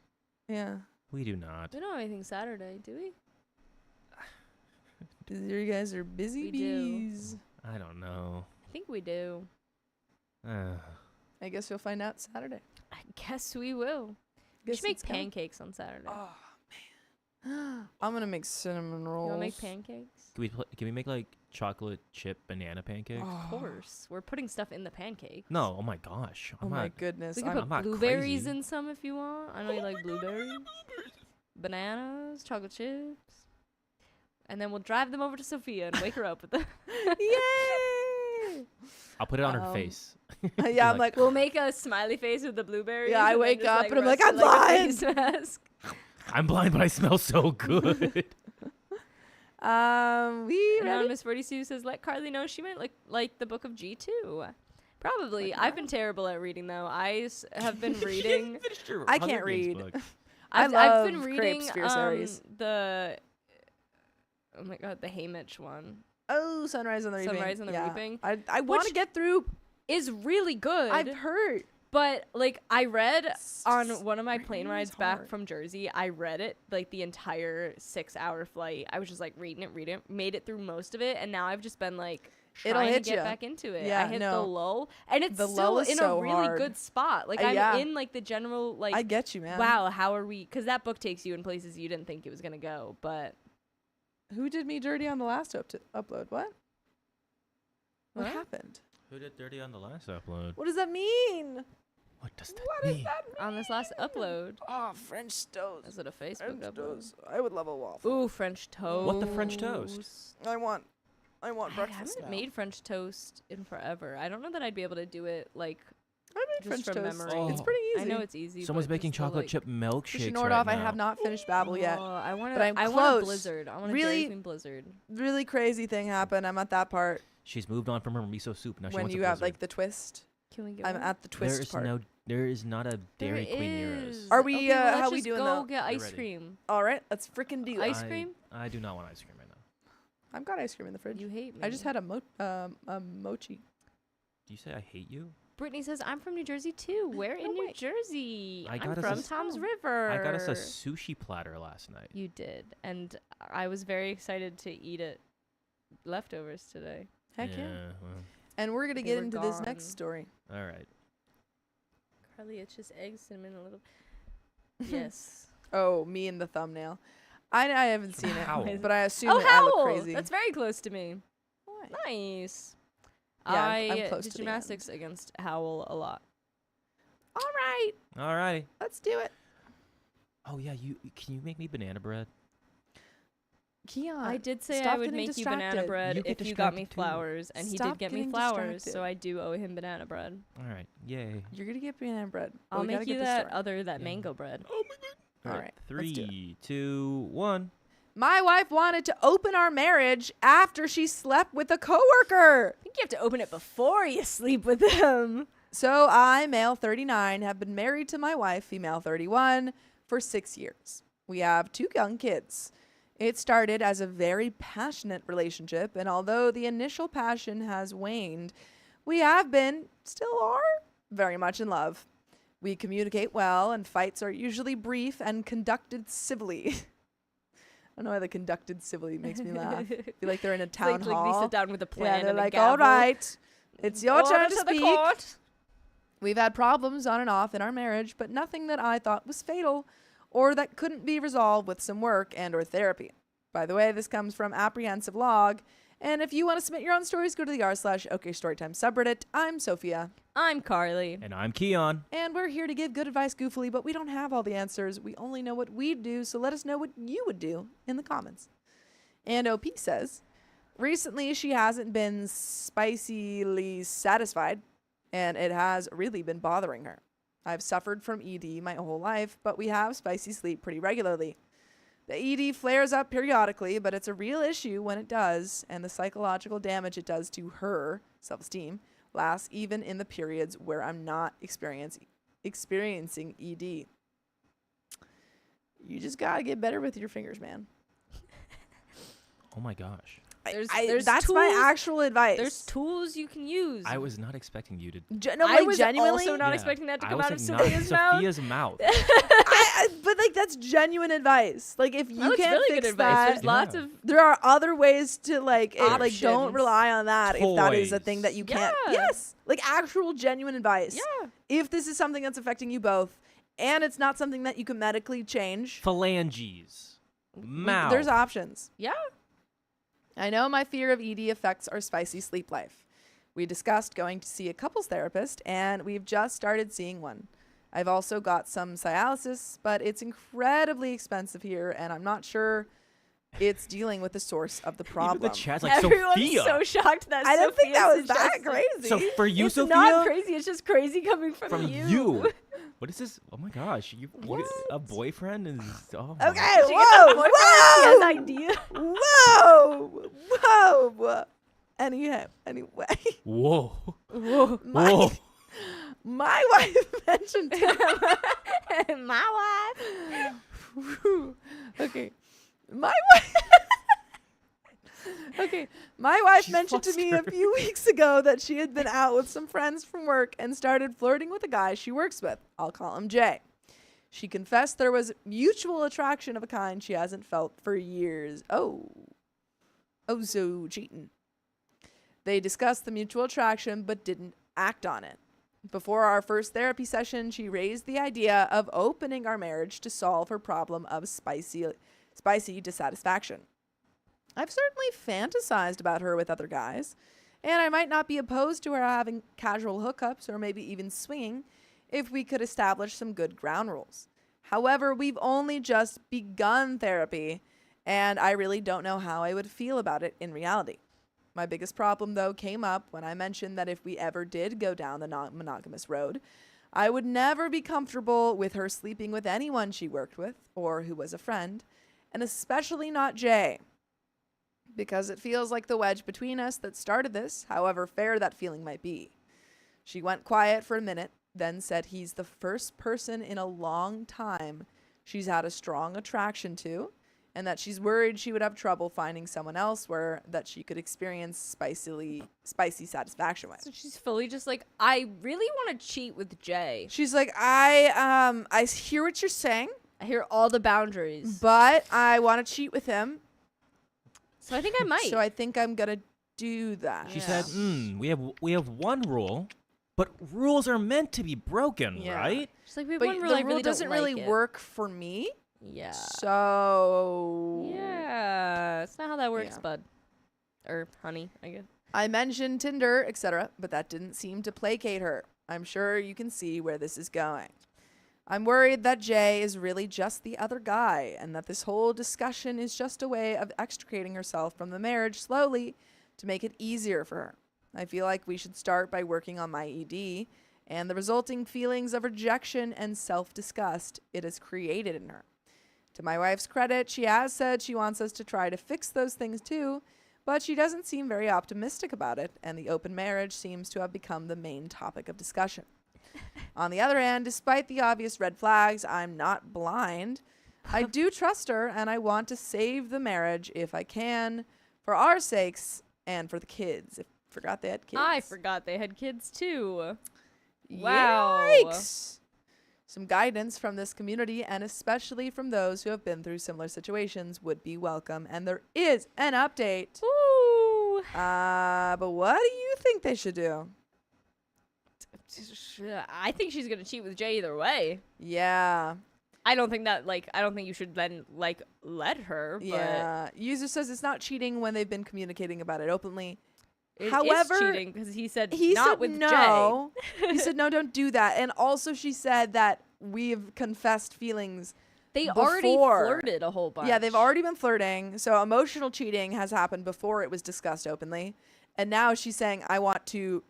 Yeah. We do not. We don't have anything Saturday, do we? You guys are busy We do. bees. I don't know. I think we do. I guess you'll find out Saturday. I guess we will. We Guess should make it's coming. pancakes on Saturday. Oh man. I'm gonna make cinnamon rolls. You want to make pancakes? Can we make like chocolate chip banana pancakes? Oh. Of course. We're putting stuff in the pancake. No. Oh my gosh. Oh I'm my not- goodness. We can I'm put I'm not blueberries crazy. in some if you want. I know you like blueberries. Bananas, chocolate chips. And then we'll drive them over to Sophia and wake her up with them. Yay! I'll put it on her face. Yeah, I'm like, We'll make a smiley face with the blueberries. Yeah, I and then wake just, up and I'm like, rest it I'm a blind. face mask. I'm blind, but I smell so good. we ready? Anonymous 42 says, let Carly know she might like the book of G2. Probably. I've been terrible at reading, though. I have been reading. I can't read. I've been love reading Crepes Fear series. the oh my god, the Haymitch one Oh, Sunrise on the Reaping. Sunrise on the Yeah. Reaping. I want to Which get through. is really good. I've heard. But like I read It's on just- one of my reading plane is rides back hard. from Jersey, I read it like the entire 6-hour flight. I was just like reading it, made it through most of it, and now I've just been like It'll trying hit to get ya. back into it. Yeah, I hit no. the lull, and it's The still lull is in so a really hard. good spot. Like I'm Yeah. in like the general like I get you, man. wow, how are we? Because that book takes you in places you didn't think it was gonna go. But Who did me dirty on the last upload? What? What What? happened? Who did dirty on the last upload? What does that mean? What does that What mean? does that mean? on this last upload, Oh, French toast. is it a Facebook French upload? toast. I would love a waffle. Ooh, French toast. What the French toast? I want I breakfast haven't now. made French toast in forever. I don't know that I'd be able to do it like I made just French from toast. memory. It's pretty easy. I know it's easy. Someone's but making just the, chocolate like, chip milkshakes Christian right Nordhoff, now. I have not finished Babel yet. Oh, I want but I'm I want close. a Blizzard. I want a Really- Dairy Queen Blizzard. Really crazy thing happened. I'm at that part She's moved on from her miso soup. Now she when wants you a have blizzard. like the twist. Can we get I'm one? at the twist There is part. there is not a Dairy There Queen near is. us. Are we, Okay, well, let's how we just doing go though? get We're ice ready. cream. All right, let's freaking do it. Ice cream? I do not want ice cream right now. I've got ice cream in the fridge. You hate me. I just had a mochi. Do you say I hate you? Brittany says I'm from New Jersey too. Where in No New way. Jersey? I I'm got us from a- Tom's Oh. River. I got us a sushi platter last night. You did, and I was very excited to eat it. Leftovers today. Heck yeah. Well, And we're gonna They get were into this next gone. story. all right. Carly, it's just eggs, cinnamon, a little. Yes. Oh, me and the thumbnail. I haven't seen Howl. it, but I assume Oh, that I look Howl! crazy. That's very close to me. Why? Nice. Yeah, I'm I close did to the gymnastics against Howl a lot. All right, All righty. let's do it. Oh yeah, can you make me banana bread? Keon, I did say stop I would getting make you banana distracted. bread You get if you got me distracted too. flowers, and he Stop did get me getting flowers, distracted. so I do owe him banana bread. All right. Yay. You're gonna get banana bread. but I'll we gotta make get you this that story. that Yeah. mango bread. All right, let's do it. 3, 2, 1. My wife wanted to open our marriage after she slept with a coworker. I think you have to open it before you sleep with him. So I, male 39, have been married to my wife, female 31, for 6 years. We have 2 young kids. It started as a very passionate relationship, and although the initial passion has waned, we have been, still are, very much in love. We communicate well, and fights are usually brief and conducted civilly. I don't know why the conducted civilly makes me laugh. I feel like they're in a town hall. Like they sit down with a plan Yeah, they're and like, a gavel. all right, it's your Order turn to the speak. court. We've had problems on and off in our marriage, but nothing that I thought was fatal or that couldn't be resolved with some work and or therapy. By the way, this comes from Apprehensive Log. And if you want to submit your own stories, go to the r/OKStorytime subreddit. I'm Sophia. I'm Carly. And I'm Keon. And we're here to give good advice goofily, but we don't have all the answers. We only know what we'd do, so let us know what you would do in the comments. And OP says, recently she hasn't been spicily satisfied, and it has really been bothering her. I've suffered from ED my whole life, but we have spicy sleep pretty regularly. The ED flares up periodically, but it's a real issue when it does, and the psychological damage it does to her self-esteem lasts even in the periods where I'm not experiencing ED. You just gotta get better with your fingers, man. Oh my gosh. There's that's my tools- actual advice. There's tools you can use. I was not expecting you to. No, I like, was genuinely. also not Yeah. expecting that to I come was out of like, not Sophia's mouth. But like that's genuine advice. Like if you That was can't really fix good advice. that, There's lots Yeah. of there are other ways to like it, like don't Options. rely on that if that is a Toys. thing that you can't. Yeah. Yes, like actual genuine advice. yeah. If this is something that's affecting you both, and it's not something that you can medically change, Phalanges. Mouth. there's options. Yeah. I know my fear of ED affects our spicy sleep life. We discussed going to see a couples therapist, and we've just started seeing one. I've also got some dialysis, but it's incredibly expensive here, and I'm not sure it's dealing with the source of the problem. Even the chat's like, Everyone's Sophia. so shocked that I don't think that was Sophia's that suggested- crazy. So for you, It's Sophia? not crazy. It's just crazy coming from you. What is this? Oh my gosh. You What? a boyfriend is. Oh. Okay, She gets a whoa, boyfriend, whoa, She has idea. whoa. Anyway, Whoa. my, my wife mentioned My wife. okay, my wife. Okay, my wife She's mentioned to me a flustered. few weeks ago that she had been out with some friends from work and started flirting with a guy she works with. I'll call him Jay. She confessed there was mutual attraction of a kind she hasn't felt for years. Oh, so cheating. They discussed the mutual attraction but didn't act on it. Before our first therapy session, she raised the idea of opening our marriage to solve her problem of spicy dissatisfaction. I've certainly fantasized about her with other guys, and I might not be opposed to her having casual hookups or maybe even swinging if we could establish some good ground rules. However, we've only just begun therapy, and I really don't know how I would feel about it in reality. My biggest problem, though, came up when I mentioned that if we ever did go down the non-monogamous road, I would never be comfortable with her sleeping with anyone she worked with or who was a friend, and especially not Jay, because it feels like the wedge between us that started this, however fair that feeling might be. She went quiet for a minute, then said he's the first person in a long time she's had a strong attraction to, and that she's worried she would have trouble finding someone else where that she could experience spicy satisfaction with. So she's fully just like, I really want to cheat with Jay. She's like, I hear what you're saying, I hear all the boundaries. but I want to cheat with him, So I think I might. so I think I'm gonna do that. She Yeah. said, we have one rule, but rules are meant to be broken, Yeah. right? She's like, we have But one rule. the I rule really doesn't don't really like it. work for me. Yeah. So Yeah. It's not how that works, Yeah. bud. Or honey, I guess. I mentioned Tinder, etc., but that didn't seem to placate her. I'm sure you can see where this is going. I'm worried that Jay is really just the other guy, and that this whole discussion is just a way of extricating herself from the marriage slowly to make it easier for her. I feel like we should start by working on my ED and the resulting feelings of rejection and self-disgust it has created in her. To my wife's credit, she has said she wants us to try to fix those things too, but she doesn't seem very optimistic about it, and the open marriage seems to have become the main topic of discussion. On the other hand, despite the obvious red flags, I'm not blind. I do trust her, and I want to save the marriage if I can, for our sakes and for the kids. Forgot they had kids. I forgot they had kids too. Wow. Yikes. Some guidance from this community, and especially from those who have been through similar situations, would be welcome. And there is an update. Ooh. But what do you think they should do? I think she's gonna cheat with Jay either way. Yeah. I don't think you should then let her. Yeah. User says it's not cheating when they've been communicating about it openly. But However, it's cheating because he said he not said with no. Jay. He said no, don't do that. And also she said that we've confessed feelings. They already before. flirted a whole bunch. Yeah, they've already been flirting. So emotional cheating has happened before it was discussed openly. And now she's saying, I want to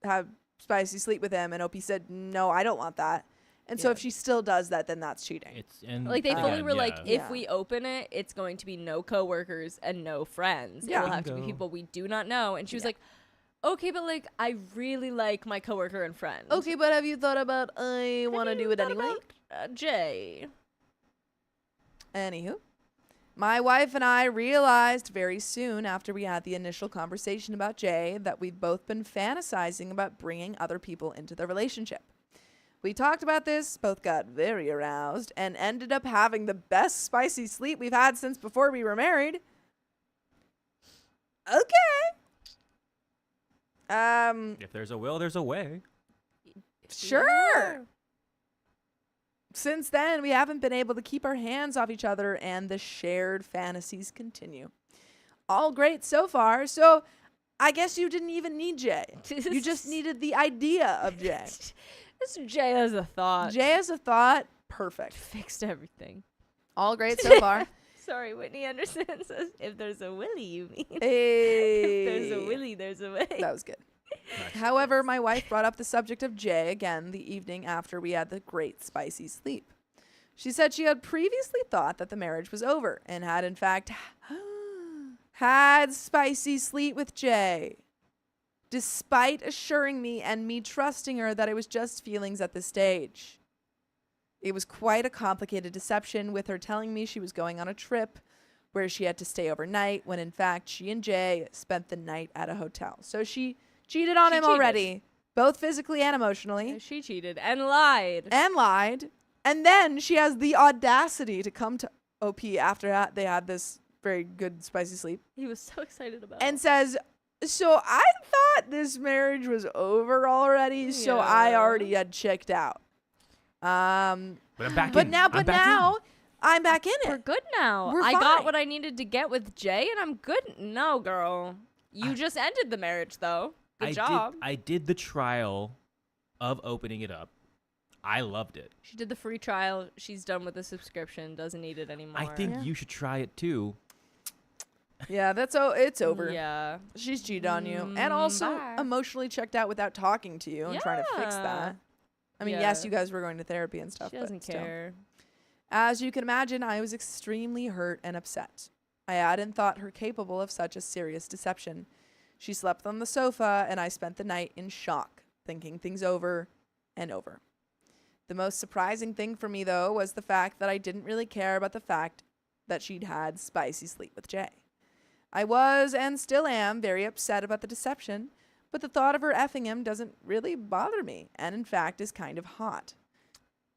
have spicy sleep with him. And OP said, no, I don't want that. And so if she still does that, then that's cheating. Like they fully were like, if Yeah. we open it, it's going to be no coworkers and no friends. Yeah. It will have to be people we do not know. And she was like, okay, but like I really like my coworker and friend. Okay, but have you thought about I want to do it anyway? Jay. Anywho, my wife and I realized very soon after we had the initial conversation about Jay that we've both been fantasizing about bringing other people into the relationship. We talked about this, both got very aroused, and ended up having the best spicy sleep we've had since before we were married. Okay. If there's a will, there's a way. Sure. Since then, we haven't been able to keep our hands off each other, and the shared fantasies continue. All great so far, so I guess you didn't even need Jay. You just needed the idea of Jay. This Jay has a thought. Jay has a thought. Perfect. Fixed everything. All great so far. Sorry, Whitney Anderson says, if there's a Willy, you mean. Hey. If there's a Willy, there's a way. That was good. However, my wife brought up the subject of Jay again the evening after we had the great spicy sleep. She said she had previously thought that the marriage was over and had, in fact, had spicy sleep with Jay, despite assuring me and me trusting her that it was just feelings at this stage. It was quite a complicated deception, with her telling me she was going on a trip where she had to stay overnight, when in fact she and Jay spent the night at a hotel. So she cheated on him already, both physically and emotionally. She cheated and lied. And then she has the audacity to come to OP after they had this very good spicy sleep He was so excited about and says, so I thought this marriage was over already, so I already had checked out. But I'm back But in. now I'm back in it. We're good now. We're I fine. got what I needed to get with Jay, and I'm good. No, girl. You just ended the marriage, though. Good job. I did the trial of opening it up. I loved it. She did the free trial. She's done with the subscription. Doesn't need it anymore. I think you should try it too. Yeah, it's over. Yeah. She's cheated on you. And also Bye. emotionally checked out without talking to you and trying to fix that. I mean, yes, you guys were going to therapy and stuff, She doesn't but still. care. As you can imagine, I was extremely hurt and upset. I hadn't thought her capable of such a serious deception. She slept on the sofa, and I spent the night in shock, thinking things over and over. The most surprising thing for me, though, was the fact that I didn't really care about the fact that she'd had spicy sleep with Jay. I was, and still am, very upset about the deception, but the thought of her effing him doesn't really bother me, and in fact is kind of hot.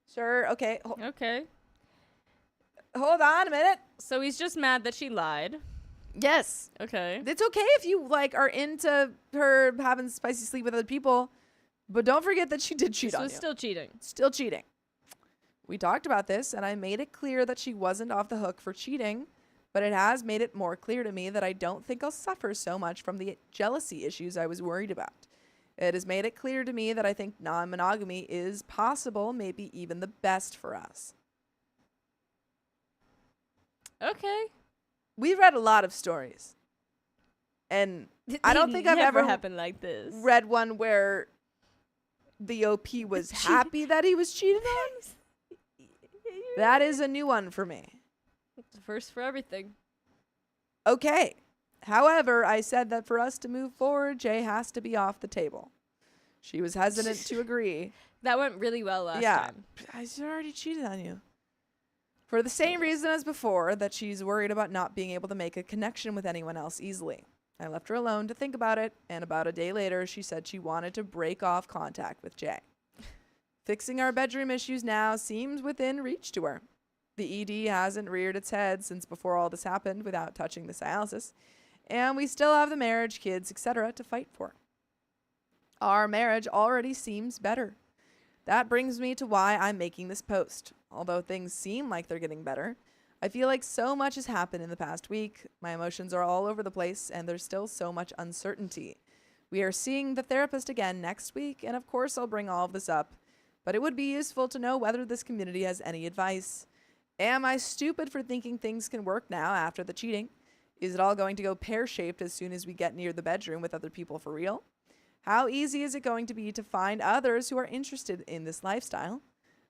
Sir, okay, Okay. hold on a minute. So he's just mad that she lied. Yes. Okay. It's okay if you are into her having spicy sleep with other people, but don't forget that she did cheat on you. This was still cheating. Still cheating. We talked about this, and I made it clear that she wasn't off the hook for cheating, but it has made it more clear to me that I don't think I'll suffer so much from the jealousy issues I was worried about. It has made it clear to me that I think non-monogamy is possible, maybe even the best for us. Okay. We've read a lot of stories, and I don't think I've ever happened like this. read one where the OP was happy that he was cheated on. That is a new one for me. It's the first for everything. Okay. However, I said that for us to move forward, Jay has to be off the table. She was hesitant to agree. That went really well last time. I already cheated on you. For the same reason as before, that she's worried about not being able to make a connection with anyone else easily. I left her alone to think about it, and about a day later, she said she wanted to break off contact with Jay. Fixing our bedroom issues now seems within reach to her. The ED hasn't reared its head since before all this happened without touching the dialysis, and we still have the marriage, kids, etc. to fight for. Our marriage already seems better. That brings me to why I'm making this post. Although things seem like they're getting better, I feel like so much has happened in the past week. My emotions are all over the place, and there's still so much uncertainty. We are seeing the therapist again next week, and of course I'll bring all of this up, but it would be useful to know whether this community has any advice. Am I stupid for thinking things can work now after the cheating? Is it all going to go pear-shaped as soon as we get near the bedroom with other people for real? How easy is it going to be to find others who are interested in this lifestyle?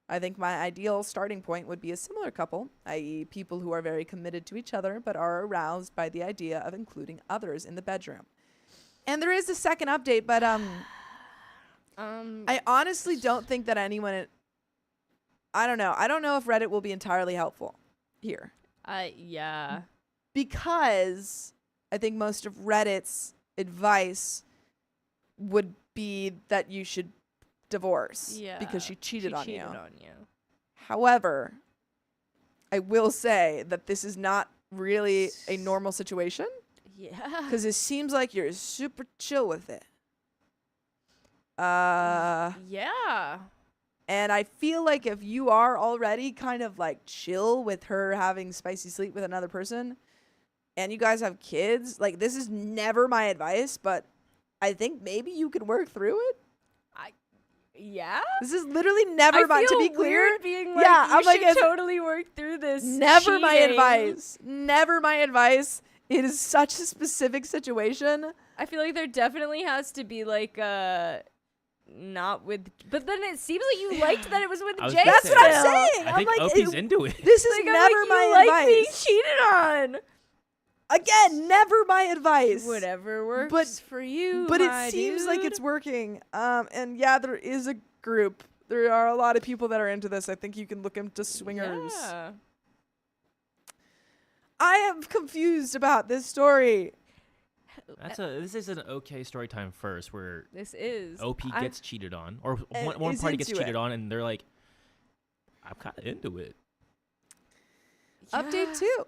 I think my ideal starting point would be a similar couple, i.e. people who are very committed to each other but are aroused by the idea of including others in the bedroom. And there is a second update, but I honestly don't think that anyone... I don't know. I don't know if Reddit will be entirely helpful here. Yeah. Because I think most of Reddit's advice would be that you should divorce because she cheated on you. However, I will say that this is not really a normal situation. Yeah. Because it seems like you're super chill with it. Yeah. And I feel like if you are already kind of like chill with her having spicy sleep with another person and you guys have kids, like this is never my advice, but I think maybe you could work through it. Yeah. This is literally never my, to be clear. Weird being like, yeah, you I'm like, should totally work through this. Never my cheating. advice. Never my advice. It is such a specific situation. I feel like there definitely has to be like not with, but then it seems like you liked that it was with Jay. That's what I'm saying. I think like, OP's into it. This is like, never like, my you like advice. being cheated on. Again, never my advice. Whatever works for you. But it seems like it's working. And yeah, there is a group. There are a lot of people that are into this. I think you can look into swingers. Yeah. I am confused about this story. This is an okay story time first where This is OP gets cheated on, or And one is party gets into cheated it. on, and they're like, I'm kind of into it. Update 2.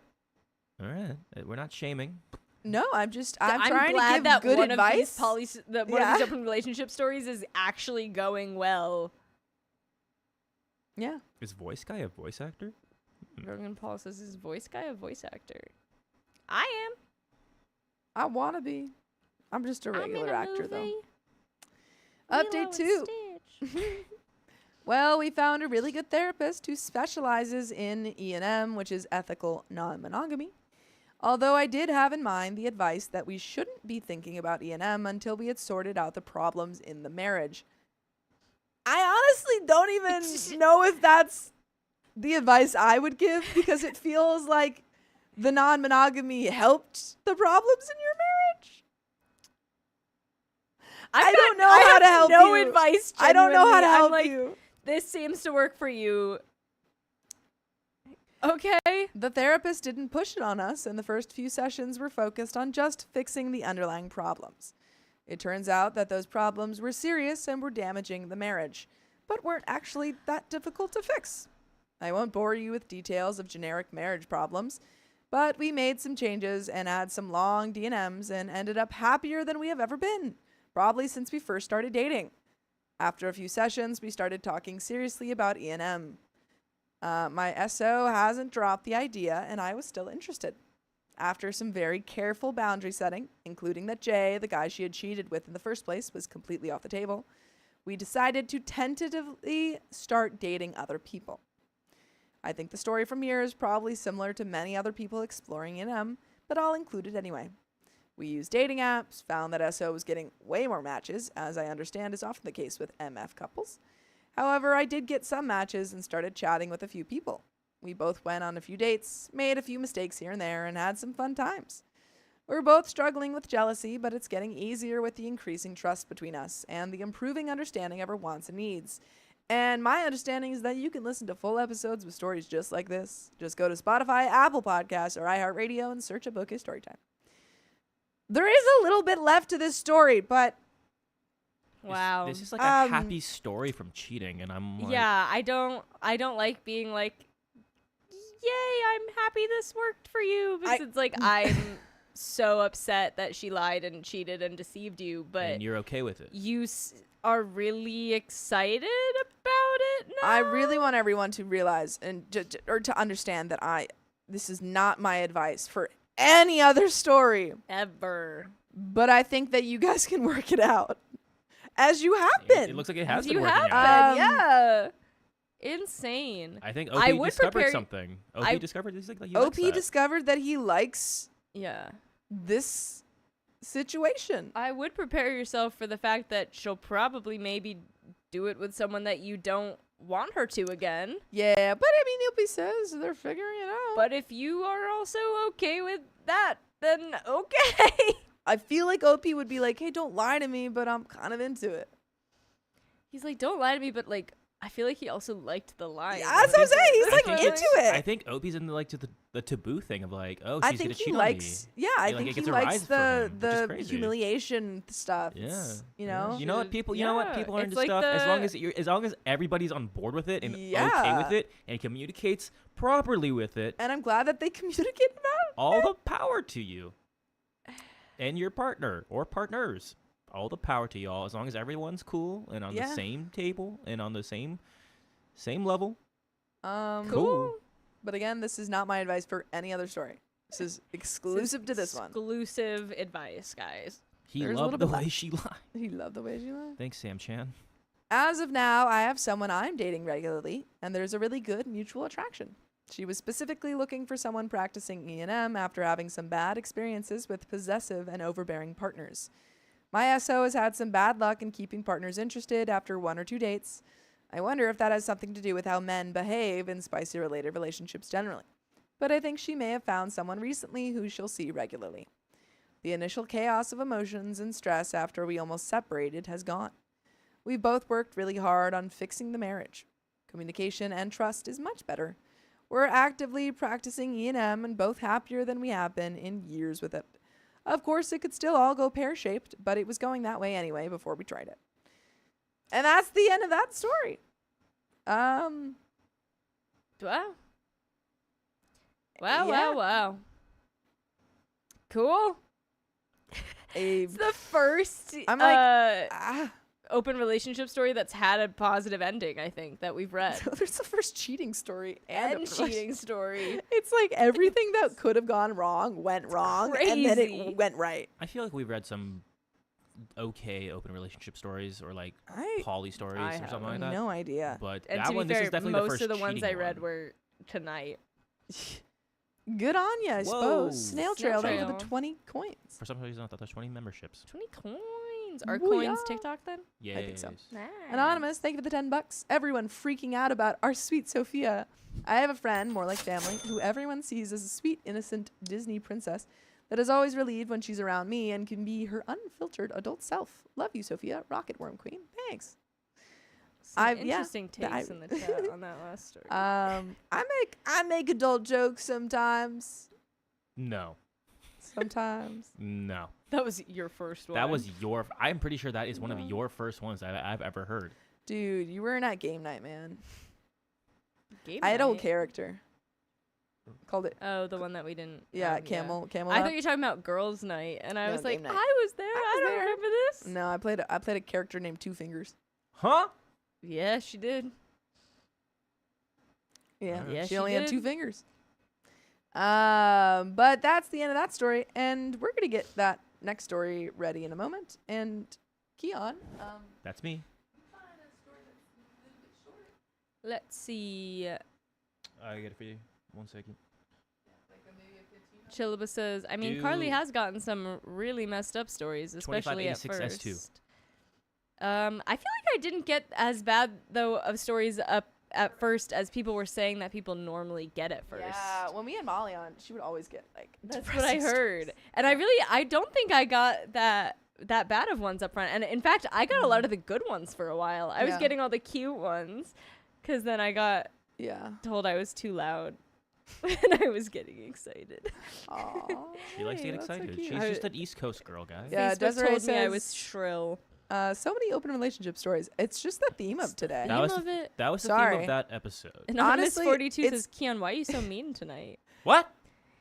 All right, we're not shaming. No, I'm trying glad to give that good one advice. Of these one of these open relationship stories is actually going well. Yeah. Is Voice Guy a voice actor? Rogan Paul says, "Is Voice Guy a voice actor?" I am. I want to be. I'm just a regular actor, though. Lilo Update and 2. Stitch. Well, we found a really good therapist who specializes in E&M, which is ethical non-monogamy. Although I did have in mind the advice that we shouldn't be thinking about E&M until we had sorted out the problems in the marriage. I honestly don't even know if that's the advice I would give, because it feels like the non-monogamy helped the problems in your marriage. I don't know how to help no you. advice. I don't know how to genuinely. help I'm like, you. This seems to work for you. Okay. The therapist didn't push it on us, and the first few sessions were focused on just fixing the underlying problems. It turns out that those problems were serious and were damaging the marriage, but weren't actually that difficult to fix. I won't bore you with details of generic marriage problems, but we made some changes and had some long D&Ms and ended up happier than we have ever been, probably since we first started dating. After a few sessions, we started talking seriously about E&M. My SO hasn't dropped the idea, and I was still interested. After some very careful boundary setting, including that Jay, the guy she had cheated with in the first place, was completely off the table, we decided to tentatively start dating other people. I think the story from here is probably similar to many other people exploring E&M, but I'll include it anyway. We used dating apps, found that SO was getting way more matches, as I understand is often the case with MF couples. However, I did get some matches and started chatting with a few people. We both went on a few dates, made a few mistakes here and there, and had some fun times. We're both struggling with jealousy, but it's getting easier with the increasing trust between us and the improving understanding of our wants and needs. And my understanding is that you can listen to full episodes with stories just like this. Just go to Spotify, Apple Podcasts, or iHeartRadio and search up OK Storytime. There is a little bit left to this story, but Wow. This is like a happy story from cheating, and I'm like, yeah, I don't like being like, yay, I'm happy this worked for you, because it's like I'm so upset that she lied and cheated and deceived you, but and you're okay with it. You are really excited about it now? I really want everyone to realize and or to understand that this is not my advice for any other story Ever. But I think that you guys can work it out, as you have been. It looks like it has You been working have out. been, yeah. Insane. I think I OP would discovered prepare- something. OP I- discovered this. Like he OP likes that. discovered that he likes Yeah. this situation. I would prepare yourself for the fact that she'll probably maybe do it with someone that you don't want her to again. Yeah, but I mean, OP says they're figuring it out. But if you are also okay with that, then okay. I feel like OP would be like, hey, don't lie to me, but I'm kind of into it. He's like, don't lie to me, but like, I feel like he also liked the line. Yeah, that's what I'm saying. He's I like think into I it. think Opie's into like to the taboo thing of like, oh, I she's think gonna he cheat likes. on me. Yeah, I Like, think it he gets a likes rise for the him, which is the crazy. humiliation stuff. Yeah. It's, you know. You know what people? You know what Yeah, people are it's into like stuff as long the- as everybody's on board with it and okay Yeah. with it and communicates properly with it. And I'm glad that they communicate about it. All the power to you and your partner or partners. All the power to y'all as long as everyone's cool and on the Yeah. same table and on the same level. Cool. But again, this is not my advice for any other story. This is exclusive to this one. Exclusive advice, guys. He There's a loved little the bit way left. she lied. He loved the way she lied. Thanks, Sam Chan. As of now, I have someone I'm dating regularly, and there's a really good mutual attraction. She was specifically looking for someone practicing E&M after having some bad experiences with possessive and overbearing partners. My SO has had some bad luck in keeping partners interested after 1 or 2 dates. I wonder if that has something to do with how men behave in spicy-related relationships generally. But I think she may have found someone recently who she'll see regularly. The initial chaos of emotions and stress after we almost separated has gone. We've both worked really hard on fixing the marriage. Communication and trust is much better. We're actively practicing E&M and both happier than we have been in years with it. Of course, it could still all go pear-shaped, but it was going that way anyway before we tried it. And that's the end of that story. Wow. Wow, Yeah. wow. Cool. It's the first I'm like, open relationship story that's had a positive ending, I think, that we've read. there's the first cheating story And open cheating relationship. story. It's like everything that could have gone wrong went wrong, and then crazy. it went right. I feel like we've read some okay open relationship stories or like I poly stories I or something have like that. no idea. But And that to be one, fair, this is definitely most the first of the ones cheating I read one. were tonight. Good on you, I Whoa. suppose. Snail Snail trail. Those are the trail. 20 coins. For some reason, I thought there's 20 memberships. 20 coins. Are Booyah. coins TikTok then? Yeah, think so. Nice. Anonymous, thank you for the $10. Everyone freaking out about our sweet Sophia. I have a friend, more like family, who everyone sees as a sweet, innocent Disney princess that is always relieved when she's around me and can be her unfiltered adult self. Love you, Sophia. Rocket Worm Queen. Thanks. Some yeah, interesting takes in the chat on that last story. I make adult jokes sometimes. No. Sometimes. No. That was your first one. That was your. I'm pretty sure that is one of your first ones that I've ever heard. Dude, you weren't at game night, man. Game I had a whole night. character. Called it. Oh, the one that we didn't. Yeah, Camel. I Up. thought you were talking about girls' night, and I No, was like, game night. I was there. I was don't there. remember this. No, I played a character named Two Fingers. Huh? Yeah, she did. Yeah, Alright. Yeah, she she only had did. 2 fingers. But that's the end of that story, and we're gonna get that next story ready in a moment. And Keon, That's me. Let's see. I get it for you. 1 second. Chilaba says, I mean, Carly Do- has gotten some really messed up stories, especially at 2586 first. S2. I feel like I didn't get as bad, though, of stories up at first as people were saying that people normally get at first. yeah, when we had Molly on, she would always get like That's what I depressing heard. stories. And I don't think I got that that bad of ones up front. And in fact, I got a lot of the good ones for a while. I was getting all the cute ones because then I got told I was too loud. And I was getting excited. Aww. She likes to get excited. So She's just an East Coast girl, guys. Yeah, Facebook Desiree told me I says- was shrill. So many open relationship stories. It's just the theme of today. That was Theme of it. That was the theme Sorry. of that episode. Anonymous Honestly, 42 it's- says, Keon, why are you so mean tonight? What?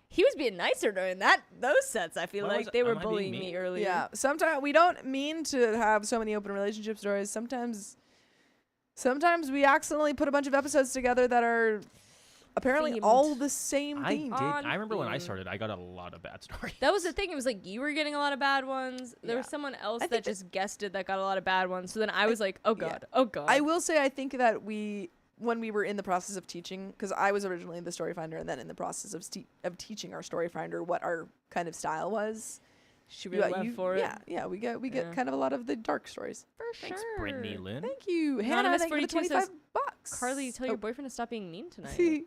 He was being nicer during those sets. I feel Why like was- they were am I being bullying mean? me earlier. Yeah. Sometimes we don't mean to have so many open relationship stories. Sometimes we accidentally put a bunch of episodes together that are apparently Themed. all the same I theme. did. On I remember when I theme. started, I got a lot of bad stories. That was the thing. It was like you were getting a lot of bad ones. There was Yeah. someone else I that think just guested that got a lot of bad ones. So then I was like, oh yeah. god, oh god. I will say I think that when we were in the process of teaching, because I was originally the story finder and then in the process of teaching our story finder what our kind of style was. She really went for it. Yeah, we get Yeah. kind of a lot of the dark stories. For Thanks, sure. Brittany Lynn. Thank you, Hannah. Anonymous Thank you for the 42 $25. says, Carly, tell your boyfriend to stop being mean tonight.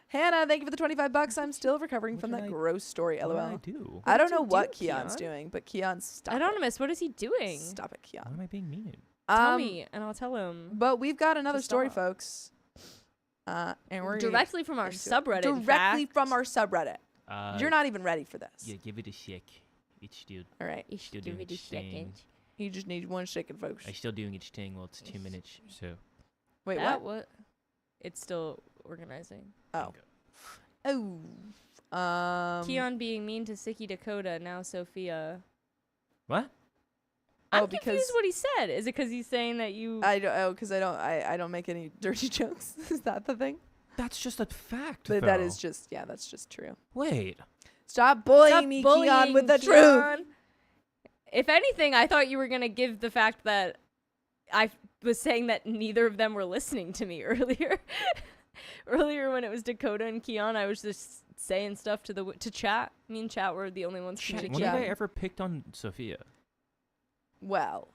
Hannah, thank you for the $25. I'm still recovering What from did that I- gross story. What did LOL. I do? I don't did know you what do, Keon's Keon? doing, but Keon, stop Anonymous, what is he it. doing? Stop it, Why Keon. am I being mean? Tell me, and I'll tell him. But we've got another story, stop. folks. And we're Directly from our into it. subreddit. in Directly fact. from our subreddit. You're not even ready for this. Yeah, give it a sec. It's still, All right. still doing its thing. You just need 1 second, folks. I'm still doing its thing. Well, it's 2 minutes, so. Wait, That what? It's still organizing. Oh. Bingo. Oh. Keon being mean to Siki Dakota, now Sophia. What? I'm because confused what he said. Is it because he's saying that you... I don't. Oh, because I don't make any dirty jokes. Is that the thing? That's just a fact, But that though. is just that's just true. Wait. Stop bullying Stop me, bullying, Keon, with the truth. Keon. If anything, I thought you were going to give the fact that I was saying that neither of them were listening to me earlier. Earlier when it was Dakota and Keon, I was just saying stuff to chat. Me and chat were the only ones Chat. chit When have I Yeah. ever picked on Sophia? Well,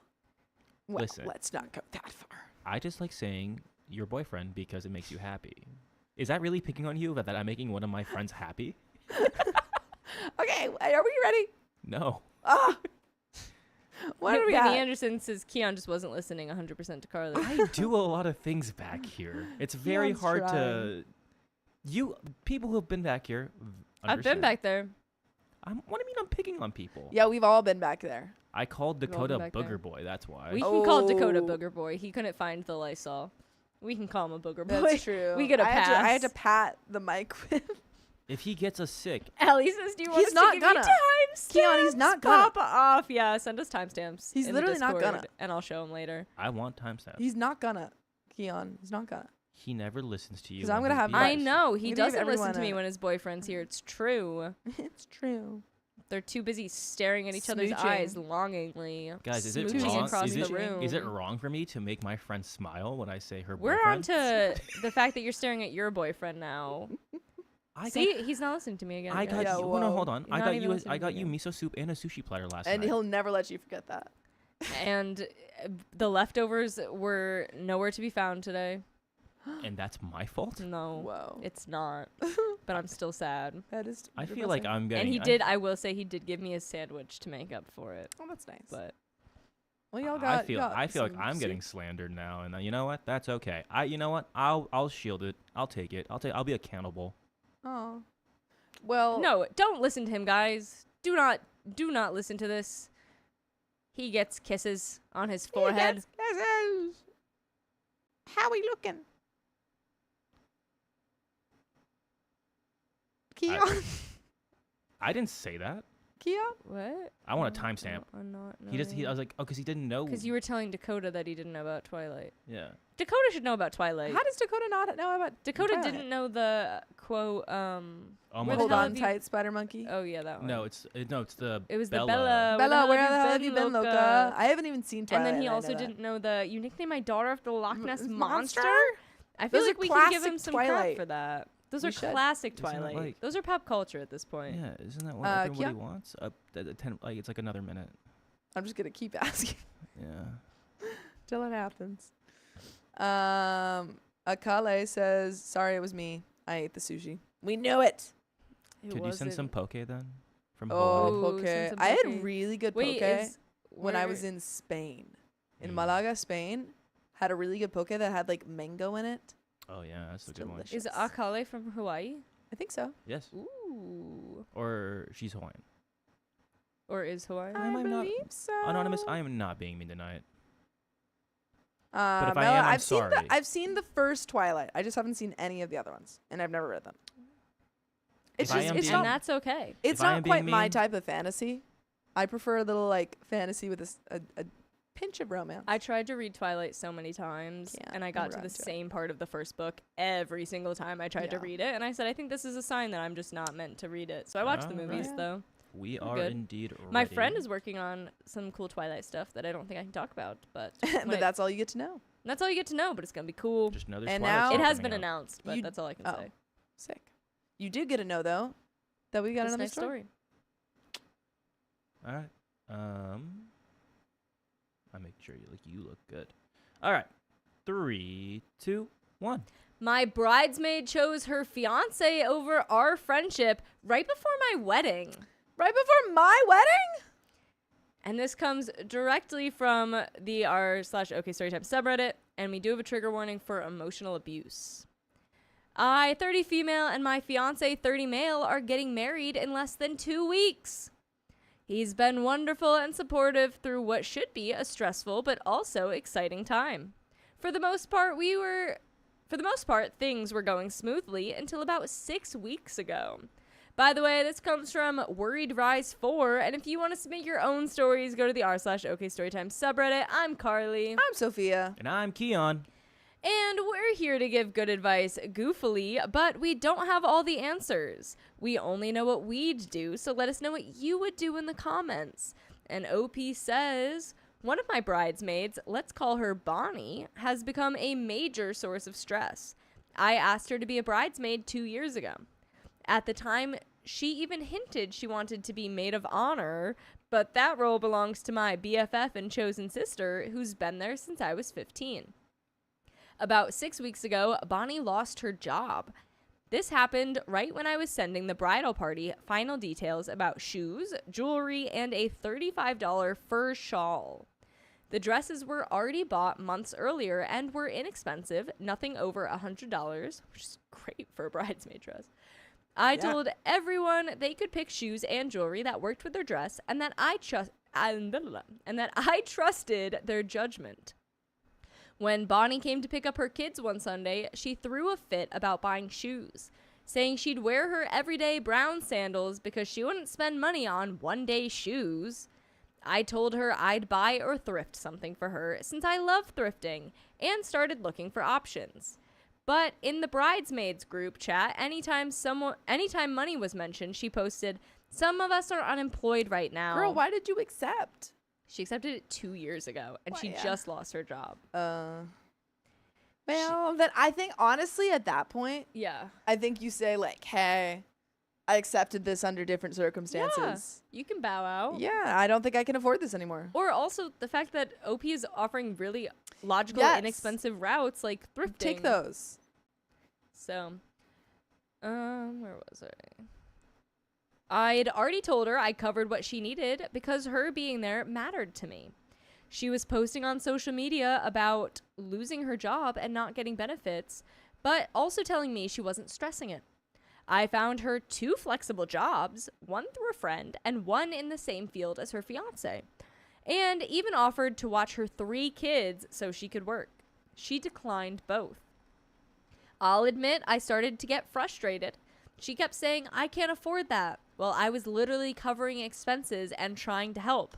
Listen. let's not go that far. I just like saying your boyfriend because it makes you happy. Is that really picking on you that I'm making one of my friends happy? Okay, are we ready? No. Ah. What do we Penny got? Anderson says Keon just wasn't listening 100% to Carly. I do a lot of things back here. It's very Keon's hard trying. to. People who've been back here. I've been understand. back there. What do you mean I'm picking on people? Yeah, we've all been back there. I called We've all been Dakota back there. Booger Boy. That's why. We can call Dakota Oh. Booger Boy. He couldn't find the Lysol. We can call him a Booger Boy. That's true. We get a I had to pass. pat the mic with. if he gets us sick, Ellie says, "Do you want He's us not to give gonna. you timestamps? Keon, he's not gonna. Pop off. Yeah, send us timestamps. He's in the literally not Discord, gonna. and I'll show him later. I want timestamps. He's not gonna. Keon, he's not gonna. He never listens to you. 'Cause I'm when gonna he have beats my- I us. know he I'm gonna give doesn't listen everyone to me a- when his boyfriend's here. It's true. It's true. They're too busy staring at each other's Smooching. eyes longingly. Guys, is it Smooching wrong? across Is the it, room. is it wrong for me to make my friend smile when I say her We're boyfriend? on to the fact that you're staring at your boyfriend now. I See, he's not listening to me again. I guys. got Yeah, you. Hold on, whoa. hold on. You're I not got even you. listening I got to you me. miso soup and a sushi platter last And night. he'll never let you forget that. And the leftovers were nowhere to be found today. And that's my fault. No, Whoa. it's not. But I'm still sad. That is. I feel like I'm getting. And he did. I will say he did give me a sandwich to make up for it. Oh, that's nice. But Well, y'all got. I feel like some I'm getting soup. slandered now, and you know what? That's okay. You know what? I'll shield it. I'll take it. I'll be accountable. Oh. Well. no, don't listen to him, guys. Do not listen to this. He gets kisses on his forehead. How we looking? Keon. I didn't say that. Keon. What? I want a timestamp. I'm not. He just. I was like, oh, because he didn't know. Because you were telling Dakota that he didn't know about Twilight. Yeah. Dakota should know about Twilight. How does Dakota not know about Dakota Twilight? didn't know the quote. Almost. Where the Hold hell on have you- tight, Spider Monkey. Oh yeah, that one. No, it's the. It was Bella. the Bella. Bella, where the hell have you been, Loca? I haven't even seen Twilight. And then he I know also that. didn't know the. You nicknamed my daughter after the Loch Ness Monster? monster. I feel Those like are we can give him classic some Twilight. crap for that. Those We are should. classic Isn't it Twilight. like- Those are pop culture at this point. Yeah, isn't that what everybody wants? It's like another minute. I'm just gonna keep asking Yeah. till it happens. Akale says, "Sorry, it was me. I ate the sushi. We knew it." It Could you send wasn't- some poke then? From Oh, Hawaii? Ooh, poke. send some I poke. had really good Wait, poke. when I was in Spain. In Malaga, Spain, had a really good poke that had like mango in it. Oh yeah, that's a good one. Delicious. Is Akale from Hawaii? I think so. Yes. Ooh. Or she's Hawaiian. Or is Hawaii? I I'm not- believe so. Anonymous, I am not being mean tonight. But if I am, I'm sorry. I've seen the first Twilight. I just haven't seen any of the other ones, and I've never read them. It's If I just am it's being- And not that's okay. it's if I am not being quite my mean- type of fantasy. I prefer a little like fantasy with a pinch of romance. I tried to read Twilight so many times, Yeah, and I never got to got the into it. same part of the first book every single time I tried to Yeah. read it. And I said, I think this is a sign that I'm just not meant to read it. So I watched the Alright. movies, Yeah. though. We We're are good. indeed ready. My friend is working on some cool Twilight stuff that I don't think I can talk about, but but that's all you get to know. that's all you get to know, but it's going to be cool. Just another And Twilight now- song It has coming been out. announced, but You- that's all I can oh. say. Sick. You do get to know though that we got This another nice story. All right. I make sure you look good. All right. 3, 2, 1. My bridesmaid chose her fiance over our friendship right before my wedding. Right before my wedding? And this comes directly from the r/OK Storytime subreddit, and we do have a trigger warning for emotional abuse. I, 30 female, and my fiance, 30 male, are getting married in less than 2 weeks. He's been wonderful and supportive through what should be a stressful but also exciting time. For the most part, things were going smoothly until about 6 weeks ago. By the way, this comes from Worried Rise 4, and if you want to submit your own stories, go to the r/OK Storytime subreddit. I'm Carly. I'm Sophia. And I'm Keon. And we're here to give good advice goofily, but we don't have all the answers. We only know what we'd do, so let us know what you would do in the comments. And OP says, one of my bridesmaids, let's call her Bonnie, has become a major source of stress. I asked her to be a bridesmaid 2 years ago. At the time, she even hinted she wanted to be maid of honor, but that role belongs to my BFF and chosen sister, who's been there since I was 15. About 6 weeks ago, Bonnie lost her job. This happened right when I was sending the bridal party final details about shoes, jewelry, and a $35 fur shawl. The dresses were already bought months earlier and were inexpensive, nothing over $100, which is great for a bridesmaid dress. I told everyone they could pick shoes and jewelry that worked with their dress, and that I trusted their judgment. When Bonnie came to pick up her kids one Sunday, she threw a fit about buying shoes, saying she'd wear her everyday brown sandals because she wouldn't spend money on one-day shoes. I told her I'd buy or thrift something for her since I love thrifting, and started looking for options. But in the bridesmaids group chat, anytime money was mentioned, she posted, "Some of us are unemployed right now." Girl, why did you accept? She accepted it 2 years ago, and she yeah. just lost her job. Well, then I think honestly at that point, Yeah. I think you say like, "Hey, I accepted this under different circumstances." You can bow out. Yeah, I don't think I can afford this anymore. Or also the fact that OP is offering really logical, Yes. inexpensive routes like thrifting. Take those. So, where was I? I'd already told her I covered what she needed because her being there mattered to me. She was posting on social media about losing her job and not getting benefits, but also telling me she wasn't stressing it. I found her 2 flexible jobs, one through a friend and one in the same field as her fiance, and even offered to watch her 3 kids so she could work. She declined both. I'll admit I started to get frustrated. She kept saying, "I can't afford that." Well, I was literally covering expenses and trying to help.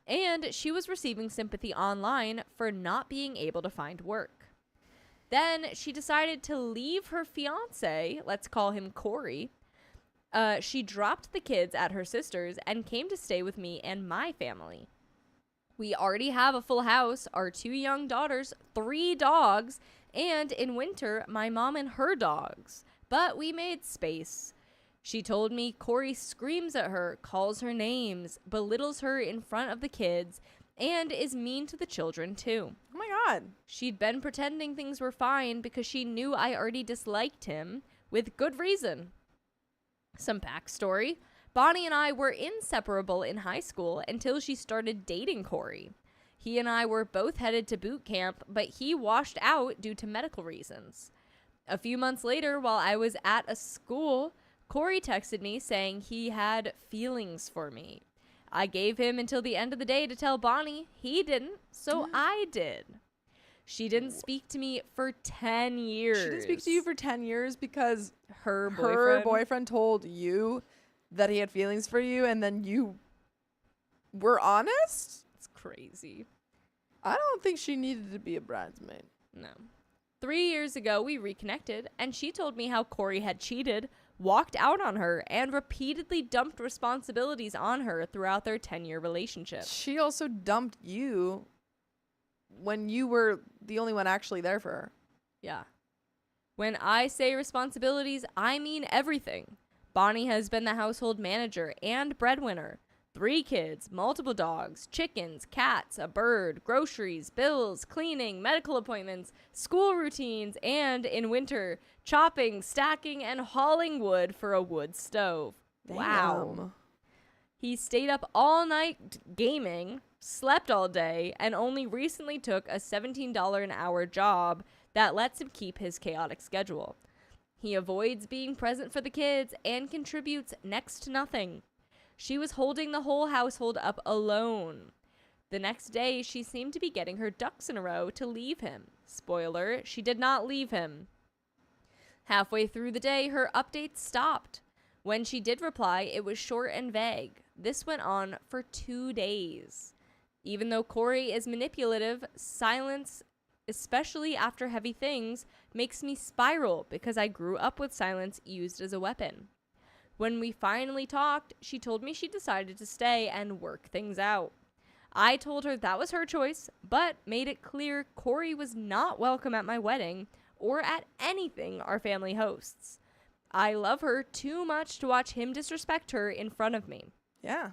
And she was receiving sympathy online for not being able to find work. Then she decided to leave her fiance, let's call him Corey. She dropped the kids at her sister's and came to stay with me and my family. We already have a full house, our 2 young daughters, 3 dogs, and in winter, my mom and her dogs. But we made space. She told me Corey screams at her, calls her names, belittles her in front of the kids, and is mean to the children too. Oh my god. She'd been pretending things were fine because she knew I already disliked him, with good reason. Some backstory. Bonnie and I were inseparable in high school until she started dating Corey. He and I were both headed to boot camp, but he washed out due to medical reasons. A few months later, while I was at a school, Corey texted me saying he had feelings for me. I gave him until the end of the day to tell Bonnie. He didn't, so I did. She didn't speak to me for 10 years. She didn't speak to you for 10 years because her boyfriend told you that he had feelings for you, and then you were honest? It's crazy. I don't think she needed to be a bridesmaid. No. 3 years ago, we reconnected, and she told me how Corey had cheated, walked out on her, and repeatedly dumped responsibilities on her throughout their 10-year relationship. She also dumped you when you were the only one actually there for her. Yeah. When I say responsibilities, I mean everything. Bonnie has been the household manager and breadwinner. 3 kids, multiple dogs, chickens, cats, a bird, groceries, bills, cleaning, medical appointments, school routines, and, in winter, chopping, stacking, and hauling wood for a wood stove. Damn. Wow. He stayed up all night gaming, slept all day, and only recently took a $17 an hour job that lets him keep his chaotic schedule. He avoids being present for the kids and contributes next to nothing. She was holding the whole household up alone. The next day, she seemed to be getting her ducks in a row to leave him. Spoiler, she did not leave him. Halfway through the day, her updates stopped. When she did reply, it was short and vague. This went on for 2 days. Even though Corey is manipulative, silence, especially after heavy things, makes me spiral because I grew up with silence used as a weapon. When we finally talked, she told me she decided to stay and work things out. I told her that was her choice, but made it clear Corey was not welcome at my wedding or at anything our family hosts. I love her too much to watch him disrespect her in front of me. Yeah.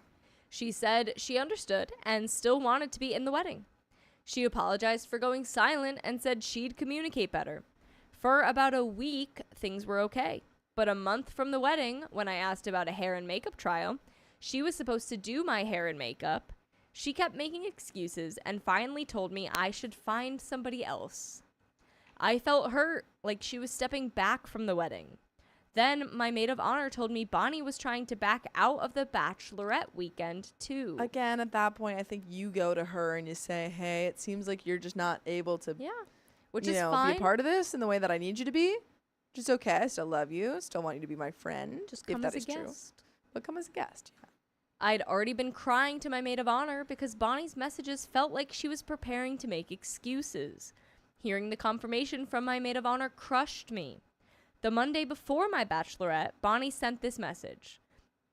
She said she understood and still wanted to be in the wedding. She apologized for going silent and said she'd communicate better. For about a week, things were okay. But a month from the wedding, when I asked about a hair and makeup trial, she was supposed to do my hair and makeup. She kept making excuses and finally told me I should find somebody else. I felt hurt, like she was stepping back from the wedding. Then my maid of honor told me Bonnie was trying to back out of the bachelorette weekend too. Again, at that point, I think you go to her and you say, hey, it seems like you're just not able to which you is know, fine. be a part of this in the way that I need you to be. Just okay. I still love you. Still want you to be my friend. Just if come that as a is true. guest. But come as a guest. Yeah. I'd already been crying to my maid of honor because Bonnie's messages felt like she was preparing to make excuses. Hearing the confirmation from my maid of honor crushed me. The Monday before my bachelorette, Bonnie sent this message.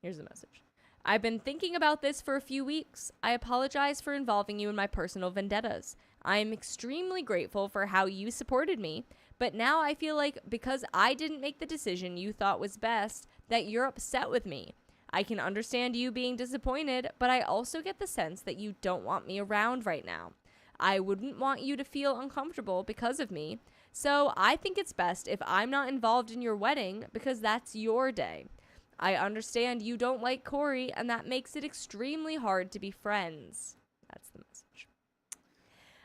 Here's the message. I've been thinking about this for a few weeks. I apologize for involving you in my personal vendettas. I am extremely grateful for how you supported me, but now I feel like because I didn't make the decision you thought was best, that you're upset with me. I can understand you being disappointed, but I also get the sense that you don't want me around right now. I wouldn't want you to feel uncomfortable because of me, so I think it's best if I'm not involved in your wedding because that's your day. I understand you don't like Corey, and that makes it extremely hard to be friends. That's the message.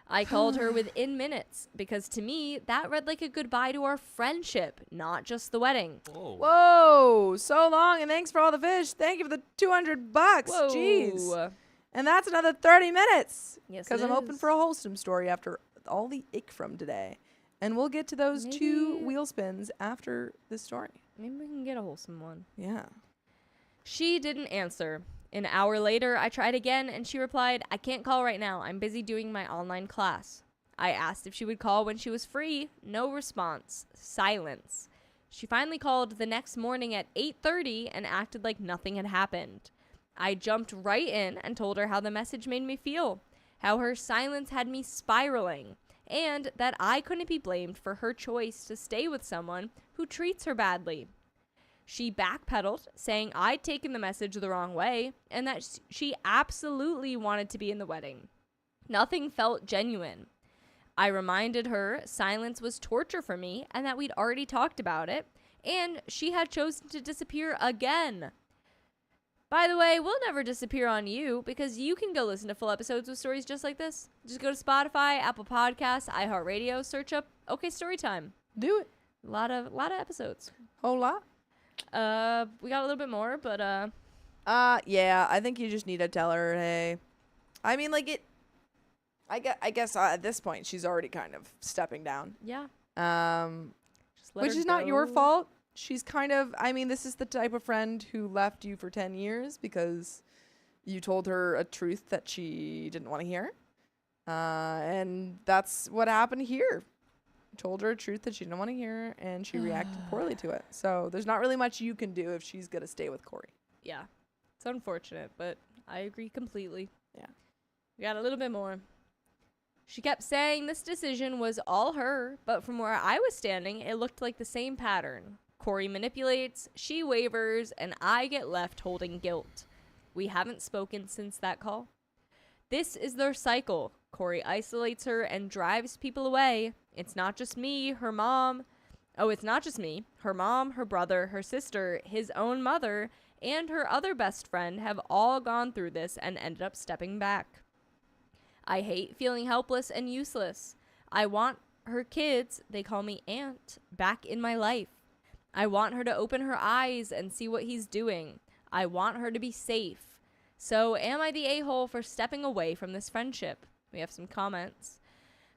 I called her within minutes because to me, that read like a goodbye to our friendship, not just the wedding. Whoa, so long, and thanks for all the fish. Thank you for the $200. Whoa. Jeez. And that's another 30 minutes. Yes, Because it I'm open is. for a wholesome story after all the ick from today. And we'll get to those 2 wheel spins after this story. Maybe we can get a wholesome one. Yeah. She didn't answer. An hour later, I tried again, and she replied, I can't call right now. I'm busy doing my online class. I asked if she would call when she was free. No response. Silence. She finally called the next morning at 8:30 and acted like nothing had happened. I jumped right in and told her how the message made me feel, how her silence had me spiraling, and that I couldn't be blamed for her choice to stay with someone who treats her badly. She backpedaled, saying I'd taken the message the wrong way and that she absolutely wanted to be in the wedding. Nothing felt genuine. I reminded her silence was torture for me and that we'd already talked about it, and she had chosen to disappear again. By the way, we'll never disappear on you because you can go listen to full episodes with stories just like this. Just go to Spotify, Apple Podcasts, iHeartRadio, search up OK Storytime. Do it. A lot of episodes. Whole lot. We got a little bit more, but yeah, I think you just need to tell her, hey. I mean, like, I guess at this point she's already kind of stepping down. yeah. Just let Which her is not your go. fault. She's kind of, I mean, this is the type of friend who left you for 10 years because you told her a truth that she didn't want to hear. And that's what happened here. Told her a truth that she didn't want to hear, and she reacted poorly to it. So there's not really much you can do if she's going to stay with Corey. Yeah. It's unfortunate, but I agree completely. Yeah. We got a little bit more. She kept saying this decision was all her, but from where I was standing, it looked like the same pattern. Corey manipulates, she wavers, and I get left holding guilt. We haven't spoken since that call. This is their cycle. Corey isolates her and drives people away. It's not just me, her mom. Oh, it's not just me. Her mom, her brother, her sister, his own mother, and her other best friend have all gone through this and ended up stepping back. I hate feeling helpless and useless. I want her kids, they call me aunt, back in my life. I want her to open her eyes and see what he's doing. I want her to be safe. So am I the a-hole for stepping away from this friendship? We have some comments.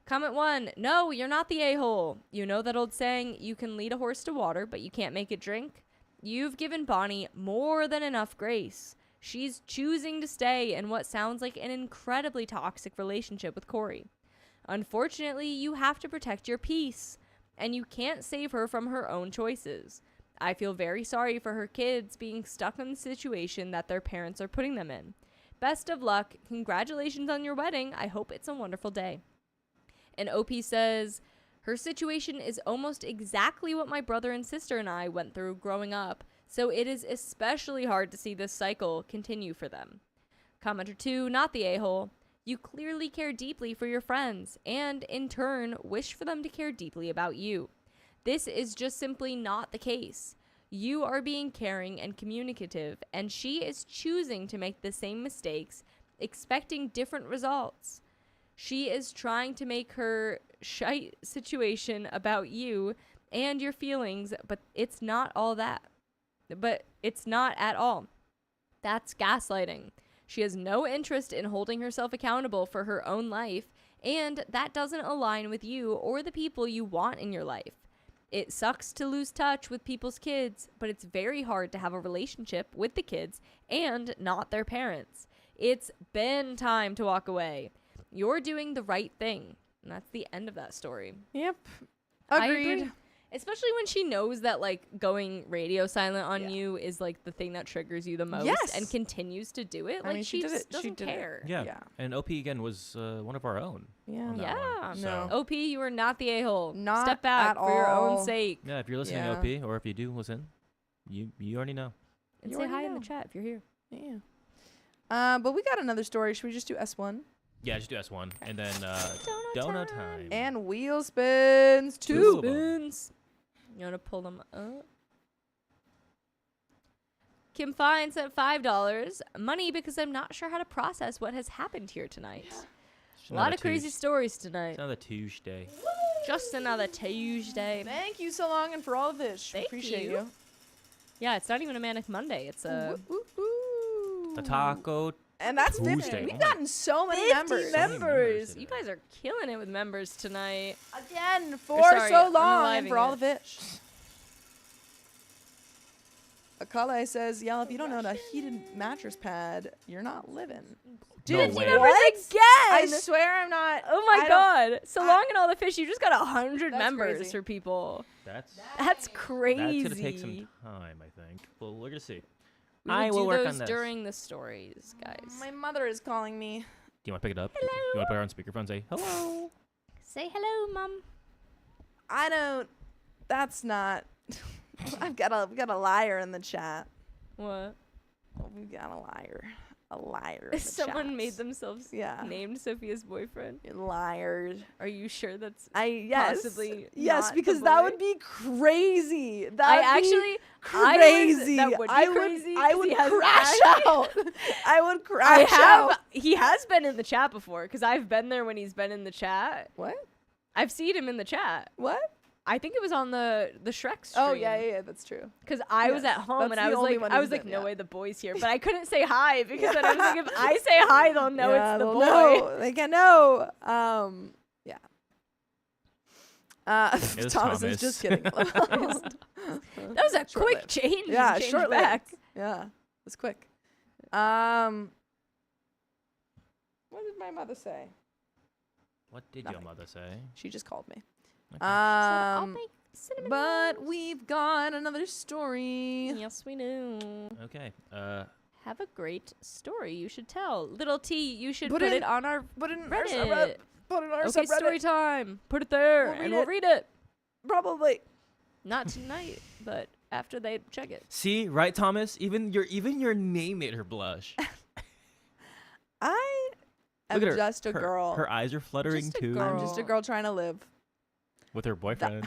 Comment 1, no, you're not the a-hole. You know that old saying, you can lead a horse to water, but you can't make it drink? You've given Bonnie more than enough grace. She's choosing to stay in what sounds like an incredibly toxic relationship with Corey. Unfortunately, you have to protect your peace, and you can't save her from her own choices. I feel very sorry for her kids being stuck in the situation that their parents are putting them in. Best of luck. Congratulations on your wedding. I hope it's a wonderful day. And OP says, her situation is almost exactly what my brother and sister and I went through growing up, so it is especially hard to see this cycle continue for them. Commenter 2, not the a-hole. You clearly care deeply for your friends, and in turn, wish for them to care deeply about you. This is just simply not the case. You are being caring and communicative, and she is choosing to make the same mistakes, expecting different results. She is trying to make her shite situation about you and your feelings, but it's not all that. But it's not at all. That's gaslighting. She has no interest in holding herself accountable for her own life, and that doesn't align with you or the people you want in your life. It sucks to lose touch with people's kids, but it's very hard to have a relationship with the kids and not their parents. It's been time to walk away. You're doing the right thing. And that's the end of that story. Yep. I Agreed. agree. Especially when she knows that, like, going radio silent on Yeah. you is, like, the thing that triggers you the most. Yes. And continues to do it. I Like, mean, she she did just it. She doesn't did it. care. Yeah. Yeah. And OP again was one of our own. Yeah. on that Yeah. one. No. So, OP, you are not the a-hole. Not Step back at for your own all. sake. yeah, if you're listening, Yeah. OP, or if you do listen, you already know. And You say already hi in the know. chat if you're here. Yeah. But we got another story. Should we just do S1? Yeah, just do S1. And then donut time. And wheel spins Two two. of 'em. Spoons. You want to pull them up? Kim Fine sent $5. Money because I'm not sure how to process what has happened here tonight. Just A lot another of crazy Tues- stories tonight. It's another Tuesday. Just another Tuesday. Thank you so long and for all of this. Thank Appreciate you. you. Yeah, it's not even a Manic Monday. It's a Ooh, ooh, ooh. The taco. And that's Tuesday. different. We've Oh. gotten so many 50 members. So many members You today. guys are killing it with members tonight. Again, for sorry, so I'm long and unaliving for all it. the fish. Akale says, "Y'all, if you don't know what a heated mattress pad, you're not living." No Dude, way. members What? again! I swear I'm not. Oh my I don't- god. So I- long and all the fish, you just got 100 That's members crazy. for people. That's Crazy. gonna take some time, I think. Well, we're gonna see. We I will will do work those on this. during the stories, guys. My mother is calling me. Do you want to pick it up? You want to put her on speakerphone and say hello? Say hello, Mom. I don't. That's not. we got a liar in the chat. What? We've got a liar. A liar. In the Someone made chats. themselves Yeah. named Sophia's boyfriend. Liars. Are you sure that's Yes. possibly Yes, not the because that boy? would be crazy. That I would be actually crazy. That would be crazy. I 'cause would he has crash passion. out. I would crash out. He has been in the chat before because I've been there when he's been in the chat. What? I've seen him in the chat. What? I think it was on the Shrek stream. Oh yeah, that's true. Because I was Yes, at home that's and the only one I he's was like, been, no yeah. way, the boy's here. But I couldn't say hi because then I was like, if I say hi, they'll know Yeah, it's the they'll boy. know. They can know. Yeah. was Thomas is Thomas. just kidding. That was a quick Short-lived. change. Yeah, and change short back. Yeah, it's quick. What did my mother say? What did Nothing. your mother say? She just called me. Okay. I'll make cinnamon But rolls. we've got another story. Yes, we do. Okay. Have a great story you should tell. Little T, you should Put put in it on our Put it in Reddit. Put it in our Okay, subreddit. story time. Put it there, We'll and read we'll it. read it. Probably. Not tonight, but after they check it. See, right, Thomas? Even your name made her blush. I am Look at her. just a girl. Her eyes are fluttering Just a too. girl. I'm just a girl trying to live. With her boyfriend.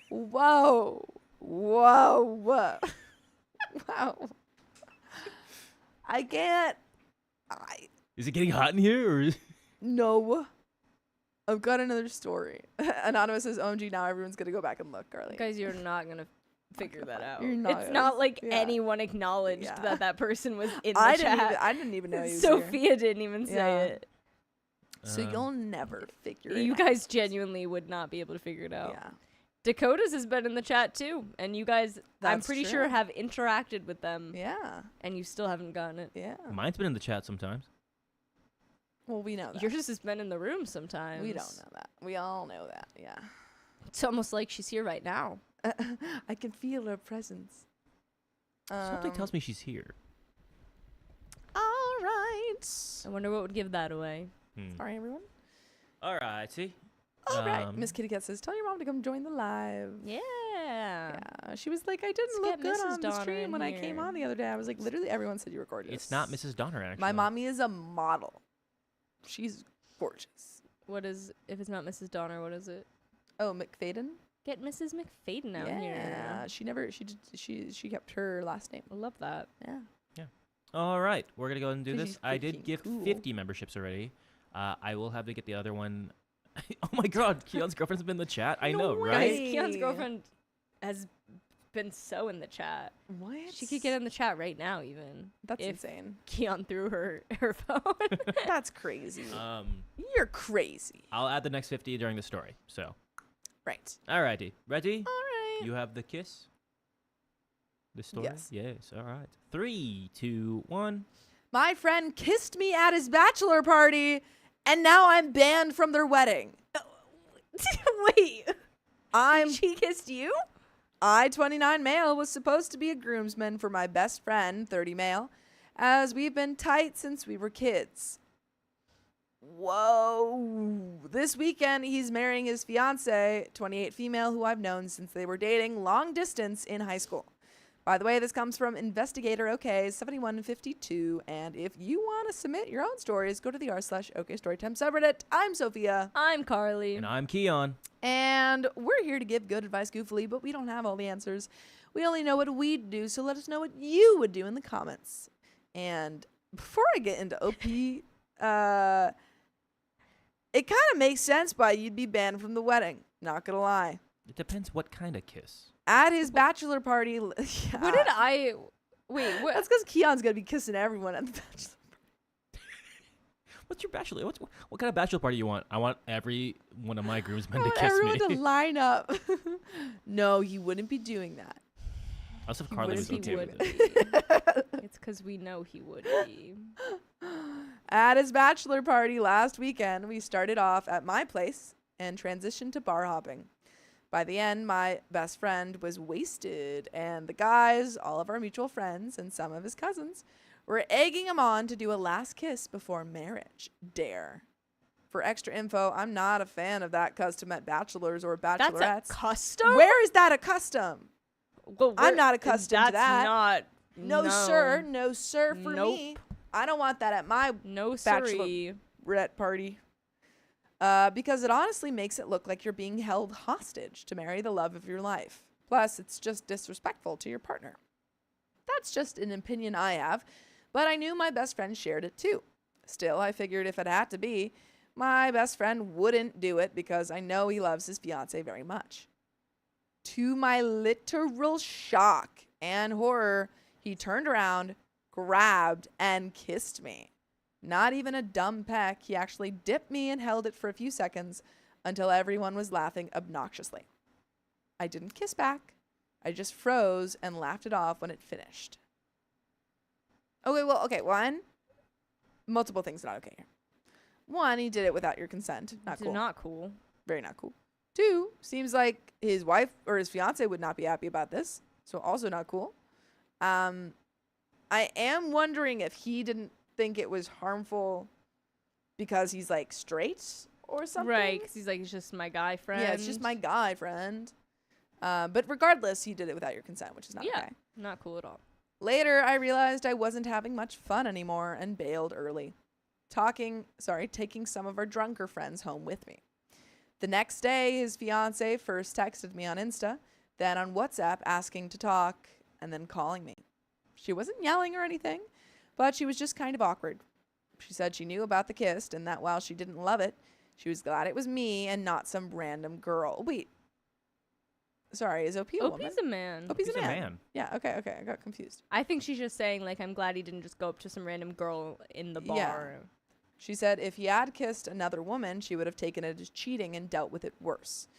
Whoa. Whoa. Wow. I can't. Is it getting hot in here? Or No. I've got another story. Anonymous says, OMG, now everyone's going to go back and look, Carly. Guys, you're not going to figure that out. You're not It's gonna- not like yeah. anyone acknowledged Yeah. that person was in the I chat. didn't even know you was Sophia didn't even Yeah. say it. So you'll never figure it You out. guys genuinely would not be able to figure it out. Yeah. Dakota's has been in the chat too, and you guys, I'm That's pretty true. sure, have interacted with them, Yeah. and you still haven't gotten it. Yeah. Mine's been in the chat sometimes. Well, we know that. Yours has been in the room sometimes. We don't know that. We all know that. Yeah. It's almost like she's here right now. I can feel her presence. Something tells me she's here. All right. I wonder what would give that away. Sorry, everyone. All right, see? All right. Miss Kitty Cat says, tell your mom to come join the live. Yeah. Yeah. She was like, I didn't Let's look get good Mrs. on the Donner stream in when I came here. on the other day. I was like, literally everyone said you were gorgeous. It's not Mrs. Donner, actually. My mommy is a model. She's gorgeous. What is, if it's not Mrs. Donner, what is it? Oh, McFadden? Get Mrs. McFadden out Yeah. here. She kept her last name. I love that. Yeah. All right, we're going to go ahead and do 'Cause this. she's I did freaking give cool. 50 memberships already. I will have to get the other one. Oh my god, Keon's girlfriend's been in the chat. I know, No right? way. Guys, Keon's girlfriend has been so in the chat. What? She could get in the chat right now, even. That's if insane. Keon threw her phone. That's crazy. Um, You're crazy. I'll add the next 50 during the story. So, Right. alrighty, ready? All right. You have the kiss. The story. Yes. Yes. All right. 3, 2, 1. My friend kissed me at his bachelor party, and now I'm banned from their wedding. Wait, I'm she kissed you? I, 29 male, was supposed to be a groomsman for my best friend, 30 male, as we've been tight since we were kids. Whoa. This weekend, he's marrying his fiance, 28 female, who I've known since they were dating long distance in high school. By the way, this comes from Investigator OK 7152, and if you want to submit your own stories, go to the r/OK Storytime subreddit. I'm Sophia. I'm Carly. And I'm Keon. And we're here to give good advice goofily, but we don't have all the answers. We only know what we'd do, so let us know what you would do in the comments. And before I get into OP, it kind of makes sense why you'd be banned from the wedding. Not gonna lie. It depends what kind of kiss. At his bachelor party, yeah. What did I... Wait, what? That's because Keon's gonna be kissing everyone at the bachelor. What's your bachelor? What kind of bachelor party you want? I want every one of my groomsmen I to want kiss everyone me. to line up. No, he wouldn't be doing that. Also, if He Carly wouldn't was He okay would with it. be. It's because we know he would be. At his bachelor party last weekend, we started off at my place and transitioned to bar hopping. By the end, my best friend was wasted, and the guys, all of our mutual friends, and some of his cousins were egging him on to do a last kiss before marriage. Dare. For extra info, I'm not a fan of that custom at bachelors or bachelorettes. That's a custom? Where is that a custom? Well, I'm not accustomed to that. That's not... No, sir. No, sir, for Nope. me. I don't want that at my No, Bachelor- sorry. bachelorette party. Because it honestly makes it look like you're being held hostage to marry the love of your life. Plus, it's just disrespectful to your partner. That's just an opinion I have, but I knew my best friend shared it too. Still, I figured if it had to be, my best friend wouldn't do it because I know he loves his fiance very much. To my literal shock and horror, he turned around, grabbed, and kissed me. Not even a dumb peck, he actually dipped me and held it for a few seconds until everyone was laughing obnoxiously. I didn't kiss back. I just froze and laughed it off when it finished. Okay, one. Multiple things not okay here. One, he did it without your consent. Not cool. Not cool. Very not cool. Two, seems like his wife or his fiance would not be happy about this. So also not cool. I am wondering if he didn't think it was harmful because he's like straight or something. Right, because he's like, it's just my guy friend. Yeah, it's just my guy friend. But regardless, he did it without your consent, which is not okay. Not cool at all. Later, I realized I wasn't having much fun anymore and bailed early. Taking some of our drunker friends home with me. The next day, his fiance first texted me on Insta, then on WhatsApp asking to talk, and then calling me. She wasn't yelling or anything, but she was just kind of awkward. She said she knew about the kiss and that while she didn't love it, she was glad it was me and not some random girl. Wait. Sorry, is OP a woman? OP's a man. OP's a man. Yeah, okay, I got confused. I think she's just saying, like, I'm glad he didn't just go up to some random girl in the bar. Yeah. She said if he had kissed another woman, she would have taken it as cheating and dealt with it worse.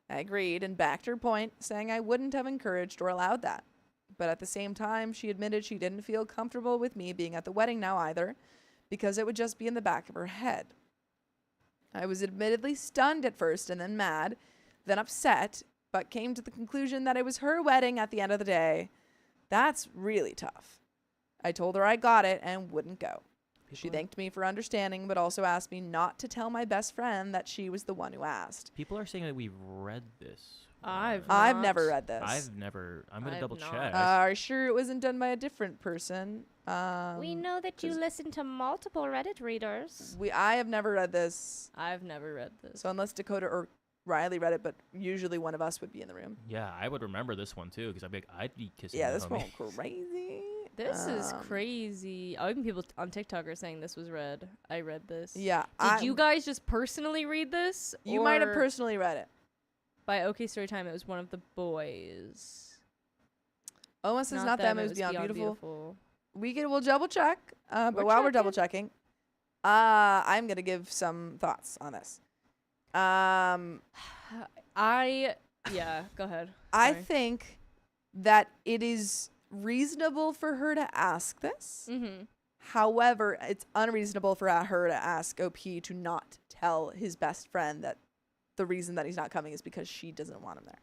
I agreed and backed her point, saying I wouldn't have encouraged or allowed that. But at the same time, she admitted she didn't feel comfortable with me being at the wedding now either, because it would just be in the back of her head. I was admittedly stunned at first and then mad, then upset, but came to the conclusion that it was her wedding at the end of the day. That's really tough. I told her I got it and wouldn't go. She thanked me for understanding, but also asked me not to tell my best friend that she was the one who asked. People are saying that we've read this. I've never read this. I'm going to double check. Are you sure it wasn't done by a different person? We know that you listen to multiple Reddit readers. I have never read this. I've never read this. So unless Dakota or Riley read it, but usually one of us would be in the room. Yeah, I would remember this one too, because I'd be kissing. Yeah, this one's crazy. This is crazy. Even people on TikTok are saying this was read. I read this. Yeah. Did you guys just personally read this? You might have personally read it. By OK Storytime, it was one of the boys. Almost is not them. It was Beyond Beautiful. We'll double check. But while we're double checking, I'm gonna give some thoughts on this. Go ahead. I think that it is reasonable for her to ask this. Mm-hmm. However, it's unreasonable for her to ask OP to not tell his best friend that the reason that he's not coming is because she doesn't want him there.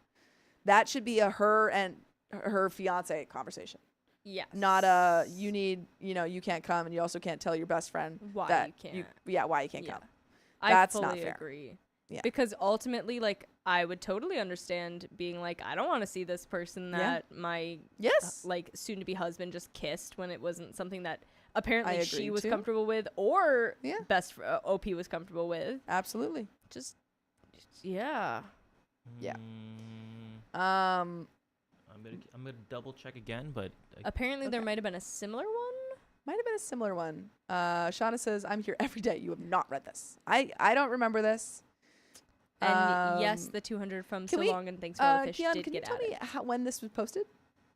That should be a her and her fiance conversation. Yes. Not a you can't come and you also can't tell your best friend why that you can't. Why you can't come. That's not fully fair. Agree. Yeah. Because ultimately, like, I would totally understand being like, I don't want to see this person that my soon-to-be husband just kissed when it wasn't something that apparently she was comfortable with or OP was comfortable with. Absolutely. Yeah. I'm gonna double check again, but apparently there might have been a similar one. Shauna says, "I'm here every day. You have not read this. I don't remember this." And yes, the 200 from So Long and Thanks for All the Fish Keon, did can get you tell me when this was posted?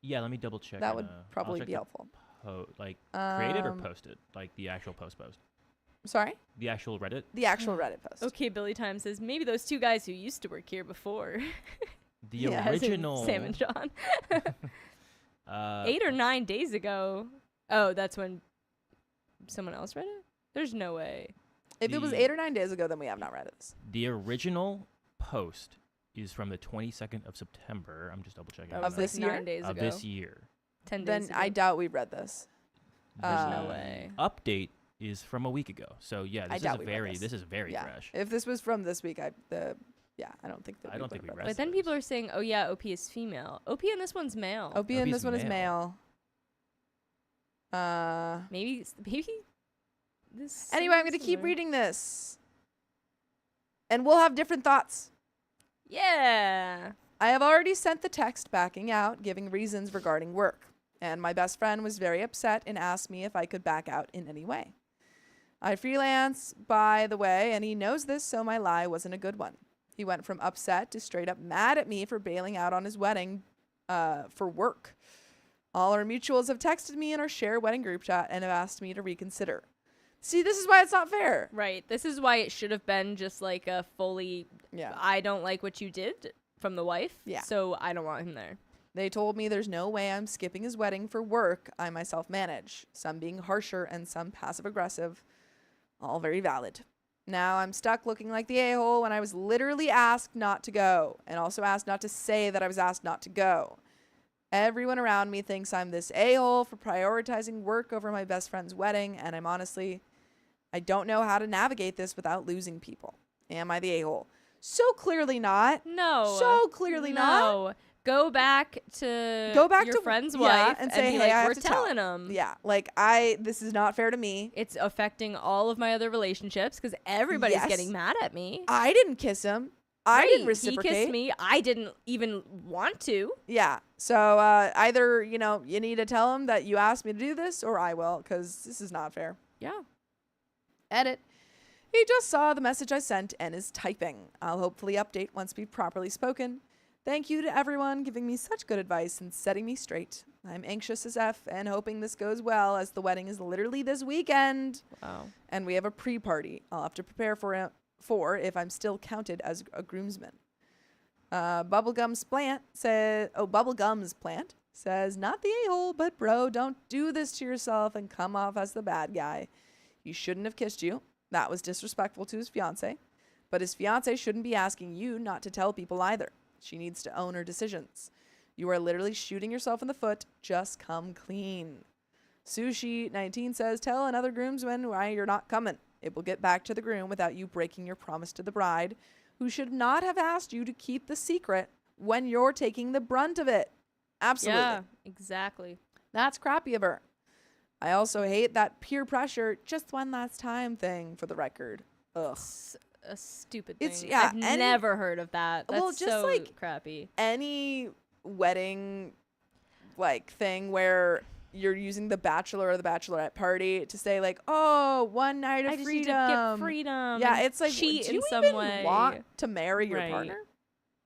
Yeah, let me double check. That would probably be helpful. Created or posted? Like the actual post? Sorry? The actual Reddit? The actual Reddit post. Okay, Billy Time says, maybe those two guys who used to work here before. The original. Sam and John. 8 or 9 days ago. Oh, that's when someone else read it? There's no way. If it was 8 or 9 days ago, then we have not read this. The original post is from the 22nd of September. I'm just double checking. Of this year? 9 days ago. Of this year. 10 days then ago. I doubt we've read this. There's no way. Update is from a week ago. So yeah, this is very yeah. fresh. If this was from this week, I don't think that. I don't think we read But then people are saying, "Oh yeah, OP is female. OP in this one's male. OP in this one is male." Maybe this. Anyway, I'm gonna keep reading this, and we'll have different thoughts. Yeah. I have already sent the text backing out, giving reasons regarding work. And my best friend was very upset and asked me if I could back out in any way. I freelance, by the way, and he knows this, so my lie wasn't a good one. He went from upset to straight up mad at me for bailing out on his wedding for work. All our mutuals have texted me in our share wedding group chat and have asked me to reconsider. See, this is why it's not fair. Right. This is why it should have been just like a fully, I don't like what you did from the wife, so I don't want him there. They told me there's no way I'm skipping his wedding for work I myself manage, some being harsher and some passive-aggressive. All very valid. Now I'm stuck looking like the a-hole when I was literally asked not to go, and also asked not to say that I was asked not to go. Everyone around me thinks I'm this a-hole for prioritizing work over my best friend's wedding, and I don't know how to navigate this without losing people. Am I the a-hole? So clearly not. No. So clearly not. Go back to your friend's wife and say, be hey, like, I have we're to telling him. Yeah, like this is not fair to me. It's affecting all of my other relationships because everybody's getting mad at me. I didn't kiss him. I didn't reciprocate. He kissed me. I didn't even want to. Yeah. So either, you need to tell him that you asked me to do this, or I will, because this is not fair. Yeah. Edit. He just saw the message I sent and is typing. I'll hopefully update once we've properly spoken. Thank you to everyone giving me such good advice and setting me straight. I'm anxious as F and hoping this goes well, as the wedding is literally this weekend. Wow. And we have a pre-party I'll have to prepare for if I'm still counted as a groomsman. Bubblegum's plant says, not the a-hole, but bro, don't do this to yourself and come off as the bad guy. He shouldn't have kissed you. That was disrespectful to his fiance. But his fiance shouldn't be asking you not to tell people either. She needs to own her decisions. You are literally shooting yourself in the foot. Just come clean. Sushi19 says, tell another groomsman why you're not coming. It will get back to the groom without you breaking your promise to the bride, who should not have asked you to keep the secret when you're taking the brunt of it. Absolutely. Yeah, exactly. That's crappy of her. I also hate that peer pressure, just one last time thing, for the record. Ugh. A stupid thing. I've never heard of that. That's just so like crappy. Any wedding thing where you're using the bachelor or the bachelorette party to say one night of I just freedom. need to get freedom. Yeah, it's like, cheat do you in some even way. want to marry your Right. partner?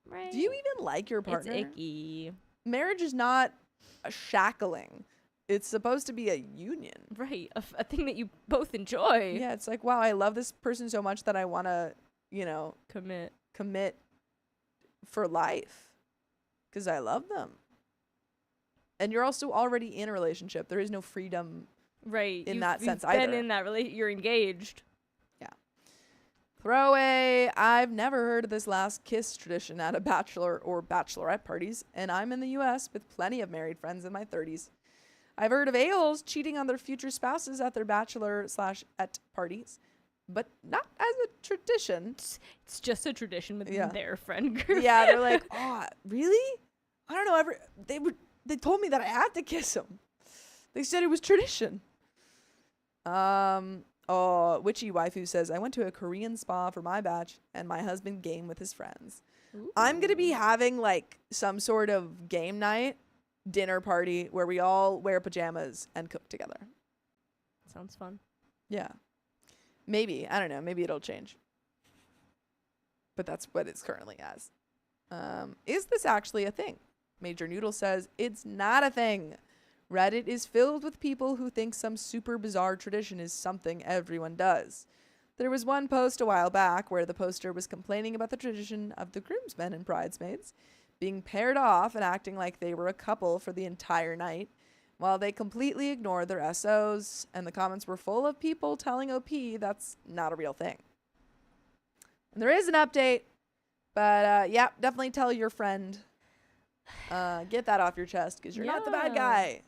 Right. Do you even like your partner? It's icky. Marriage is not a shackling. It's supposed to be a union. Right. A thing that you both enjoy. Yeah, it's like, wow, I love this person so much that I want to, commit for life because I love them. And you're also already in a relationship. There is no freedom right. in that sense you've either. been in that you're engaged. Yeah. Throwaway. I've never heard of this last kiss tradition at a bachelor or bachelorette parties, and I'm in the U.S. with plenty of married friends in my 30s. I've heard of a-holes cheating on their future spouses at their bachelor/et parties, but not as a tradition. It's just a tradition within their friend group. Yeah, they're like, oh, really? I don't know. They told me that I had to kiss him. They said it was tradition. Witchy waifu says, I went to a Korean spa for my batch, and my husband game with his friends. Ooh. I'm gonna be having some sort of game night. Dinner party where we all wear pajamas and cook together. Sounds fun. Yeah. Maybe. I don't know. Maybe it'll change. But that's what it's currently as. Is this actually a thing? Major Noodle says, it's not a thing. Reddit is filled with people who think some super bizarre tradition is something everyone does. There was one post a while back where the poster was complaining about the tradition of the groomsmen and bridesmaids being paired off and acting like they were a couple for the entire night, while they completely ignored their SOs, and the comments were full of people telling OP that's not a real thing. And there is an update, but definitely tell your friend. Get that off your chest, because you're not the bad guy.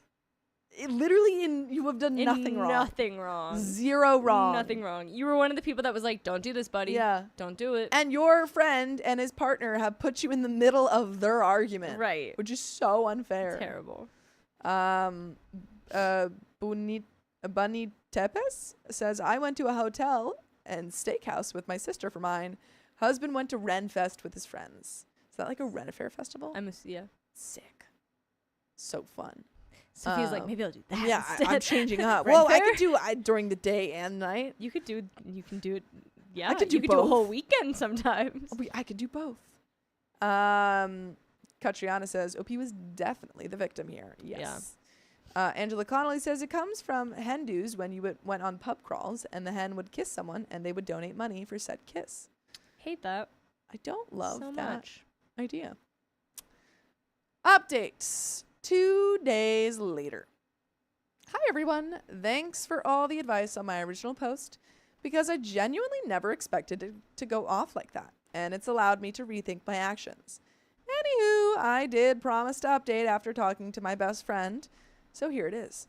You have done nothing wrong. Nothing wrong. Zero wrong. Nothing wrong. You were one of the people that was like, don't do this, buddy. Yeah. Don't do it. And your friend and his partner have put you in the middle of their argument. Right. Which is so unfair. Terrible. Bunny Tepes says, I went to a hotel and steakhouse with my sister for mine. Husband went to Renfest with his friends. Is that like a Ren Affair festival? Yeah. Sick. So fun. Sophia's like, maybe I'll do that. Yeah, instead. I'm changing up. Ren Well, I Fair? could do during the day and night. You can do it. Yeah, I could do you could do a whole both. weekend sometimes. I could do both. Catriana says OP was definitely the victim here. Yes. Angela Connolly says it comes from hen do's when you went on pub crawls and the hen would kiss someone and they would donate money for said kiss. Hate that. I don't love so that much. idea. Updates. 2 days later. Hi everyone. Thanks for all the advice on my original post because I genuinely never expected it to go off like that, and it's allowed me to rethink my actions. Anywho, I did promise to update after talking to my best friend, so here it is.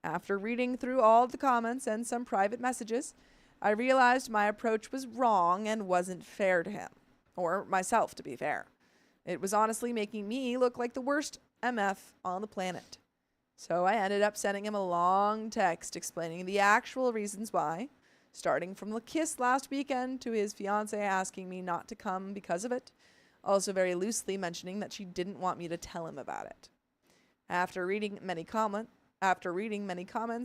After reading through all the comments and some private messages, I realized my approach was wrong and wasn't fair to him, or myself to be fair. It was honestly making me look like the worst MF on the planet. So I ended up sending him a long text explaining the actual reasons why, starting from the kiss last weekend to his fiance asking me not to come because of it, also very loosely mentioning that she didn't want me to tell him about it. After reading many comments,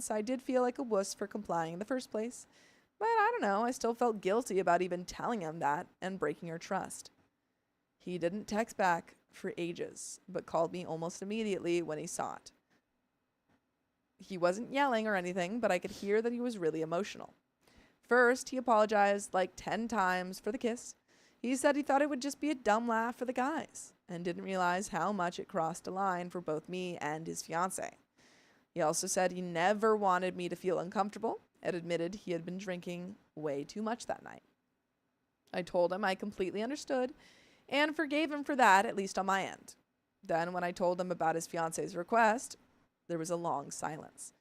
I did feel like a wuss for complying in the first place, but I don't know, I still felt guilty about even telling him that and breaking her trust. He didn't text back for ages, but called me almost immediately when he saw it. He wasn't yelling or anything, but I could hear that he was really emotional. First, he apologized like 10 times for the kiss. He said he thought it would just be a dumb laugh for the guys, and didn't realize how much it crossed a line for both me and his fiancée. He also said he never wanted me to feel uncomfortable, and admitted he had been drinking way too much that night. I told him I completely understood, and forgave him for that, at least on my end. Then, when I told him about his fiancée's request, there was a long silence.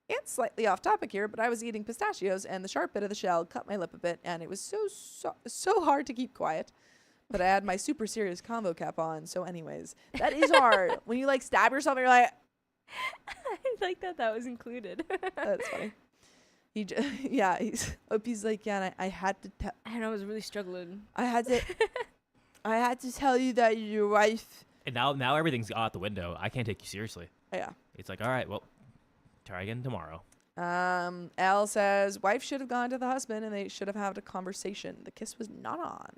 It's slightly off topic here, but I was eating pistachios, and the sharp bit of the shell cut my lip a bit, and it was so hard to keep quiet. But I had my super serious combo cap on, so anyways, that is hard. When you, like, stab yourself, and you're like... I like that was included. That's funny. He's like, yeah, and I had to tell... And I was really struggling. I had to tell you that your wife... And now everything's out the window. I can't take you seriously. Yeah. It's like, all right, well, try again tomorrow. Al says, wife should have gone to the husband and they should have had a conversation. The kiss was not on.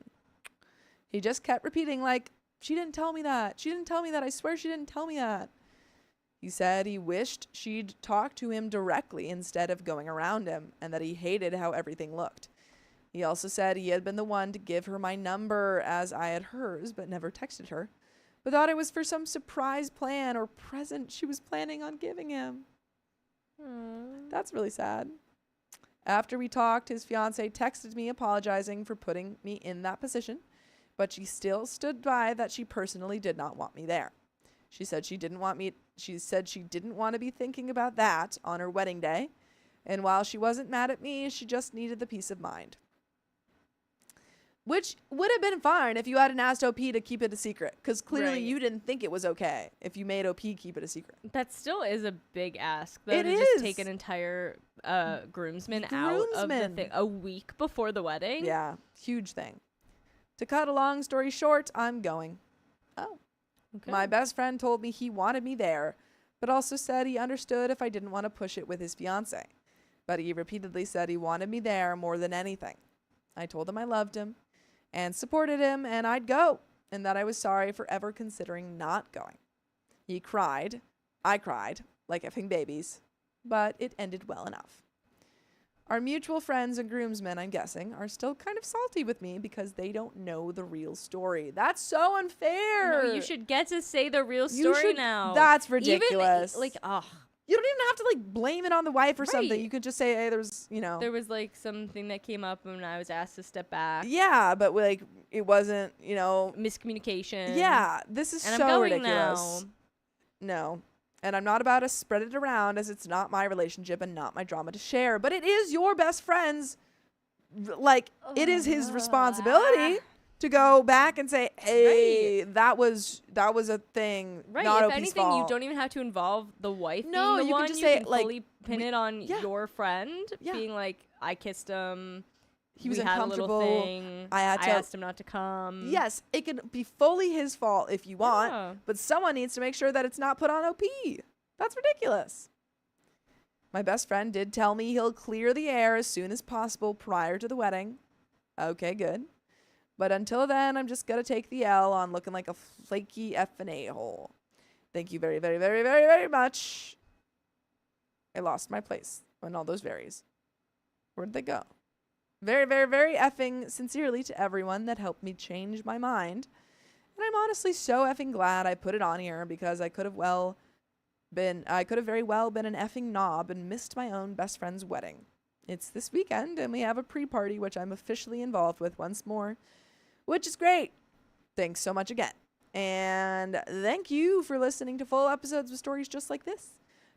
He just kept repeating, like, she didn't tell me that. She didn't tell me that. I swear she didn't tell me that. He said he wished she'd talk to him directly instead of going around him, and that he hated how everything looked. He also said he had been the one to give her my number as I had hers, but never texted her, but thought it was for some surprise plan or present she was planning on giving him. That's really sad. After we talked, his fiancée texted me apologizing for putting me in that position, but she still stood by that she personally did not want me there. She said she didn't want to be thinking about that on her wedding day, and while she wasn't mad at me, she just needed the peace of mind. Which would have been fine if you hadn't asked OP to keep it a secret, because clearly Right. you didn't think it was okay if you made OP keep it a secret. That still is a big ask, though, It to is. just take an entire groomsman out of the Groomsman. thing a week before the wedding. Yeah, huge thing. To cut a long story short, I'm going. Oh. Okay. My best friend told me he wanted me there, but also said he understood if I didn't want to push it with his fiancée. But he repeatedly said he wanted me there more than anything. I told him I loved him and supported him and I'd go, and that I was sorry for ever considering not going. He cried. I cried, like effing babies, but it ended well enough. Our mutual friends and groomsmen, I'm guessing, are still kind of salty with me because they don't know the real story. That's so unfair. No, you should get to say the real You story should- now. That's ridiculous. Even, ugh. You don't even have to, like, blame it on the wife or something. Right. You could just say, hey, there's, you know. There was, like, something that came up when I was asked to step back. Yeah, but, like, it wasn't, you know. Miscommunication. Yeah, this is And so I'm going ridiculous. now. No. And I'm not about to spread it around as it's not my relationship and not my drama to share. But it is your best friend's, like, it is his responsibility to go back and say, hey, that was a thing, Right. not If OP's anything, fault. you don't even have to involve the wife No, being the you can one. just You say, can like, fully pin it on yeah. your friend Yeah. being like, I kissed him. he was we had a uncomfortable. little thing. I asked him not to come. Yes, it can be fully his fault if you want, Yeah. but someone needs to make sure that it's not put on OP. That's ridiculous. My best friend did tell me he'll clear the air as soon as possible prior to the wedding. Okay, good. But until then, I'm just going to take the L on looking like a flaky F and A-hole. Thank you very, very, very, very, very much. I lost my place when all those varies. Where'd they go? Very, very, very effing sincerely to everyone that helped me change my mind. And I'm honestly so effing glad I put it on here because I could have very well been an effing knob and missed my own best friend's wedding. It's this weekend and we have a pre-party which I'm officially involved with once more, which is great. Thanks so much again. And thank you for listening to full episodes of stories just like this.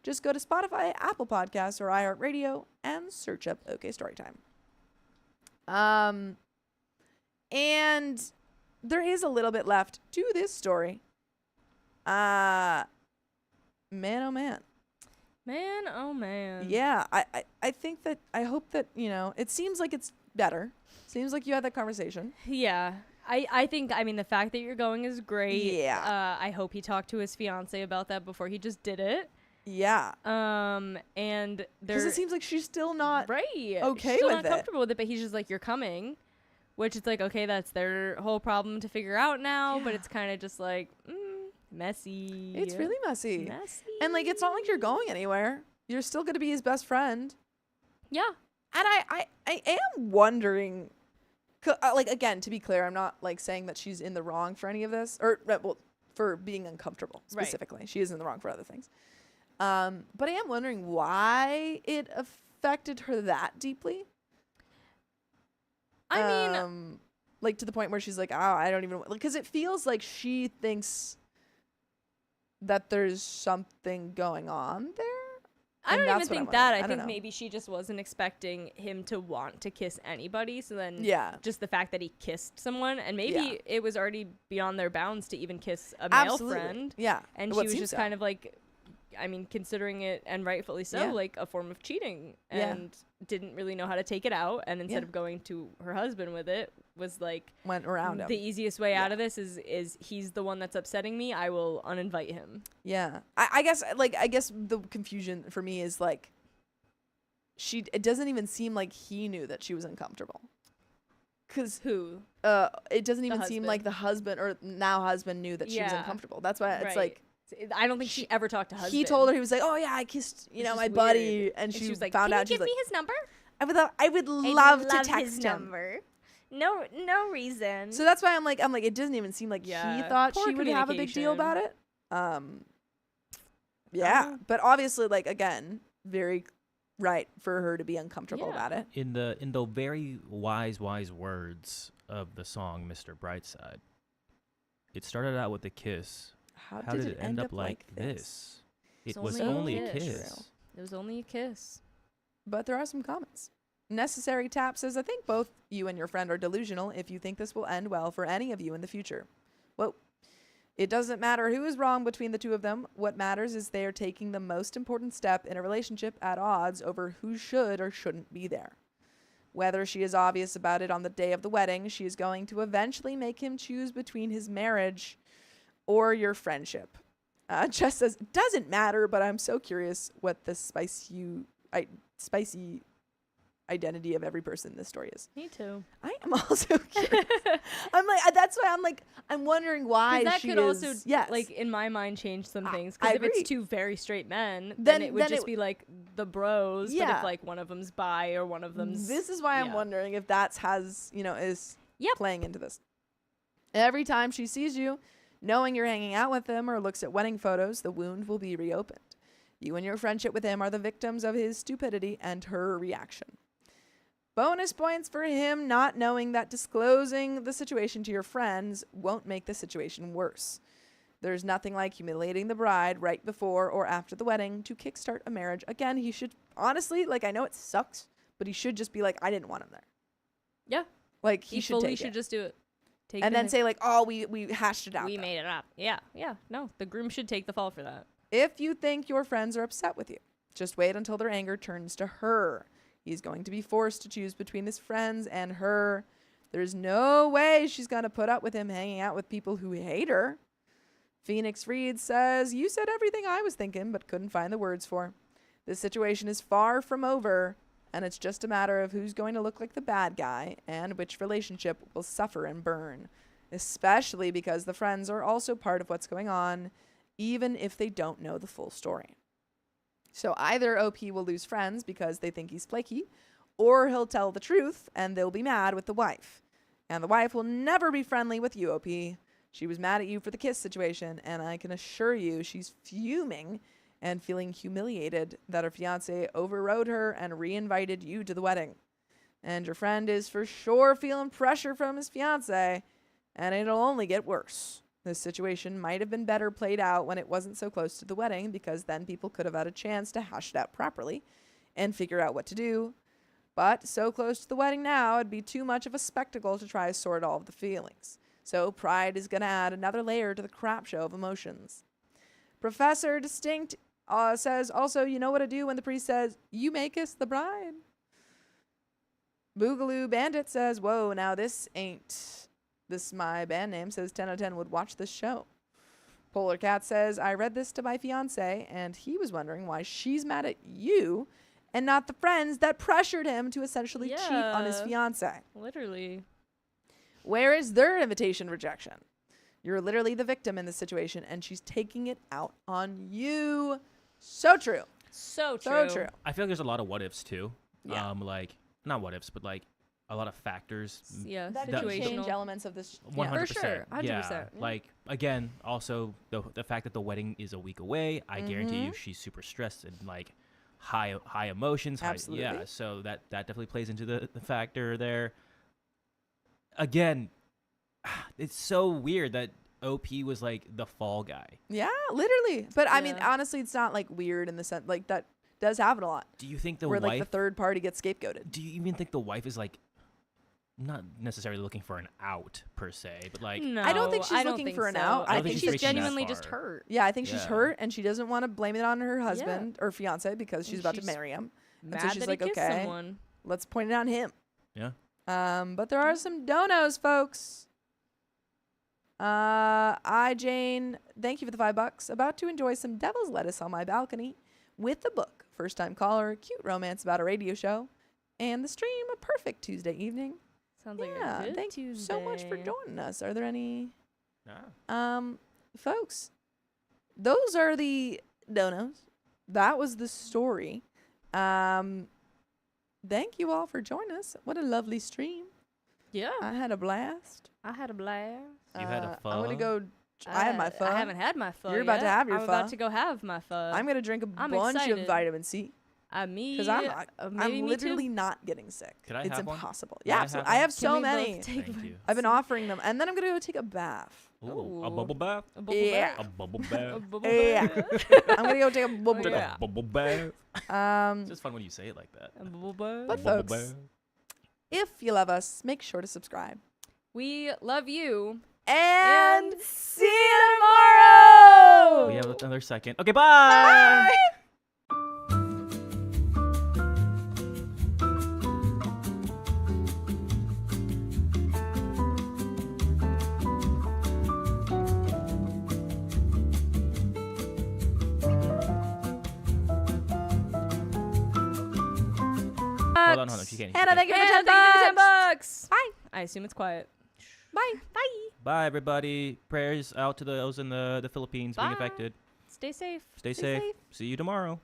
Just go to Spotify, Apple Podcasts, or iHeartRadio and search up OK Storytime. And there is a little bit left to this story. Man, oh man. Man, oh man. Yeah, I think that, I hope that, it seems like it's better. Seems like you had that conversation. Yeah. I think, the fact that you're going is great. Yeah. I hope he talked to his fiance about that before he just did it. Yeah. And because it seems like she's still not right. okay She's still with not it. comfortable with it, but he's just like, you're coming, which it's like, okay, that's their whole problem to figure out now. But it's kind of just like messy. It's really messy. Messy. And like, it's not like you're going anywhere. You're still going to be his best friend. Yeah. And I am wondering, like, again, to be clear, I'm not like saying that she's in the wrong for any of this, or well, for being uncomfortable specifically. Right. She is in the wrong for other things. But I am wondering why it affected her that deeply. I mean, like to the point where she's like, oh, I don't even, because it feels like she thinks that there's something going on there. I don't even think that. I think know. Maybe she just wasn't expecting him to want to kiss anybody. So then just the fact that he kissed someone, and maybe it was already beyond their bounds to even kiss a male friend. Yeah. And she was just kind of like, considering it, and rightfully so, like a form of cheating, and didn't really know how to take it out. And instead of going to her husband with it, was like, went around him. The easiest way out of this is he's the one that's upsetting me. I will uninvite him. Yeah. I guess the confusion for me is like, it doesn't even seem like he knew that she was uncomfortable. Cause it doesn't even seem like the husband or now husband knew that she was uncomfortable. That's why it's like, I don't think she ever talked to husband. He told her, he was like, oh yeah, I kissed, my buddy. And she was like, found out. Can you give me his number? I would love to text his him. Number. No reason. So that's why I'm like, it doesn't even seem like he thought she would have a big deal about it. But obviously, like, again, very right for her to be uncomfortable about it. In the very wise words of the song Mr. Brightside, it started out with a kiss. How did it end up like this? It was only a kiss. It was only a kiss. But there are some comments. Necessary Tap says, I think both you and your friend are delusional if you think this will end well for any of you in the future. Whoa. It doesn't matter who is wrong between the two of them. What matters is they are taking the most important step in a relationship at odds over who should or shouldn't be there. Whether she is obvious about it on the day of the wedding, she is going to eventually make him choose between his marriage or your friendship. Jess says, doesn't matter, but I'm so curious what the spicy identity of every person in this story is. Me too. I am also curious. That's why I'm wondering why that she could is, also, yes. like, in my mind, change some things. I Because if agree. it's two very straight men, then it would just be like the bros. Yeah. But if like one of them's bi or one of them's, this is why I'm wondering if that's is playing into this. Every time she sees you, knowing you're hanging out with him or looks at wedding photos, the wound will be reopened. You and your friendship with him are the victims of his stupidity and her reaction. Bonus points for him not knowing that disclosing the situation to your friends won't make the situation worse. There's nothing like humiliating the bride right before or after the wedding to kickstart a marriage. Again, he should, honestly, like, I know it sucks, but he should just be like, I didn't want him there. Yeah. Like, he should take should it. just do it. And then say, like, oh, we hashed it out. We made it up. Yeah. No, the groom should take the fall for that. If you think your friends are upset with you, just wait until their anger turns to her. He's going to be forced to choose between his friends and her. There's no way she's going to put up with him hanging out with people who hate her. Phoenix Reed says, you said everything I was thinking but couldn't find the words for. This situation is far from over, and it's just a matter of who's going to look like the bad guy and which relationship will suffer and burn, especially because the friends are also part of what's going on, even if they don't know the full story. So either OP will lose friends because they think he's flaky, or he'll tell the truth and they'll be mad with the wife. And the wife will never be friendly with you, OP. She was mad at you for the kiss situation, and I can assure you she's fuming and feeling humiliated that her fiancé overrode her and re-invited you to the wedding. And your friend is for sure feeling pressure from his fiancé, and it'll only get worse. This situation might have been better played out when it wasn't so close to the wedding, because then people could have had a chance to hash it out properly and figure out what to do. But so close to the wedding now, it'd be too much of a spectacle to try to sort all of the feelings. So pride is going to add another layer to the crap show of emotions. Professor Distinct says, also, you know what to do when the priest says, you may kiss the bride. Boogaloo Bandit says, whoa, now this my band name, says 10 out of 10 would watch this show. Polar Cat says, I read this to my fiancé, and he was wondering why she's mad at you and not the friends that pressured him to essentially cheat on his fiancé. Literally. Where is their invitation rejection? You're literally the victim in this situation, and she's taking it out on you. So true. So true. So true. I feel like there's a lot of what ifs too. Yeah. Like not what ifs, but like a lot of factors. Yeah, That could change situational. elements of this. 100%. For sure, 100%. Yeah. Like again, also the fact that the wedding is a week away, I guarantee you she's super stressed and like high emotions. Absolutely. Yeah. So that definitely plays into the factor there. Again, it's so weird that OP was like the fall guy. Yeah, literally. But I mean, Yeah. honestly, it's not like weird in the sense like that does happen a lot. Do you think the where wife? like the third party gets scapegoated. Do you even think the wife is like not necessarily looking for an out per se, but like No, I don't think she's I don't looking think for an so. out. I I don't think think she's she's reaching that genuinely just far. hurt. Yeah, I think she's Yeah. hurt and she doesn't want to blame it on her husband or fiance because she's And about to she's marry him. And Mad so she's that like, he kissed okay, someone. let's point it on him. Yeah. But there are some donos, folks. Jane, thank you for the $5. About to enjoy some devil's lettuce on my balcony with the book. First time caller, cute romance about a radio show, and the stream a perfect Tuesday evening. Sounds like Yeah, a good thank you so much for Tuesday. joining us. Are there any Nah. folks? Those are the donos. That was the story. Thank you all for joining us. What a lovely stream. Yeah, I had a blast. I had a blast. You had a I'm gonna pho? go. I had my pho. I haven't had my pho. You're about to yet. have your I'm pho. about to go have my pho. I'm gonna drink a I'm bunch excited. of vitamin C Me, because I'm not. maybe I'm me literally too. not getting sick. Could I it's have one? impossible. May Yeah, I absolutely. have I have one? so Can we many. both take Thank you. I've been offering them, and then I'm gonna go take a bath. Ooh, a Ooh. bubble bath. A bubble Yeah. A bath. bubble A bath. bubble Yeah. bath. I'm gonna go take a bubble Take bath. a bubble bath. Um, It's just fun when you say it like that. A bubble bath. But Bubble folks, bath. if you love us, make sure to subscribe. We love you. And see you tomorrow. We have another second. Okay, bye. Hold on. She can't. Hannah, thank you for And 10 thank you for bucks. $10. Bye. I assume it's quiet. Bye. Bye. Bye, everybody. Prayers out to those in the Philippines being Bye. affected. Stay safe. Stay safe. See you tomorrow.